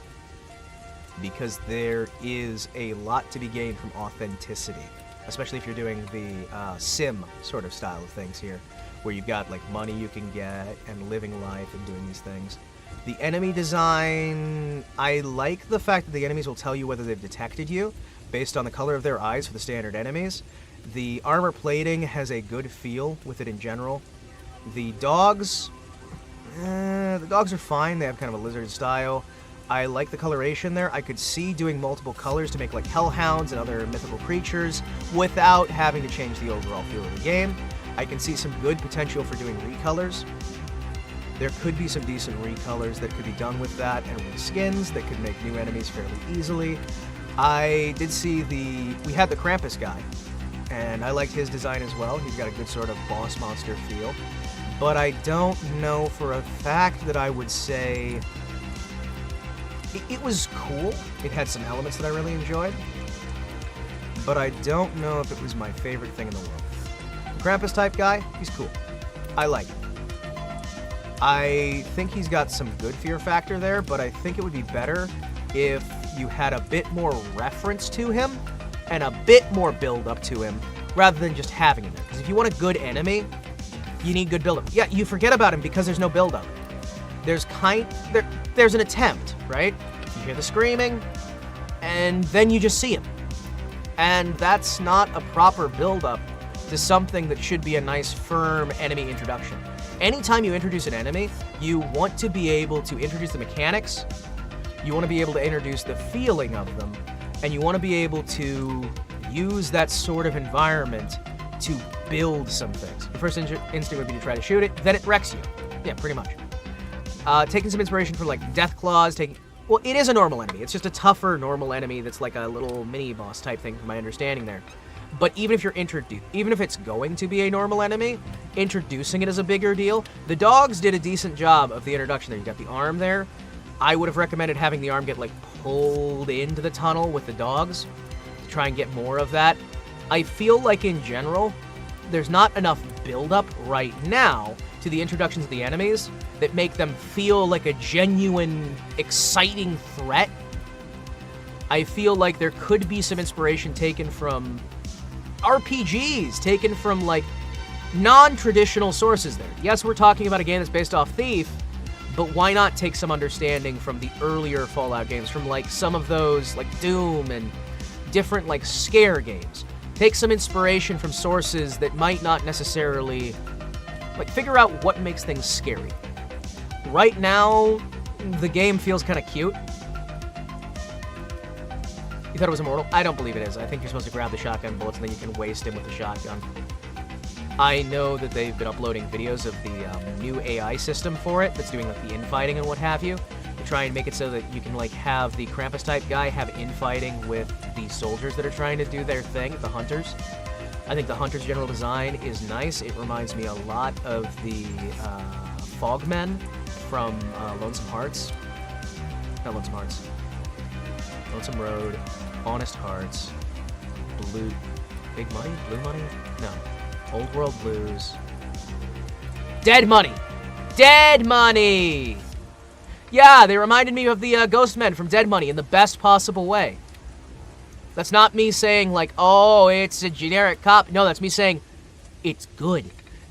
Because there is a lot to be gained from authenticity, especially if you're doing the sim sort of style of things here, where you've got like money you can get and living life and doing these things. The enemy design, I like the fact that the enemies will tell you whether they've detected you based on the color of their eyes for the standard enemies. The armor plating has a good feel with it in general. The dogs are fine. They have kind of a lizard style. I like the coloration there. I could see doing multiple colors to make like hellhounds and other mythical creatures without having to change the overall feel of the game. I can see some good potential for doing recolors. There could be some decent recolors that could be done with that, and reskins that could make new enemies fairly easily. I did see we had the Krampus guy, and I liked his design as well. He's got a good sort of boss monster feel. But I don't know for a fact that I would say it was cool. It had some elements that I really enjoyed, but I don't know if it was my favorite thing in the world. The Krampus type guy, he's cool. I like him. I think he's got some good fear factor there, but I think it would be better if you had a bit more reference to him and a bit more build up to him rather than just having him there. Because if you want a good enemy, you need good build up. Yeah, you forget about him because there's no build up. There's an attempt, right? You hear the screaming, and then you just see him. And that's not a proper build-up to something that should be a nice, firm enemy introduction. Anytime you introduce an enemy, you want to be able to introduce the mechanics, you want to be able to introduce the feeling of them, and you want to be able to use that sort of environment to build some things. The first instinct would be to try to shoot it, then it wrecks you. Yeah, pretty much. Taking some inspiration from, like, Death Claws, well, it is a normal enemy. It's just a tougher normal enemy that's like a little mini-boss type thing, from my understanding there. But even if it's going to be a normal enemy, introducing it is a bigger deal. The dogs did a decent job of the introduction there. You got the arm there. I would have recommended having the arm get, like, pulled into the tunnel with the dogs to try and get more of that. I feel like, in general, there's not enough build-up right now to the introductions of the enemies that make them feel like a genuine, exciting threat. I feel like there could be some inspiration taken from RPGs, taken from, like, non-traditional sources there. Yes, we're talking about a game that's based off Thief, but why not take some understanding from the earlier Fallout games, from, like, some of those, like, Doom and different, like, scare games. Take some inspiration from sources that might not necessarily, like, figure out what makes things scary. Right now, the game feels kind of cute. You thought it was immortal? I don't believe it is. I think you're supposed to grab the shotgun bullets and then you can waste him with the shotgun. I know that they've been uploading videos of the new AI system for it that's doing, like, the infighting and what have you, to try and make it so that you can, like, have the Krampus-type guy have infighting with the soldiers that are trying to do their thing, the hunters. I think the hunters' general design is nice. It reminds me a lot of the Fogmen from Lonesome Hearts. Not Lonesome Hearts. Lonesome Road, Honest Hearts, Big Money? Blue Money? No. Old World Blues. Dead Money! Dead Money! Yeah, they reminded me of the Ghost Men from Dead Money in the best possible way. That's not me saying, like, oh, it's a generic cop. No, that's me saying it's good.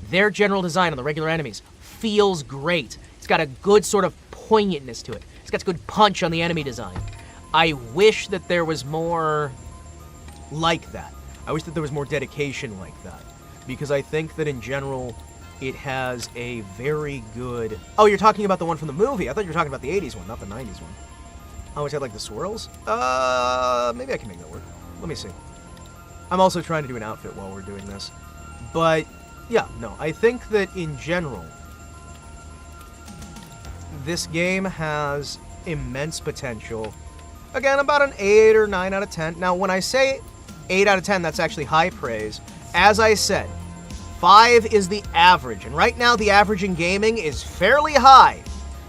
Their general design on the regular enemies feels great. It's got a good sort of poignantness to it. It's got a good punch on the enemy design. I wish that there was more like that. I wish that there was more dedication like that. Because I think that in general, it has a very good... Oh, you're talking about the one from the movie. I thought you were talking about the 80s one, not the 90s one. Oh, it's got, like, the swirls? Maybe I can make that work. Let me see. I'm also trying to do an outfit while we're doing this. But, yeah, no. I think that in general, this game has immense potential. Again, about an 8 or 9 out of 10. Now, when I say 8 out of 10, that's actually high praise. As I said, 5 is the average, and right now the average in gaming is fairly high.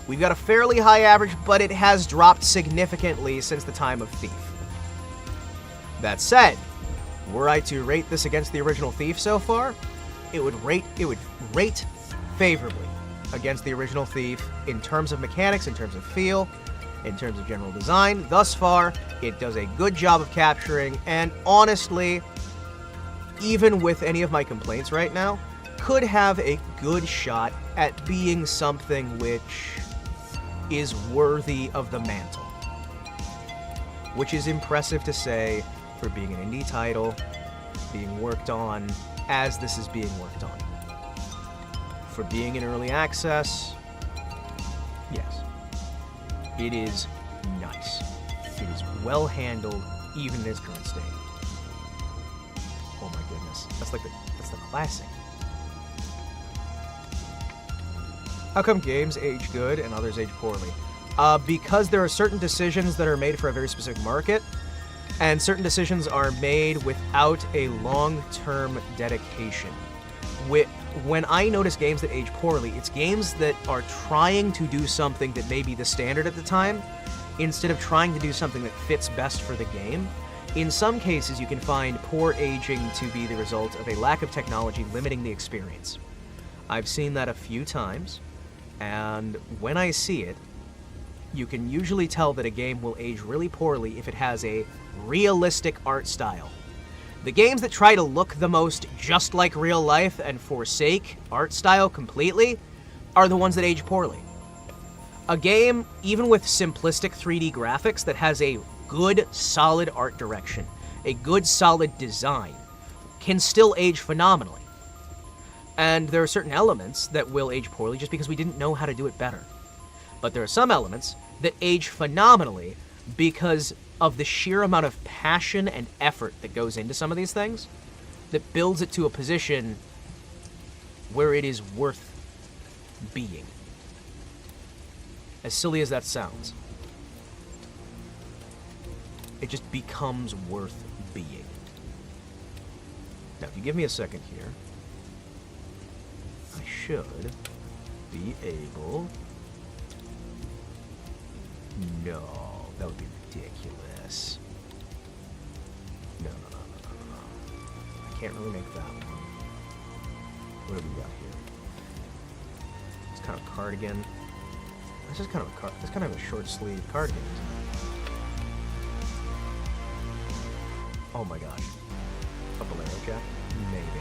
We've got a fairly high average, but it has dropped significantly since the time of Thief. That said, were I to rate this against the original Thief so far, it would rate favorably against the original Thief in terms of mechanics, in terms of feel, in terms of general design. Thus far, it does a good job of capturing, and honestly, even with any of my complaints right now, could have a good shot at being something which is worthy of the mantle. Which is impressive to say for being an indie title, being worked on as this is being worked on. For being in early access, yes, it is nice. It is well handled, even in its current state. Oh my goodness, that's the classic. How come games age good and others age poorly? Because there are certain decisions that are made for a very specific market, and certain decisions are made without a long-term dedication. When I notice games that age poorly, it's games that are trying to do something that may be the standard at the time, instead of trying to do something that fits best for the game. In some cases, you can find poor aging to be the result of a lack of technology limiting the experience. I've seen that a few times, and when I see it, you can usually tell that a game will age really poorly if it has a realistic art style. The games that try to look the most just like real life and forsake art style completely are the ones that age poorly. A game, even with simplistic 3D graphics, that has a good, solid art direction, a good, solid design, can still age phenomenally. And there are certain elements that will age poorly just because we didn't know how to do it better. But there are some elements that age phenomenally because of the sheer amount of passion and effort that goes into some of these things that builds it to a position where it is worth being. As silly as that sounds, it just becomes worth being. Now, if you give me a second here, I should be able... No, that would be ridiculous. No. I can't really make that one. What have we got here? It's kind of a cardigan. This is kind of it's kind of a short sleeve cardigan, isn't it? Oh my gosh. A bolero jacket? Maybe.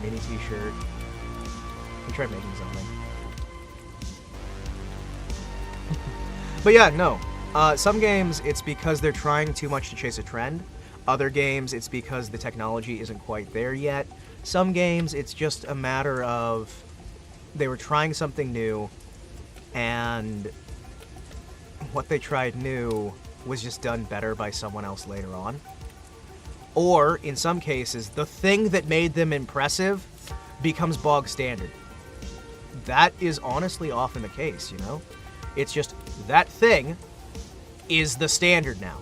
Mini t-shirt. We tried making something. But yeah, no. Some games, it's because they're trying too much to chase a trend. Other games, it's because the technology isn't quite there yet. Some games, it's just a matter of they were trying something new, and what they tried new was just done better by someone else later on. Or, in some cases, the thing that made them impressive becomes bog standard. That is honestly often the case, you know? It's just, that thing is the standard now.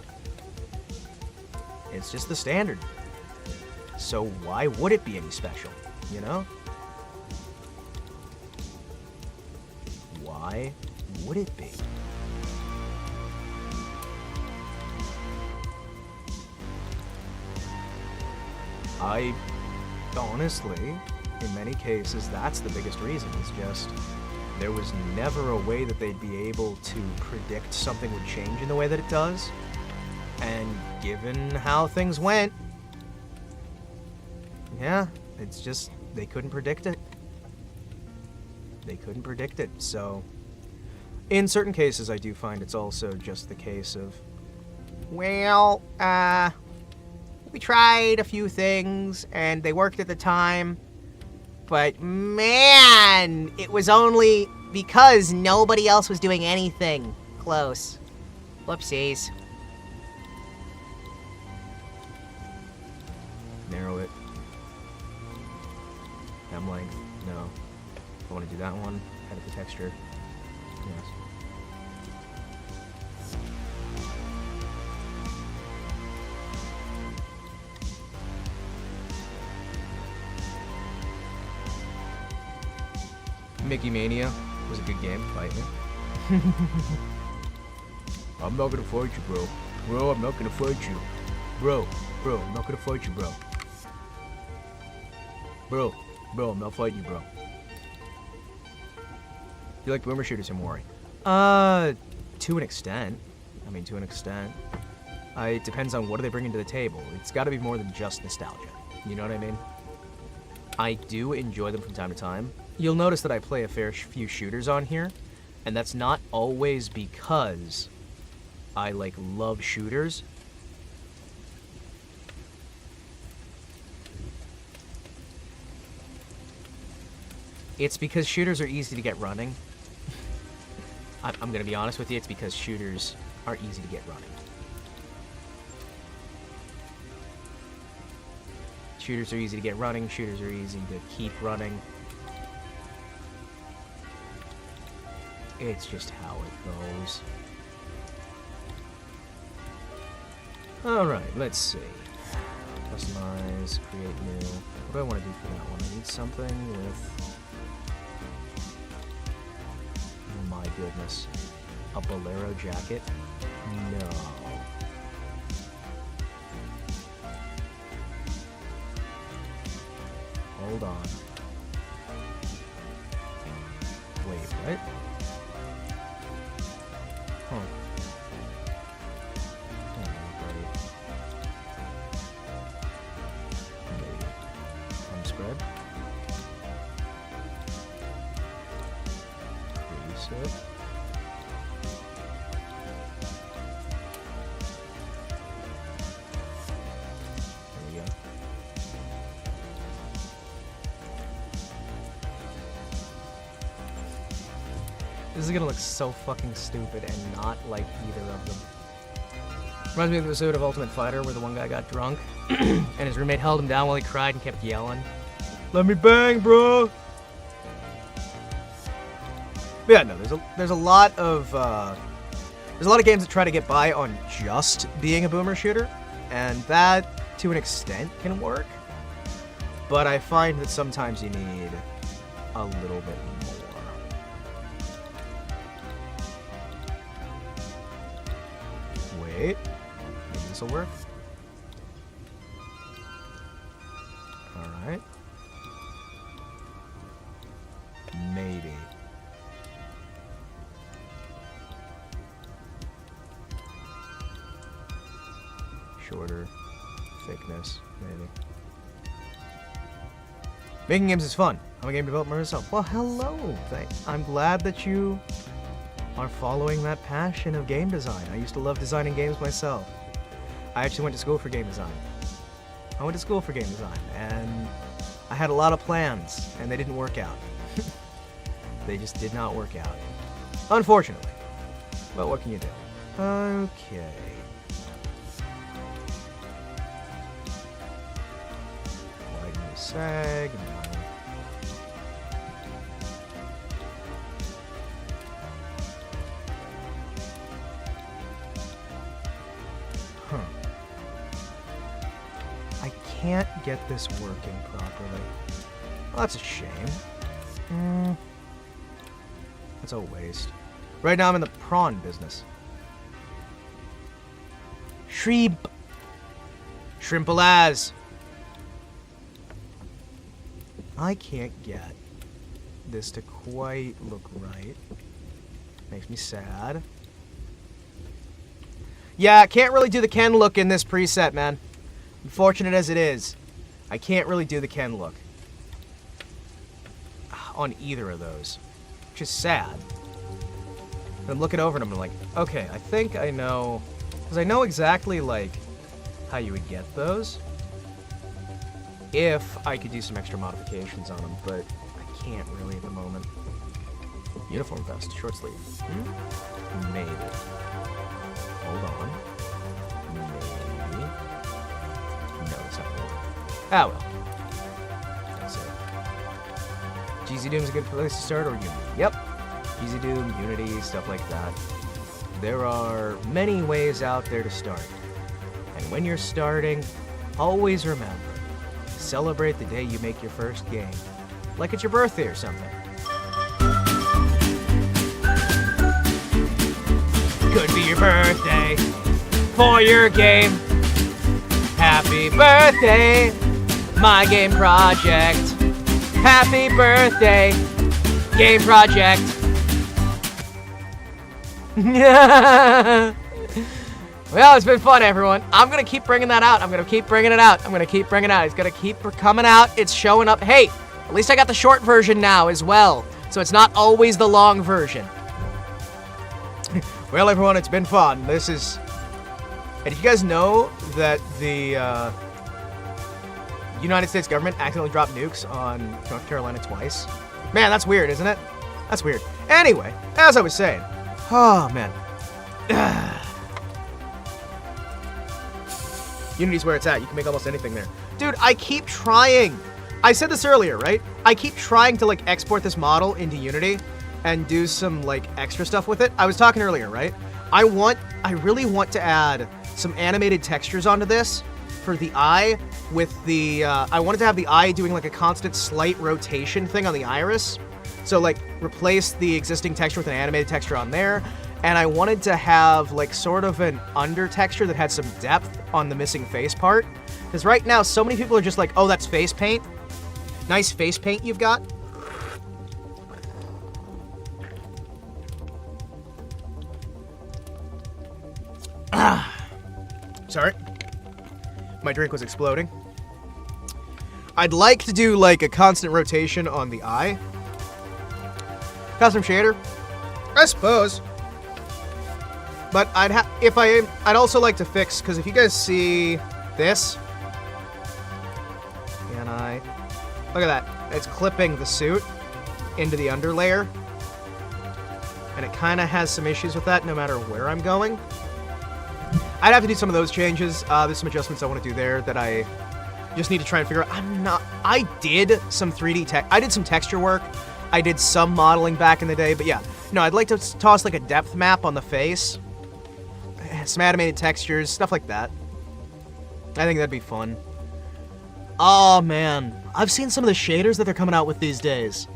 It's just the standard. So why would it be any special, you know? Why would it be? I honestly, in many cases, that's the biggest reason. It's just there was never a way that they'd be able to predict something would change in the way that it does. And given how things went, yeah, it's just, they couldn't predict it. They couldn't predict it, so... In certain cases, I do find it's also just the case of, well, we tried a few things, and they worked at the time, but man, it was only because nobody else was doing anything close. Whoopsies. Narrow it. Hem length, no. I want to do that one. Edit the texture. Yes. Mickey Mania was a good game. Fight me. I'm not gonna fight you, bro. Bro, I'm not gonna fight you. Bro, I'm not gonna fight you, bro. Bro, I'm not fighting you, bro. You like boomer shooters, Himawari? To an extent. I mean, to an extent. It depends on what are they bringing to the table. It's gotta be more than just nostalgia. You know what I mean? I do enjoy them from time to time. You'll notice that I play a fair few shooters on here, and that's not always because I, love shooters. It's because shooters are easy to get running. I'm gonna be honest with you, it's because shooters are easy to get running. Shooters are easy to get running, shooters are easy to keep running. It's just how it goes. Alright, let's see. Customize, create new. What do I want to do for that one? I need something with... Oh my goodness. A bolero jacket? No. Hold on. Wait, what? Huh. Unspread. Reset. This is gonna look so fucking stupid and not like either of them. Reminds me of the episode of Ultimate Fighter where the one guy got drunk and his roommate held him down while he cried and kept yelling, "Let me bang, bro!" But yeah, no, there's a lot of games that try to get by on just being a boomer shooter, and that, to an extent, can work. But I find that sometimes you need a little bit more. Wait, maybe this will work. All right. Maybe. Shorter thickness, maybe. Making games is fun. I'm a game developer myself. Well, hello. I'm glad that you are following that passion of game design. I used to love designing games myself. I actually went to school for game design. And I had a lot of plans, and they didn't work out. They just did not work out. Unfortunately. But what can you do? Okay. Widen the sag. Can't get this working properly. Well, that's a shame. That's a waste. Right now I'm in the prawn business. Shrimp. Shrimpalaz. I can't get this to quite look right. Makes me sad. Yeah, I can't really do the Ken look in this preset, man. Unfortunate as it is, I can't really do the Ken look on either of those, which is sad. And I'm looking over and I'm like, okay, I think I know, because I know exactly like how you would get those if I could do some extra modifications on them, but I can't really at the moment. Uniform vest, short sleeve. Maybe. Hold on. No, it's not really. Ah, well. That's it. GZ Doom is a good place to start, or Unity? Yep. GZ Doom, Unity, stuff like that. There are many ways out there to start. And when you're starting, always remember, celebrate the day you make your first game. Like it's your birthday or something. Could be your birthday for your game. Happy birthday, my game project. Happy birthday, game project. Well, it's been fun, everyone. I'm gonna keep bringing that out. I'm gonna keep bringing it out. It's gonna keep coming out. It's showing up. Hey, at least I got the short version now as well, so it's not always the long version. Well, everyone, it's been fun. This is... And did you guys know that the United States government accidentally dropped nukes on North Carolina twice? Man, that's weird, isn't it? That's weird. Anyway, as I was saying. Oh, man. Unity's where it's at. You can make almost anything there. Dude, I keep trying. I said this earlier, right? I keep trying to, like, export this model into Unity and do some, like, extra stuff with it. I was talking earlier, right? I really want to add some animated textures onto this for the eye with the, I wanted to have the eye doing like a constant slight rotation thing on the iris. So like replace the existing texture with an animated texture on there. And I wanted to have like sort of an under texture that had some depth on the missing face part. Because right now so many people are just like, oh, that's face paint. Nice face paint you've got. Sorry. My drink was exploding. I'd like to do like a constant rotation on the eye. Custom shader, I suppose. But I'd also like to fix, because if you guys see this, can I? Look at that. It's clipping the suit into the underlayer. And it kind of has some issues with that no matter where I'm going. I'd have to do some of those changes. There's some adjustments I want to do there that I just need to try and figure out. I did some 3D tech. I did some texture work. I did some modeling back in the day, but yeah. No, I'd like to toss like a depth map on the face. Some animated textures, stuff like that. I think that'd be fun. Oh man, I've seen some of the shaders that they're coming out with these days.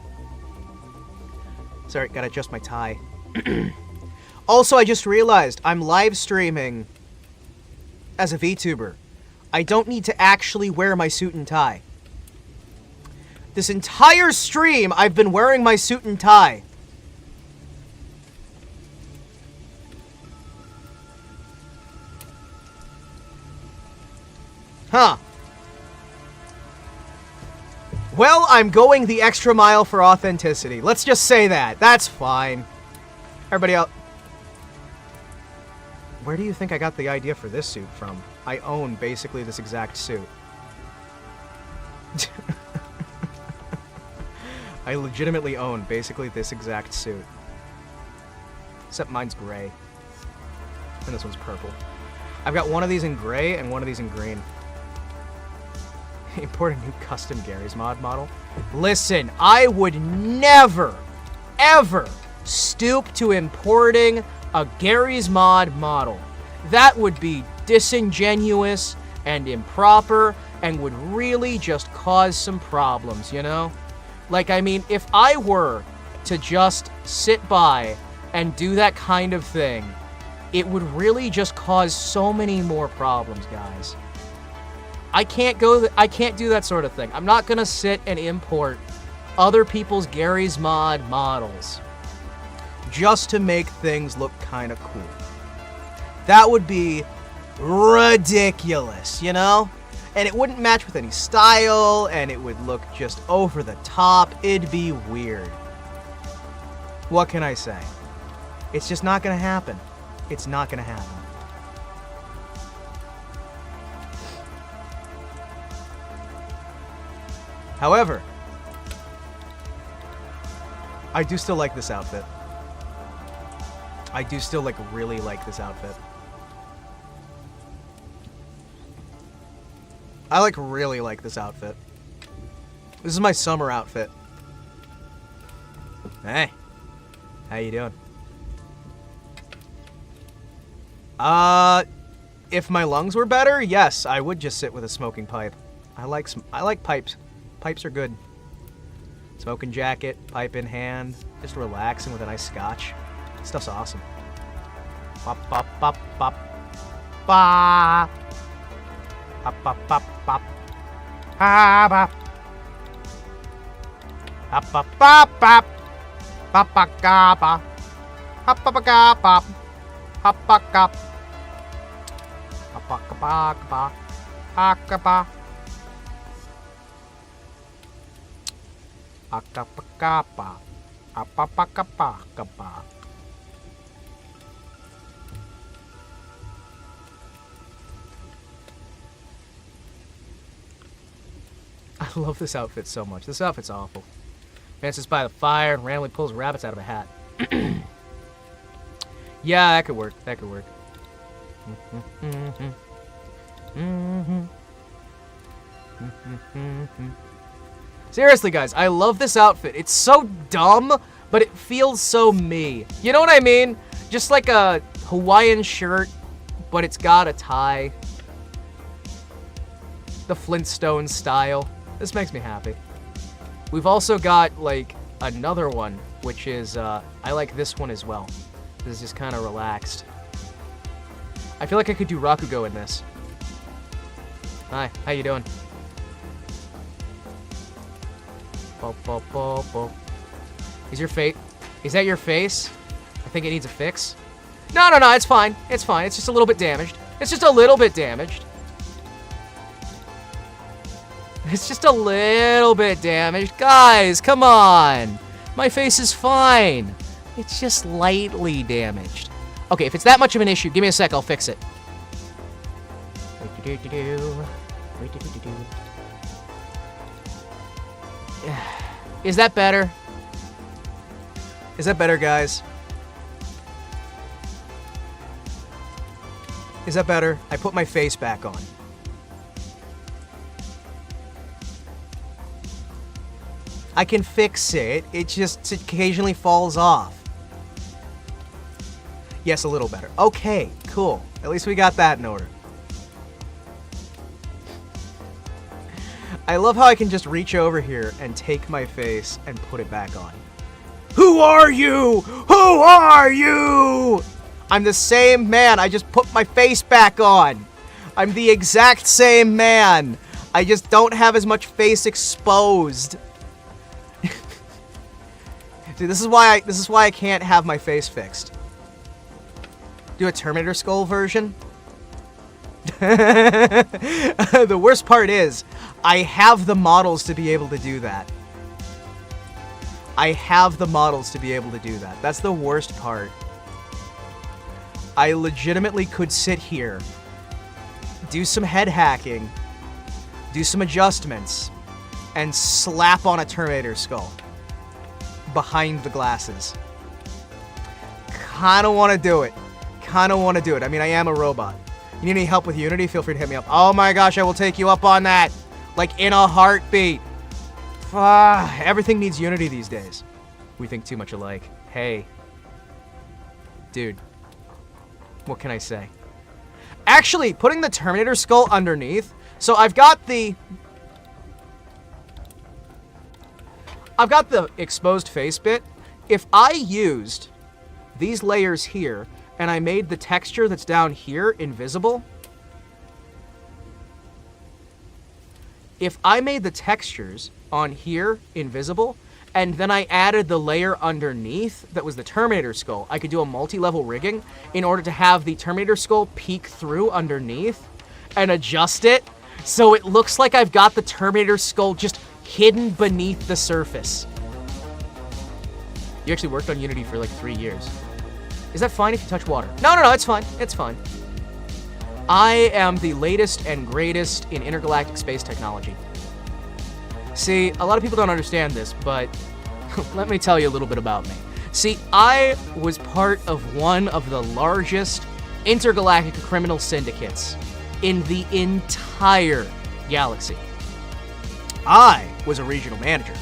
Sorry, gotta adjust my tie. Also, I just realized I'm live streaming as a VTuber. I don't need to actually wear my suit and tie. This entire stream, I've been wearing my suit and tie. Huh. Well, I'm going the extra mile for authenticity. Let's just say that. That's fine. Everybody else. Where do you think I got the idea for this suit from? I own basically this exact suit. I legitimately own basically this exact suit. Except mine's gray. And this one's purple. I've got one of these in gray and one of these in green. Import a new custom Gary's Mod model. Listen, I would never, ever stoop to importing a Gary's Mod model. That would be disingenuous and improper and would really just cause some problems, you know? Like, I mean, if I were to just sit by and do that kind of thing, it would really just cause so many more problems, guys. I can't do that sort of thing. I'm not gonna sit and import other people's Gary's Mod models just to make things look kind of cool. That would be ridiculous, you know? And it wouldn't match with any style, and it would look just over the top. It'd be weird. What can I say? It's just not gonna happen. It's not gonna happen. However, I do still like this outfit. I do still really like this outfit. I really like this outfit. This is my summer outfit. Hey, how you doing? If my lungs were better, yes, I would just sit with a smoking pipe. I like pipes. Pipes are good. Smoking jacket, pipe in hand, just relaxing with a nice scotch. Stuff's awesome. Bop, bop, bop, bop. Ba. Bop, bop, bop, bop. Ha, bop. Bop, bop, bop, bop. Bop, bop, ga, bop. Hop, bop, ga, bop. Hop, bop, ga. Hop, bop, ga, bop, bop. Ha, ga, bop. Akapakapa. Apapakapakapa. I love this outfit so much. This outfit's awful. Dances by the fire and randomly pulls rabbits out of a hat. Yeah, that could work. That could work. Seriously, guys, I love this outfit. It's so dumb, but it feels so me. You know what I mean? Just like a Hawaiian shirt, but it's got a tie. The Flintstone style. This makes me happy. We've also got, like, another one, which is, I like this one as well. This is just kind of relaxed. I feel like I could do Rakugo in this. Hi, how you doing? Bo, bo, bo, bo. Is that your face? I think it needs a fix. No, it's fine. It's fine. It's just a little bit damaged. It's just a little bit damaged. It's just a little bit damaged. Guys, come on. My face is fine. It's just lightly damaged. Okay, if it's that much of an issue, give me a sec, I'll fix it. Is that better? Is that better, guys? Is that better? I put my face back on. I can fix it. It just occasionally falls off. Yes, a little better. Okay, cool. At least we got that in order. I love how I can just reach over here and take my face and put it back on. Who are you? Who are you? I'm the same man. I just put my face back on. I'm the exact same man. I just don't have as much face exposed. Dude, this is why I can't have my face fixed. Do a Terminator Skull version? The worst part is, I have the models to be able to do that. I have the models to be able to do that. That's the worst part. I legitimately could sit here, do some head hacking, do some adjustments, and slap on a Terminator skull behind the glasses. Kinda wanna do it. Kinda wanna do it. I mean, I am a robot. You need any help with Unity? Feel free to hit me up. Oh my gosh, I will take you up on that. Like in a heartbeat. Everything needs Unity these days. We think too much alike. Hey. Dude. What can I say? Actually, putting the Terminator skull underneath. So I've got the exposed face bit. If I used these layers here and I made the texture that's down here invisible. If I made the textures on here invisible, and then I added the layer underneath that was the Terminator skull, I could do a multi-level rigging in order to have the Terminator skull peek through underneath and adjust it so it looks like I've got the Terminator skull just hidden beneath the surface. You actually worked on Unity for like 3 years. Is that fine if you touch water? No, it's fine. It's fine. I am the latest and greatest in intergalactic space technology. See, a lot of people don't understand this, but let me tell you a little bit about me. See, I was part of one of the largest intergalactic criminal syndicates in the entire galaxy. I was a regional manager.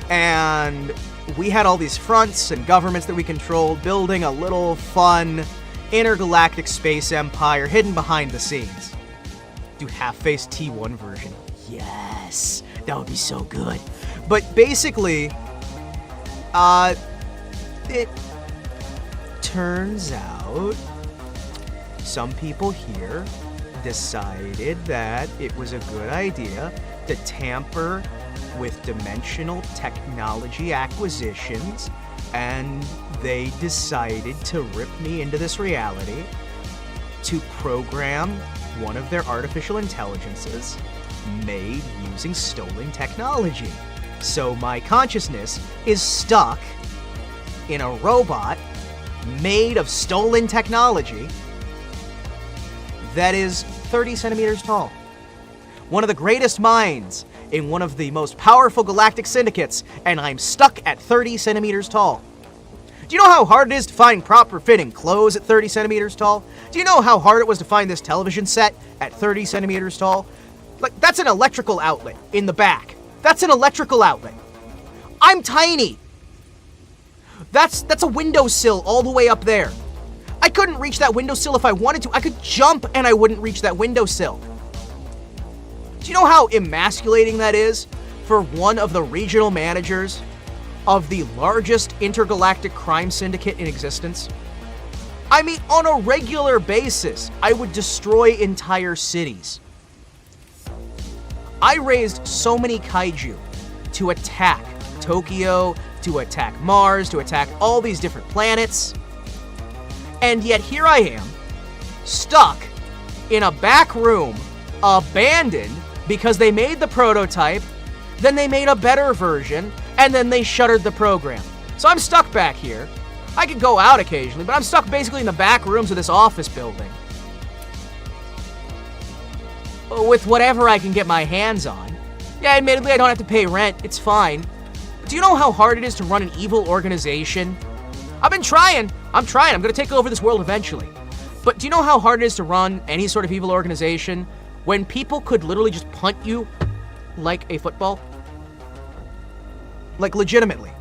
And we had all these fronts and governments that we controlled, building a little fun intergalactic space empire hidden behind the scenes. Do half-face T1 version. Yes, that would be so good. But basically, it turns out some people here decided that it was a good idea to tamper with dimensional technology acquisitions, and they decided to rip me into this reality to program one of their artificial intelligences made using stolen technology. So my consciousness is stuck in a robot made of stolen technology that is 30 centimeters tall. One of the greatest minds in one of the most powerful galactic syndicates, and I'm stuck at 30 centimeters tall. Do you know how hard it is to find proper fitting clothes at 30 centimeters tall? Do you know how hard it was to find this television set at 30 centimeters tall? Like, that's an electrical outlet in the back. That's an electrical outlet. I'm tiny. That's a windowsill all the way up there. I couldn't reach that windowsill if I wanted to. I could jump and I wouldn't reach that windowsill. Do you know how emasculating that is for one of the regional managers of the largest intergalactic crime syndicate in existence? I mean, on a regular basis, I would destroy entire cities. I raised so many kaiju to attack Tokyo, to attack Mars, to attack all these different planets. And yet here I am, stuck in a back room, abandoned because they made the prototype, then they made a better version, and then they shuttered the program. So I'm stuck back here. I could go out occasionally, but I'm stuck basically in the back rooms of this office building with whatever I can get my hands on. Yeah, admittedly, I don't have to pay rent. It's fine. But do you know how hard it is to run an evil organization? I've been trying. I'm trying. I'm going to take over this world eventually. But do you know how hard it is to run any sort of evil organization when people could literally just punt you like a football? Like, legitimately.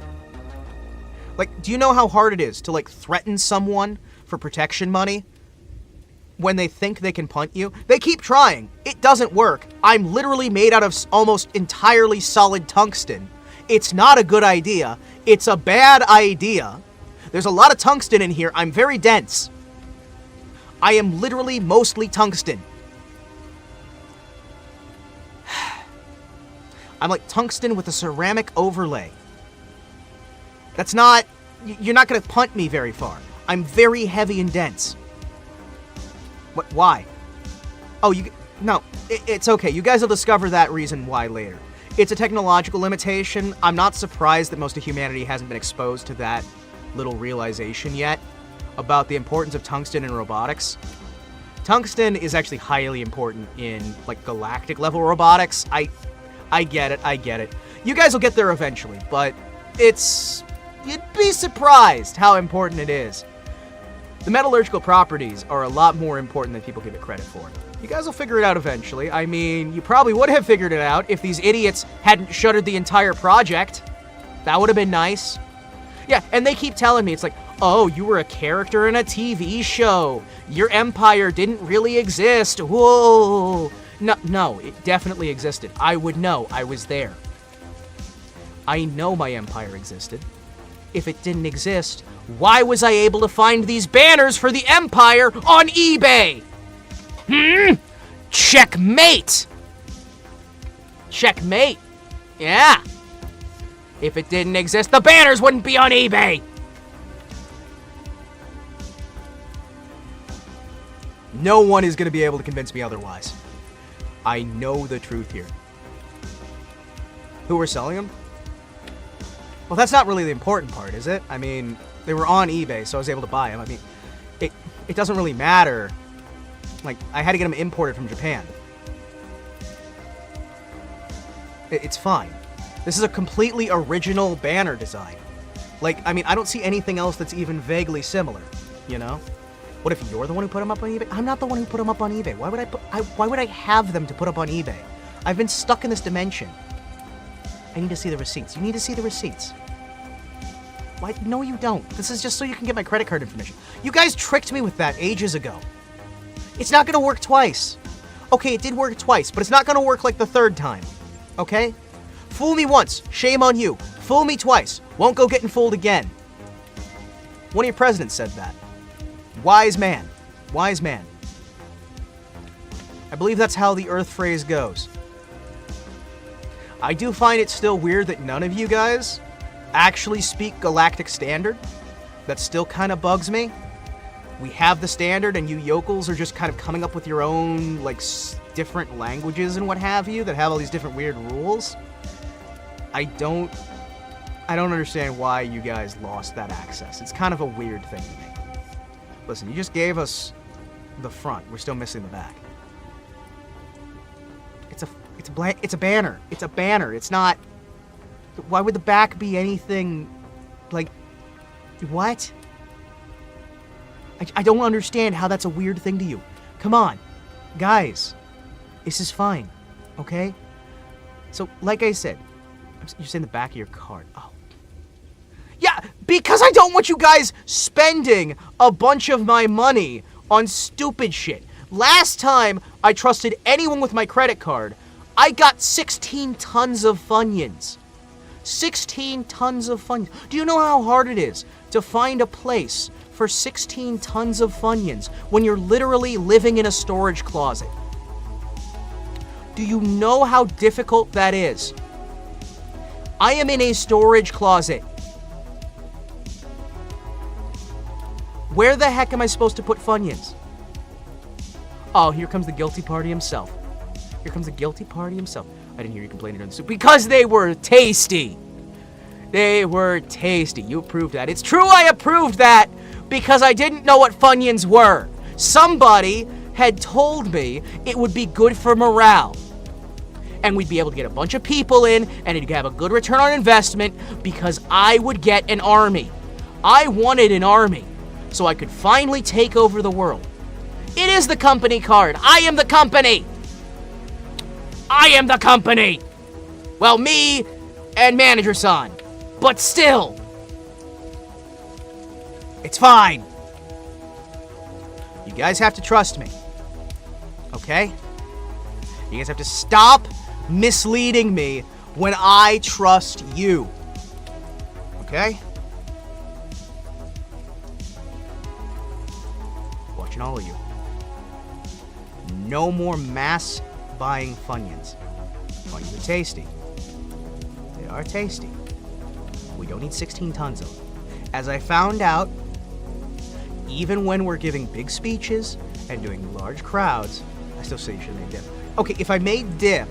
Like, do you know how hard it is to, like, threaten someone for protection money when they think they can punt you? They keep trying. It doesn't work. I'm literally made out of almost entirely solid tungsten. It's not a good idea. It's a bad idea. There's a lot of tungsten in here. I'm very dense. I am literally mostly tungsten. I'm like tungsten with a ceramic overlay. That's not... You're not going to punt me very far. I'm very heavy and dense. What? Why? Oh, you... No, it's okay. You guys will discover that reason why later. It's a technological limitation. I'm not surprised that most of humanity hasn't been exposed to that little realization yet about the importance of tungsten in robotics. Tungsten is actually highly important in, like, galactic level robotics. I get it. You guys will get there eventually, but you'd be surprised how important it is. The metallurgical properties are a lot more important than people give it credit for. You guys will figure it out eventually. I mean, you probably would have figured it out if these idiots hadn't shuttered the entire project. That would have been nice. Yeah, and they keep telling me, it's like, oh, you were a character in a TV show. Your empire didn't really exist. Whoa. No, it definitely existed. I would know. I was there. I know my empire existed. If it didn't exist, why was I able to find these banners for the empire on eBay? Checkmate! Checkmate. Yeah. If it didn't exist, the banners wouldn't be on eBay. No one is going to be able to convince me otherwise. I know the truth here. Who were selling them? Well, that's not really the important part, is it? I mean, they were on eBay, so I was able to buy them. I mean, it doesn't really matter. Like, I had to get them imported from Japan. It's fine. This is a completely original banner design. Like, I mean, I don't see anything else that's even vaguely similar, you know? What if you're the one who put them up on eBay? I'm not the one who put them up on eBay. Why would I have them to put up on eBay? I've been stuck in this dimension. I need to see the receipts. You need to see the receipts. Why? No, you don't. This is just so you can get my credit card information. You guys tricked me with that ages ago. It's not gonna work twice. Okay, it did work twice, but it's not gonna work like the third time. Okay? Fool me once, shame on you. Fool me twice, won't go getting fooled again. One of your presidents said that. Wise man. Wise man. I believe that's how the Earth phrase goes. I do find it still weird that none of you guys actually speak Galactic Standard. That still kind of bugs me. We have the standard and you yokels are just kind of coming up with your own, like, different languages and what have you that have all these different weird rules. I don't understand why you guys lost that access. It's kind of a weird thing to me. Listen, you just gave us the front. We're still missing the back. It's a banner. It's a banner. It's not... Why would the back be anything... Like... What? I don't understand how that's a weird thing to you. Come on. Guys. This is fine. Okay? So, like I said... You're saying the back of your card. Oh. Yeah, because I don't want you guys spending a bunch of my money on stupid shit. Last time I trusted anyone with my credit card, I got 16 tons of Funyuns. 16 tons of Funyuns. Do you know how hard it is to find a place for 16 tons of Funyuns when you're literally living in a storage closet? Do you know how difficult that is? I am in a storage closet. Where the heck am I supposed to put Funyuns? Oh, here comes the guilty party himself. Here comes the guilty party himself. I didn't hear you complaining during the soup. Because they were tasty. They were tasty. You approved that. It's true I approved that because I didn't know what Funyuns were. Somebody had told me it would be good for morale. And we'd be able to get a bunch of people in and it'd have a good return on investment because I would get an army. I wanted an army so I could finally take over the world. It is the company card. I am the company. I am the company. Well, me and Manager-san. But still. It's fine. You guys have to trust me. Okay? You guys have to stop misleading me when I trust you. Okay? Watching all of you. No more mass buying Funyuns. Funyuns are tasty. They are tasty. We don't need 16 tons of them. As I found out, even when we're giving big speeches and doing large crowds, I still say you should make dip. Okay, if I made dip,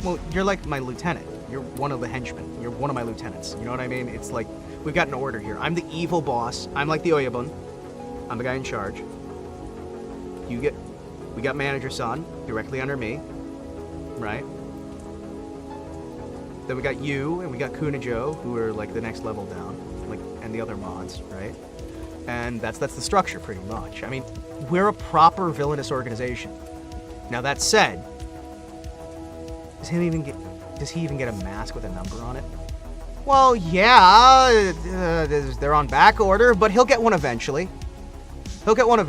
well, you're like my lieutenant. You're one of the henchmen. You're one of my lieutenants. You know what I mean? It's like, we've got an order here. I'm the evil boss. I'm like the Oyabun. I'm the guy in charge. We got Manager-san directly under me, right? Then we got you, and we got Kunajo, who are like the next level down, like, and the other mods, right? And that's the structure, pretty much. I mean, we're a proper villainous organization. Now that said, does he even get a mask with a number on it? Well, yeah, they're on back order, but he'll get one eventually. He will get one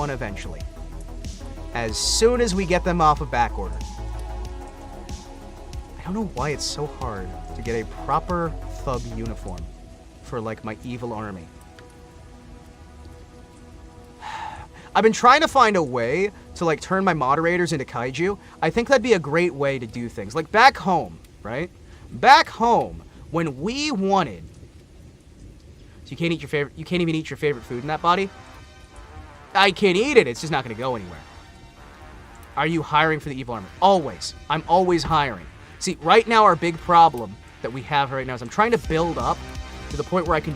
eventually. As soon as we get them off of back order. I don't know why it's so hard to get a proper thug uniform for, like, my evil army. I've been trying to find a way to, like, turn my moderators into kaiju. I think that'd be a great way to do things. Like, back home, right? Back home, when we wanted... So you can't even eat your favorite food in that body? I can't eat it, it's just not gonna go anywhere. Are you hiring for the evil army? Always. I'm always hiring. See, right now our big problem that we have right now is I'm trying to build up to the point where I can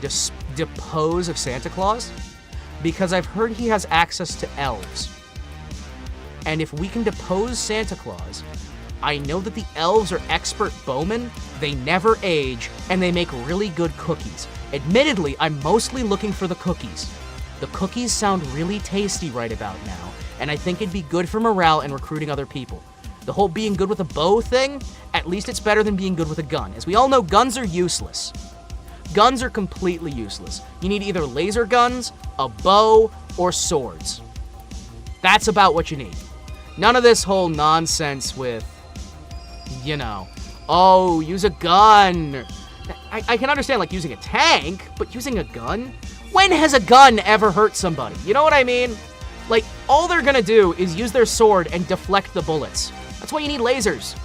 depose of Santa Claus, because I've heard he has access to elves. And if we can depose Santa Claus, I know that the elves are expert bowmen, they never age, and they make really good cookies. Admittedly, I'm mostly looking for the cookies. The cookies sound really tasty right about now, and I think it'd be good for morale and recruiting other people. The whole being good with a bow thing, at least it's better than being good with a gun. As we all know, guns are useless. Guns are completely useless. You need either laser guns, a bow, or swords. That's about what you need. None of this whole nonsense with, you know, oh, use a gun. I can understand, like, using a tank, but using a gun? When has a gun ever hurt somebody? You know what I mean? Like, all they're gonna do is use their sword and deflect the bullets. That's why you need lasers.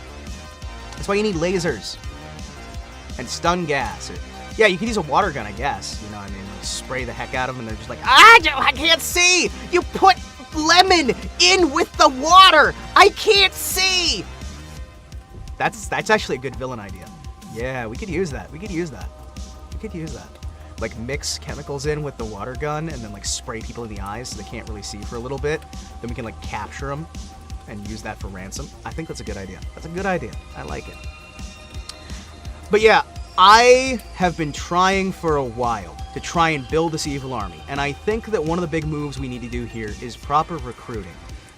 And stun gas. Yeah, you could use a water gun, I guess. You know what I mean? Like, spray the heck out of them, and they're just like, I can't see! You put lemon in with the water! I can't see! That's actually a good villain idea. Yeah, we could use that. Like, mix chemicals in with the water gun and then, like, spray people in the eyes so they can't really see for a little bit. Then we can, like, capture them and use that for ransom. I think that's a good idea. I like it. But yeah, I have been trying for a while to try and build this evil army. And I think that one of the big moves we need to do here is proper recruiting.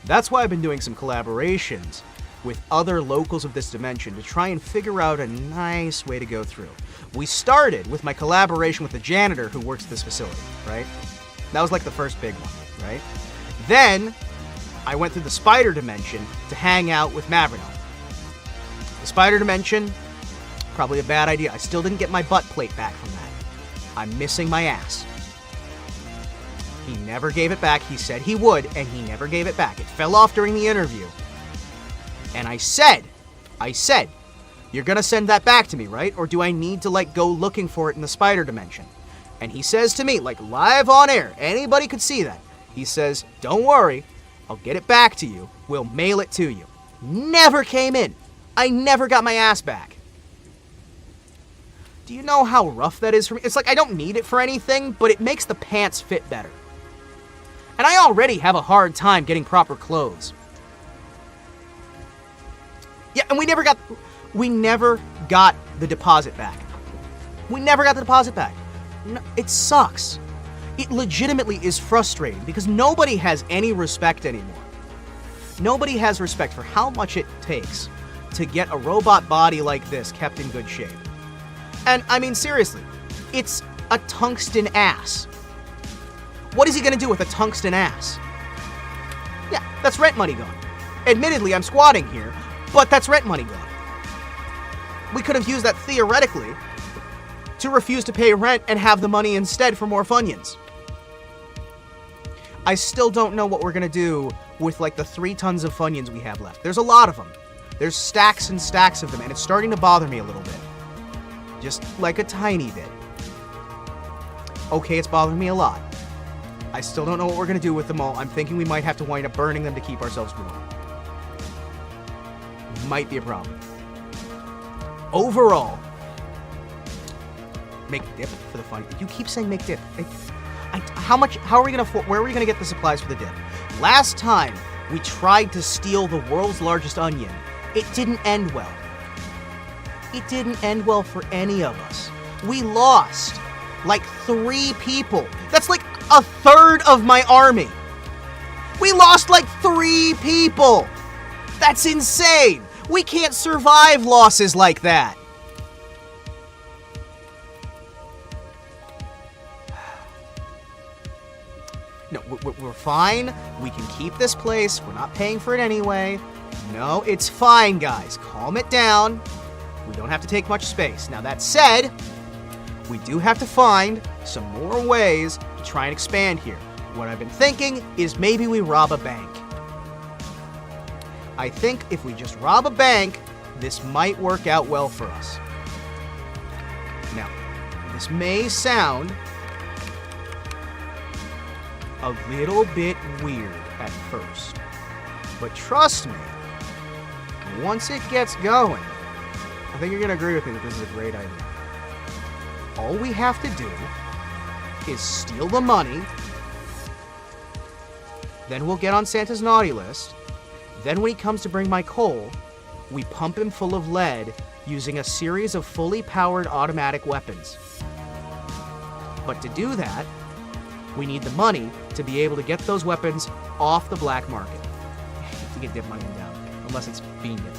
That's why I've been doing some collaborations with other locals of this dimension to try and figure out a nice way to go through. We started with my collaboration with the janitor who works at this facility, right? That was like the first big one, right? Then, I went through the spider dimension to hang out with Mavrino. The spider dimension, probably a bad idea. I still didn't get my butt plate back from that. I'm missing my ass. He never gave it back. He said he would, and he never gave it back. It fell off during the interview. And I said, you're gonna send that back to me, right? Or do I need to, like, go looking for it in the spider dimension? And he says to me, like, live on air, anybody could see that. He says, don't worry, I'll get it back to you. We'll mail it to you. Never came in. I never got my ass back. Do you know how rough that is for me? It's like I don't need it for anything, but it makes the pants fit better. And I already have a hard time getting proper clothes. Yeah, and we never got... We never got the deposit back. We never got the deposit back. No, it sucks. It legitimately is frustrating because nobody has any respect anymore. Nobody has respect for how much it takes to get a robot body like this kept in good shape. And I mean, seriously, it's a tungsten ass. What is he gonna do with a tungsten ass? Yeah, that's rent money gone. Admittedly, I'm squatting here, but that's rent money gone. We could have used that theoretically to refuse to pay rent and have the money instead for more Funyuns. I still don't know what we're gonna do with like the 3 tons of Funyuns we have left. There's a lot of them. There's stacks and stacks of them, and it's starting to bother me a little bit. Just like a tiny bit. Okay, it's bothering me a lot. I still don't know what we're gonna do with them all. I'm thinking we might have to wind up burning them to keep ourselves warm. Might be a problem. Overall, make dip for the fun. You keep saying make dip. Where are we gonna get the supplies for the dip? Last time we tried to steal the world's largest onion, it didn't end well. It didn't end well for any of us. We lost like 3 people. That's like a third of my army. We lost like 3 people. That's insane. We can't survive losses like that. No, we're fine. We can keep this place. We're not paying for it anyway. No, it's fine, guys. Calm it down. We don't have to take much space. Now, that said, we do have to find some more ways to try and expand here. What I've been thinking is maybe we rob a bank. I think if we just rob a bank, this might work out well for us. Now, this may sound a little bit weird at first, but trust me, once it gets going, I think you're going to agree with me that this is a great idea. All we have to do is steal the money, then we'll get on Santa's naughty list. Then when he comes to bring my coal, we pump him full of lead using a series of fully powered automatic weapons. But to do that, we need the money to be able to get those weapons off the black market. To get dip money down, unless it's bean dip.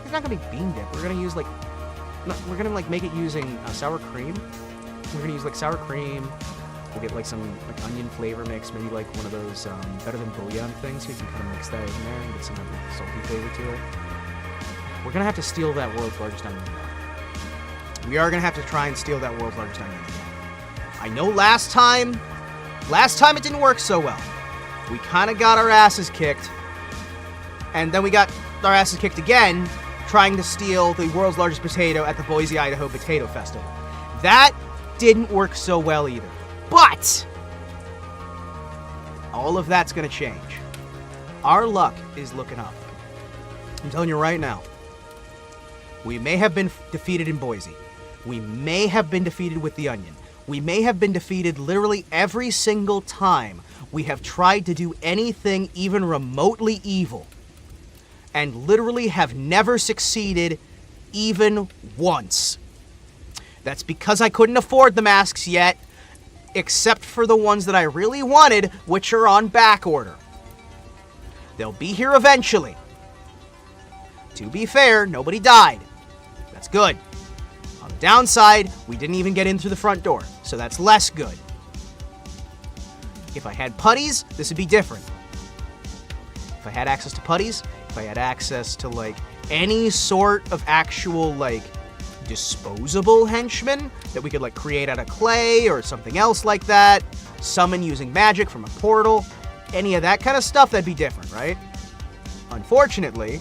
It's not gonna be bean dip. We're gonna use we're gonna make it using sour cream. We're gonna use like sour cream. We'll get like some like onion flavor mix, maybe like one of those better than bouillon things, so you can kind of mix that in there and get some like, salty flavor to it. We're gonna have to steal that world's largest onion. We are gonna have to try and steal that world's largest onion. I know last time it didn't work so well. We kind of got our asses kicked, and then we got our asses kicked again trying to steal the world's largest potato at the Boise, Idaho Potato Festival. That didn't work so well either. But all of that's going to change. Our luck is looking up. I'm telling you right now. We may have been defeated in Boise. We may have been defeated with the onion. We may have been defeated literally every single time we have tried to do anything even remotely evil. And literally have never succeeded even once. That's because I couldn't afford the masks yet, except for the ones that I really wanted, which are on back order. They'll be here eventually. To be fair, nobody died. That's good. On the downside, we didn't even get in through the front door, so that's less good. If I had putties, this would be different. If I had access to putties, if I had access to, like, any sort of actual, like, disposable henchmen that we could, like, create out of clay or something else like that, summon using magic from a portal, any of that kind of stuff, that'd be different, right? Unfortunately,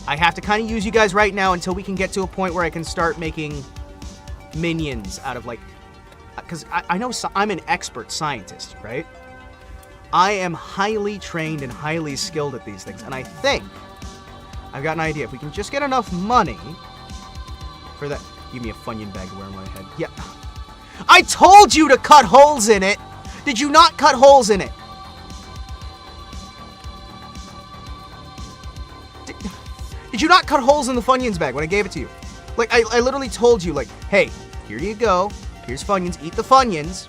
I have to kind of use you guys right now until we can get to a point where I can start making minions out of, like, because I know I'm an expert scientist, right? I am highly trained and highly skilled at these things, and I think I've got an idea. If we can just get enough money for that. Give me a Funyun bag to wear on my head. Yeah. I told you to cut holes in it! Did you not cut holes in it? Did you not cut holes in the Funyuns bag when I gave it to you? Like, I literally told you, like, hey, here you go. Here's Funyuns. Eat the Funyuns.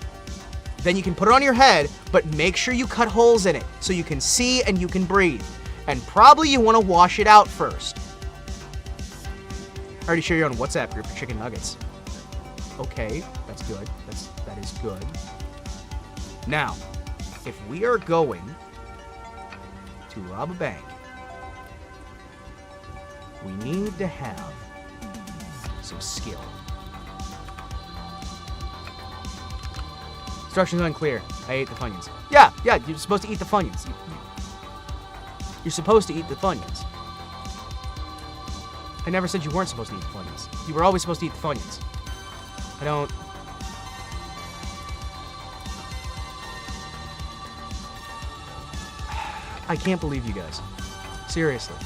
Then you can put it on your head, but make sure you cut holes in it so you can see and you can breathe. And probably you want to wash it out first. I already share you on WhatsApp group for chicken nuggets. Okay, that's good. That is good. Now, if we are going to rob a bank, we need to have some skill. Instructions unclear. I ate the Funyuns. Yeah, you're supposed to eat the Funyuns. You're supposed to eat the Funyuns. I never said you weren't supposed to eat the Funyuns. You were always supposed to eat the Funyuns. I can't believe you guys. Seriously.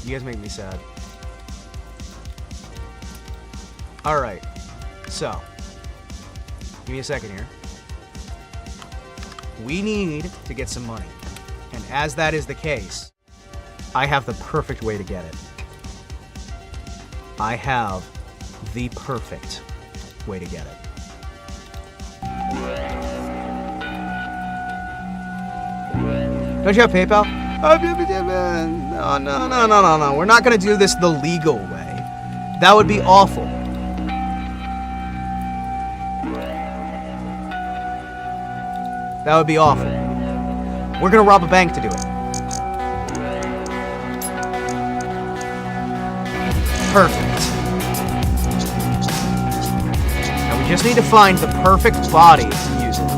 You guys make me sad. Alright. So. Give me a second here. We need to get some money. And as that is the case, I have the perfect way to get it. I have the perfect way to get it. Don't you have PayPal? No. We're not going to do this the legal way. That would be awful. That would be awful. We're going to rob a bank to do it. Perfect. Now we just need to find the perfect body to use it.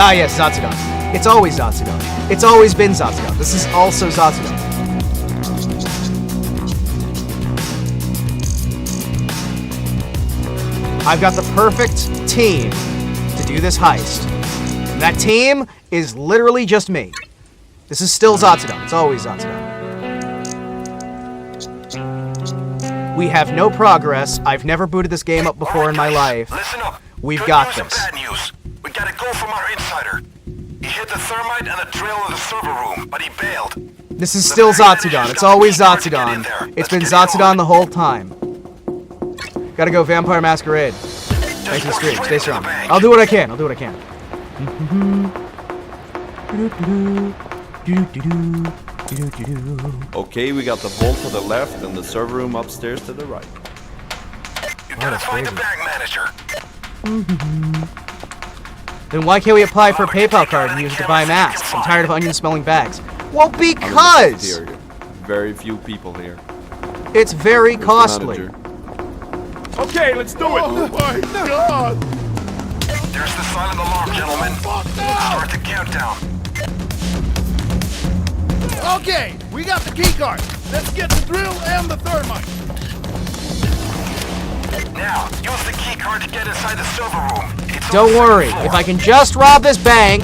Ah yes, Zatsudan. It's always Zatsudan. It's always been Zatsudan. This is also Zatsudan. I've got the perfect team to do this heist. And that team is literally just me. This is still Zatsudan. It's always Zatsudan. We have no progress. I've never booted this game up before in my life. Listen up. We've got this. Bad news. We got a call from our insider. He hit the thermite and the drill of the server room, but he bailed. This is still Zatsudan. It's always Zatsudan. It's been Zatsudan the whole time. Gotta go Vampire Masquerade. Thanks for the stream. Stay strong. I'll do what I can. Okay, we got the vault to the left and the server room upstairs to the right. You gotta find the bank manager. Then why can't we apply for a PayPal card and use it to buy masks? I'm tired of onion-smelling bags. Well, because very few people here. It's very costly. Okay, let's do it. Oh my god! There's the silent alarm, gentlemen. Start the countdown. Okay, we got the key card. Let's get the drill and the thermite. Now, use the key card to get inside the server room. Don't worry, if I can just rob this bank,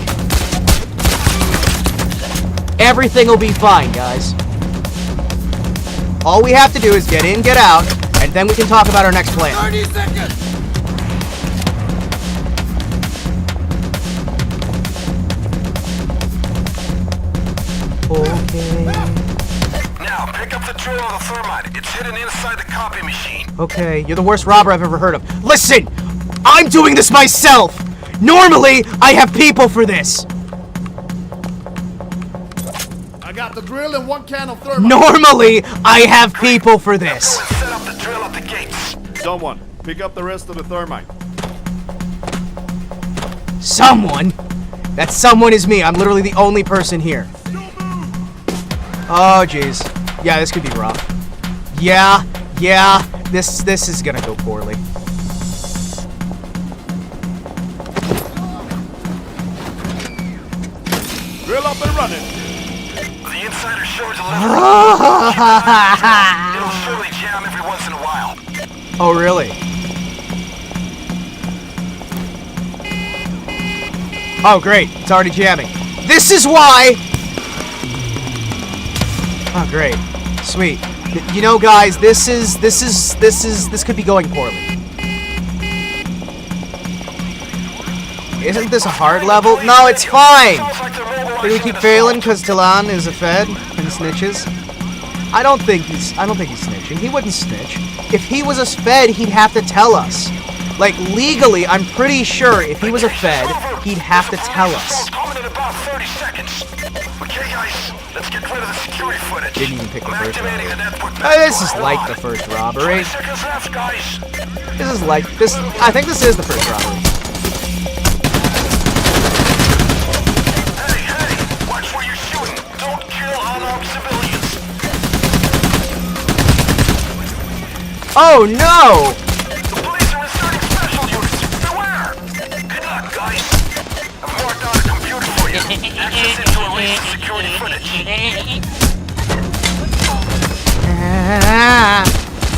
everything will be fine, guys. All we have to do is get in, get out, and then we can talk about our next plan. 30 seconds! Okay. Now, pick up the drill of the thermite. It's hidden inside the copy machine. Okay, you're the worst robber I've ever heard of. Listen! I'm doing this myself! Normally, I have people for this! I got the drill and 1 can of thermite. Normally, I have people for this! Set up the drill at the gates. Someone, pick up the rest of the thermite. Someone? That someone is me. I'm literally the only person here. Oh, jeez. Yeah, this could be rough. Yeah. This is gonna go poorly. Drill up and running. The insider shows a lever. It'll surely jam every once in a while. Oh, really? Oh, great. It's already jamming. This is why Oh, great. Sweet. You know, guys, this could be going poorly. Isn't this a hard level? No, it's fine! Did we keep failing because Talon is a fed and snitches? I don't think he's snitching. He wouldn't snitch. If he was a fed, he'd have to tell us. Like, legally, I'm pretty sure if he was a fed, he'd have to tell us. Didn't even pick the first robbery. This is like the first robbery. I think this is the first robbery. Hey, watch where you're shooting. Don't kill unarmed civilians. Oh no! The police are inserting special units. Beware! Good luck, guys. I've marked out a computer for you. Access it to erase the security footage.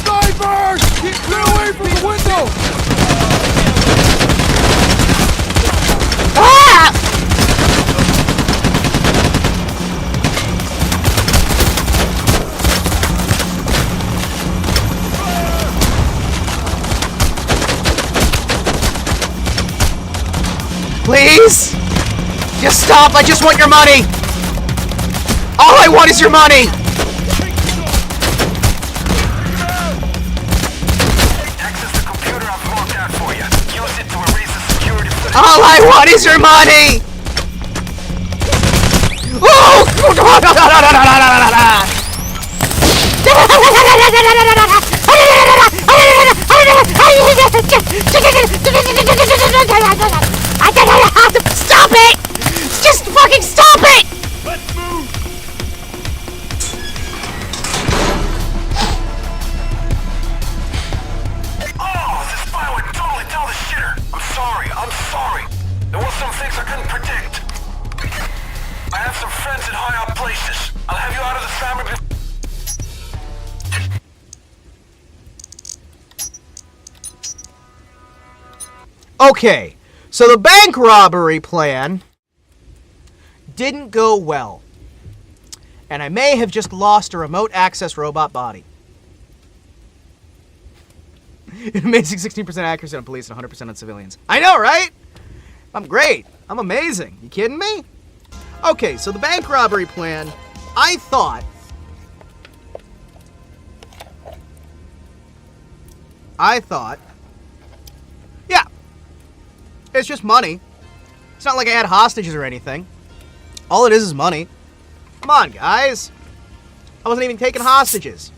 Snipers! Get away from the window! Ah! Please? Just stop, I just want your money! All I want is your money! Access the computer I've marked out for you. Use it to erase the security footage. All I want is your money! Oh! Stop it! Just fucking stop it! Let's move! Oh, this spy would totally tell the shitter. I'm sorry. There was some things I couldn't predict. I have some friends in high up places. I'll have you out of the family. Okay, so the bank robbery plan didn't go well. And I may have just lost a remote access robot body. An amazing 16% accuracy on police and 100% on civilians. I know, right? I'm great. I'm amazing. You kidding me? Okay, so the bank robbery plan, I thought... Yeah. It's just money. It's not like I had hostages or anything. All it is money. Come on, guys. I wasn't even taking hostages.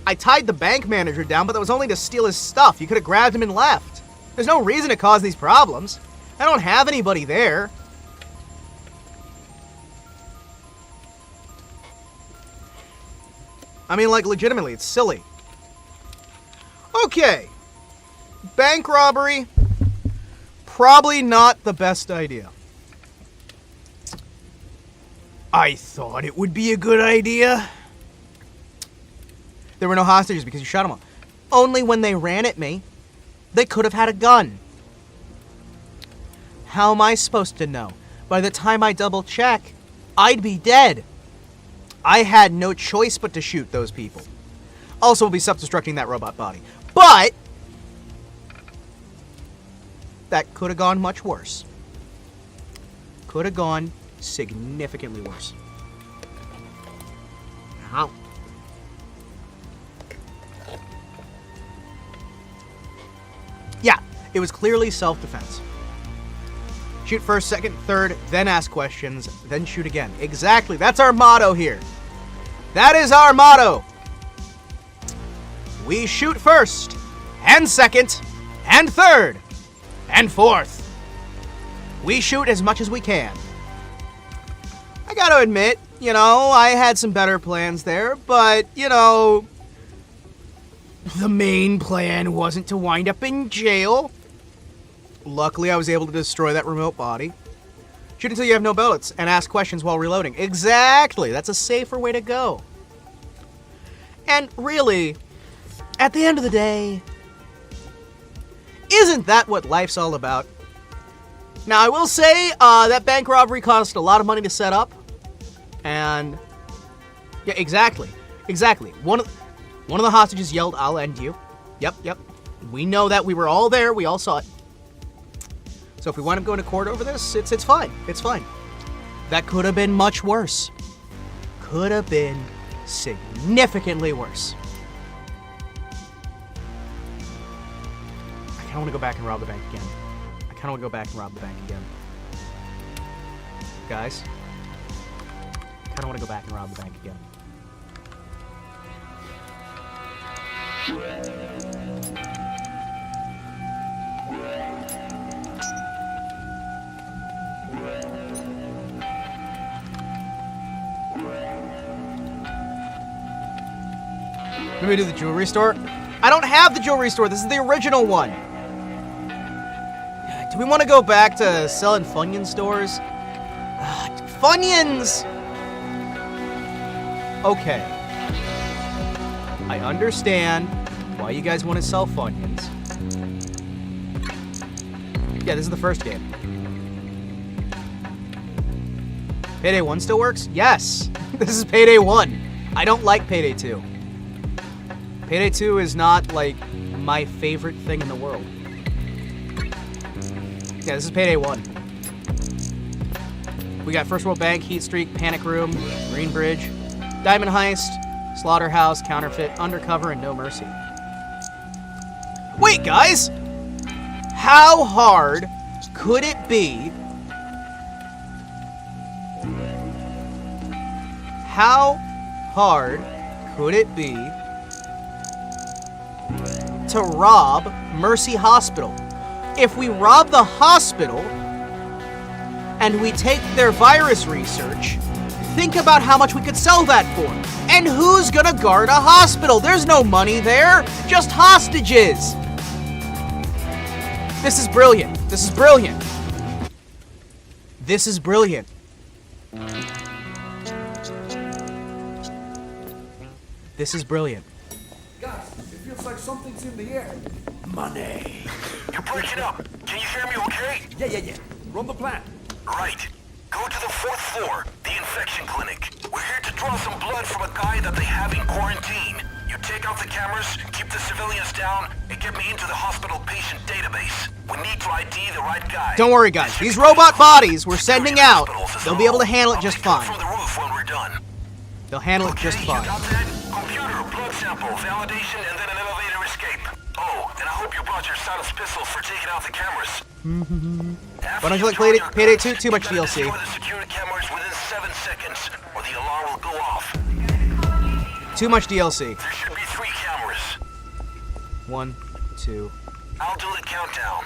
I tied the bank manager down, but that was only to steal his stuff. You could have grabbed him and left. There's no reason to cause these problems. I don't have anybody there. I mean, like, legitimately, it's silly. Okay. Bank robbery. Probably not the best idea. I thought it would be a good idea. There were no hostages because you shot them all. Only when they ran at me. They could have had a gun. How am I supposed to know? By the time I double check, I'd be dead. I had no choice but to shoot those people. Also, we'll be self-destructing that robot body. But that could have gone much worse. Could have gone significantly worse. Ow. Yeah, it was clearly self-defense. Shoot first, second, third, then ask questions, then shoot again. Exactly, that's our motto here. That is our motto. We shoot first, and second, and third, and fourth. We shoot as much as we can. I gotta admit, you know, I had some better plans there, but, you know, the main plan wasn't to wind up in jail. Luckily, I was able to destroy that remote body. Shoot until you have no bullets, and ask questions while reloading. Exactly, that's a safer way to go. And really, at the end of the day, isn't that what life's all about? Now, I will say that bank robbery cost a lot of money to set up, and Yeah, exactly. Exactly. One of the hostages yelled, "I'll end you." Yep. We know that. We were all there. We all saw it. So if we wind up going to court over this, it's fine. It's fine. That could have been much worse. Could have been significantly worse. I kind of want to go back and rob the bank again. Guys. I kind of want to go back and rob the bank again. Let me do the jewelry store. I don't have the jewelry store. This is the original one. Do we want to go back to selling Funyun stores? Funyuns! Okay. I understand why you guys want to sell Funyuns. Yeah, this is the first game. Payday 1 still works? Yes! This is Payday 1. I don't like Payday 2. Payday 2 is not, like, my favorite thing in the world. Yeah, this is Payday 1. We got First World Bank, Heat Streak, Panic Room, Green Bridge, Diamond Heist, Slaughterhouse, Counterfeit, Undercover, and No Mercy. Wait, guys! How hard could it be? How hard could it be to rob Mercy Hospital? If we rob the hospital and we take their virus research, think about how much we could sell that for. And who's gonna guard a hospital? There's no money there, just hostages. This is brilliant. This is brilliant. This is brilliant. This is brilliant. Guys, it feels like something's in the air. Money. You're breaking up. Can you hear me okay? Yeah. Run the plan. Right. Go to the 4th floor, the infection clinic. We're here to draw some blood from a guy that they have in quarantine. You take out the cameras, keep the civilians down, and get me into the hospital patient database. We need to ID the right guy. Don't worry, guys. These robot bodies we're sending out, they'll be able to handle it just fine. From the roof when we're done. They'll handle it just fine. You got that? Computer, blood sample, validation, and then an elevator escape. Oh, and I hope you brought your silenced pistol for taking out the cameras. Why don't you like Payday 2? Too much DLC. Destroy the security cameras within 7 seconds, or the alarm will go off. Too much DLC. There should be 3 cameras. 1, 2. I'll do the countdown.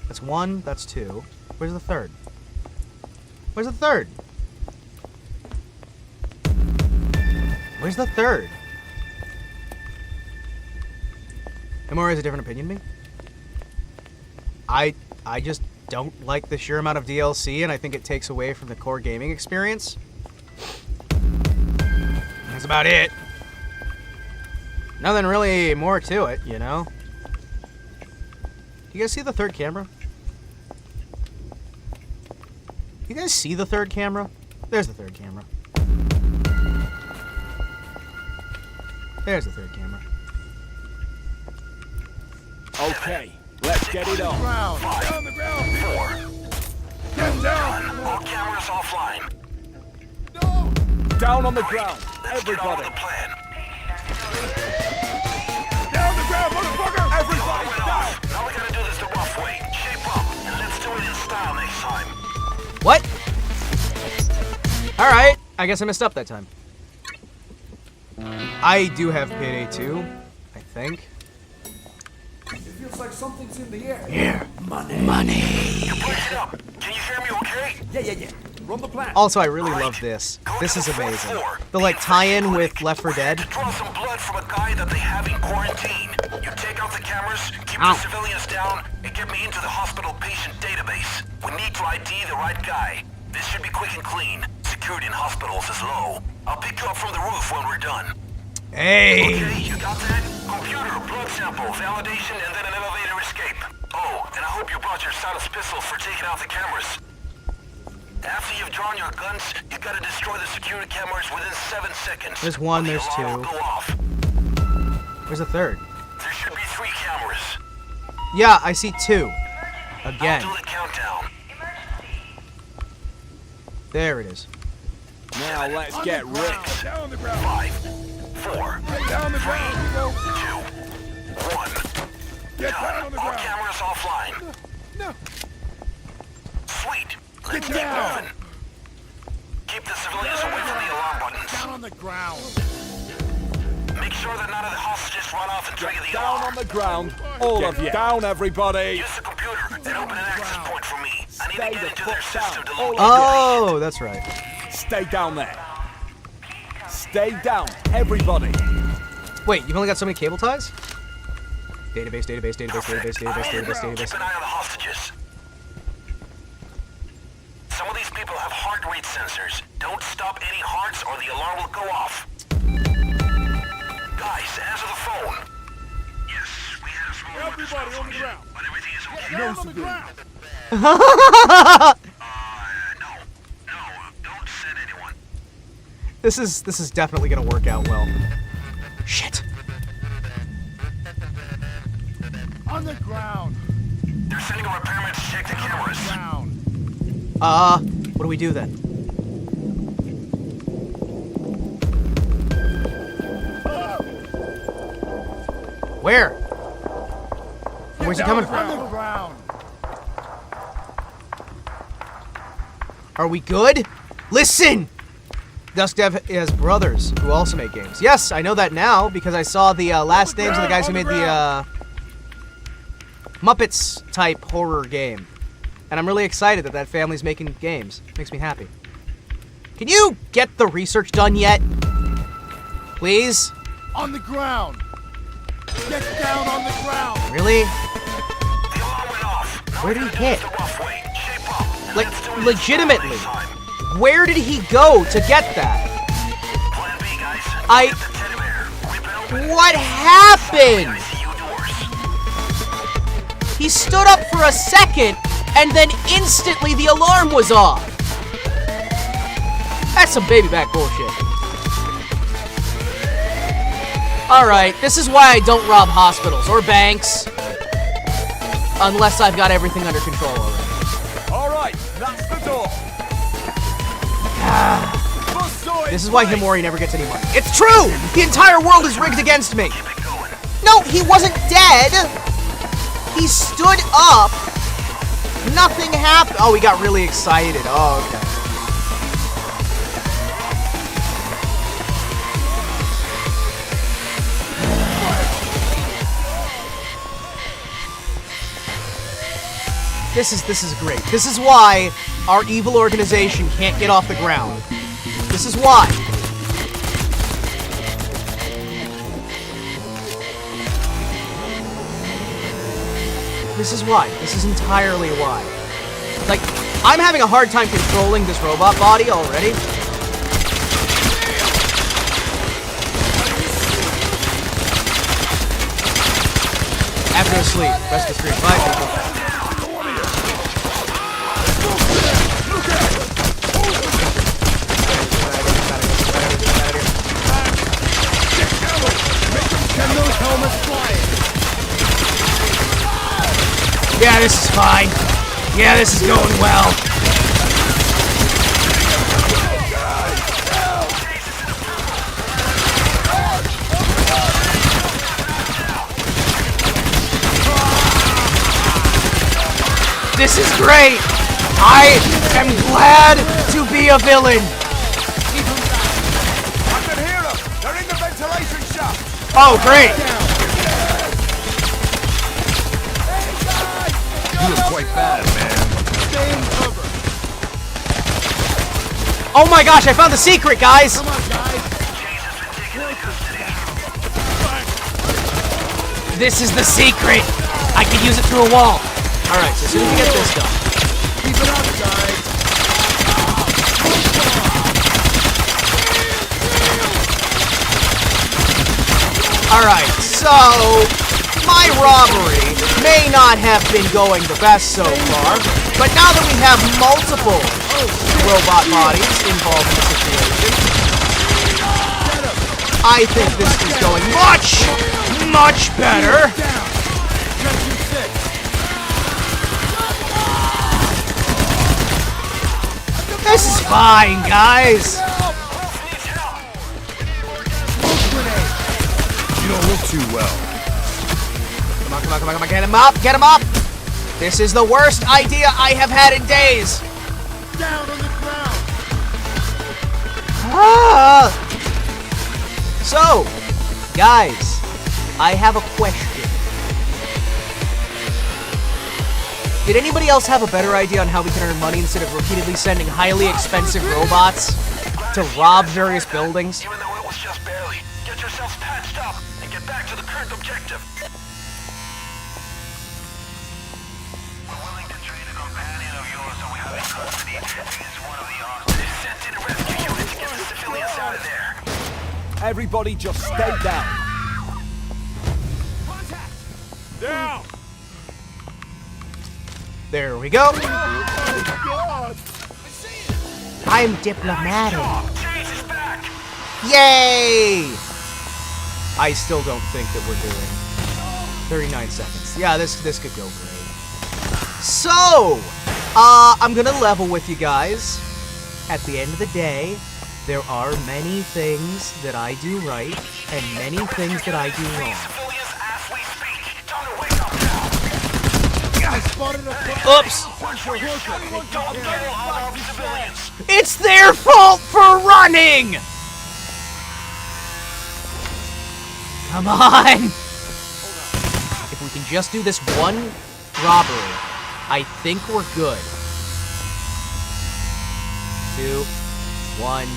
That's 1, that's 2. Where's the third? Where's the third? Where's the third? Himawari has a different opinion than me? I just don't like the sheer amount of DLC, and I think it takes away from the core gaming experience. That's about it. Nothing really more to it, you know? You guys see the third camera? You guys see the third camera? There's the third camera. There's the third camera. Okay, let's get it on. Down the ground. 4. Get down. All cameras offline. Down on the ground. Let's get on Everybody. with the plan. Down the ground, motherfucker. Everybody Open down. off. Now we gotta do this the rough way. Shape up, and let's do it in style next time. What? Alright, I guess I messed up that time. I do have Payday 2, I think. It feels like something's in the air. Here. Money. You're breaking up. Can you hear me okay? Yeah. Run the plan. Also, I really love this. This is amazing. The, like, tie-in with Left 4 Dead. To draw some blood from a guy that they have in quarantine. You take out the cameras, keep Ow. the civilians down, and get me into the hospital patient database. We need to ID the right guy. This should be quick and clean. Security in hospitals is low. I'll pick you up from the roof when we're done. Hey! Okay, you got that? Computer, blood sample, validation, and then an elevator escape. Oh, and I hope you brought your silenced pistol for taking out the cameras. After you've drawn your guns, you gotta destroy the security cameras within 7 seconds. There's one, or the there's alarm two. will go off. Where's the third? There should be 3 cameras. Yeah, I see 2. Again. I'll do the countdown. There it is. Now let's get ripped. Down on the ground. 5, 4, Down on the ground. You go. 2, 1. Get down on the All ground. cameras offline. No. Sweet. Let's Get keep down. moving. Keep the civilians away from the alarm buttons. Down on the ground. Make sure that none of the hostages run off and trigger the Down alarm. on the ground. All of you. Down, everybody. Use the computer and open an access point for me. I need to Stay get the into their fuck system down. to load Oh, that's right. Stay down there. Stay down, everybody. Wait, you've only got so many cable ties? Database, database, database, database, database, database, Keep database. an eye on the hostages. Some of these people have heart rate sensors. Don't stop any hearts or the alarm will go off. Guys, answer the phone. Yes, we had a small Everybody on the ground. but everything is okay. Down on the ground. No, don't send anyone. This is definitely gonna work out well. Shit. On the ground. They're sending a repairman to check the cameras. Ground. What do we do then? Where? Where's he coming from? On the ground. Are we good? Listen! Dusk Dev has brothers who also make games. Yes, I know that now because I saw the last names of the guys who made the Muppets type horror game. And I'm really excited that that family's making games. Makes me happy. Can you get the research done yet? Please? On the ground. Get down on the ground. Really? The alarm went off. Now Where did he hit? the rough way. Shape up. And Like, let's do it legitimately. this time. Where did he go to get that? Plan B, guys. I- Get the teddy bear. Rip it open. What happened? ICU doors. He stood up for a second, and then instantly the alarm was off. That's some baby back bullshit. Alright, this is why I don't rob hospitals or banks. Unless I've got everything under control already. All right, that's the door. This is why Himawari never gets any money. It's true! The entire world is rigged against me! No, he wasn't dead! He stood up! Nothing happened! Oh, he got really excited. Oh, okay. This is great. This is why our evil organization can't get off the ground. This is why. This is why. This is entirely why. Like, I'm having a hard time controlling this robot body already. After sleep, rest of the stream. Bye, people. Yeah, this is fine. Yeah, this is going well. This is great. I am glad to be a villain. I can hear them. They're in the ventilation shaft. Oh, great. You look quite bad, man. Stay in cover. Oh my gosh, I found the secret, guys. Come on, guys. This is the secret. I can use it through a wall. All right, so as soon as we get this done. Keep it up, guys. All right, so my robbery may not have been going the best so far, but now that we have multiple robot bodies involved in the situation. I think this is going much better. This is fine, guys. You don't look too well. Come on, get him up. This is the worst idea I have had in days. Down on the ground. So, guys, I have a question. Did anybody else have a better idea on how we can earn money instead of repeatedly sending highly expensive robots to rob various buildings? Even though it was just barely, get yourselves patched up and get back to the current objective. We're willing to trade a companion of yours so we have in custody. He's one of the hostages. Sent in a rescue unit to get the civilians out of there. Everybody just stay down. Down! There we go. I'm diplomatic. Yay! I still don't think that we're doing 39 seconds. Yeah, this could go great. So, I'm gonna level with you guys. At the end of the day, there are many things that I do right and many things that I do wrong. Oops! It's their fault for running! Come on! If we can just do this one robbery, I think we're good. 2, 1,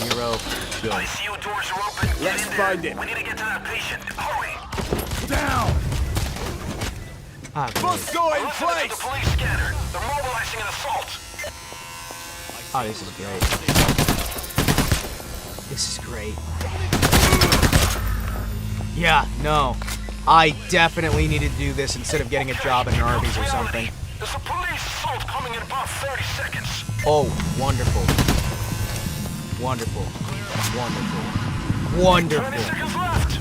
0, go. ICU doors are open. Let's find it. We need to get to that patient. Hurry! Down! Must go in place! The police scanner. They're mobilizing an assault. Oh, this is great. This is great. Yeah, no. I definitely need to do this instead of getting a job in an Arby's or something. There's a police assault coming in about 30 seconds. Oh, wonderful. Wonderful. Wonderful. Wonderful. 20 seconds left.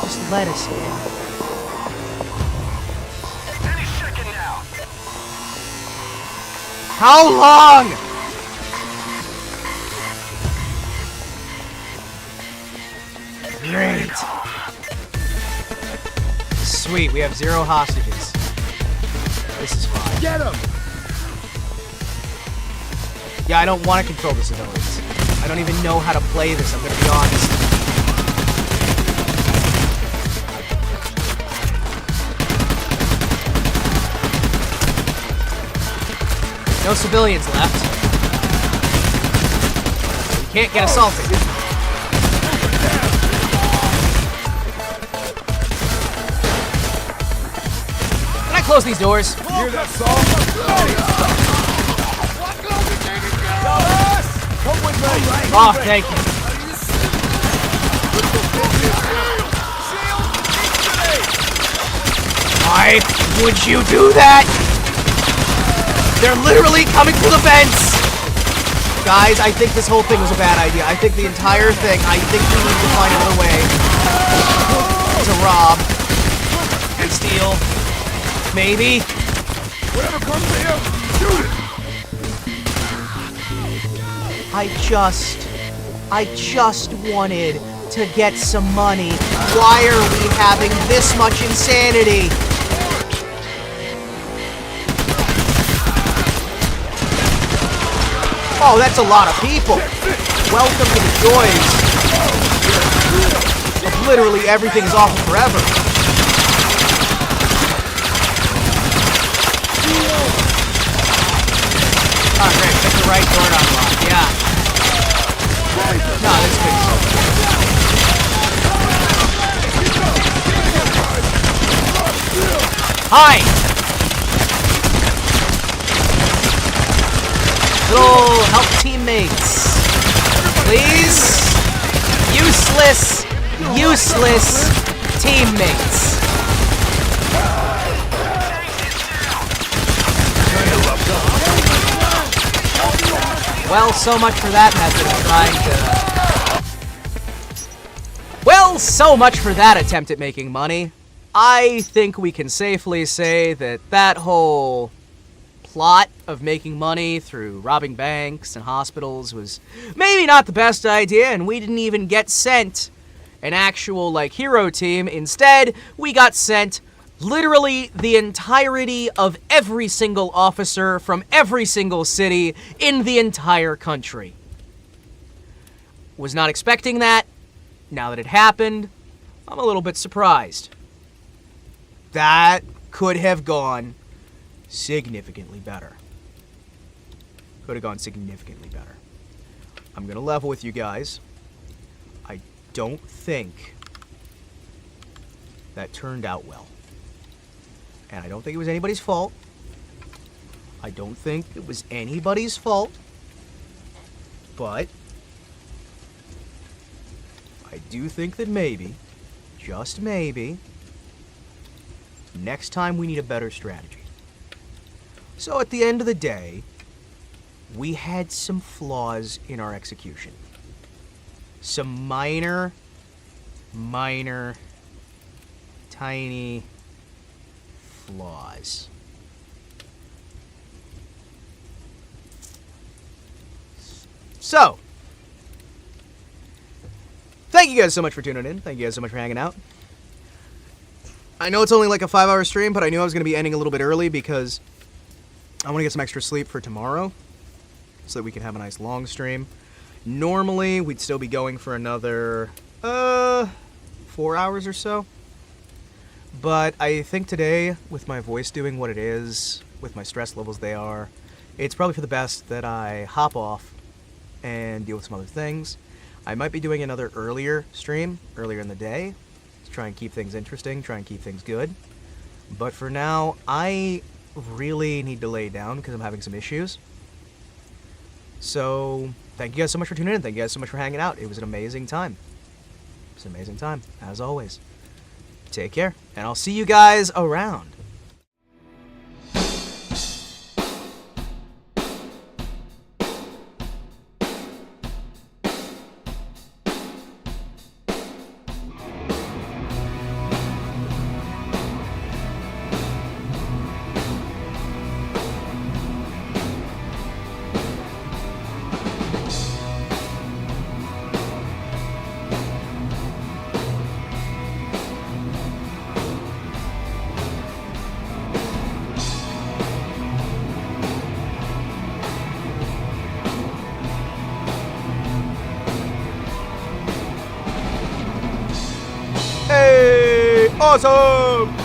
Just let us in. Any second now. How long? Great. Sweet, we have 0 hostages. This is fine. Get him! Yeah, I don't want to control the civilians. I don't even know how to play this, I'm gonna be honest. No civilians left. You can't get assaulted. Can I close these doors? Hear that song? Come with me! Oh, thank you. Why would you do that? They're literally coming through the vents! Guys, I think this whole thing was a bad idea. I think the entire thing, I think we need to find another way to rob and steal. Maybe. Whatever comes to him, shoot it! I just wanted to get some money. Why are we having this much insanity? Oh, that's a lot of people. Welcome to the joys of literally everything's awful forever. Oh, great. Pick the right door to unlock. Yeah. No, this thing's so good. Hi! Little help teammates. Please? Useless teammates. Well, so much for that method of trying to... Well, so much for that attempt at making money. I think we can safely say that that whole plot of making money through robbing banks and hospitals was maybe not the best idea, and we didn't even get sent an actual, like, hero team. Instead, we got sent literally the entirety of every single officer from every single city in the entire country. Was not expecting that. Now that it happened, I'm a little bit surprised. That could have gone significantly better. Could have gone significantly better. I'm gonna level with you guys. I don't think that turned out well. And I don't think it was anybody's fault. I don't think it was anybody's fault. But I do think that maybe, just maybe, next time we need a better strategy. So at the end of the day, we had some flaws in our execution. Some minor, tiny flaws. So, thank you guys so much for tuning in. Thank you guys so much for hanging out. I know it's only like a 5-hour stream, but I knew I was going to be ending a little bit early because I want to get some extra sleep for tomorrow so that we can have a nice long stream. Normally, we'd still be going for another 4 hours or so. But I think today, with my voice doing what it is, with my stress levels they are, it's probably for the best that I hop off and deal with some other things. I might be doing another earlier stream, earlier in the day, to try and keep things interesting, try and keep things good. But for now, I really need to lay down because I'm having some issues. So, thank you guys so much for tuning in. Thank you guys so much for hanging out. It was an amazing time. It was an amazing time, as always. Take care, and I'll see you guys around. Awesome!